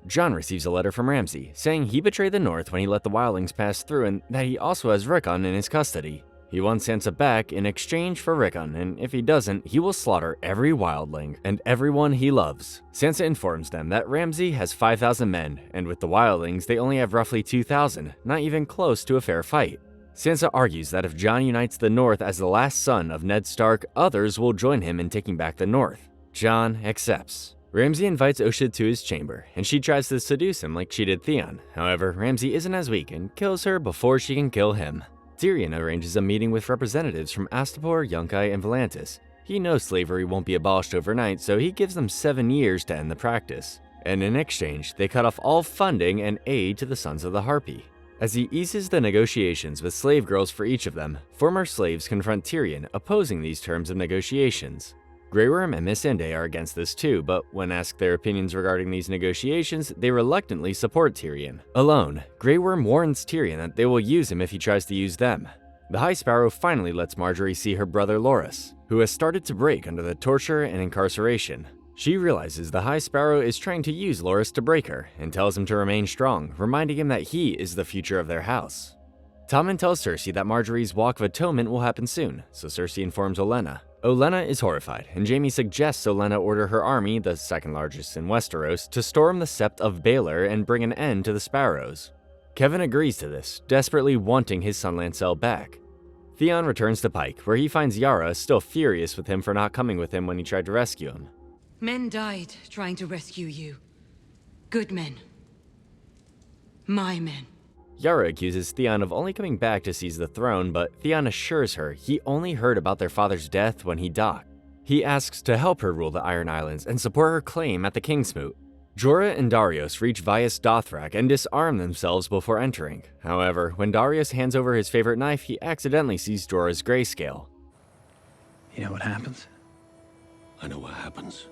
Jon receives a letter from Ramsay, saying he betrayed the North when he let the wildlings pass through and that he also has Rickon in his custody. He wants Sansa back in exchange for Rickon, and if he doesn't, he will slaughter every wildling and everyone he loves. Sansa informs them that Ramsay has 5,000 men, and with the wildlings they only have roughly 2,000, not even close to a fair fight. Sansa argues that if Jon unites the North as the last son of Ned Stark, others will join him in taking back the North. Jon accepts. Ramsay invites Osha to his chamber, and she tries to seduce him like she did Theon. However, Ramsay isn't as weak and kills her before she can kill him. Tyrion arranges a meeting with representatives from Astapor, Yunkai, and Volantis. He knows slavery won't be abolished overnight, so he gives them 7 years to end the practice. And in exchange, they cut off all funding and aid to the Sons of the Harpy. As he eases the negotiations with slave girls for each of them, former slaves confront Tyrion, opposing these terms of negotiations. Grey Worm and Missandei are against this too, but when asked their opinions regarding these negotiations, they reluctantly support Tyrion. Alone, Grey Worm warns Tyrion that they will use him if he tries to use them. The High Sparrow finally lets Margaery see her brother Loras, who has started to break under the torture and incarceration. She realizes the High Sparrow is trying to use Loras to break her, and tells him to remain strong, reminding him that he is the future of their house. Tommen tells Cersei that Margaery's Walk of Atonement will happen soon, so Cersei informs Olenna. Olenna is horrified, and Jaime suggests Olenna order her army, the second largest in Westeros, to storm the Sept of Baelor and bring an end to the Sparrows. Kevan agrees to this, desperately wanting his son Lancel back. Theon returns to Pike, where he finds Yara still furious with him for not coming with him when he tried to rescue him. Men died trying to rescue you. Good men. My men. Yara accuses Theon of only coming back to seize the throne, but Theon assures her he only heard about their father's death when he docked. He asks to help her rule the Iron Islands and support her claim at the Kingsmoot. Jorah and Darius reach Vias Dothrak and disarm themselves before entering. However, when Darius hands over his favorite knife, he accidentally sees Jorah's grayscale. You know what happens? I know what happens.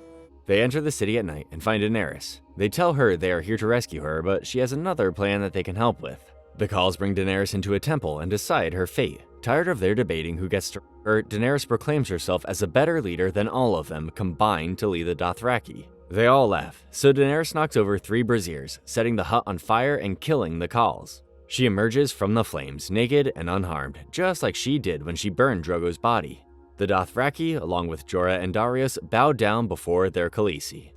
They enter the city at night and find Daenerys. They tell her they are here to rescue her, but she has another plan that they can help with. The Khals bring Daenerys into a temple and decide her fate. Tired of their debating who gets to her, Daenerys proclaims herself as a better leader than all of them combined to lead the Dothraki. They all laugh, so Daenerys knocks over 3 braziers, setting the hut on fire and killing the Khals. She emerges from the flames, naked and unharmed, just like she did when she burned Drogo's body. The Dothraki, along with Jorah and Darius, bow down before their Khaleesi.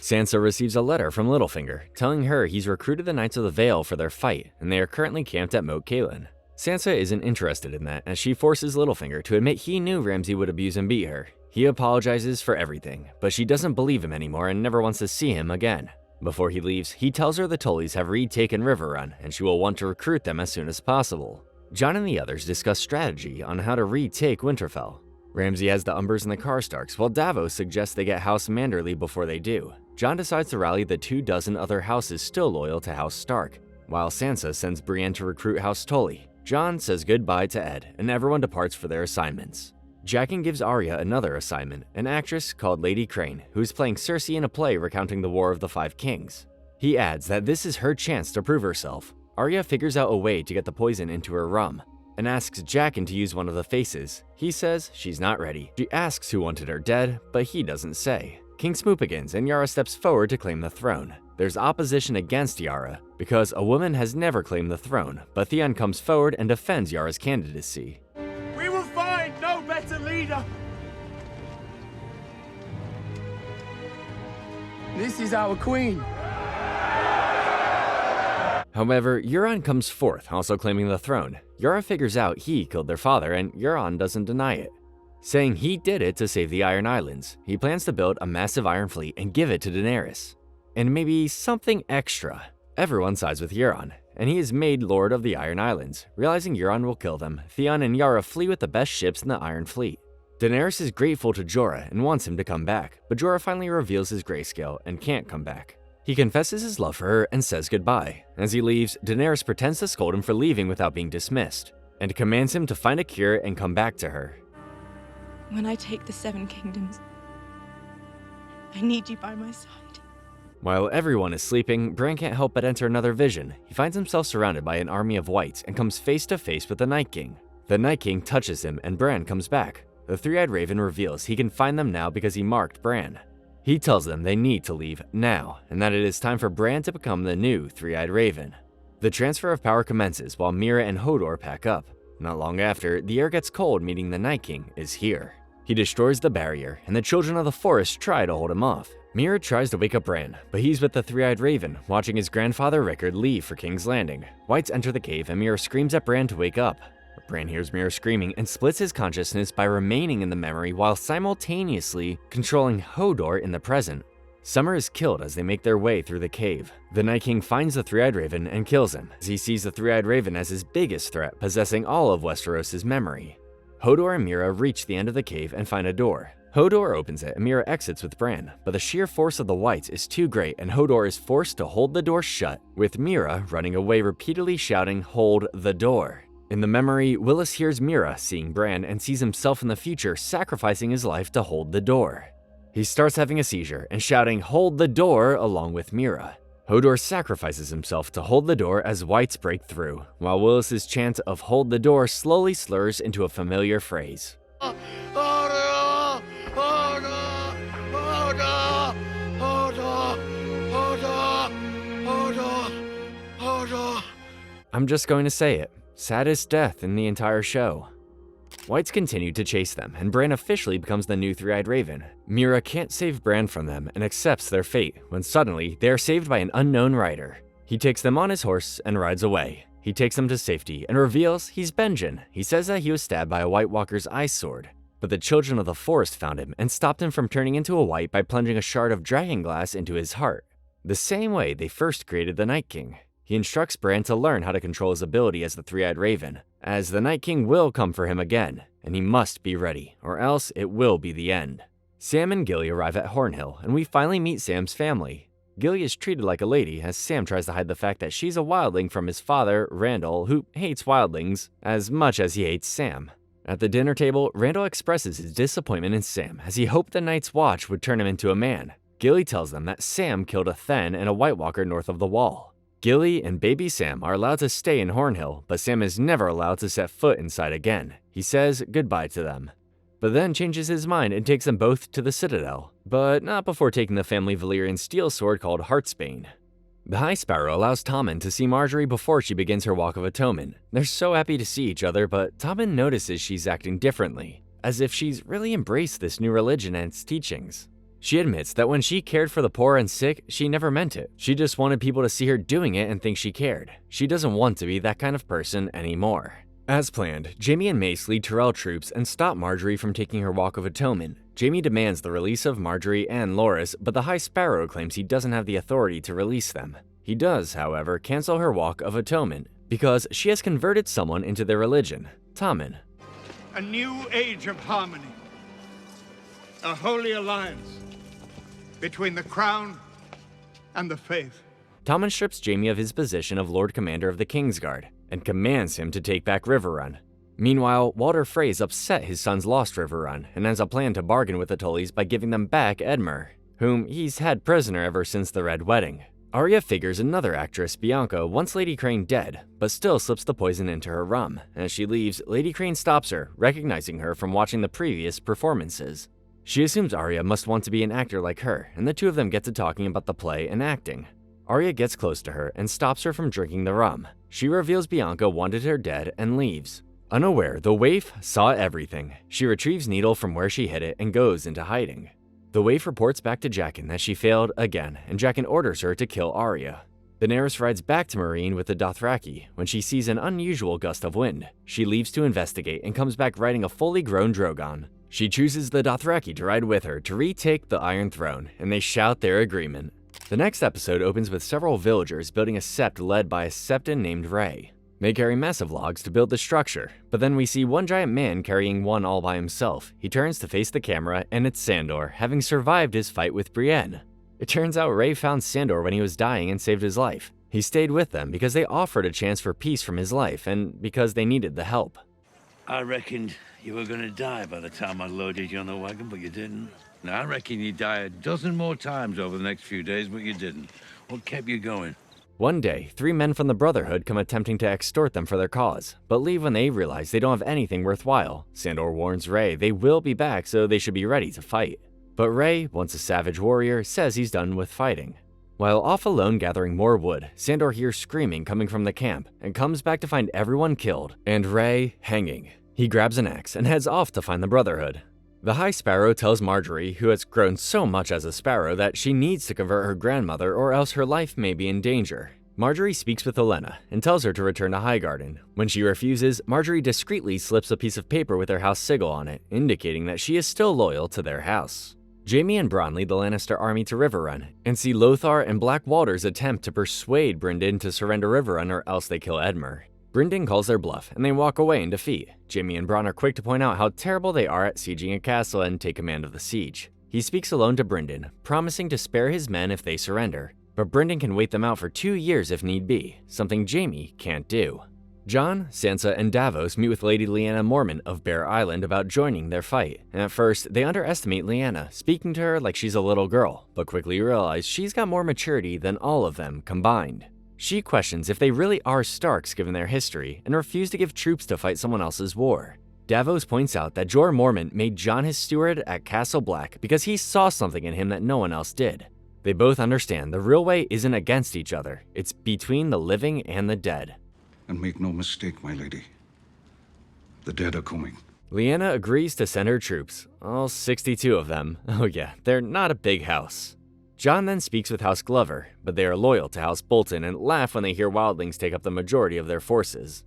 Sansa receives a letter from Littlefinger, telling her he's recruited the Knights of the Vale for their fight, and they are currently camped at Moat Cailin. Sansa isn't interested in that, as she forces Littlefinger to admit he knew Ramsay would abuse and beat her. He apologizes for everything, but she doesn't believe him anymore and never wants to see him again. Before he leaves, he tells her the Tullys have retaken Riverrun, and she will want to recruit them as soon as possible. Jon and the others discuss strategy on how to retake Winterfell. Ramsay has the Umbers and the Karstarks, while Davos suggests they get House Manderly before they do. Jon decides to rally the 24 other houses still loyal to House Stark, while Sansa sends Brienne to recruit House Tully. Jon says goodbye to Ed, and everyone departs for their assignments. Jaqen gives Arya another assignment, an actress called Lady Crane, who is playing Cersei in a play recounting the War of the Five Kings. He adds that this is her chance to prove herself. Arya figures out a way to get the poison into her rum, and asks Jaqen to use one of the faces. He says she's not ready. She asks who wanted her dead, but he doesn't say. Kingsmoot begins, and Yara steps forward to claim the throne. There's opposition against Yara, because a woman has never claimed the throne, but Theon comes forward and defends Yara's candidacy. We will find no better leader. This is our queen. However, Euron comes forth, also claiming the throne. Yara figures out he killed their father, and Euron doesn't deny it, saying he did it to save the Iron Islands. He plans to build a massive iron fleet and give it to Daenerys. And maybe something extra. Everyone sides with Euron, and he is made Lord of the Iron Islands. Realizing Euron will kill them, Theon and Yara flee with the best ships in the Iron Fleet. Daenerys is grateful to Jorah and wants him to come back, but Jorah finally reveals his grayscale and can't come back. He confesses his love for her and says goodbye. As he leaves, Daenerys pretends to scold him for leaving without being dismissed, and commands him to find a cure and come back to her. When I take the 7 kingdoms, I need you by my side. While everyone is sleeping, Bran can't help but enter another vision. He finds himself surrounded by an army of whites and comes face to face with the Night King. The Night King touches him and Bran comes back. The Three-Eyed Raven reveals he can find them now because he marked Bran. He tells them they need to leave now, and that it is time for Bran to become the new Three-Eyed Raven. The transfer of power commences while Mira and Hodor pack up. Not long after, the air gets cold, meaning the Night King is here. He destroys the barrier, and the Children of the Forest try to hold him off. Mira tries to wake up Bran, but he's with the Three-Eyed Raven, watching his grandfather Rickard leave for King's Landing. Whites enter the cave, and Mira screams at Bran to wake up. Bran hears Mira screaming and splits his consciousness by remaining in the memory while simultaneously controlling Hodor in the present. Summer is killed as they make their way through the cave. The Night King finds the Three-Eyed Raven and kills him, as he sees the Three-Eyed Raven as his biggest threat, possessing all of Westeros' memory. Hodor and Meera reach the end of the cave and find a door. Hodor opens it and Meera exits with Bran, but the sheer force of the Whites is too great and Hodor is forced to hold the door shut, with Meera running away repeatedly shouting, "Hold the door." In the memory, Willis hears Meera seeing Bran and sees himself in the future sacrificing his life to hold the door. He starts having a seizure and shouting, "Hold the door," along with Meera. Hodor sacrifices himself to hold the door as Whites break through, while Willis's chant of "Hold the door" slowly slurs into a familiar phrase. I'm just going to say it. Saddest death in the entire show. Whites continue to chase them, and Bran officially becomes the new Three-Eyed Raven. Meera can't save Bran from them and accepts their fate, when suddenly they are saved by an unknown rider. He takes them on his horse and rides away. He takes them to safety and reveals he's Benjen. He says that he was stabbed by a White Walker's ice sword, but the Children of the Forest found him and stopped him from turning into a White by plunging a shard of dragon glass into his heart, the same way they first created the Night King. He instructs Bran to learn how to control his ability as the Three-Eyed Raven, as the Night King will come for him again, and he must be ready, or else it will be the end. Sam and Gilly arrive at Hornhill, and we finally meet Sam's family. Gilly is treated like a lady, as Sam tries to hide the fact that she's a wildling from his father, Randall, who hates wildlings as much as he hates Sam. At the dinner table, Randall expresses his disappointment in Sam, as he hoped the Night's Watch would turn him into a man. Gilly tells them that Sam killed a Thenn and a White Walker north of the Wall. Gilly and baby Sam are allowed to stay in Hornhill, but Sam is never allowed to set foot inside again. He says goodbye to them, but then changes his mind and takes them both to the Citadel, but not before taking the family Valyrian steel sword called Heartsbane. The High Sparrow allows Tommen to see Margaery before she begins her Walk of Atonement. They're so happy to see each other, but Tommen notices she's acting differently, as if she's really embraced this new religion and its teachings. She admits that when she cared for the poor and sick, she never meant it. She just wanted people to see her doing it and think she cared. She doesn't want to be that kind of person anymore. As planned, Jaime and Mace lead Tyrell troops and stop Margaery from taking her Walk of Atonement. Jaime demands the release of Margaery and Loras, but the High Sparrow claims he doesn't have the authority to release them. He does, however, cancel her Walk of Atonement, because she has converted someone into their religion, Tommen. A new age of harmony. A holy alliance between the crown and the faith. Tommen strips Jaime of his position of Lord Commander of the Kingsguard and commands him to take back Riverrun. Meanwhile, Walder Frey's upset his sons lost Riverrun and has a plan to bargain with the Tullys by giving them back Edmure, whom he's had prisoner ever since the Red Wedding. Arya figures another actress, Bianca, wants Lady Crane dead, but still slips the poison into her rum. As she leaves, Lady Crane stops her, recognizing her from watching the previous performances. She assumes Arya must want to be an actor like her, and the two of them get to talking about the play and acting. Arya gets close to her and stops her from drinking the rum. She reveals Bianca wanted her dead and leaves. Unaware, the waif saw everything. She retrieves Needle from where she hid it and goes into hiding. The waif reports back to Jaqen that she failed again, and Jaqen orders her to kill Arya. Daenerys rides back to Meereen with the Dothraki when she sees an unusual gust of wind. She leaves to investigate and comes back riding a fully grown Drogon. She chooses the Dothraki to ride with her to retake the Iron Throne, and they shout their agreement. The next episode opens with several villagers building a sept led by a septon named Ray. They carry massive logs to build the structure, but then we see one giant man carrying one all by himself. He turns to face the camera, and it's Sandor, having survived his fight with Brienne. It turns out Ray found Sandor when he was dying and saved his life. He stayed with them because they offered a chance for peace from his life, and because they needed the help. I reckoned you were gonna die by the time I loaded you on the wagon, but you didn't. Now, I reckon you'd die a dozen more times over the next few days, but you didn't. What kept you going? One day, 3 men from the Brotherhood come attempting to extort them for their cause, but leave when they realize they don't have anything worthwhile. Sandor warns Ray they will be back, so they should be ready to fight. But Ray, once a savage warrior, says he's done with fighting. While off alone gathering more wood, Sandor hears screaming coming from the camp and comes back to find everyone killed and Ray hanging. He grabs an axe and heads off to find the Brotherhood. The High Sparrow tells Margaery, who has grown so much as a sparrow, that she needs to convert her grandmother or else her life may be in danger. Margaery speaks with Olenna and tells her to return to Highgarden. When she refuses, Margaery discreetly slips a piece of paper with their house sigil on it, indicating that she is still loyal to their house. Jaime and Bronn lead the Lannister army to Riverrun and see Lothar and Blackwater's attempt to persuade Brynden to surrender Riverrun or else they kill Edmure. Brynden calls their bluff and they walk away in defeat. Jaime and Bronn are quick to point out how terrible they are at sieging a castle and take command of the siege. He speaks alone to Brynden, promising to spare his men if they surrender, but Brynden can wait them out for 2 years if need be, something Jaime can't do. Jon, Sansa, and Davos meet with Lady Lyanna Mormont of Bear Island about joining their fight, and at first, they underestimate Lyanna, speaking to her like she's a little girl, but quickly realize she's got more maturity than all of them combined. She questions if they really are Starks given their history, and refuse to give troops to fight someone else's war. Davos points out that Jorah Mormont made Jon his steward at Castle Black because he saw something in him that no one else did. They both understand the real way isn't against each other, it's between the living and the dead. And make no mistake, my lady. The dead are coming. Lyanna agrees to send her troops, all 62 of them. Oh yeah, they're not a big house. Jon then speaks with House Glover, but they are loyal to House Bolton and laugh when they hear wildlings take up the majority of their forces.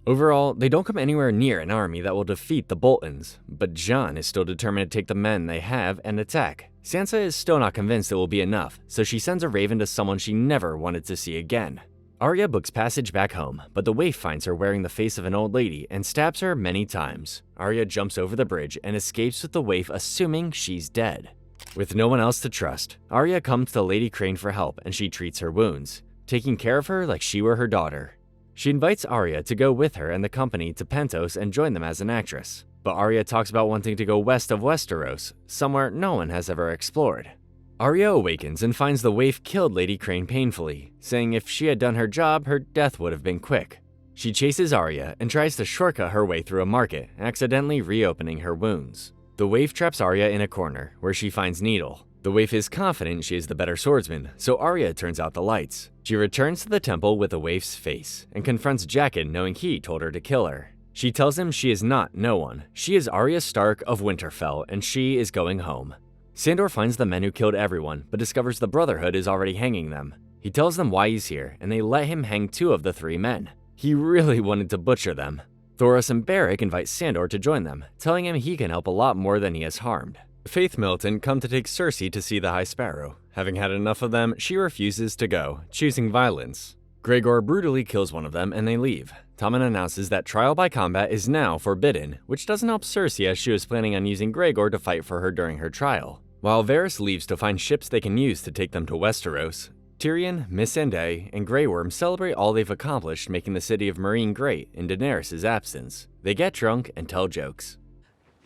Overall, they don't come anywhere near an army that will defeat the Boltons, but Jon is still determined to take the men they have and attack. Sansa is still not convinced it will be enough, so she sends a raven to someone she never wanted to see again. Arya books passage back home, but the waif finds her wearing the face of an old lady and stabs her many times. Arya jumps over the bridge and escapes with the waif assuming she's dead. With no one else to trust, Arya comes to Lady Crane for help and she treats her wounds, taking care of her like she were her daughter. She invites Arya to go with her and the company to Pentos and join them as an actress. But Arya talks about wanting to go west of Westeros, somewhere no one has ever explored. Arya awakens and finds the waif killed Lady Crane painfully, saying if she had done her job, her death would have been quick. She chases Arya and tries to shortcut her way through a market, accidentally reopening her wounds. The waif traps Arya in a corner, where she finds Needle. The waif is confident she is the better swordsman, so Arya turns out the lights. She returns to the temple with the waif's face, and confronts Jaqen knowing he told her to kill her. She tells him she is not no one. She is Arya Stark of Winterfell, and she is going home. Sandor finds the men who killed everyone, but discovers the Brotherhood is already hanging them. He tells them why he's here, and they let him hang 2 of the 3 men. He really wanted to butcher them. Thoros and Beric invite Sandor to join them, telling him he can help a lot more than he has harmed. Faith Militant come to take Cersei to see the High Sparrow. Having had enough of them, she refuses to go, choosing violence. Gregor brutally kills one of them and they leave. Tommen announces that trial by combat is now forbidden, which doesn't help Cersei as she was planning on using Gregor to fight for her during her trial. While Varys leaves to find ships they can use to take them to Westeros, Tyrion, Missandei, and Grey Worm celebrate all they've accomplished making the city of Meereen great in Daenerys' absence. They get drunk and tell jokes.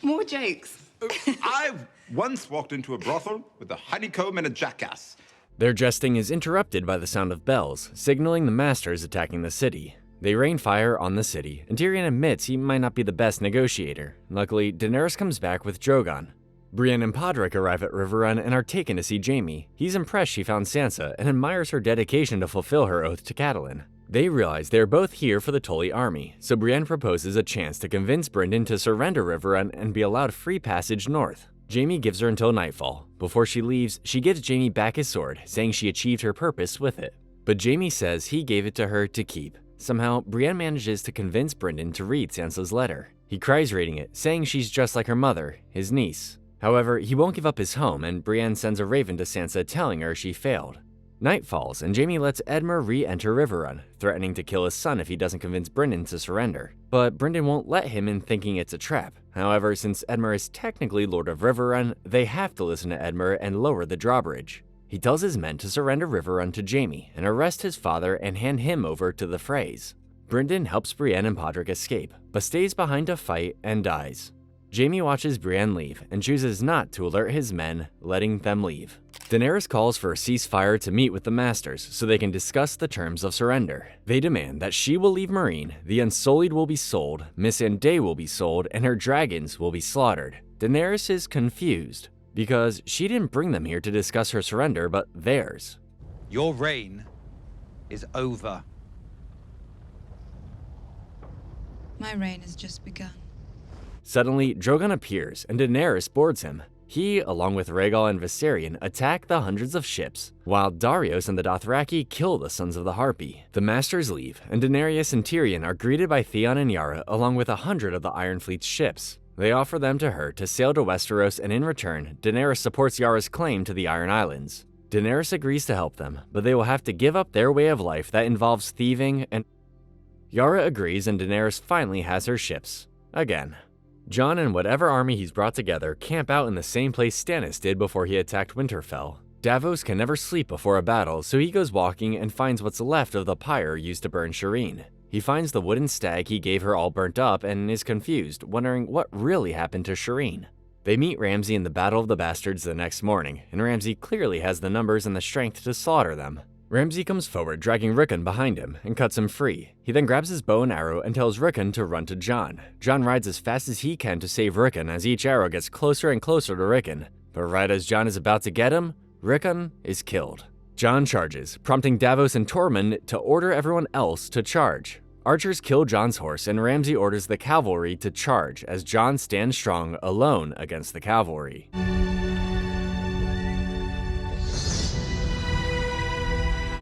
More jokes. I've once walked into a brothel with a honeycomb and a jackass. Their jesting is interrupted by the sound of bells, signaling the masters attacking the city. They rain fire on the city, and Tyrion admits he might not be the best negotiator. Luckily, Daenerys comes back with Drogon. Brienne and Podrick arrive at Riverrun and are taken to see Jaime. He's impressed she found Sansa and admires her dedication to fulfill her oath to Catelyn. They realize they are both here for the Tully army, so Brienne proposes a chance to convince Brynden to surrender Riverrun and be allowed free passage north. Jaime gives her until nightfall. Before she leaves, she gives Jaime back his sword, saying she achieved her purpose with it. But Jaime says he gave it to her to keep. Somehow, Brienne manages to convince Brynden to read Sansa's letter. He cries reading it, saying she's just like her mother, his niece. However, he won't give up his home, and Brienne sends a raven to Sansa telling her she failed. Night falls, and Jaime lets Edmure re-enter Riverrun, threatening to kill his son if he doesn't convince Brynden to surrender. But Brynden won't let him in thinking it's a trap. However, since Edmure is technically Lord of Riverrun, they have to listen to Edmure and lower the drawbridge. He tells his men to surrender Riverrun to Jaime and arrest his father and hand him over to the Freys. Brynden helps Brienne and Podrick escape, but stays behind to fight and dies. Jaime watches Brienne leave and chooses not to alert his men, letting them leave. Daenerys calls for a ceasefire to meet with the Masters so they can discuss the terms of surrender. They demand that she will leave Meereen, the Unsullied will be sold, Missandei will be sold, and her dragons will be slaughtered. Daenerys is confused, because she didn't bring them here to discuss her surrender, but theirs. Your reign is over. My reign has just begun. Suddenly, Drogon appears, and Daenerys boards him. He, along with Rhaegal and Viserion, attack the hundreds of ships, while Darius and the Dothraki kill the Sons of the Harpy. The Masters leave, and Daenerys and Tyrion are greeted by Theon and Yara along with 100 of the Iron Fleet's ships. They offer them to her to sail to Westeros, and in return, Daenerys supports Yara's claim to the Iron Islands. Daenerys agrees to help them, but they will have to give up their way of life that involves thieving and... Yara agrees, and Daenerys finally has her ships. Again. Jon and whatever army he's brought together camp out in the same place Stannis did before he attacked Winterfell. Davos can never sleep before a battle, so he goes walking and finds what's left of the pyre used to burn Shireen. He finds the wooden stag he gave her all burnt up and is confused, wondering what really happened to Shireen. They meet Ramsay in the Battle of the Bastards the next morning, and Ramsay clearly has the numbers and the strength to slaughter them. Ramsay comes forward, dragging Rickon behind him, and cuts him free. He then grabs his bow and arrow and tells Rickon to run to Jon. Jon rides as fast as he can to save Rickon as each arrow gets closer and closer to Rickon. But right as Jon is about to get him, Rickon is killed. Jon charges, prompting Davos and Tormund to order everyone else to charge. Archers kill Jon's horse, and Ramsay orders the cavalry to charge as Jon stands strong alone against the cavalry.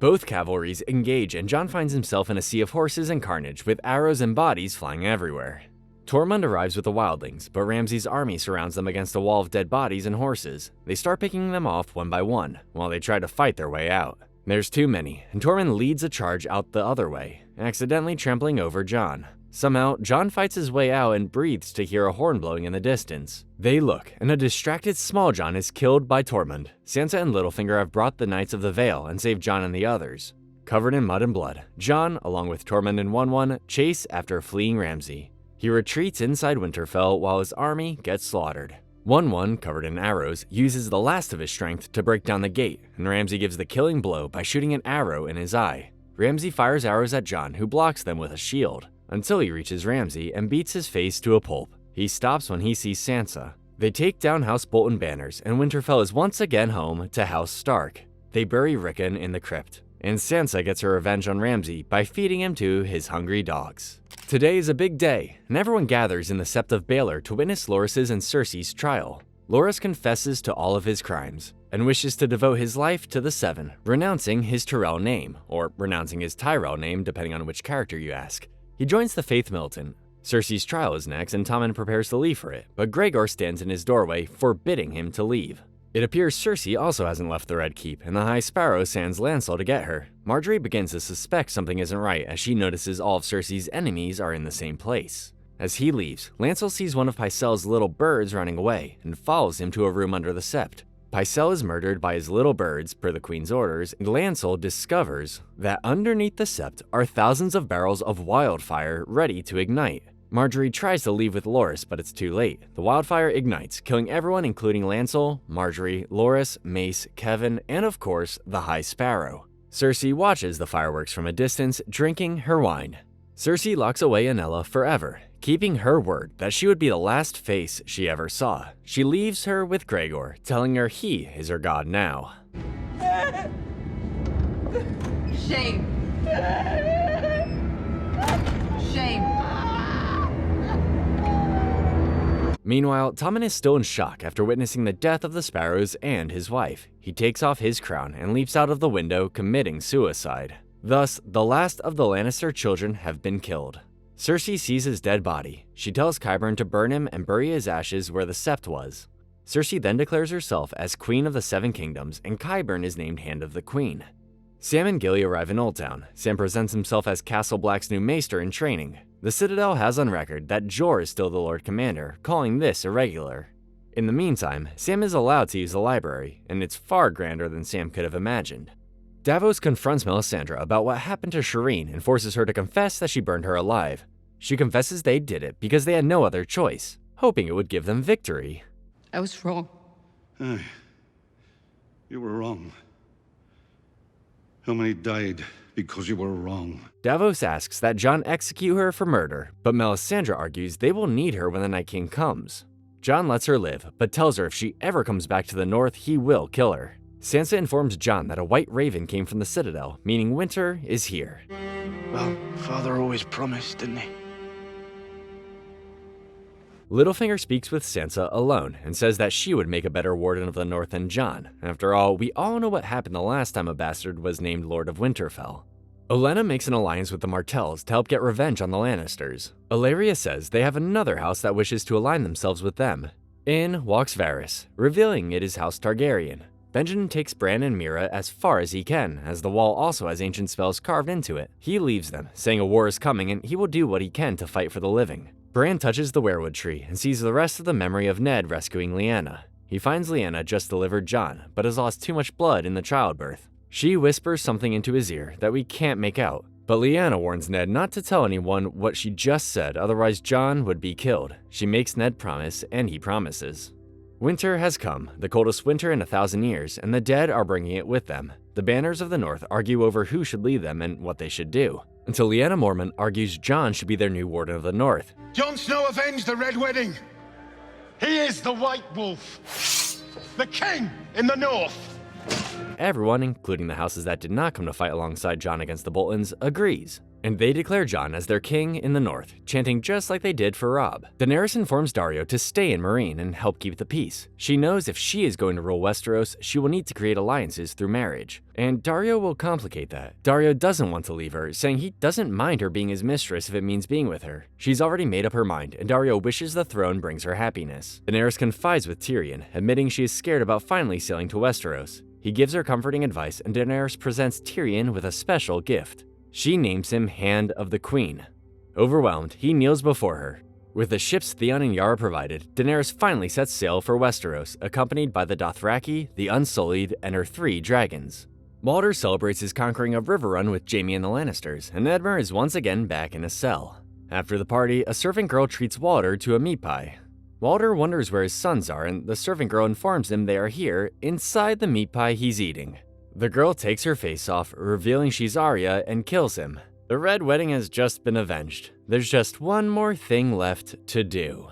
Both cavalries engage, and Jon finds himself in a sea of horses and carnage, with arrows and bodies flying everywhere. Tormund arrives with the wildlings, but Ramsay's army surrounds them against a wall of dead bodies and horses. They start picking them off one by one, while they try to fight their way out. There's too many, and Tormund leads a charge out the other way, accidentally trampling over Jon. Somehow, Jon fights his way out and breathes to hear a horn blowing in the distance. They look, and a distracted Small Jon is killed by Tormund. Sansa and Littlefinger have brought the Knights of the Vale and saved Jon and the others. Covered in mud and blood, Jon, along with Tormund and Wun-Wun, chase after fleeing Ramsay. He retreats inside Winterfell while his army gets slaughtered. Wun-Wun, covered in arrows, uses the last of his strength to break down the gate, and Ramsay gives the killing blow by shooting an arrow in his eye. Ramsay fires arrows at Jon, who blocks them with a shield, until he reaches Ramsay and beats his face to a pulp. He stops when he sees Sansa. They take down House Bolton banners, and Winterfell is once again home to House Stark. They bury Rickon in the crypt, and Sansa gets her revenge on Ramsay by feeding him to his hungry dogs. Today is a big day, and everyone gathers in the Sept of Baelor to witness Loras's and Cersei's trial. Loras confesses to all of his crimes, and wishes to devote his life to the Seven, renouncing his Tyrell name, or renouncing his Tyrell name depending on which character you ask. He joins the Faith militant. Cersei's trial is next, and Tommen prepares to leave for it, but Gregor stands in his doorway, forbidding him to leave. It appears Cersei also hasn't left the Red Keep, and the High Sparrow sends Lancel to get her. Margaery begins to suspect something isn't right as she notices all of Cersei's enemies are in the same place. As he leaves, Lancel sees one of Pycelle's little birds running away and follows him to a room under the Sept. Pycelle is murdered by his little birds per the Queen's orders, and Lancel discovers that underneath the Sept are thousands of barrels of wildfire ready to ignite. Margaery tries to leave with Loras, but it's too late. The wildfire ignites, killing everyone including Lancel, Margaery, Loras, Mace, Kevin, and of course, the High Sparrow. Cersei watches the fireworks from a distance, drinking her wine. Cersei locks away Anella forever, keeping her word that she would be the last face she ever saw. She leaves her with Gregor, telling her he is her god now. Shame. Shame. Meanwhile, Tommen is still in shock after witnessing the death of the Sparrows and his wife. He takes off his crown and leaps out of the window, committing suicide. Thus, the last of the Lannister children have been killed. Cersei sees his dead body. She tells Qyburn to burn him and bury his ashes where the Sept was. Cersei then declares herself as Queen of the Seven Kingdoms, and Qyburn is named Hand of the Queen. Sam and Gilly arrive in Old Town. Sam presents himself as Castle Black's new maester in training. The Citadel has on record that Jor is still the Lord Commander, calling this irregular. In the meantime, Sam is allowed to use the library, and it's far grander than Sam could have imagined. Davos confronts Melisandre about what happened to Shireen and forces her to confess that she burned her alive. She confesses they did it because they had no other choice, hoping it would give them victory. I was wrong. Aye. You were wrong. How many died because you were wrong? Davos asks that Jon execute her for murder, but Melisandre argues they will need her when the Night King comes. Jon lets her live, but tells her if she ever comes back to the north, he will kill her. Sansa informs Jon that a white raven came from the Citadel, meaning winter is here. Well, Father always promised, didn't he? Littlefinger speaks with Sansa alone and says that she would make a better Warden of the North than Jon. After all, we all know what happened the last time a bastard was named Lord of Winterfell. Olenna makes an alliance with the Martells to help get revenge on the Lannisters. Illyria says they have another house that wishes to align themselves with them. In walks Varys, revealing it is House Targaryen. Benjamin takes Bran and Mira as far as he can, as the wall also has ancient spells carved into it. He leaves them, saying a war is coming and he will do what he can to fight for the living. Bran touches the weirwood tree and sees the rest of the memory of Ned rescuing Lyanna. He finds Lyanna just delivered Jon, but has lost too much blood in the childbirth. She whispers something into his ear that we can't make out, but Lyanna warns Ned not to tell anyone what she just said, otherwise Jon would be killed. She makes Ned promise, and he promises. Winter has come, the coldest winter in 1,000 years, and the dead are bringing it with them. The Banners of the North argue over who should lead them and what they should do, until Lyanna Mormont argues Jon should be their new Warden of the North. Jon Snow avenged the Red Wedding. He is the White Wolf, the king in the North. Everyone, including the houses that did not come to fight alongside Jon against the Boltons, agrees, and they declare Jon as their king in the north, chanting just like they did for Robb. Daenerys informs Daario to stay in Meereen and help keep the peace. She knows if she is going to rule Westeros, she will need to create alliances through marriage, and Daario will complicate that. Daario doesn't want to leave her, saying he doesn't mind her being his mistress if it means being with her. She's already made up her mind, and Daario wishes the throne brings her happiness. Daenerys confides with Tyrion, admitting she is scared about finally sailing to Westeros. He gives her comforting advice, and Daenerys presents Tyrion with a special gift. She names him Hand of the Queen. Overwhelmed, he kneels before her. With the ships Theon and Yara provided, Daenerys finally sets sail for Westeros, accompanied by the Dothraki, the Unsullied, and her 3 dragons. Walder celebrates his conquering of Riverrun with Jaime and the Lannisters, and Edmure is once again back in a cell. After the party, a servant girl treats Walder to a meat pie. Walder wonders where his sons are, and the servant girl informs him they are here, inside the meat pie he's eating. The girl takes her face off, revealing she's Arya, and kills him. The Red Wedding has just been avenged. There's just one more thing left to do.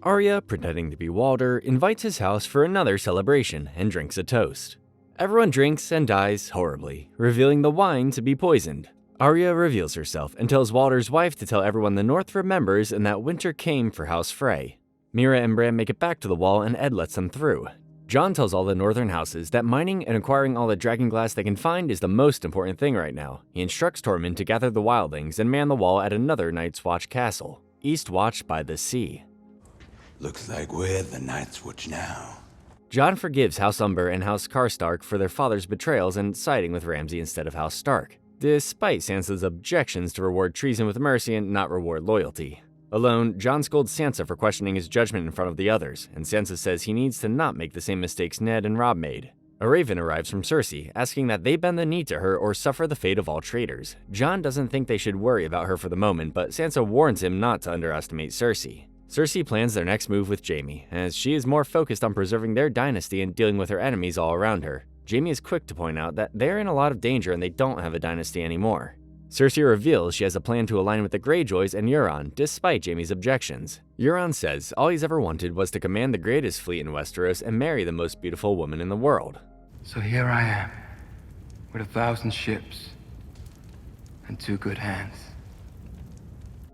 Arya, pretending to be Walder, invites his house for another celebration and drinks a toast. Everyone drinks and dies horribly, revealing the wine to be poisoned. Arya reveals herself and tells Walder's wife to tell everyone the North remembers and that winter came for House Frey. Mira and Bran make it back to the wall and Ed lets them through. Jon tells all the northern houses that mining and acquiring all the dragon glass they can find is the most important thing right now. He instructs Tormund to gather the wildlings and man the wall at another Night's Watch castle, Eastwatch by the Sea. Looks like we're the Night's Watch now. Jon forgives House Umber and House Karstark for their father's betrayals and siding with Ramsay instead of House Stark, despite Sansa's objections to reward treason with mercy and not reward loyalty. Alone, Jon scolds Sansa for questioning his judgment in front of the others, and Sansa says he needs to not make the same mistakes Ned and Robb made. A raven arrives from Cersei, asking that they bend the knee to her or suffer the fate of all traitors. Jon doesn't think they should worry about her for the moment, but Sansa warns him not to underestimate Cersei. Cersei plans their next move with Jaime, as she is more focused on preserving their dynasty and dealing with her enemies all around her. Jaime is quick to point out that they're in a lot of danger and they don't have a dynasty anymore. Cersei reveals she has a plan to align with the Greyjoys and Euron, despite Jaime's objections. Euron says all he's ever wanted was to command the greatest fleet in Westeros and marry the most beautiful woman in the world. So here I am, with 1,000 ships, and 2 good hands.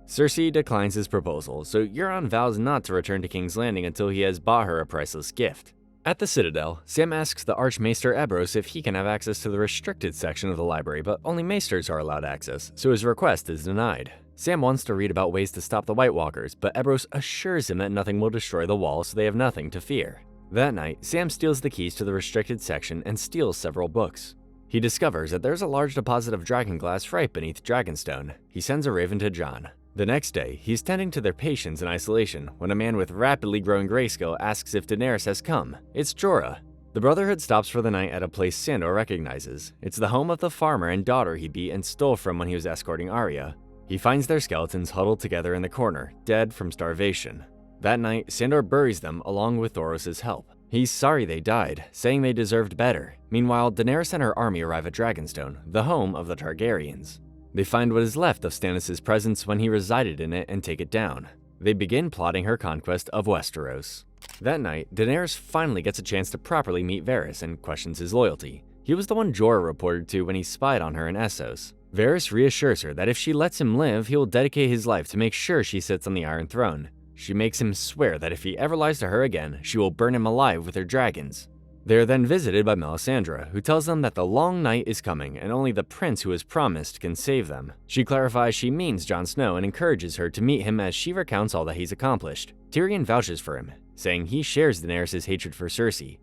Cersei declines his proposal, so Euron vows not to return to King's Landing until he has bought her a priceless gift. At the Citadel, Sam asks the Archmaester Ebrose if he can have access to the restricted section of the library, but only maesters are allowed access, so his request is denied. Sam wants to read about ways to stop the White Walkers, but Ebrose assures him that nothing will destroy the wall, so they have nothing to fear. That night, Sam steals the keys to the restricted section and steals several books. He discovers that there's a large deposit of dragonglass right beneath Dragonstone. He sends a raven to Jon. The next day, he's tending to their patients in isolation when a man with rapidly growing grayscale asks if Daenerys has come. It's Jorah. The Brotherhood stops for the night at a place Sandor recognizes. It's the home of the farmer and daughter he beat and stole from when he was escorting Arya. He finds their skeletons huddled together in the corner, dead from starvation. That night, Sandor buries them along with Thoros' help. He's sorry they died, saying they deserved better. Meanwhile, Daenerys and her army arrive at Dragonstone, the home of the Targaryens. They find what is left of Stannis' presence when he resided in it and take it down. They begin plotting her conquest of Westeros. That night, Daenerys finally gets a chance to properly meet Varys and questions his loyalty. He was the one Jorah reported to when he spied on her in Essos. Varys reassures her that if she lets him live, he will dedicate his life to make sure she sits on the Iron Throne. She makes him swear that if he ever lies to her again, she will burn him alive with her dragons. They are then visited by Melisandre, who tells them that the long night is coming and only the prince who was promised can save them. She clarifies she means Jon Snow and encourages her to meet him as she recounts all that he's accomplished. Tyrion vouches for him, saying he shares Daenerys' hatred for Cersei.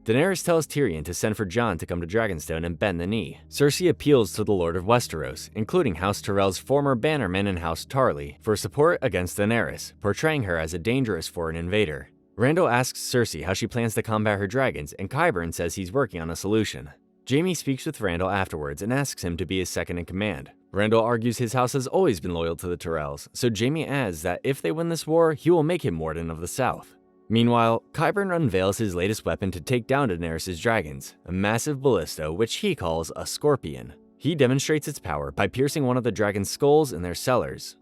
Daenerys tells Tyrion to send for Jon to come to Dragonstone and bend the knee. Cersei appeals to the Lord of Westeros, including House Tyrell's former bannerman and House Tarly, for support against Daenerys, portraying her as a dangerous foreign invader. Randall asks Cersei how she plans to combat her dragons, and Qyburn says he's working on a solution. Jaime speaks with Randall afterwards and asks him to be his second-in-command. Randall argues his house has always been loyal to the Tyrells, so Jaime adds that if they win this war, he will make him Warden of the South. Meanwhile, Qyburn unveils his latest weapon to take down Daenerys' dragons, a massive ballista which he calls a scorpion. He demonstrates its power by piercing one of the dragon's skulls in their cellars.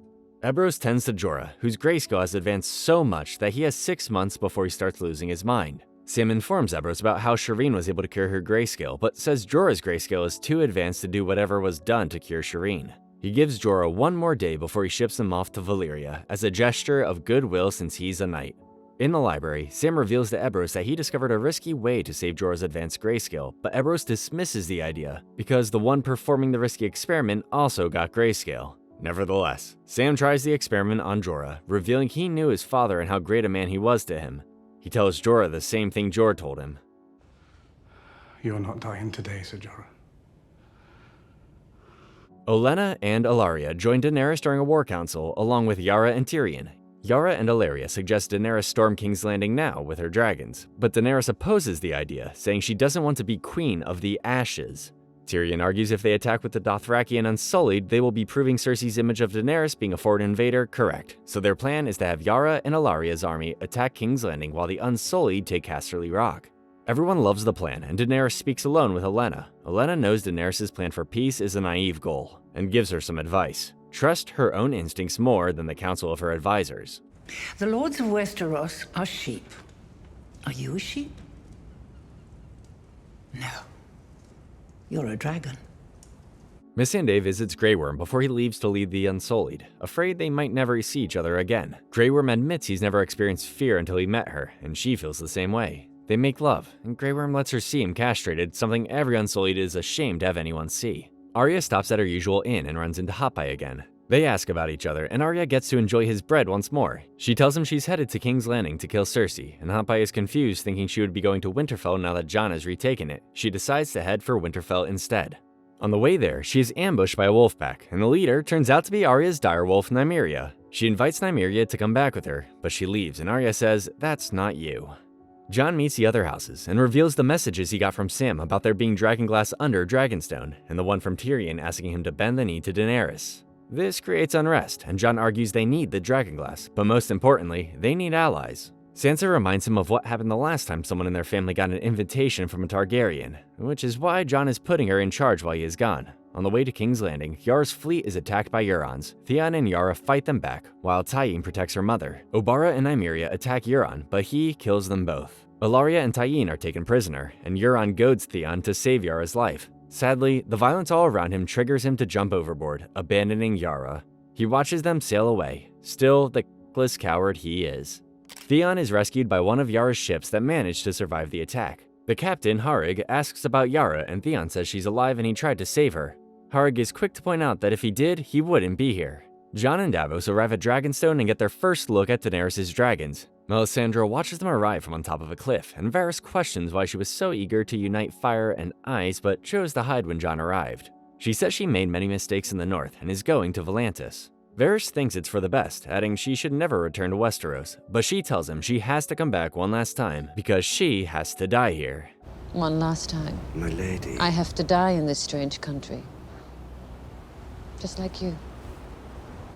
Eberros tends to Jorah, whose grayscale has advanced so much that he has 6 months before he starts losing his mind. Sam informs Eberros about how Shireen was able to cure her grayscale, but says Jorah's grayscale is too advanced to do whatever was done to cure Shireen. He gives Jorah one more day before he ships him off to Valyria, as a gesture of goodwill since he's a knight. In the library, Sam reveals to Eberros that he discovered a risky way to save Jorah's advanced grayscale, but Eberros dismisses the idea, because the one performing the risky experiment also got grayscale. Nevertheless, Sam tries the experiment on Jorah, revealing he knew his father and how great a man he was to him. He tells Jorah the same thing Jorah told him. You're not dying today, Sir Jorah. Olenna and Ellaria join Daenerys during a war council along with Yara and Tyrion. Yara and Ellaria suggest Daenerys storm King's Landing now with her dragons, but Daenerys opposes the idea, saying she doesn't want to be Queen of the Ashes. Tyrion argues if they attack with the Dothraki and Unsullied, they will be proving Cersei's image of Daenerys being a foreign invader correct, so their plan is to have Yara and Ellaria's army attack King's Landing while the Unsullied take Casterly Rock. Everyone loves the plan, and Daenerys speaks alone with Olenna. Olenna knows Daenerys' plan for peace is a naive goal, and gives her some advice. Trust her own instincts more than the counsel of her advisors. The lords of Westeros are sheep. Are you a sheep? No. You're a dragon. Missandei visits Grey Worm before he leaves to lead the Unsullied, afraid they might never see each other again. Grey Worm admits he's never experienced fear until he met her, and she feels the same way. They make love, and Grey Worm lets her see him castrated, something every Unsullied is ashamed to have anyone see. Arya stops at her usual inn and runs into Hot Pie again. They ask about each other, and Arya gets to enjoy his bread once more. She tells him she's headed to King's Landing to kill Cersei, and Hot Pie is confused, thinking she would be going to Winterfell now that Jon has retaken it. She decides to head for Winterfell instead. On the way there, she is ambushed by a wolf pack, and the leader turns out to be Arya's direwolf Nymeria. She invites Nymeria to come back with her, but she leaves, and Arya says, "That's not you." Jon meets the other houses and reveals the messages he got from Sam about there being dragonglass under Dragonstone, and the one from Tyrion asking him to bend the knee to Daenerys. This creates unrest, and Jon argues they need the dragonglass, but most importantly, they need allies. Sansa reminds him of what happened the last time someone in their family got an invitation from a Targaryen, which is why Jon is putting her in charge while he is gone. On the way to King's Landing, Yara's fleet is attacked by Eurons. Theon and Yara fight them back, while Tyene protects her mother. Obara and Nymeria attack Euron, but he kills them both. Ellaria and Tyene are taken prisoner, and Euron goads Theon to save Yara's life. Sadly, the violence all around him triggers him to jump overboard, abandoning Yara. He watches them sail away, still the reckless coward he is. Theon is rescued by one of Yara's ships that managed to survive the attack. The captain, Harig, asks about Yara, and Theon says she's alive and he tried to save her. Harig is quick to point out that if he did, he wouldn't be here. Jon and Davos arrive at Dragonstone and get their first look at Daenerys' dragons. Melisandre watches them arrive from on top of a cliff, and Varys questions why she was so eager to unite fire and ice but chose to hide when Jon arrived. She says she made many mistakes in the north and is going to Volantis. Varys thinks it's for the best, adding she should never return to Westeros, but she tells him she has to come back one last time because she has to die here. One last time. My lady. I have to die in this strange country. Just like you.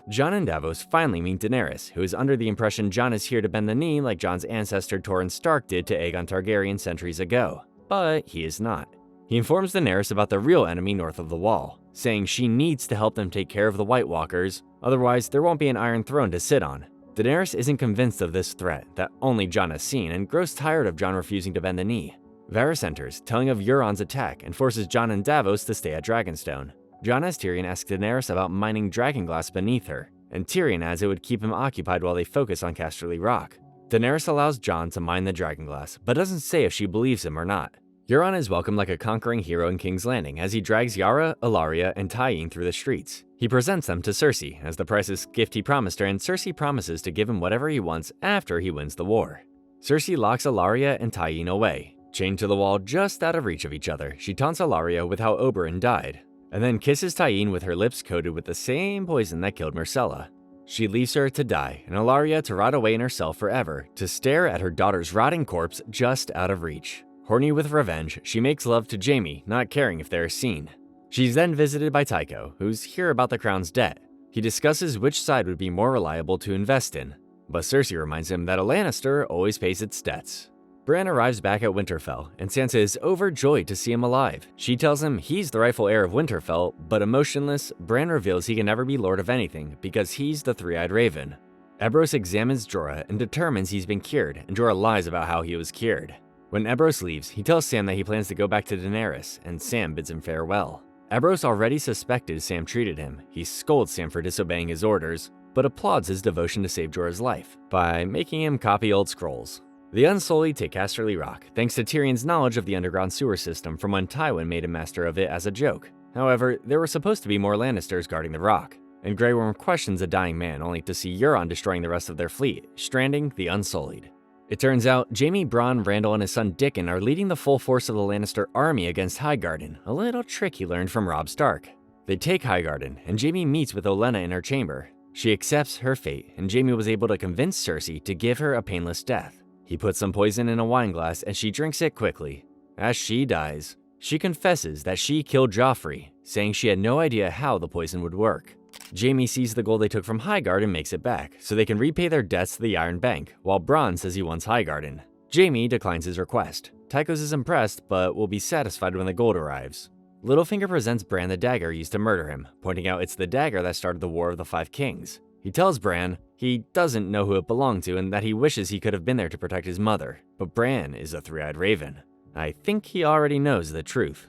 Jon and Davos finally meet Daenerys, who is under the impression Jon is here to bend the knee like Jon's ancestor Torrhen Stark did to Aegon Targaryen centuries ago. But he is not. He informs Daenerys about the real enemy north of the Wall, saying she needs to help them take care of the White Walkers, otherwise there won't be an Iron Throne to sit on. Daenerys isn't convinced of this threat that only Jon has seen and grows tired of Jon refusing to bend the knee. Varys enters, telling of Euron's attack, and forces Jon and Davos to stay at Dragonstone. Jon as Tyrion asks Daenerys about mining dragonglass beneath her, and Tyrion adds it would keep him occupied while they focus on Casterly Rock. Daenerys allows Jon to mine the dragonglass, but doesn't say if she believes him or not. Euron is welcomed like a conquering hero in King's Landing as he drags Yara, Ilaria, and Tyene through the streets. He presents them to Cersei as the priceless gift he promised her, and Cersei promises to give him whatever he wants after he wins the war. Cersei locks Ilaria and Tyene away. Chained to the wall just out of reach of each other, she taunts Ilaria with how Oberyn died, and then kisses Tyene with her lips coated with the same poison that killed Myrcella. She leaves her to die, and Ilaria to rot away in herself forever, to stare at her daughter's rotting corpse just out of reach. Horny with revenge, she makes love to Jaime, not caring if they are seen. She's then visited by Tycho, who's here about the crown's debt. He discusses which side would be more reliable to invest in, but Cersei reminds him that a Lannister always pays its debts. Bran arrives back at Winterfell, and Sansa is overjoyed to see him alive. She tells him he's the rightful heir of Winterfell, but emotionless, Bran reveals he can never be lord of anything because he's the three-eyed raven. Eberroth examines Jorah and determines he's been cured, and Jorah lies about how he was cured. When Eberroth leaves, he tells Sam that he plans to go back to Daenerys, and Sam bids him farewell. Eberroth already suspected Sam treated him. He scolds Sam for disobeying his orders, but applauds his devotion to save Jorah's life by making him copy old scrolls. The Unsullied take Casterly Rock, thanks to Tyrion's knowledge of the underground sewer system from when Tywin made him master of it as a joke. However, there were supposed to be more Lannisters guarding the rock, and Grey Worm questions a dying man only to see Euron destroying the rest of their fleet, stranding the Unsullied. It turns out Jaime, Bronn, Randall, and his son Dickon are leading the full force of the Lannister army against Highgarden, a little trick he learned from Robb Stark. They take Highgarden, and Jaime meets with Olenna in her chamber. She accepts her fate, and Jaime was able to convince Cersei to give her a painless death. He puts some poison in a wine glass and she drinks it quickly. As she dies, she confesses that she killed Joffrey, saying she had no idea how the poison would work. Jaime sees the gold they took from Highgarden and makes it back, so they can repay their debts to the Iron Bank, while Bronn says he wants Highgarden. Jaime declines his request. Tychos is impressed, but will be satisfied when the gold arrives. Littlefinger presents Bran the dagger used to murder him, pointing out it's the dagger that started the War of the Five Kings. He tells Bran he doesn't know who it belonged to and that he wishes he could have been there to protect his mother, but Bran is a three-eyed raven. I think he already knows the truth.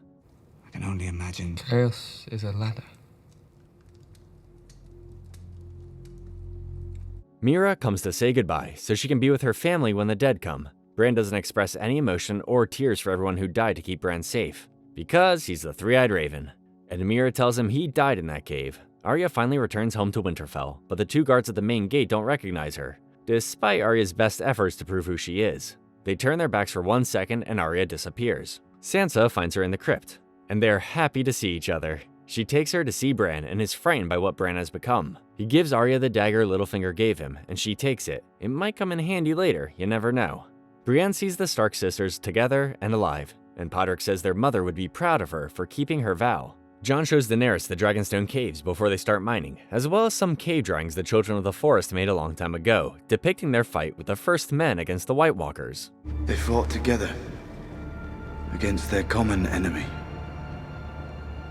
I can only imagine. Chaos is a ladder. Mira comes to say goodbye so she can be with her family when the dead come. Bran doesn't express any emotion or tears for everyone who died to keep Bran safe, because he's the three-eyed raven. And Mira tells him he died in that cave. Arya finally returns home to Winterfell, but the two guards at the main gate don't recognize her, despite Arya's best efforts to prove who she is. They turn their backs for 1 second and Arya disappears. Sansa finds her in the crypt, and they are happy to see each other. She takes her to see Bran and is frightened by what Bran has become. He gives Arya the dagger Littlefinger gave him, and she takes it. It might come in handy later, you never know. Brienne sees the Stark sisters together and alive, and Podrick says their mother would be proud of her for keeping her vow. Jon shows Daenerys the Dragonstone caves before they start mining, as well as some cave drawings the Children of the Forest made a long time ago, depicting their fight with the first men against the White Walkers. They fought together against their common enemy,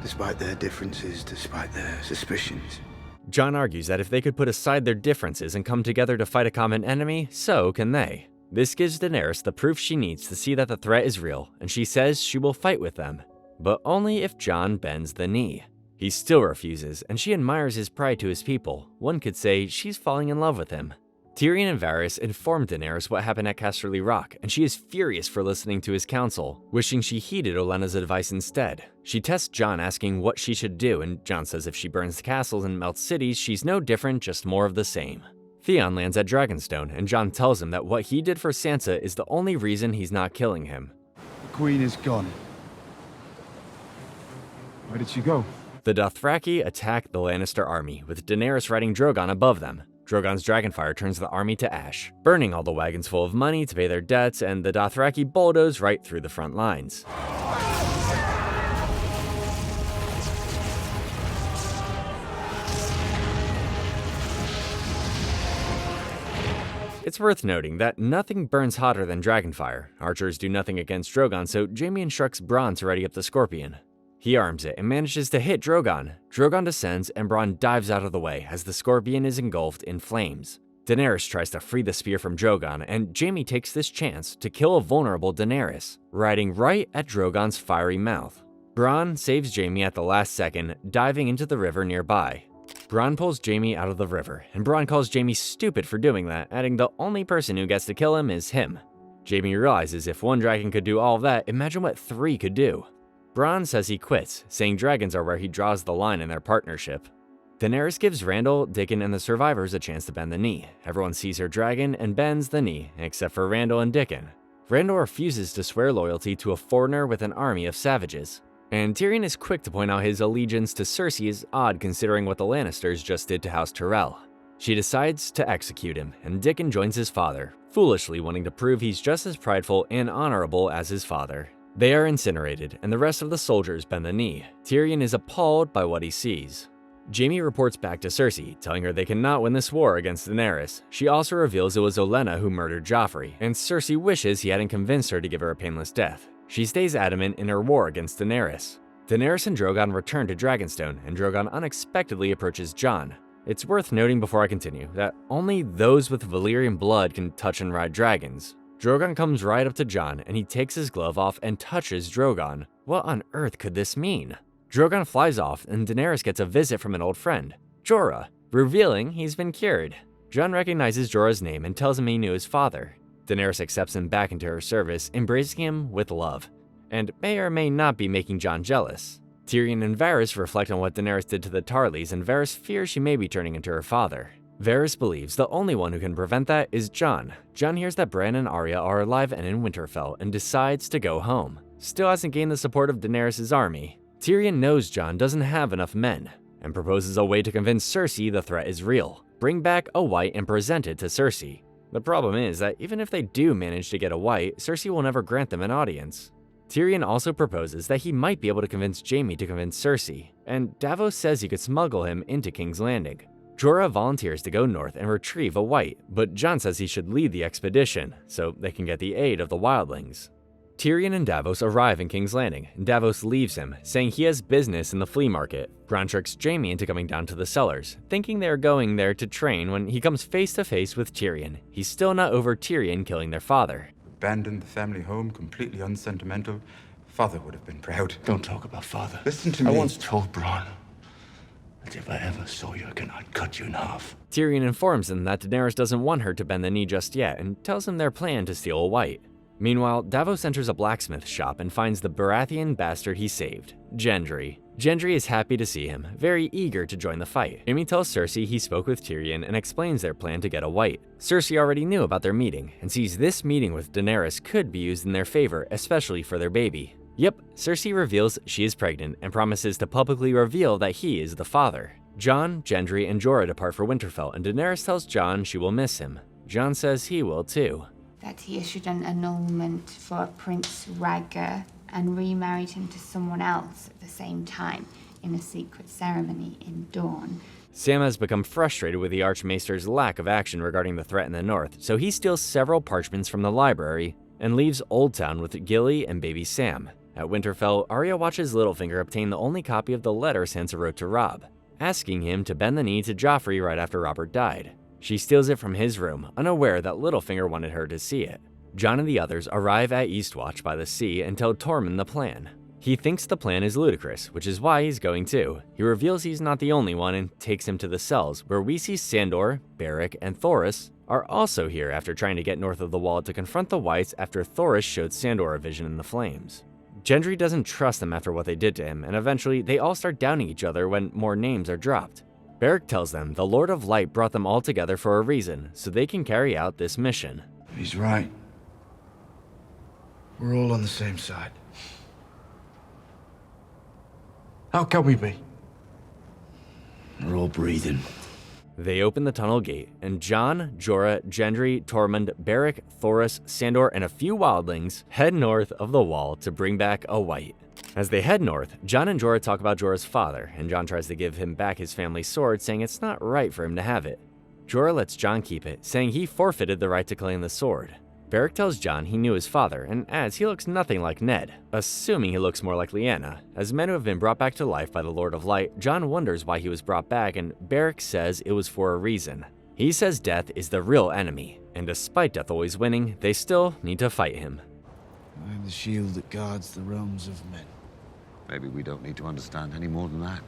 despite their differences, despite their suspicions. Jon argues that if they could put aside their differences and come together to fight a common enemy, so can they. This gives Daenerys the proof she needs to see that the threat is real, and she says she will fight with them, but only if Jon bends the knee. He still refuses, and she admires his pride to his people. One could say she's falling in love with him. Tyrion and Varys inform Daenerys what happened at Casterly Rock, and she is furious for listening to his counsel, wishing she heeded Olenna's advice instead. She tests Jon, asking what she should do, and Jon says if she burns castles and melts cities, she's no different, just more of the same. Theon lands at Dragonstone, and Jon tells him that what he did for Sansa is the only reason he's not killing him. The Queen is gone. Where did she go? The Dothraki attack the Lannister army, with Daenerys riding Drogon above them. Drogon's dragonfire turns the army to ash, burning all the wagons full of money to pay their debts, and the Dothraki bulldoze right through the front lines. It's worth noting that nothing burns hotter than dragonfire. Archers do nothing against Drogon, so Jaime instructs Bronn to ready up the scorpion. He arms it and manages to hit Drogon. Drogon descends and Bronn dives out of the way as the scorpion is engulfed in flames. Daenerys tries to free the spear from Drogon, and Jaime takes this chance to kill a vulnerable Daenerys, riding right at Drogon's fiery mouth. Bronn saves Jaime at the last second, diving into the river nearby. Bronn pulls Jaime out of the river, and Bronn calls Jaime stupid for doing that, adding the only person who gets to kill him is him. Jaime realizes if one dragon could do all of that, imagine what 3 could do. Bronn says he quits, saying dragons are where he draws the line in their partnership. Daenerys gives Randall, Dickon, and the survivors a chance to bend the knee. Everyone sees her dragon and bends the knee, except for Randall and Dickon. Randall refuses to swear loyalty to a foreigner with an army of savages. And Tyrion is quick to point out his allegiance to Cersei is odd considering what the Lannisters just did to House Tyrell. She decides to execute him, and Dickon joins his father, foolishly wanting to prove he's just as prideful and honorable as his father. They are incinerated, and the rest of the soldiers bend the knee. Tyrion is appalled by what he sees. Jaime reports back to Cersei, telling her they cannot win this war against Daenerys. She also reveals it was Olenna who murdered Joffrey, and Cersei wishes he hadn't convinced her to give her a painless death. She stays adamant in her war against Daenerys. Daenerys and Drogon return to Dragonstone, and Drogon unexpectedly approaches Jon. It's worth noting before I continue that only those with Valyrian blood can touch and ride dragons. Drogon comes right up to Jon, and he takes his glove off and touches Drogon. What on earth could this mean? Drogon flies off, and Daenerys gets a visit from an old friend, Jorah, revealing he's been cured. Jon recognizes Jorah's name and tells him he knew his father. Daenerys accepts him back into her service, embracing him with love, and may or may not be making Jon jealous. Tyrion and Varys reflect on what Daenerys did to the Tarlys, and Varys fears she may be turning into her father. Varys believes the only one who can prevent that is Jon. Jon hears that Bran and Arya are alive and in Winterfell, and decides to go home. Still hasn't gained the support of Daenerys' army. Tyrion knows Jon doesn't have enough men, and proposes a way to convince Cersei the threat is real. Bring back a white and present it to Cersei. The problem is that even if they do manage to get a white, Cersei will never grant them an audience. Tyrion also proposes that he might be able to convince Jaime to convince Cersei, and Davos says he could smuggle him into King's Landing. Jorah volunteers to go north and retrieve a white, but Jon says he should lead the expedition, so they can get the aid of the wildlings. Tyrion and Davos arrive in King's Landing, and Davos leaves him, saying he has business in the flea market. Bronn tricks Jaime into coming down to the cellars, thinking they are going there to train when he comes face to face with Tyrion. He's still not over Tyrion killing their father. Abandoned the family home, completely unsentimental. Father would have been proud. Don't talk about father. Listen to me. I once told Bronn that if I ever saw you again, I'd cut you in half. Tyrion informs him that Daenerys doesn't want her to bend the knee just yet, and tells him their plan to steal a white. Meanwhile, Davos enters a blacksmith shop and finds the Baratheon bastard he saved, Gendry. Gendry is happy to see him, very eager to join the fight. Jaime tells Cersei he spoke with Tyrion and explains their plan to get a white. Cersei already knew about their meeting, and sees this meeting with Daenerys could be used in their favor, especially for their baby. Yep, Cersei reveals she is pregnant and promises to publicly reveal that he is the father. Jon, Gendry, and Jorah depart for Winterfell, and Daenerys tells Jon she will miss him. Jon says he will too. That he issued an annulment for Prince Rhaegar and remarried him to someone else at the same time in a secret ceremony in Dorne. Sam has become frustrated with the Archmaester's lack of action regarding the threat in the north, so he steals several parchments from the library and leaves Old Town with Gilly and baby Sam. At Winterfell, Arya watches Littlefinger obtain the only copy of the letter Sansa wrote to Robb, asking him to bend the knee to Joffrey right after Robert died. She steals it from his room, unaware that Littlefinger wanted her to see it. Jon and the others arrive at Eastwatch by the sea and tell Tormund the plan. He thinks the plan is ludicrous, which is why he's going too. He reveals he's not the only one and takes him to the cells, where we see Sandor, Beric, and Thoros are also here after trying to get north of the wall to confront the Whites after Thoros showed Sandor a vision in the flames. Gendry doesn't trust them after what they did to him, and eventually they all start downing each other when more names are dropped. Beric tells them the Lord of Light brought them all together for a reason, so they can carry out this mission. He's right. We're all on the same side. How can we be? We're all breathing. They open the tunnel gate, and Jon, Jorah, Gendry, Tormund, Beric, Thoros, Sandor, and a few wildlings head north of the wall to bring back a white. As they head north, Jon and Jorah talk about Jorah's father, and Jon tries to give him back his family's sword, saying it's not right for him to have it. Jorah lets Jon keep it, saying he forfeited the right to claim the sword. Beric tells Jon he knew his father, and adds he looks nothing like Ned, assuming he looks more like Lyanna. As men who have been brought back to life by the Lord of Light, Jon wonders why he was brought back, and Beric says it was for a reason. He says death is the real enemy, and despite death always winning, they still need to fight him. I am the shield that guards the realms of men. Maybe we don't need to understand any more than that.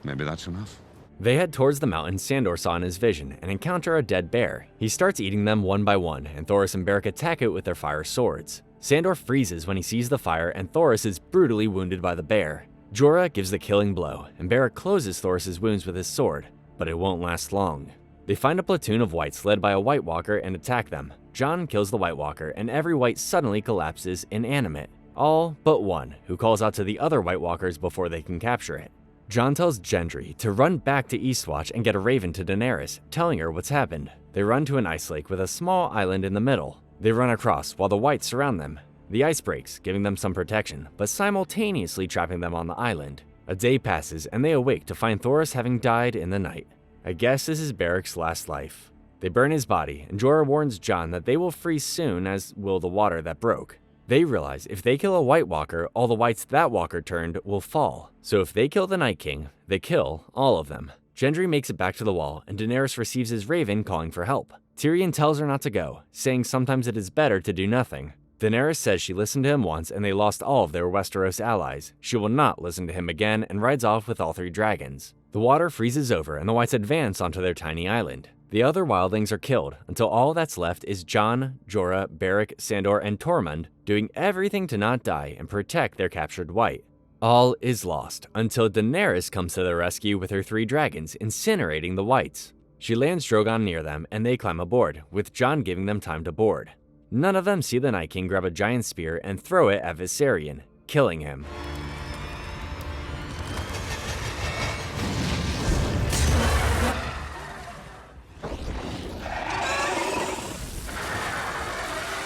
Maybe that's enough. They head towards the mountain Sandor saw in his vision and encounter a dead bear. He starts eating them one by one, and Thoros and Beric attack it with their fire swords. Sandor freezes when he sees the fire, and Thoros is brutally wounded by the bear. Jorah gives the killing blow, and Beric closes Thoros' wounds with his sword, but it won't last long. They find a platoon of whites led by a White Walker and attack them. Jon kills the White Walker, and every white suddenly collapses inanimate. All but one, who calls out to the other White Walkers before they can capture it. Jon tells Gendry to run back to Eastwatch and get a raven to Daenerys, telling her what's happened. They run to an ice lake with a small island in the middle. They run across while the whites surround them. The ice breaks, giving them some protection, but simultaneously trapping them on the island. A day passes and they awake to find Thoros having died in the night. I guess this is Beric's last life. They burn his body, and Jorah warns Jon that they will freeze soon, as will the water that broke. They realize if they kill a White Walker, all the whites that Walker turned will fall. So if they kill the Night King, they kill all of them. Gendry makes it back to the wall, and Daenerys receives his raven calling for help. Tyrion tells her not to go, saying sometimes it is better to do nothing. Daenerys says she listened to him once and they lost all of their Westeros allies. She will not listen to him again and rides off with all 3 dragons. The water freezes over and the whites advance onto their tiny island. The other wildlings are killed until all that's left is Jon, Jorah, Beric, Sandor, and Tormund doing everything to not die and protect their captured white. All is lost until Daenerys comes to their rescue with her 3 dragons, incinerating the whites. She lands Drogon near them and they climb aboard, with Jon giving them time to board. None of them see the Night King grab a giant spear and throw it at Viserion, killing him.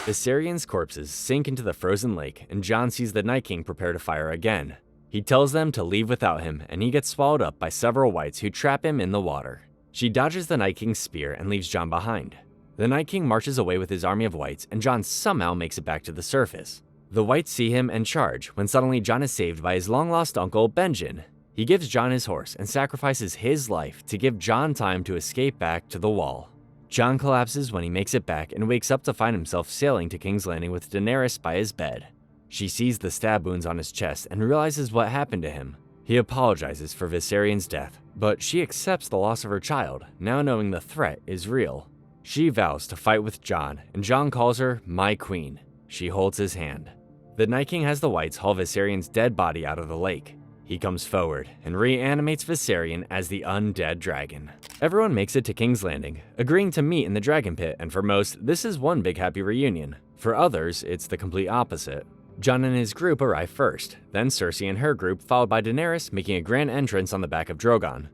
Viserion's corpses sink into the frozen lake, and Jon sees the Night King prepare to fire again. He tells them to leave without him, and he gets swallowed up by several whites who trap him in the water. She dodges the Night King's spear and leaves Jon behind. The Night King marches away with his army of whites, and Jon somehow makes it back to the surface. The whites see him and charge, when suddenly Jon is saved by his long-lost uncle, Benjen. He gives Jon his horse and sacrifices his life to give Jon time to escape back to the Wall. Jon collapses when he makes it back and wakes up to find himself sailing to King's Landing with Daenerys by his bed. She sees the stab wounds on his chest and realizes what happened to him. He apologizes for Viserion's death, but she accepts the loss of her child, now knowing the threat is real. She vows to fight with Jon, and Jon calls her my queen. She holds his hand. The Night King has the whites haul Viserion's dead body out of the lake. He comes forward and reanimates Viserion as the undead dragon. Everyone makes it to King's Landing, agreeing to meet in the dragon pit, and for most, this is one big happy reunion. For others, it's the complete opposite. Jon and his group arrive first, then Cersei and her group, followed by Daenerys making a grand entrance on the back of Drogon.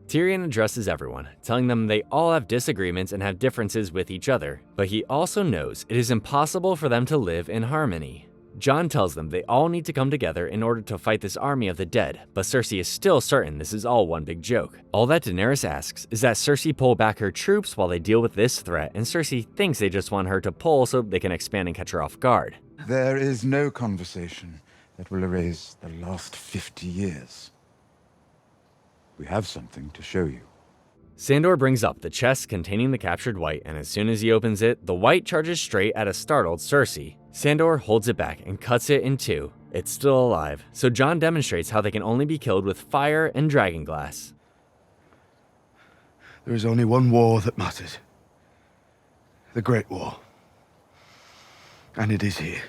Tyrion addresses everyone, telling them they all have disagreements and have differences with each other, but he also knows it is impossible for them to live in harmony. Jon tells them they all need to come together in order to fight this army of the dead, but Cersei is still certain this is all one big joke. All that Daenerys asks is that Cersei pull back her troops while they deal with this threat, and Cersei thinks they just want her to pull so they can expand and catch her off guard. There is no conversation that will erase the last 50 years. We have something to show you. Sandor brings up the chest containing the captured white, and as soon as he opens it, the white charges straight at a startled Cersei. Sandor holds it back and cuts it in 2. It's still alive, so Jon demonstrates how they can only be killed with fire and dragonglass. There is only one war that matters. The Great War. And it is here.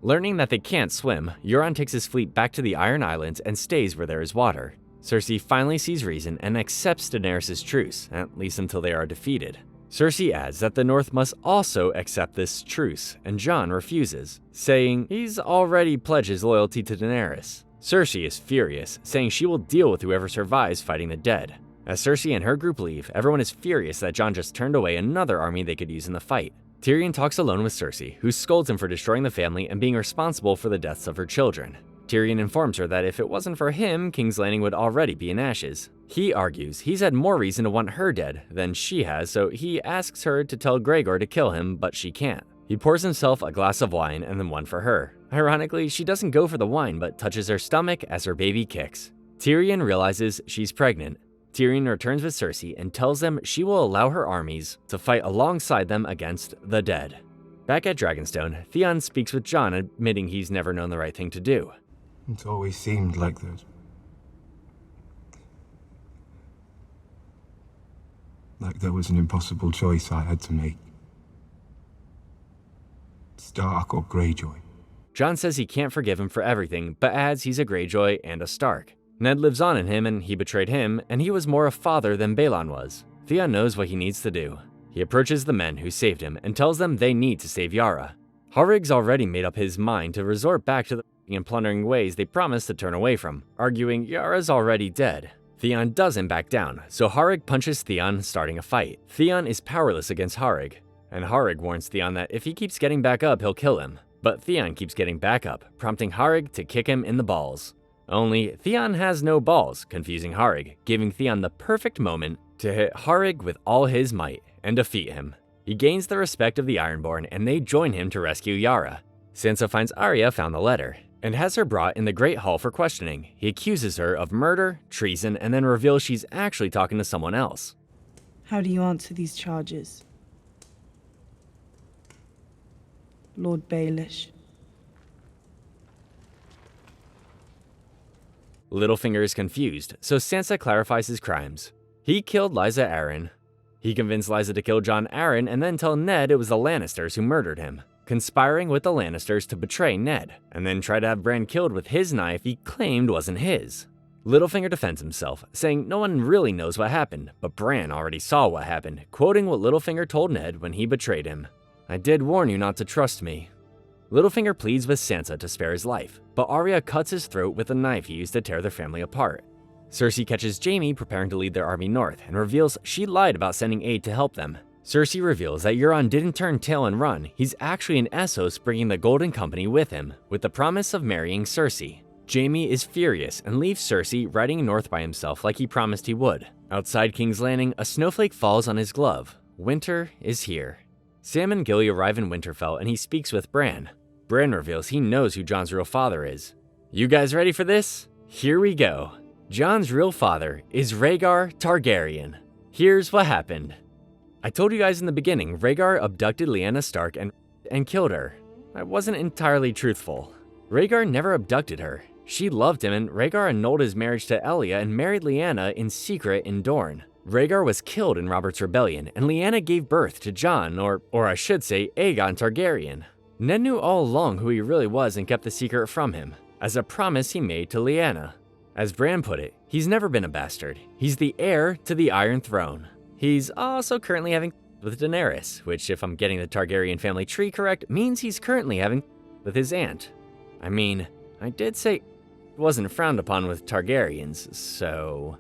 Learning that they can't swim, Euron takes his fleet back to the Iron Islands and stays where there is water. Cersei finally sees reason and accepts Daenerys' truce, at least until they are defeated. Cersei adds that the North must also accept this truce, and Jon refuses, saying he's already pledged his loyalty to Daenerys. Cersei is furious, saying she will deal with whoever survives fighting the dead. As Cersei and her group leave, everyone is furious that Jon just turned away another army they could use in the fight. Tyrion talks alone with Cersei, who scolds him for destroying the family and being responsible for the deaths of her children. Tyrion informs her that if it wasn't for him, King's Landing would already be in ashes. He argues he's had more reason to want her dead than she has, so he asks her to tell Gregor to kill him, but she can't. He pours himself a glass of wine and then one for her. Ironically, she doesn't go for the wine, but touches her stomach as her baby kicks. Tyrion realizes she's pregnant. Tyrion returns with Cersei and tells them she will allow her armies to fight alongside them against the dead. Back at Dragonstone, Theon speaks with Jon, admitting he's never known the right thing to do. It's always seemed like that. Like there was an impossible choice I had to make. Stark or Greyjoy. Jon says he can't forgive him for everything, but adds he's a Greyjoy and a Stark. Ned lives on in him and he betrayed him, and he was more a father than Balon was. Theon knows what he needs to do. He approaches the men who saved him and tells them they need to save Yara. Harrig's already made up his mind to resort back to the and plundering ways they promised to turn away from, arguing Yara's already dead. Theon doesn't back down, so Harrig punches Theon, starting a fight. Theon is powerless against Harrig, and Harrig warns Theon that if he keeps getting back up, he'll kill him. But Theon keeps getting back up, prompting Harrig to kick him in the balls. Only Theon has no balls, confusing Harrig, giving Theon the perfect moment to hit Harrig with all his might and defeat him. He gains the respect of the Ironborn, and they join him to rescue Yara. Sansa finds Arya found the letter, and has her brought in the Great Hall for questioning. He accuses her of murder, treason, and then reveals she's actually talking to someone else. How do you answer these charges? Lord Baelish. Littlefinger is confused, so Sansa clarifies his crimes. He killed Lysa Arryn. He convinced Lysa to kill Jon Arryn and then tell Ned it was the Lannisters who murdered him, conspiring with the Lannisters to betray Ned, and then try to have Bran killed with his knife he claimed wasn't his. Littlefinger defends himself, saying no one really knows what happened, but Bran already saw what happened, quoting what Littlefinger told Ned when he betrayed him. "I did warn you not to trust me." Littlefinger pleads with Sansa to spare his life, but Arya cuts his throat with a knife he used to tear their family apart. Cersei catches Jaime preparing to lead their army north and reveals she lied about sending aid to help them. Cersei reveals that Euron didn't turn tail and run, he's actually in Essos bringing the Golden Company with him, with the promise of marrying Cersei. Jaime is furious and leaves Cersei riding north by himself like he promised he would. Outside King's Landing, a snowflake falls on his glove. Winter is here. Sam and Gilly arrive in Winterfell and he speaks with Bran. Bran reveals he knows who Jon's real father is. You guys ready for this? Here we go. Jon's real father is Rhaegar Targaryen. Here's what happened. I told you guys in the beginning, Rhaegar abducted Lyanna Stark and killed her. I wasn't entirely truthful. Rhaegar never abducted her. She loved him and Rhaegar annulled his marriage to Elia and married Lyanna in secret in Dorne. Rhaegar was killed in Robert's Rebellion and Lyanna gave birth to Jon, or I should say Aegon Targaryen. Ned knew all along who he really was and kept the secret from him, as a promise he made to Lyanna. As Bran put it, he's never been a bastard. He's the heir to the Iron Throne. He's also currently having with Daenerys, which if I'm getting the Targaryen family tree correct, means he's currently having with his aunt. I mean, I did say it wasn't frowned upon with Targaryens, so...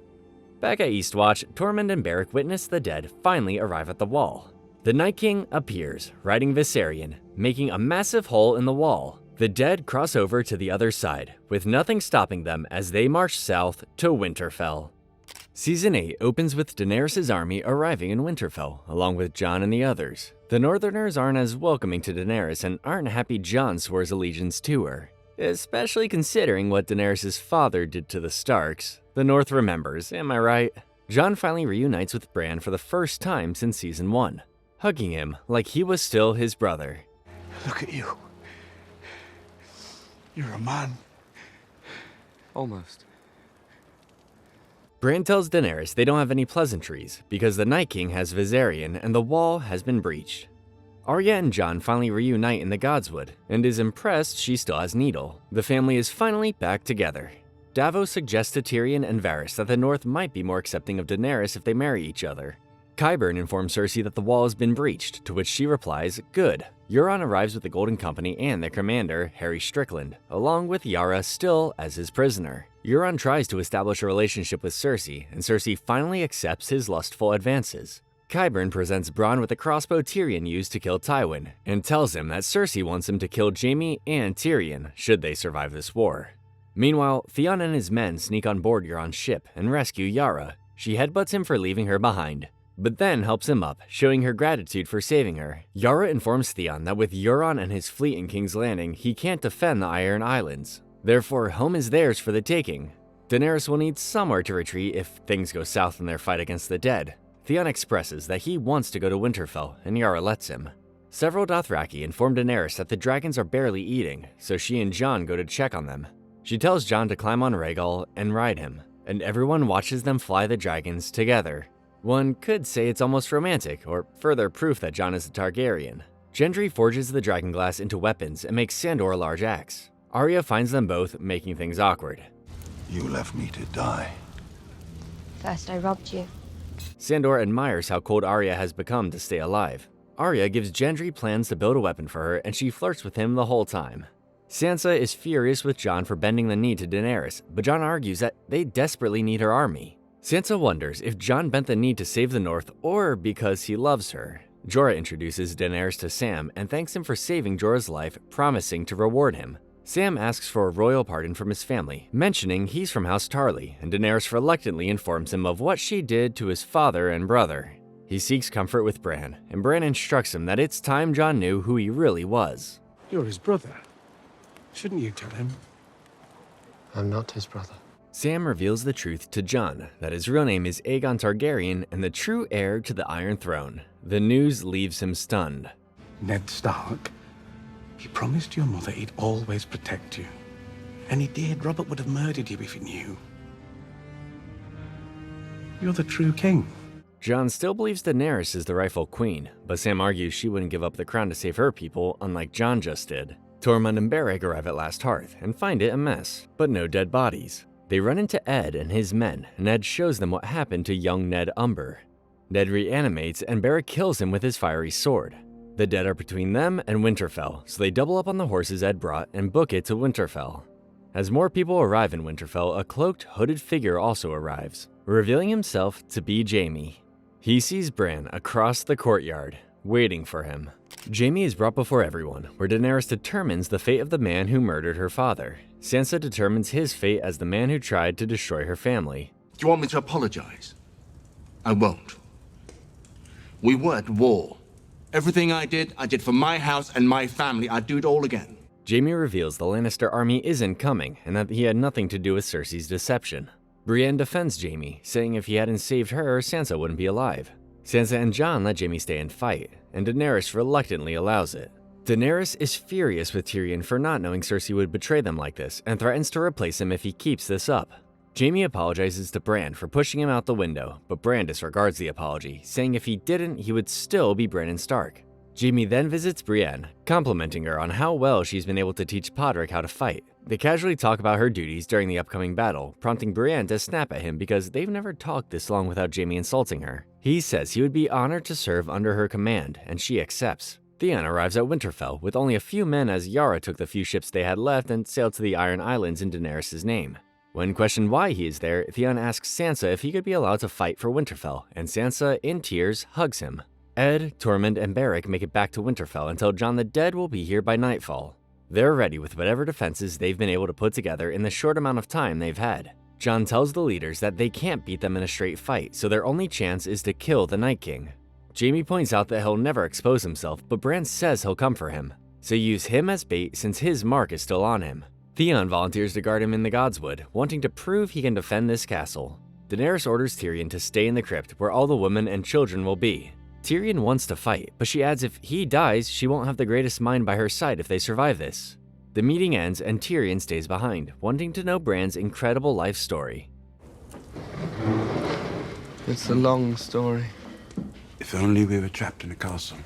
Back at Eastwatch, Tormund and Beric witness the dead finally arrive at the wall. The Night King appears, riding Viserion, making a massive hole in the wall. The dead cross over to the other side, with nothing stopping them as they march south to Winterfell. Season 8 opens with Daenerys' army arriving in Winterfell, along with Jon and the others. The Northerners aren't as welcoming to Daenerys and aren't happy Jon swears allegiance to her, especially considering what Daenerys' father did to the Starks. The North remembers, am I right? Jon finally reunites with Bran for the first time since Season 1, hugging him like he was still his brother. Look at you. You're a man. Almost. Bran tells Daenerys they don't have any pleasantries because the Night King has Viserion and the wall has been breached. Arya and Jon finally reunite in the Godswood and is impressed she still has Needle. The family is finally back together. Davos suggests to Tyrion and Varys that the North might be more accepting of Daenerys if they marry each other. Qyburn informs Cersei that the wall has been breached, to which she replies, good. Euron arrives with the Golden Company and their commander, Harry Strickland, along with Yara still as his prisoner. Euron tries to establish a relationship with Cersei, and Cersei finally accepts his lustful advances. Qyburn presents Bronn with the crossbow Tyrion used to kill Tywin, and tells him that Cersei wants him to kill Jaime and Tyrion, should they survive this war. Meanwhile, Theon and his men sneak on board Euron's ship and rescue Yara. She headbutts him for leaving her behind, but then helps him up, showing her gratitude for saving her. Yara informs Theon that with Euron and his fleet in King's Landing, he can't defend the Iron Islands. Therefore, home is theirs for the taking. Daenerys will need somewhere to retreat if things go south in their fight against the dead. Theon expresses that he wants to go to Winterfell, and Yara lets him. Several Dothraki inform Daenerys that the dragons are barely eating, so she and Jon go to check on them. She tells Jon to climb on Rhaegal and ride him, and everyone watches them fly the dragons together. One could say it's almost romantic, or further proof that Jon is a Targaryen. Gendry forges the dragonglass into weapons and makes Sandor a large axe. Arya finds them both, making things awkward. You left me to die. First I robbed you. Sandor admires how cold Arya has become to stay alive. Arya gives Gendry plans to build a weapon for her, and she flirts with him the whole time. Sansa is furious with Jon for bending the knee to Daenerys, but Jon argues that they desperately need her army. Sansa wonders if Jon bent the knee to save the North or because he loves her. Jorah introduces Daenerys to Sam and thanks him for saving Jorah's life, promising to reward him. Sam asks for a royal pardon from his family, mentioning he's from House Tarly, and Daenerys reluctantly informs him of what she did to his father and brother. He seeks comfort with Bran, and Bran instructs him that it's time Jon knew who he really was. You're his brother. Shouldn't you tell him? I'm not his brother. Sam reveals the truth to Jon, that his real name is Aegon Targaryen and the true heir to the Iron Throne. The news leaves him stunned. Ned Stark, he promised your mother he'd always protect you. And he did. Robert would have murdered you if he knew. You're the true king. Jon still believes Daenerys is the rightful queen, but Sam argues she wouldn't give up the crown to save her people, unlike Jon just did. Tormund and Beric arrive at Last Hearth and find it a mess, but no dead bodies. They run into Ed and his men, and Ed shows them what happened to young Ned Umber. Ned reanimates and Beric kills him with his fiery sword. The dead are between them and Winterfell, so they double up on the horses Ed brought and book it to Winterfell. As more people arrive in Winterfell, a cloaked, hooded figure also arrives, revealing himself to be Jaime. He sees Bran across the courtyard, waiting for him. Jaime is brought before everyone, where Daenerys determines the fate of the man who murdered her father. Sansa determines his fate as the man who tried to destroy her family. Do you want me to apologize? I won't. We were at war. Everything I did for my house and my family. I'd do it all again. Jaime reveals the Lannister army isn't coming, and that he had nothing to do with Cersei's deception. Brienne defends Jaime, saying if he hadn't saved her, Sansa wouldn't be alive. Sansa and Jon let Jaime stay and fight, and Daenerys reluctantly allows it. Daenerys is furious with Tyrion for not knowing Cersei would betray them like this, and threatens to replace him if he keeps this up. Jaime apologizes to Bran for pushing him out the window, but Bran disregards the apology, saying if he didn't, he would still be Brandon Stark. Jaime then visits Brienne, complimenting her on how well she's been able to teach Podrick how to fight. They casually talk about her duties during the upcoming battle, prompting Brienne to snap at him because they've never talked this long without Jaime insulting her. He says he would be honored to serve under her command, and she accepts. Theon arrives at Winterfell with only a few men as Yara took the few ships they had left and sailed to the Iron Islands in Daenerys' name. When questioned why he is there, Theon asks Sansa if he could be allowed to fight for Winterfell, and Sansa, in tears, hugs him. Ed, Tormund, and Beric make it back to Winterfell and tell Jon the dead will be here by nightfall. They're ready with whatever defenses they've been able to put together in the short amount of time they've had. Jon tells the leaders that they can't beat them in a straight fight, so their only chance is to kill the Night King. Jaime points out that he'll never expose himself, but Bran says he'll come for him, so use him as bait since his mark is still on him. Theon volunteers to guard him in the Godswood, wanting to prove he can defend this castle. Daenerys orders Tyrion to stay in the crypt where all the women and children will be. Tyrion wants to fight, but she adds if he dies, she won't have the greatest mind by her side if they survive this. The meeting ends and Tyrion stays behind, wanting to know Bran's incredible life story. It's a long story. If only we were trapped in a castle.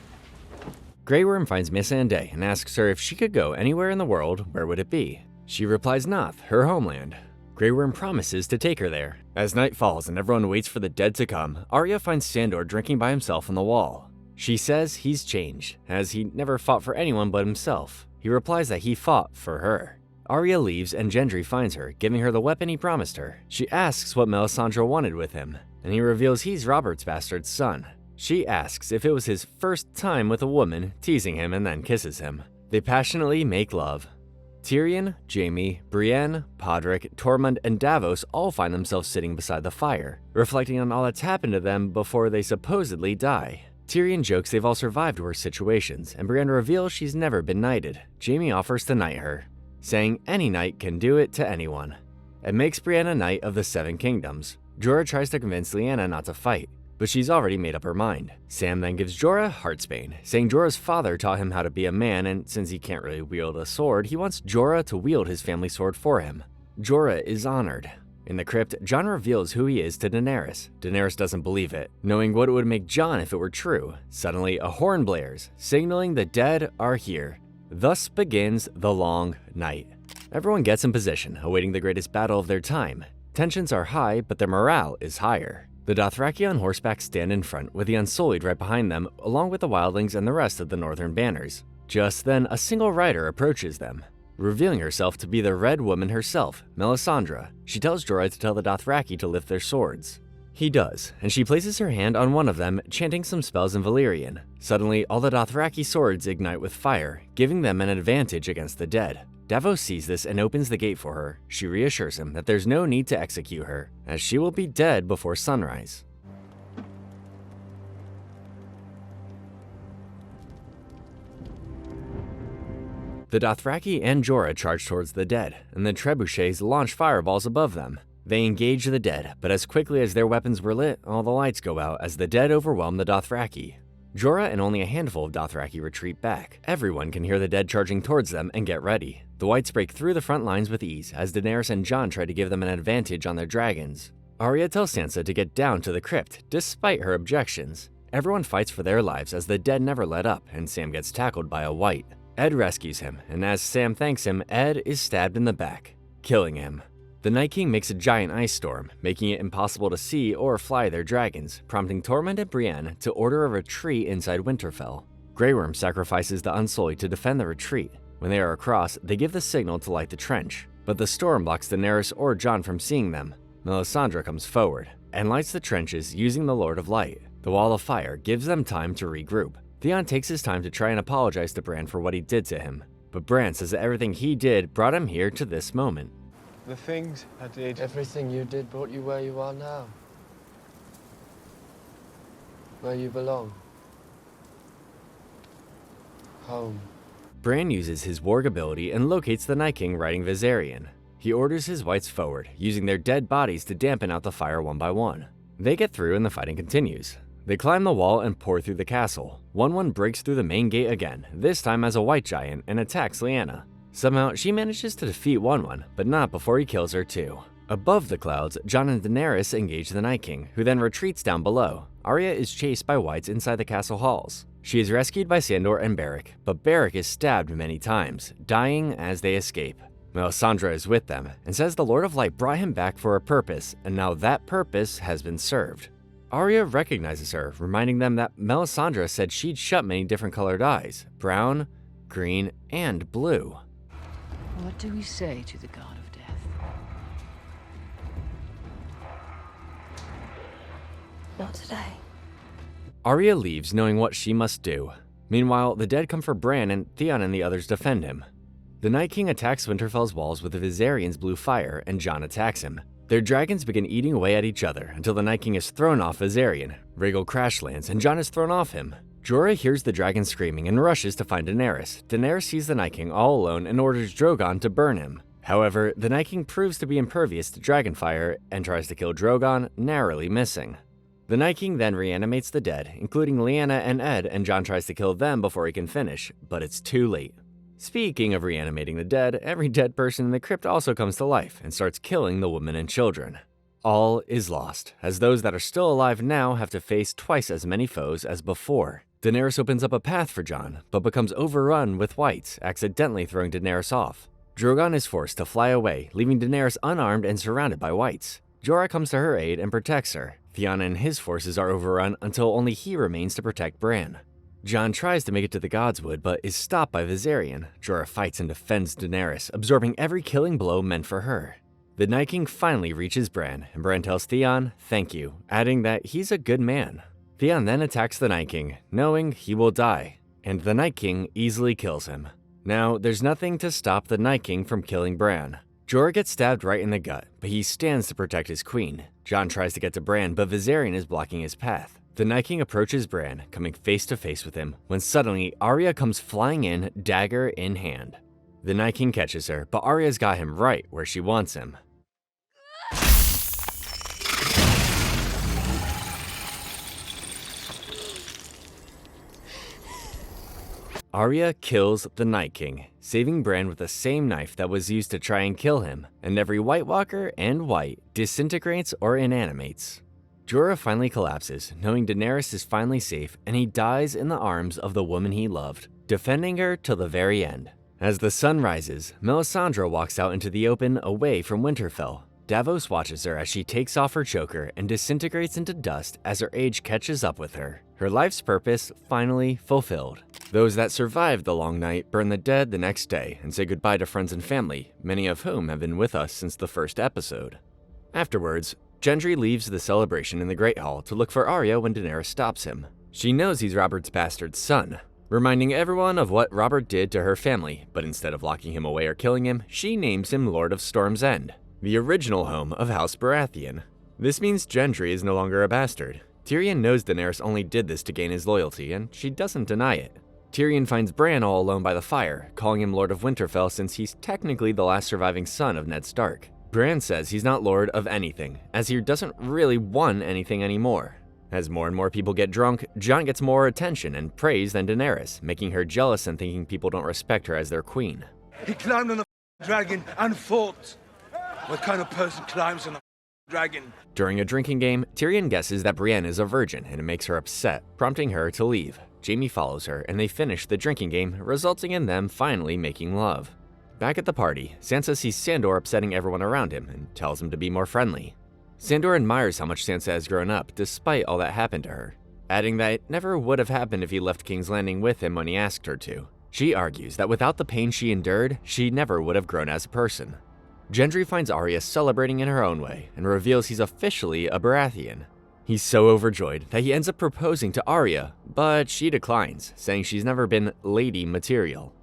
Grey Worm finds Missandei and asks her if she could go anywhere in the world, where would it be? She replies Noth, her homeland. Grey Worm promises to take her there. As night falls and everyone waits for the dead to come, Arya finds Sandor drinking by himself on the wall. She says he's changed, as he never fought for anyone but himself. He replies that he fought for her. Arya leaves and Gendry finds her, giving her the weapon he promised her. She asks what Melisandre wanted with him, and he reveals he's Robert's bastard son. She asks if it was his first time with a woman, teasing him and then kisses him. They passionately make love. Tyrion, Jaime, Brienne, Podrick, Tormund, and Davos all find themselves sitting beside the fire, reflecting on all that's happened to them before they supposedly die. Tyrion jokes they've all survived worse situations, and Brienne reveals she's never been knighted. Jaime offers to knight her, saying any knight can do it to anyone. It makes Brienne a knight of the Seven Kingdoms. Jorah tries to convince Lyanna not to fight, but she's already made up her mind. Sam then gives Jorah Heartsbane, saying Jorah's father taught him how to be a man, and since he can't really wield a sword, he wants Jorah to wield his family sword for him. Jorah is honored. In the crypt, Jon reveals who he is to Daenerys. Daenerys doesn't believe it, knowing what it would make Jon if it were true. Suddenly, a horn blares, signaling the dead are here. Thus begins the long night. Everyone gets in position, awaiting the greatest battle of their time. Tensions are high, but their morale is higher. The Dothraki on horseback stand in front, with the Unsullied right behind them, along with the wildlings and the rest of the northern banners. Just then, a single rider approaches them, revealing herself to be the Red Woman herself, Melisandre. She tells Jorah to tell the Dothraki to lift their swords. He does, and she places her hand on one of them, chanting some spells in Valyrian. Suddenly, all the Dothraki swords ignite with fire, giving them an advantage against the dead. Davos sees this and opens the gate for her. She reassures him that there's no need to execute her, as she will be dead before sunrise. The Dothraki and Jorah charge towards the dead, and the trebuchets launch fireballs above them. They engage the dead, but as quickly as their weapons were lit, all the lights go out as the dead overwhelm the Dothraki. Jorah and only a handful of Dothraki retreat back. Everyone can hear the dead charging towards them and get ready. The Whites break through the front lines with ease as Daenerys and Jon try to give them an advantage on their dragons. Arya tells Sansa to get down to the crypt, despite her objections. Everyone fights for their lives as the dead never let up, and Sam gets tackled by a White. Ed rescues him, and as Sam thanks him, Ed is stabbed in the back, killing him. The Night King makes a giant ice storm, making it impossible to see or fly their dragons, prompting Tormund and Brienne to order a retreat inside Winterfell. Grey Worm sacrifices the Unsullied to defend the retreat. When they are across, they give the signal to light the trench, but the storm blocks Daenerys or Jon from seeing them. Melisandre comes forward and lights the trenches using the Lord of Light. The Wall of Fire gives them time to regroup. Theon takes his time to try and apologize to Bran for what he did to him, but Bran says that everything he did brought him here to this moment. The things I did. Everything you did brought you where you are now. Where you belong. Home. Bran uses his warg ability and locates the Night King riding Viserion. He orders his Whites forward, using their dead bodies to dampen out the fire one by one. They get through and the fighting continues. They climb the wall and pour through the castle. One breaks through the main gate again, this time as a white giant, and attacks Lyanna. Somehow, she manages to defeat One, but not before he kills her too. Above the clouds, Jon and Daenerys engage the Night King, who then retreats down below. Arya is chased by Whites inside the castle halls. She is rescued by Sandor and Beric, but Beric is stabbed many times, dying as they escape. Melisandre is with them, and says the Lord of Light brought him back for a purpose, and now that purpose has been served. Arya recognizes her, reminding them that Melisandre said she'd shut many different colored eyes, brown, green, and blue. What do we say to the god of death? Not today. Arya leaves knowing what she must do. Meanwhile, the dead come for Bran and Theon and the others defend him. The Night King attacks Winterfell's walls with the Viserion's blue fire, and Jon attacks him. Their dragons begin eating away at each other until the Night King is thrown off Viserion. Rhaegal crash lands and Jon is thrown off him. Jorah hears the dragon screaming and rushes to find Daenerys. Daenerys sees the Night King all alone and orders Drogon to burn him. However, the Night King proves to be impervious to dragon fire and tries to kill Drogon, narrowly missing. The Night King then reanimates the dead, including Lyanna and Ed, and Jon tries to kill them before he can finish, but it's too late. Speaking of reanimating the dead, every dead person in the crypt also comes to life and starts killing the women and children. All is lost, as those that are still alive now have to face twice as many foes as before. Daenerys opens up a path for Jon, but becomes overrun with Whites, accidentally throwing Daenerys off. Drogon is forced to fly away, leaving Daenerys unarmed and surrounded by Whites. Jorah comes to her aid and protects her. Theon and his forces are overrun until only he remains to protect Bran. Jon tries to make it to the Godswood, but is stopped by Viserion. Jorah fights and defends Daenerys, absorbing every killing blow meant for her. The Night King finally reaches Bran, and Bran tells Theon, "Thank you," adding that he's a good man. Theon then attacks the Night King, knowing he will die, and the Night King easily kills him. Now, there's nothing to stop the Night King from killing Bran. Jorah gets stabbed right in the gut, but he stands to protect his queen. Jon tries to get to Bran, but Viserion is blocking his path. The Night King approaches Bran, coming face to face with him, when suddenly Arya comes flying in, dagger in hand. The Night King catches her, but Arya's got him right where she wants him. Arya kills the Night King, saving Bran with the same knife that was used to try and kill him, and every White Walker and White disintegrates or inanimates. Jorah finally collapses, knowing Daenerys is finally safe, and he dies in the arms of the woman he loved, defending her till the very end. As the sun rises, Melisandre walks out into the open away from Winterfell. Davos watches her as she takes off her choker and disintegrates into dust as her age catches up with her. Her life's purpose finally fulfilled. Those that survived the long night burn the dead the next day and say goodbye to friends and family, many of whom have been with us since the first episode. Afterwards, Gendry leaves the celebration in the Great Hall to look for Arya when Daenerys stops him. She knows he's Robert's bastard son, reminding everyone of what Robert did to her family, but instead of locking him away or killing him, she names him Lord of Storm's End, the original home of House Baratheon. This means Gendry is no longer a bastard. Tyrion knows Daenerys only did this to gain his loyalty, and she doesn't deny it. Tyrion finds Bran all alone by the fire, calling him Lord of Winterfell since he's technically the last surviving son of Ned Stark. Bran says he's not Lord of anything, as he doesn't really want anything anymore. As more and more people get drunk, Jon gets more attention and praise than Daenerys, making her jealous and thinking people don't respect her as their queen. He climbed on a dragon and fought. What kind of person climbs on a dragon? During a drinking game, Tyrion guesses that Brienne is a virgin and it makes her upset, prompting her to leave. Jaime follows her and they finish the drinking game, resulting in them finally making love. Back at the party, Sansa sees Sandor upsetting everyone around him and tells him to be more friendly. Sandor admires how much Sansa has grown up despite all that happened to her, adding that it never would have happened if he left King's Landing with him when he asked her to. She argues that without the pain she endured, she never would have grown as a person. Gendry finds Arya celebrating in her own way and reveals he's officially a Baratheon. He's so overjoyed that he ends up proposing to Arya, but she declines, saying she's never been lady material.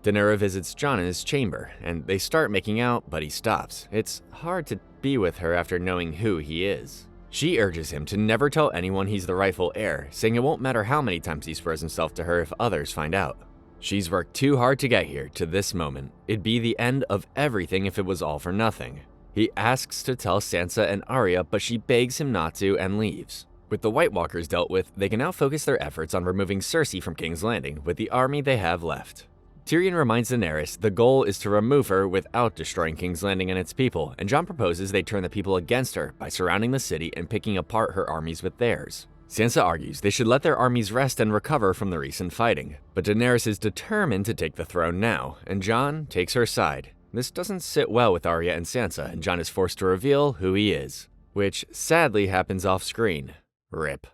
Daenerys visits Jon in his chamber, and they start making out, but he stops. It's hard to be with her after knowing who he is. She urges him to never tell anyone he's the rightful heir, saying it won't matter how many times he swears himself to her if others find out. She's worked too hard to get here, to this moment. It'd be the end of everything if it was all for nothing. He asks to tell Sansa and Arya, but she begs him not to and leaves. With the White Walkers dealt with, they can now focus their efforts on removing Cersei from King's Landing with the army they have left. Tyrion reminds Daenerys the goal is to remove her without destroying King's Landing and its people, and Jon proposes they turn the people against her by surrounding the city and picking apart her armies with theirs. Sansa argues they should let their armies rest and recover from the recent fighting, but Daenerys is determined to take the throne now, and Jon takes her side. This doesn't sit well with Arya and Sansa, and Jon is forced to reveal who he is, which sadly happens off-screen. RIP.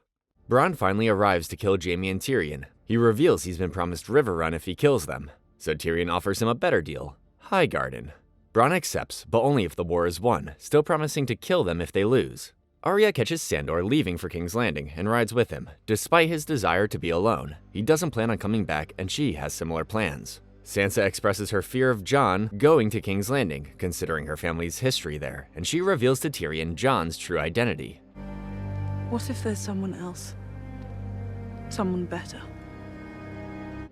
Bronn finally arrives to kill Jaime and Tyrion. He reveals he's been promised Riverrun if he kills them, so Tyrion offers him a better deal, Highgarden. Bronn accepts, but only if the war is won, still promising to kill them if they lose. Arya catches Sandor leaving for King's Landing and rides with him. Despite his desire to be alone, he doesn't plan on coming back and she has similar plans. Sansa expresses her fear of Jon going to King's Landing, considering her family's history there, and she reveals to Tyrion Jon's true identity. What if there's someone else? Someone better?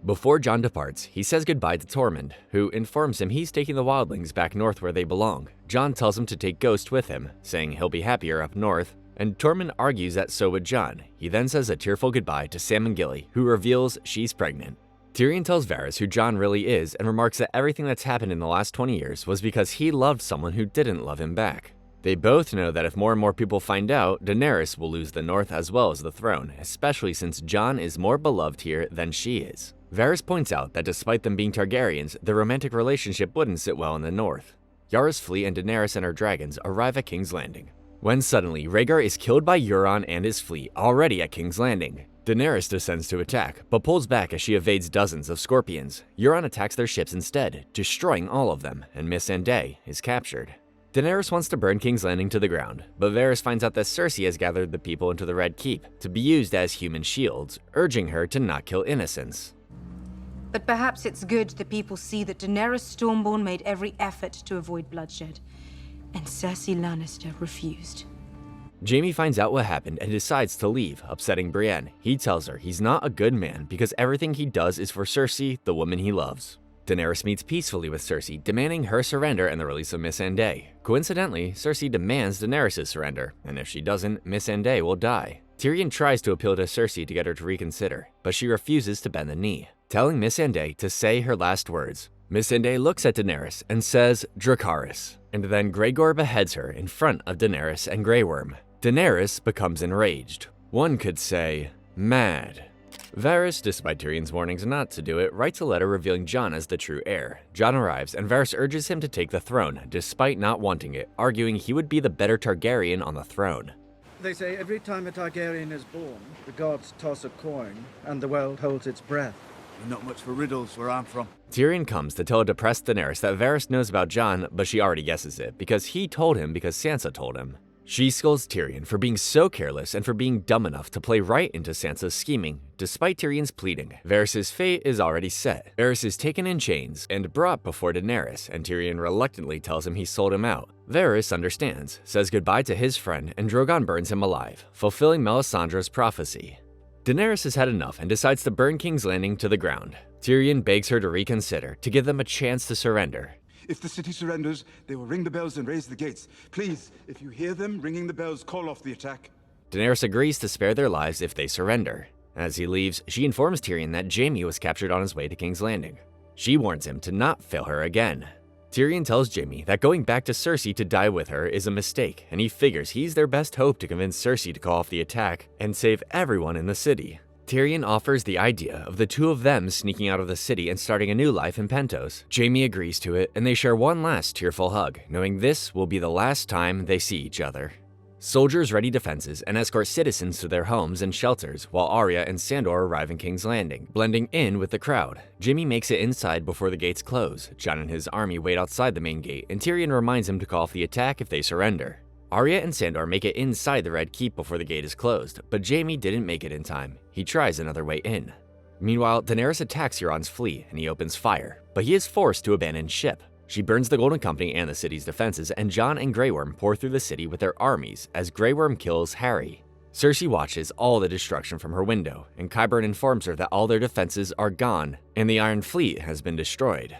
Before Jon departs, he says goodbye to Tormund, who informs him he's taking the wildlings back north where they belong. Jon tells him to take Ghost with him, saying he'll be happier up north, and Tormund argues that so would Jon. He then says a tearful goodbye to Sam and Gilly, who reveals she's pregnant. Tyrion tells Varys who Jon really is and remarks that everything that's happened in the last 20 years was because he loved someone who didn't love him back. They both know that if more and more people find out, Daenerys will lose the north as well as the throne, especially since Jon is more beloved here than she is. Varys points out that despite them being Targaryens, their romantic relationship wouldn't sit well in the north. Yara's fleet and Daenerys and her dragons arrive at King's Landing, when suddenly Rhaegar is killed by Euron and his fleet already at King's Landing. Daenerys descends to attack, but pulls back as she evades dozens of scorpions. Euron attacks their ships instead, destroying all of them, and Missandei is captured. Daenerys wants to burn King's Landing to the ground, but Varys finds out that Cersei has gathered the people into the Red Keep to be used as human shields, urging her to not kill innocents. But perhaps it's good the people see that Daenerys Stormborn made every effort to avoid bloodshed, and Cersei Lannister refused. Jaime finds out what happened and decides to leave, upsetting Brienne. He tells her he's not a good man because everything he does is for Cersei, the woman he loves. Daenerys meets peacefully with Cersei, demanding her surrender and the release of Missandei. Coincidentally, Cersei demands Daenerys' surrender, and if she doesn't, Missandei will die. Tyrion tries to appeal to Cersei to get her to reconsider, but she refuses to bend the knee. telling Missandei to say her last words. Missandei looks at Daenerys and says Dracarys, and then Gregor beheads her in front of Daenerys and Grey Worm. Daenerys becomes enraged. One could say, mad. Varys, despite Tyrion's warnings not to do it, writes a letter revealing Jon as the true heir. Jon arrives, and Varys urges him to take the throne, despite not wanting it, arguing he would be the better Targaryen on the throne. They say every time a Targaryen is born, the gods toss a coin, and the world holds its breath. Not much for riddles where I'm from. Tyrion comes to tell a depressed Daenerys that Varys knows about Jon, but she already guesses it, because he told him because Sansa told him. She scolds Tyrion for being so careless and for being dumb enough to play right into Sansa's scheming. Despite Tyrion's pleading, Varys' fate is already set. Varys is taken in chains and brought before Daenerys, and Tyrion reluctantly tells him he sold him out. Varys understands, says goodbye to his friend, and Drogon burns him alive, fulfilling Melisandre's prophecy. Daenerys has had enough and decides to burn King's Landing to the ground. Tyrion begs her to reconsider, to give them a chance to surrender. If the city surrenders, they will ring the bells and raise the gates. Please, if you hear them ringing the bells, call off the attack. Daenerys agrees to spare their lives if they surrender. As he leaves, she informs Tyrion that Jaime was captured on his way to King's Landing. She warns him to not fail her again. Tyrion tells Jaime that going back to Cersei to die with her is a mistake, and he figures he's their best hope to convince Cersei to call off the attack and save everyone in the city. Tyrion offers the idea of the two of them sneaking out of the city and starting a new life in Pentos. Jaime agrees to it, and they share one last tearful hug, knowing this will be the last time they see each other. Soldiers ready defenses and escort citizens to their homes and shelters, while Arya and Sandor arrive in King's Landing, blending in with the crowd. Jaime makes it inside before the gates close. Jon and his army wait outside the main gate, and Tyrion reminds him to call off the attack if they surrender. Arya and Sandor make it inside the Red Keep before the gate is closed, but Jaime didn't make it in time. He tries another way in. Meanwhile, Daenerys attacks Euron's fleet, and he opens fire, but he is forced to abandon ship. She burns the Golden Company and the city's defenses, and Jon and Grey Worm pour through the city with their armies as Grey Worm kills Harry. Cersei watches all the destruction from her window, and Qyburn informs her that all their defenses are gone, and the Iron Fleet has been destroyed.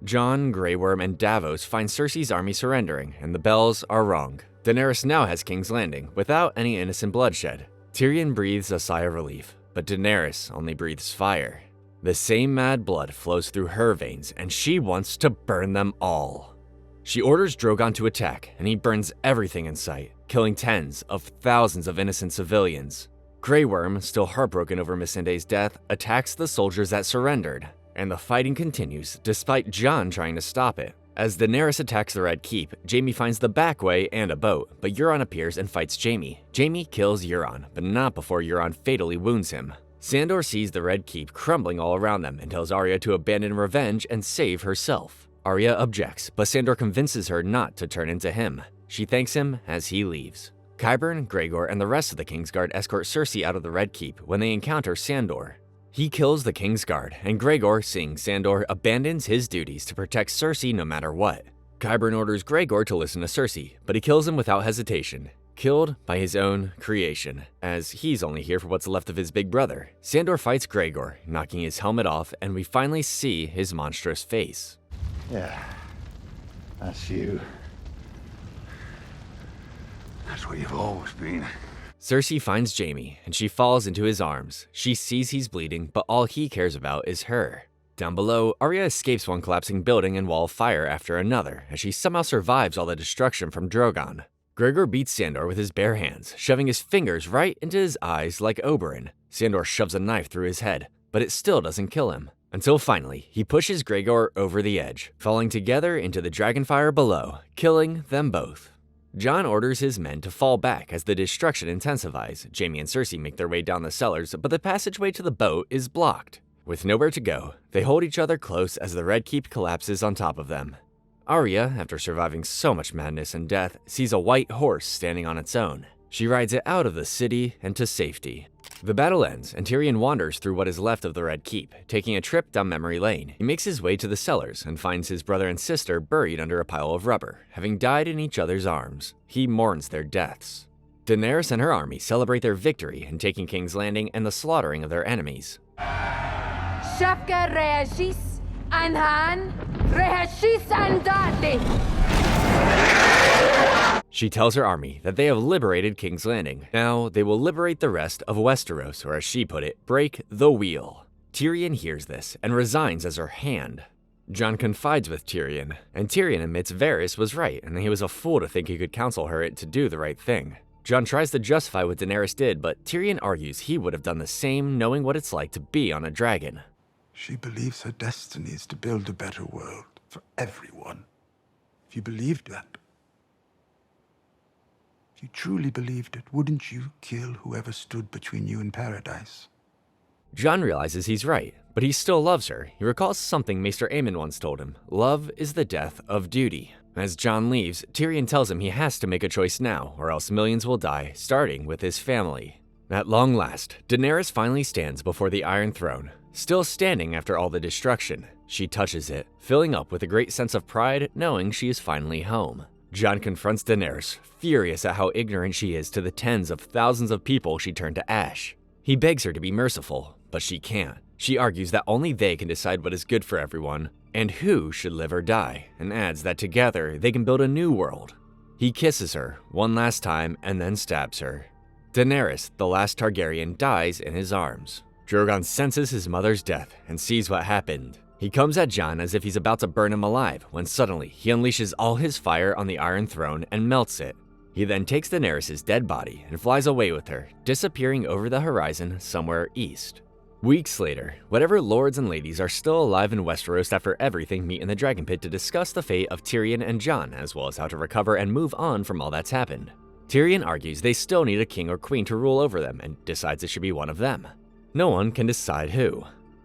Jon, Grey Worm, and Davos find Cersei's army surrendering, and the bells are rung. Daenerys now has King's Landing, without any innocent bloodshed. Tyrion breathes a sigh of relief, but Daenerys only breathes fire. The same mad blood flows through her veins, and she wants to burn them all. She orders Drogon to attack, and he burns everything in sight, killing tens of thousands of innocent civilians. Grey Worm, still heartbroken over Missandei's death, attacks the soldiers that surrendered, and the fighting continues despite Jon trying to stop it. As Daenerys attacks the Red Keep, Jaime finds the back way and a boat, but Euron appears and fights Jaime. Jaime kills Euron, but not before Euron fatally wounds him. Sandor sees the Red Keep crumbling all around them and tells Arya to abandon revenge and save herself. Arya objects, but Sandor convinces her not to turn into him. She thanks him as he leaves. Qyburn, Gregor, and the rest of the Kingsguard escort Cersei out of the Red Keep when they encounter Sandor. He kills the Kingsguard, and Gregor, seeing Sandor, abandons his duties to protect Cersei no matter what. Qyburn orders Gregor to listen to Cersei, but he kills him without hesitation. Killed by his own creation, as he's only here for what's left of his big brother. Sandor fights Gregor, knocking his helmet off, and we finally see his monstrous face. Yeah, that's you. That's what you've always been. Cersei finds Jaime, and she falls into his arms. She sees he's bleeding, but all he cares about is her. Down below, Arya escapes one collapsing building and wall of fire after another, as she somehow survives all the destruction from Drogon. Gregor beats Sandor with his bare hands, shoving his fingers right into his eyes like Oberyn. Sandor shoves a knife through his head, but it still doesn't kill him. Until finally, he pushes Gregor over the edge, falling together into the dragonfire below, killing them both. Jon orders his men to fall back as the destruction intensifies. Jaime and Cersei make their way down the cellars, but the passageway to the boat is blocked. With nowhere to go, they hold each other close as the Red Keep collapses on top of them. Arya, after surviving so much madness and death, sees a white horse standing on its own. She rides it out of the city and to safety. The battle ends, and Tyrion wanders through what is left of the Red Keep, taking a trip down memory lane. He makes his way to the cellars and finds his brother and sister buried under a pile of rubber, having died in each other's arms. He mourns their deaths. Daenerys and her army celebrate their victory in taking King's Landing and the slaughtering of their enemies. Shapka reagis anhan reagis andati. She tells her army that they have liberated King's Landing. Now they will liberate the rest of Westeros, or as she put it, break the wheel. Tyrion hears this and resigns as her hand. Jon confides with Tyrion, and Tyrion admits Varys was right and he was a fool to think he could counsel her to do the right thing. Jon tries to justify what Daenerys did, but Tyrion argues he would have done the same knowing what it's like to be on a dragon. She believes her destiny is to build a better world for everyone. If you believed that, if you truly believed it, wouldn't you kill whoever stood between you and paradise? Jon realizes he's right, but he still loves her. He recalls something Maester Aemon once told him: love is the death of duty. As Jon leaves, Tyrion tells him he has to make a choice now, or else millions will die, starting with his family. At long last, Daenerys finally stands before the Iron Throne. Still standing after all the destruction, she touches it, filling up with a great sense of pride knowing she is finally home. Jon confronts Daenerys, furious at how ignorant she is to the tens of thousands of people she turned to ash. He begs her to be merciful, but she can't. She argues that only they can decide what is good for everyone, and who should live or die, and adds that together they can build a new world. He kisses her one last time and then stabs her. Daenerys, the last Targaryen, dies in his arms. Drogon senses his mother's death and sees what happened. He comes at Jon as if he's about to burn him alive, when suddenly he unleashes all his fire on the Iron Throne and melts it. He then takes Daenerys' dead body and flies away with her, disappearing over the horizon somewhere east. Weeks later, whatever lords and ladies are still alive in Westeros after everything meet in the Dragon Pit to discuss the fate of Tyrion and Jon, as well as how to recover and move on from all that's happened. Tyrion argues they still need a king or queen to rule over them and decides it should be one of them. No one can decide who.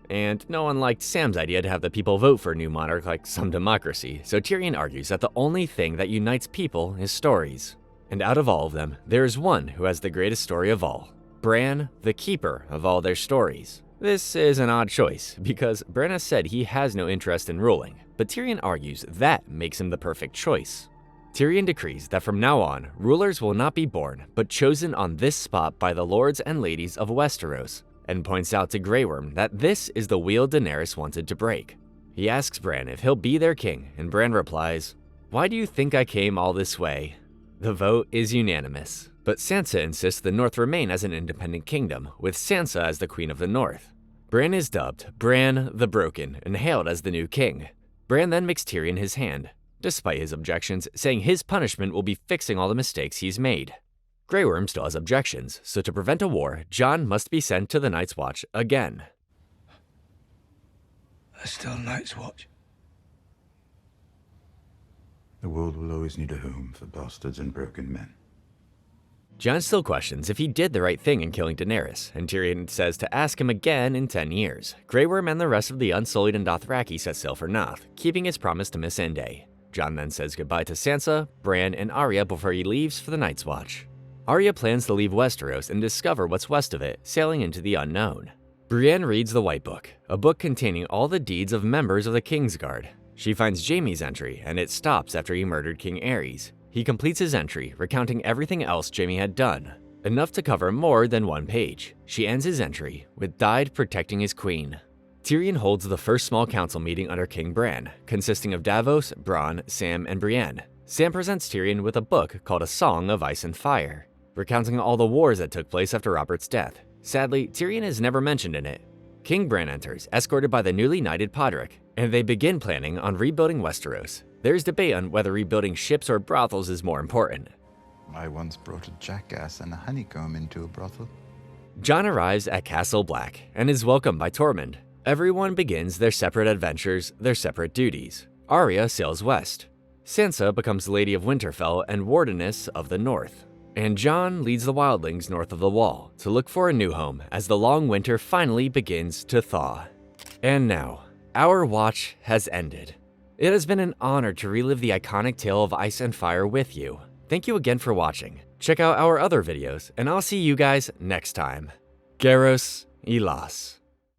And no one liked Sam's idea to have the people vote for a new monarch like some democracy, so Tyrion argues that the only thing that unites people is stories. And out of all of them, there is one who has the greatest story of all: Bran, the keeper of all their stories. This is an odd choice, because Bran has said he has no interest in ruling, but Tyrion argues that makes him the perfect choice. Tyrion decrees that from now on, rulers will not be born, but chosen on this spot by the lords and ladies of Westeros, and points out to Grey Worm that this is the wheel Daenerys wanted to break. He asks Bran if he'll be their king, and Bran replies, "Why do you think I came all this way?" The vote is unanimous, but Sansa insists the North remain as an independent kingdom, with Sansa as the Queen of the North. Bran is dubbed Bran the Broken and hailed as the new king. Bran then makes Tyrion his hand, despite his objections, saying his punishment will be fixing all the mistakes he's made. Grey Worm still has objections, so to prevent a war, Jon must be sent to the Night's Watch again. There's still Night's Watch. The world will always need a home for bastards and broken men. Jon still questions if he did the right thing in killing Daenerys, and Tyrion says to ask him again in 10 years. Grey Worm and the rest of the Unsullied and Dothraki set sail for Noth, keeping his promise to Missandei. Jon then says goodbye to Sansa, Bran, and Arya before he leaves for the Night's Watch. Arya plans to leave Westeros and discover what's west of it, sailing into the unknown. Brienne reads the White Book, a book containing all the deeds of members of the Kingsguard. She finds Jaime's entry, and it stops after he murdered King Aerys. He completes his entry, recounting everything else Jaime had done, enough to cover more than one page. She ends his entry with "died protecting his queen." Tyrion holds the first small council meeting under King Bran, consisting of Davos, Bronn, Sam, and Brienne. Sam presents Tyrion with a book called A Song of Ice and Fire, recounting all the wars that took place after Robert's death. Sadly, Tyrion is never mentioned in it. King Bran enters, escorted by the newly knighted Podrick, and they begin planning on rebuilding Westeros. There's debate on whether rebuilding ships or brothels is more important. I once brought a jackass and a honeycomb into a brothel. Jon arrives at Castle Black and is welcomed by Tormund. Everyone begins their separate adventures, their separate duties. Arya sails west. Sansa becomes Lady of Winterfell and Wardeness of the North. And Jon leads the wildlings north of the Wall to look for a new home as the long winter finally begins to thaw. And now, our watch has ended. It has been an honor to relive the iconic tale of Ice and Fire with you. Thank you again for watching. Check out our other videos, and I'll see you guys next time. Garros Ilas.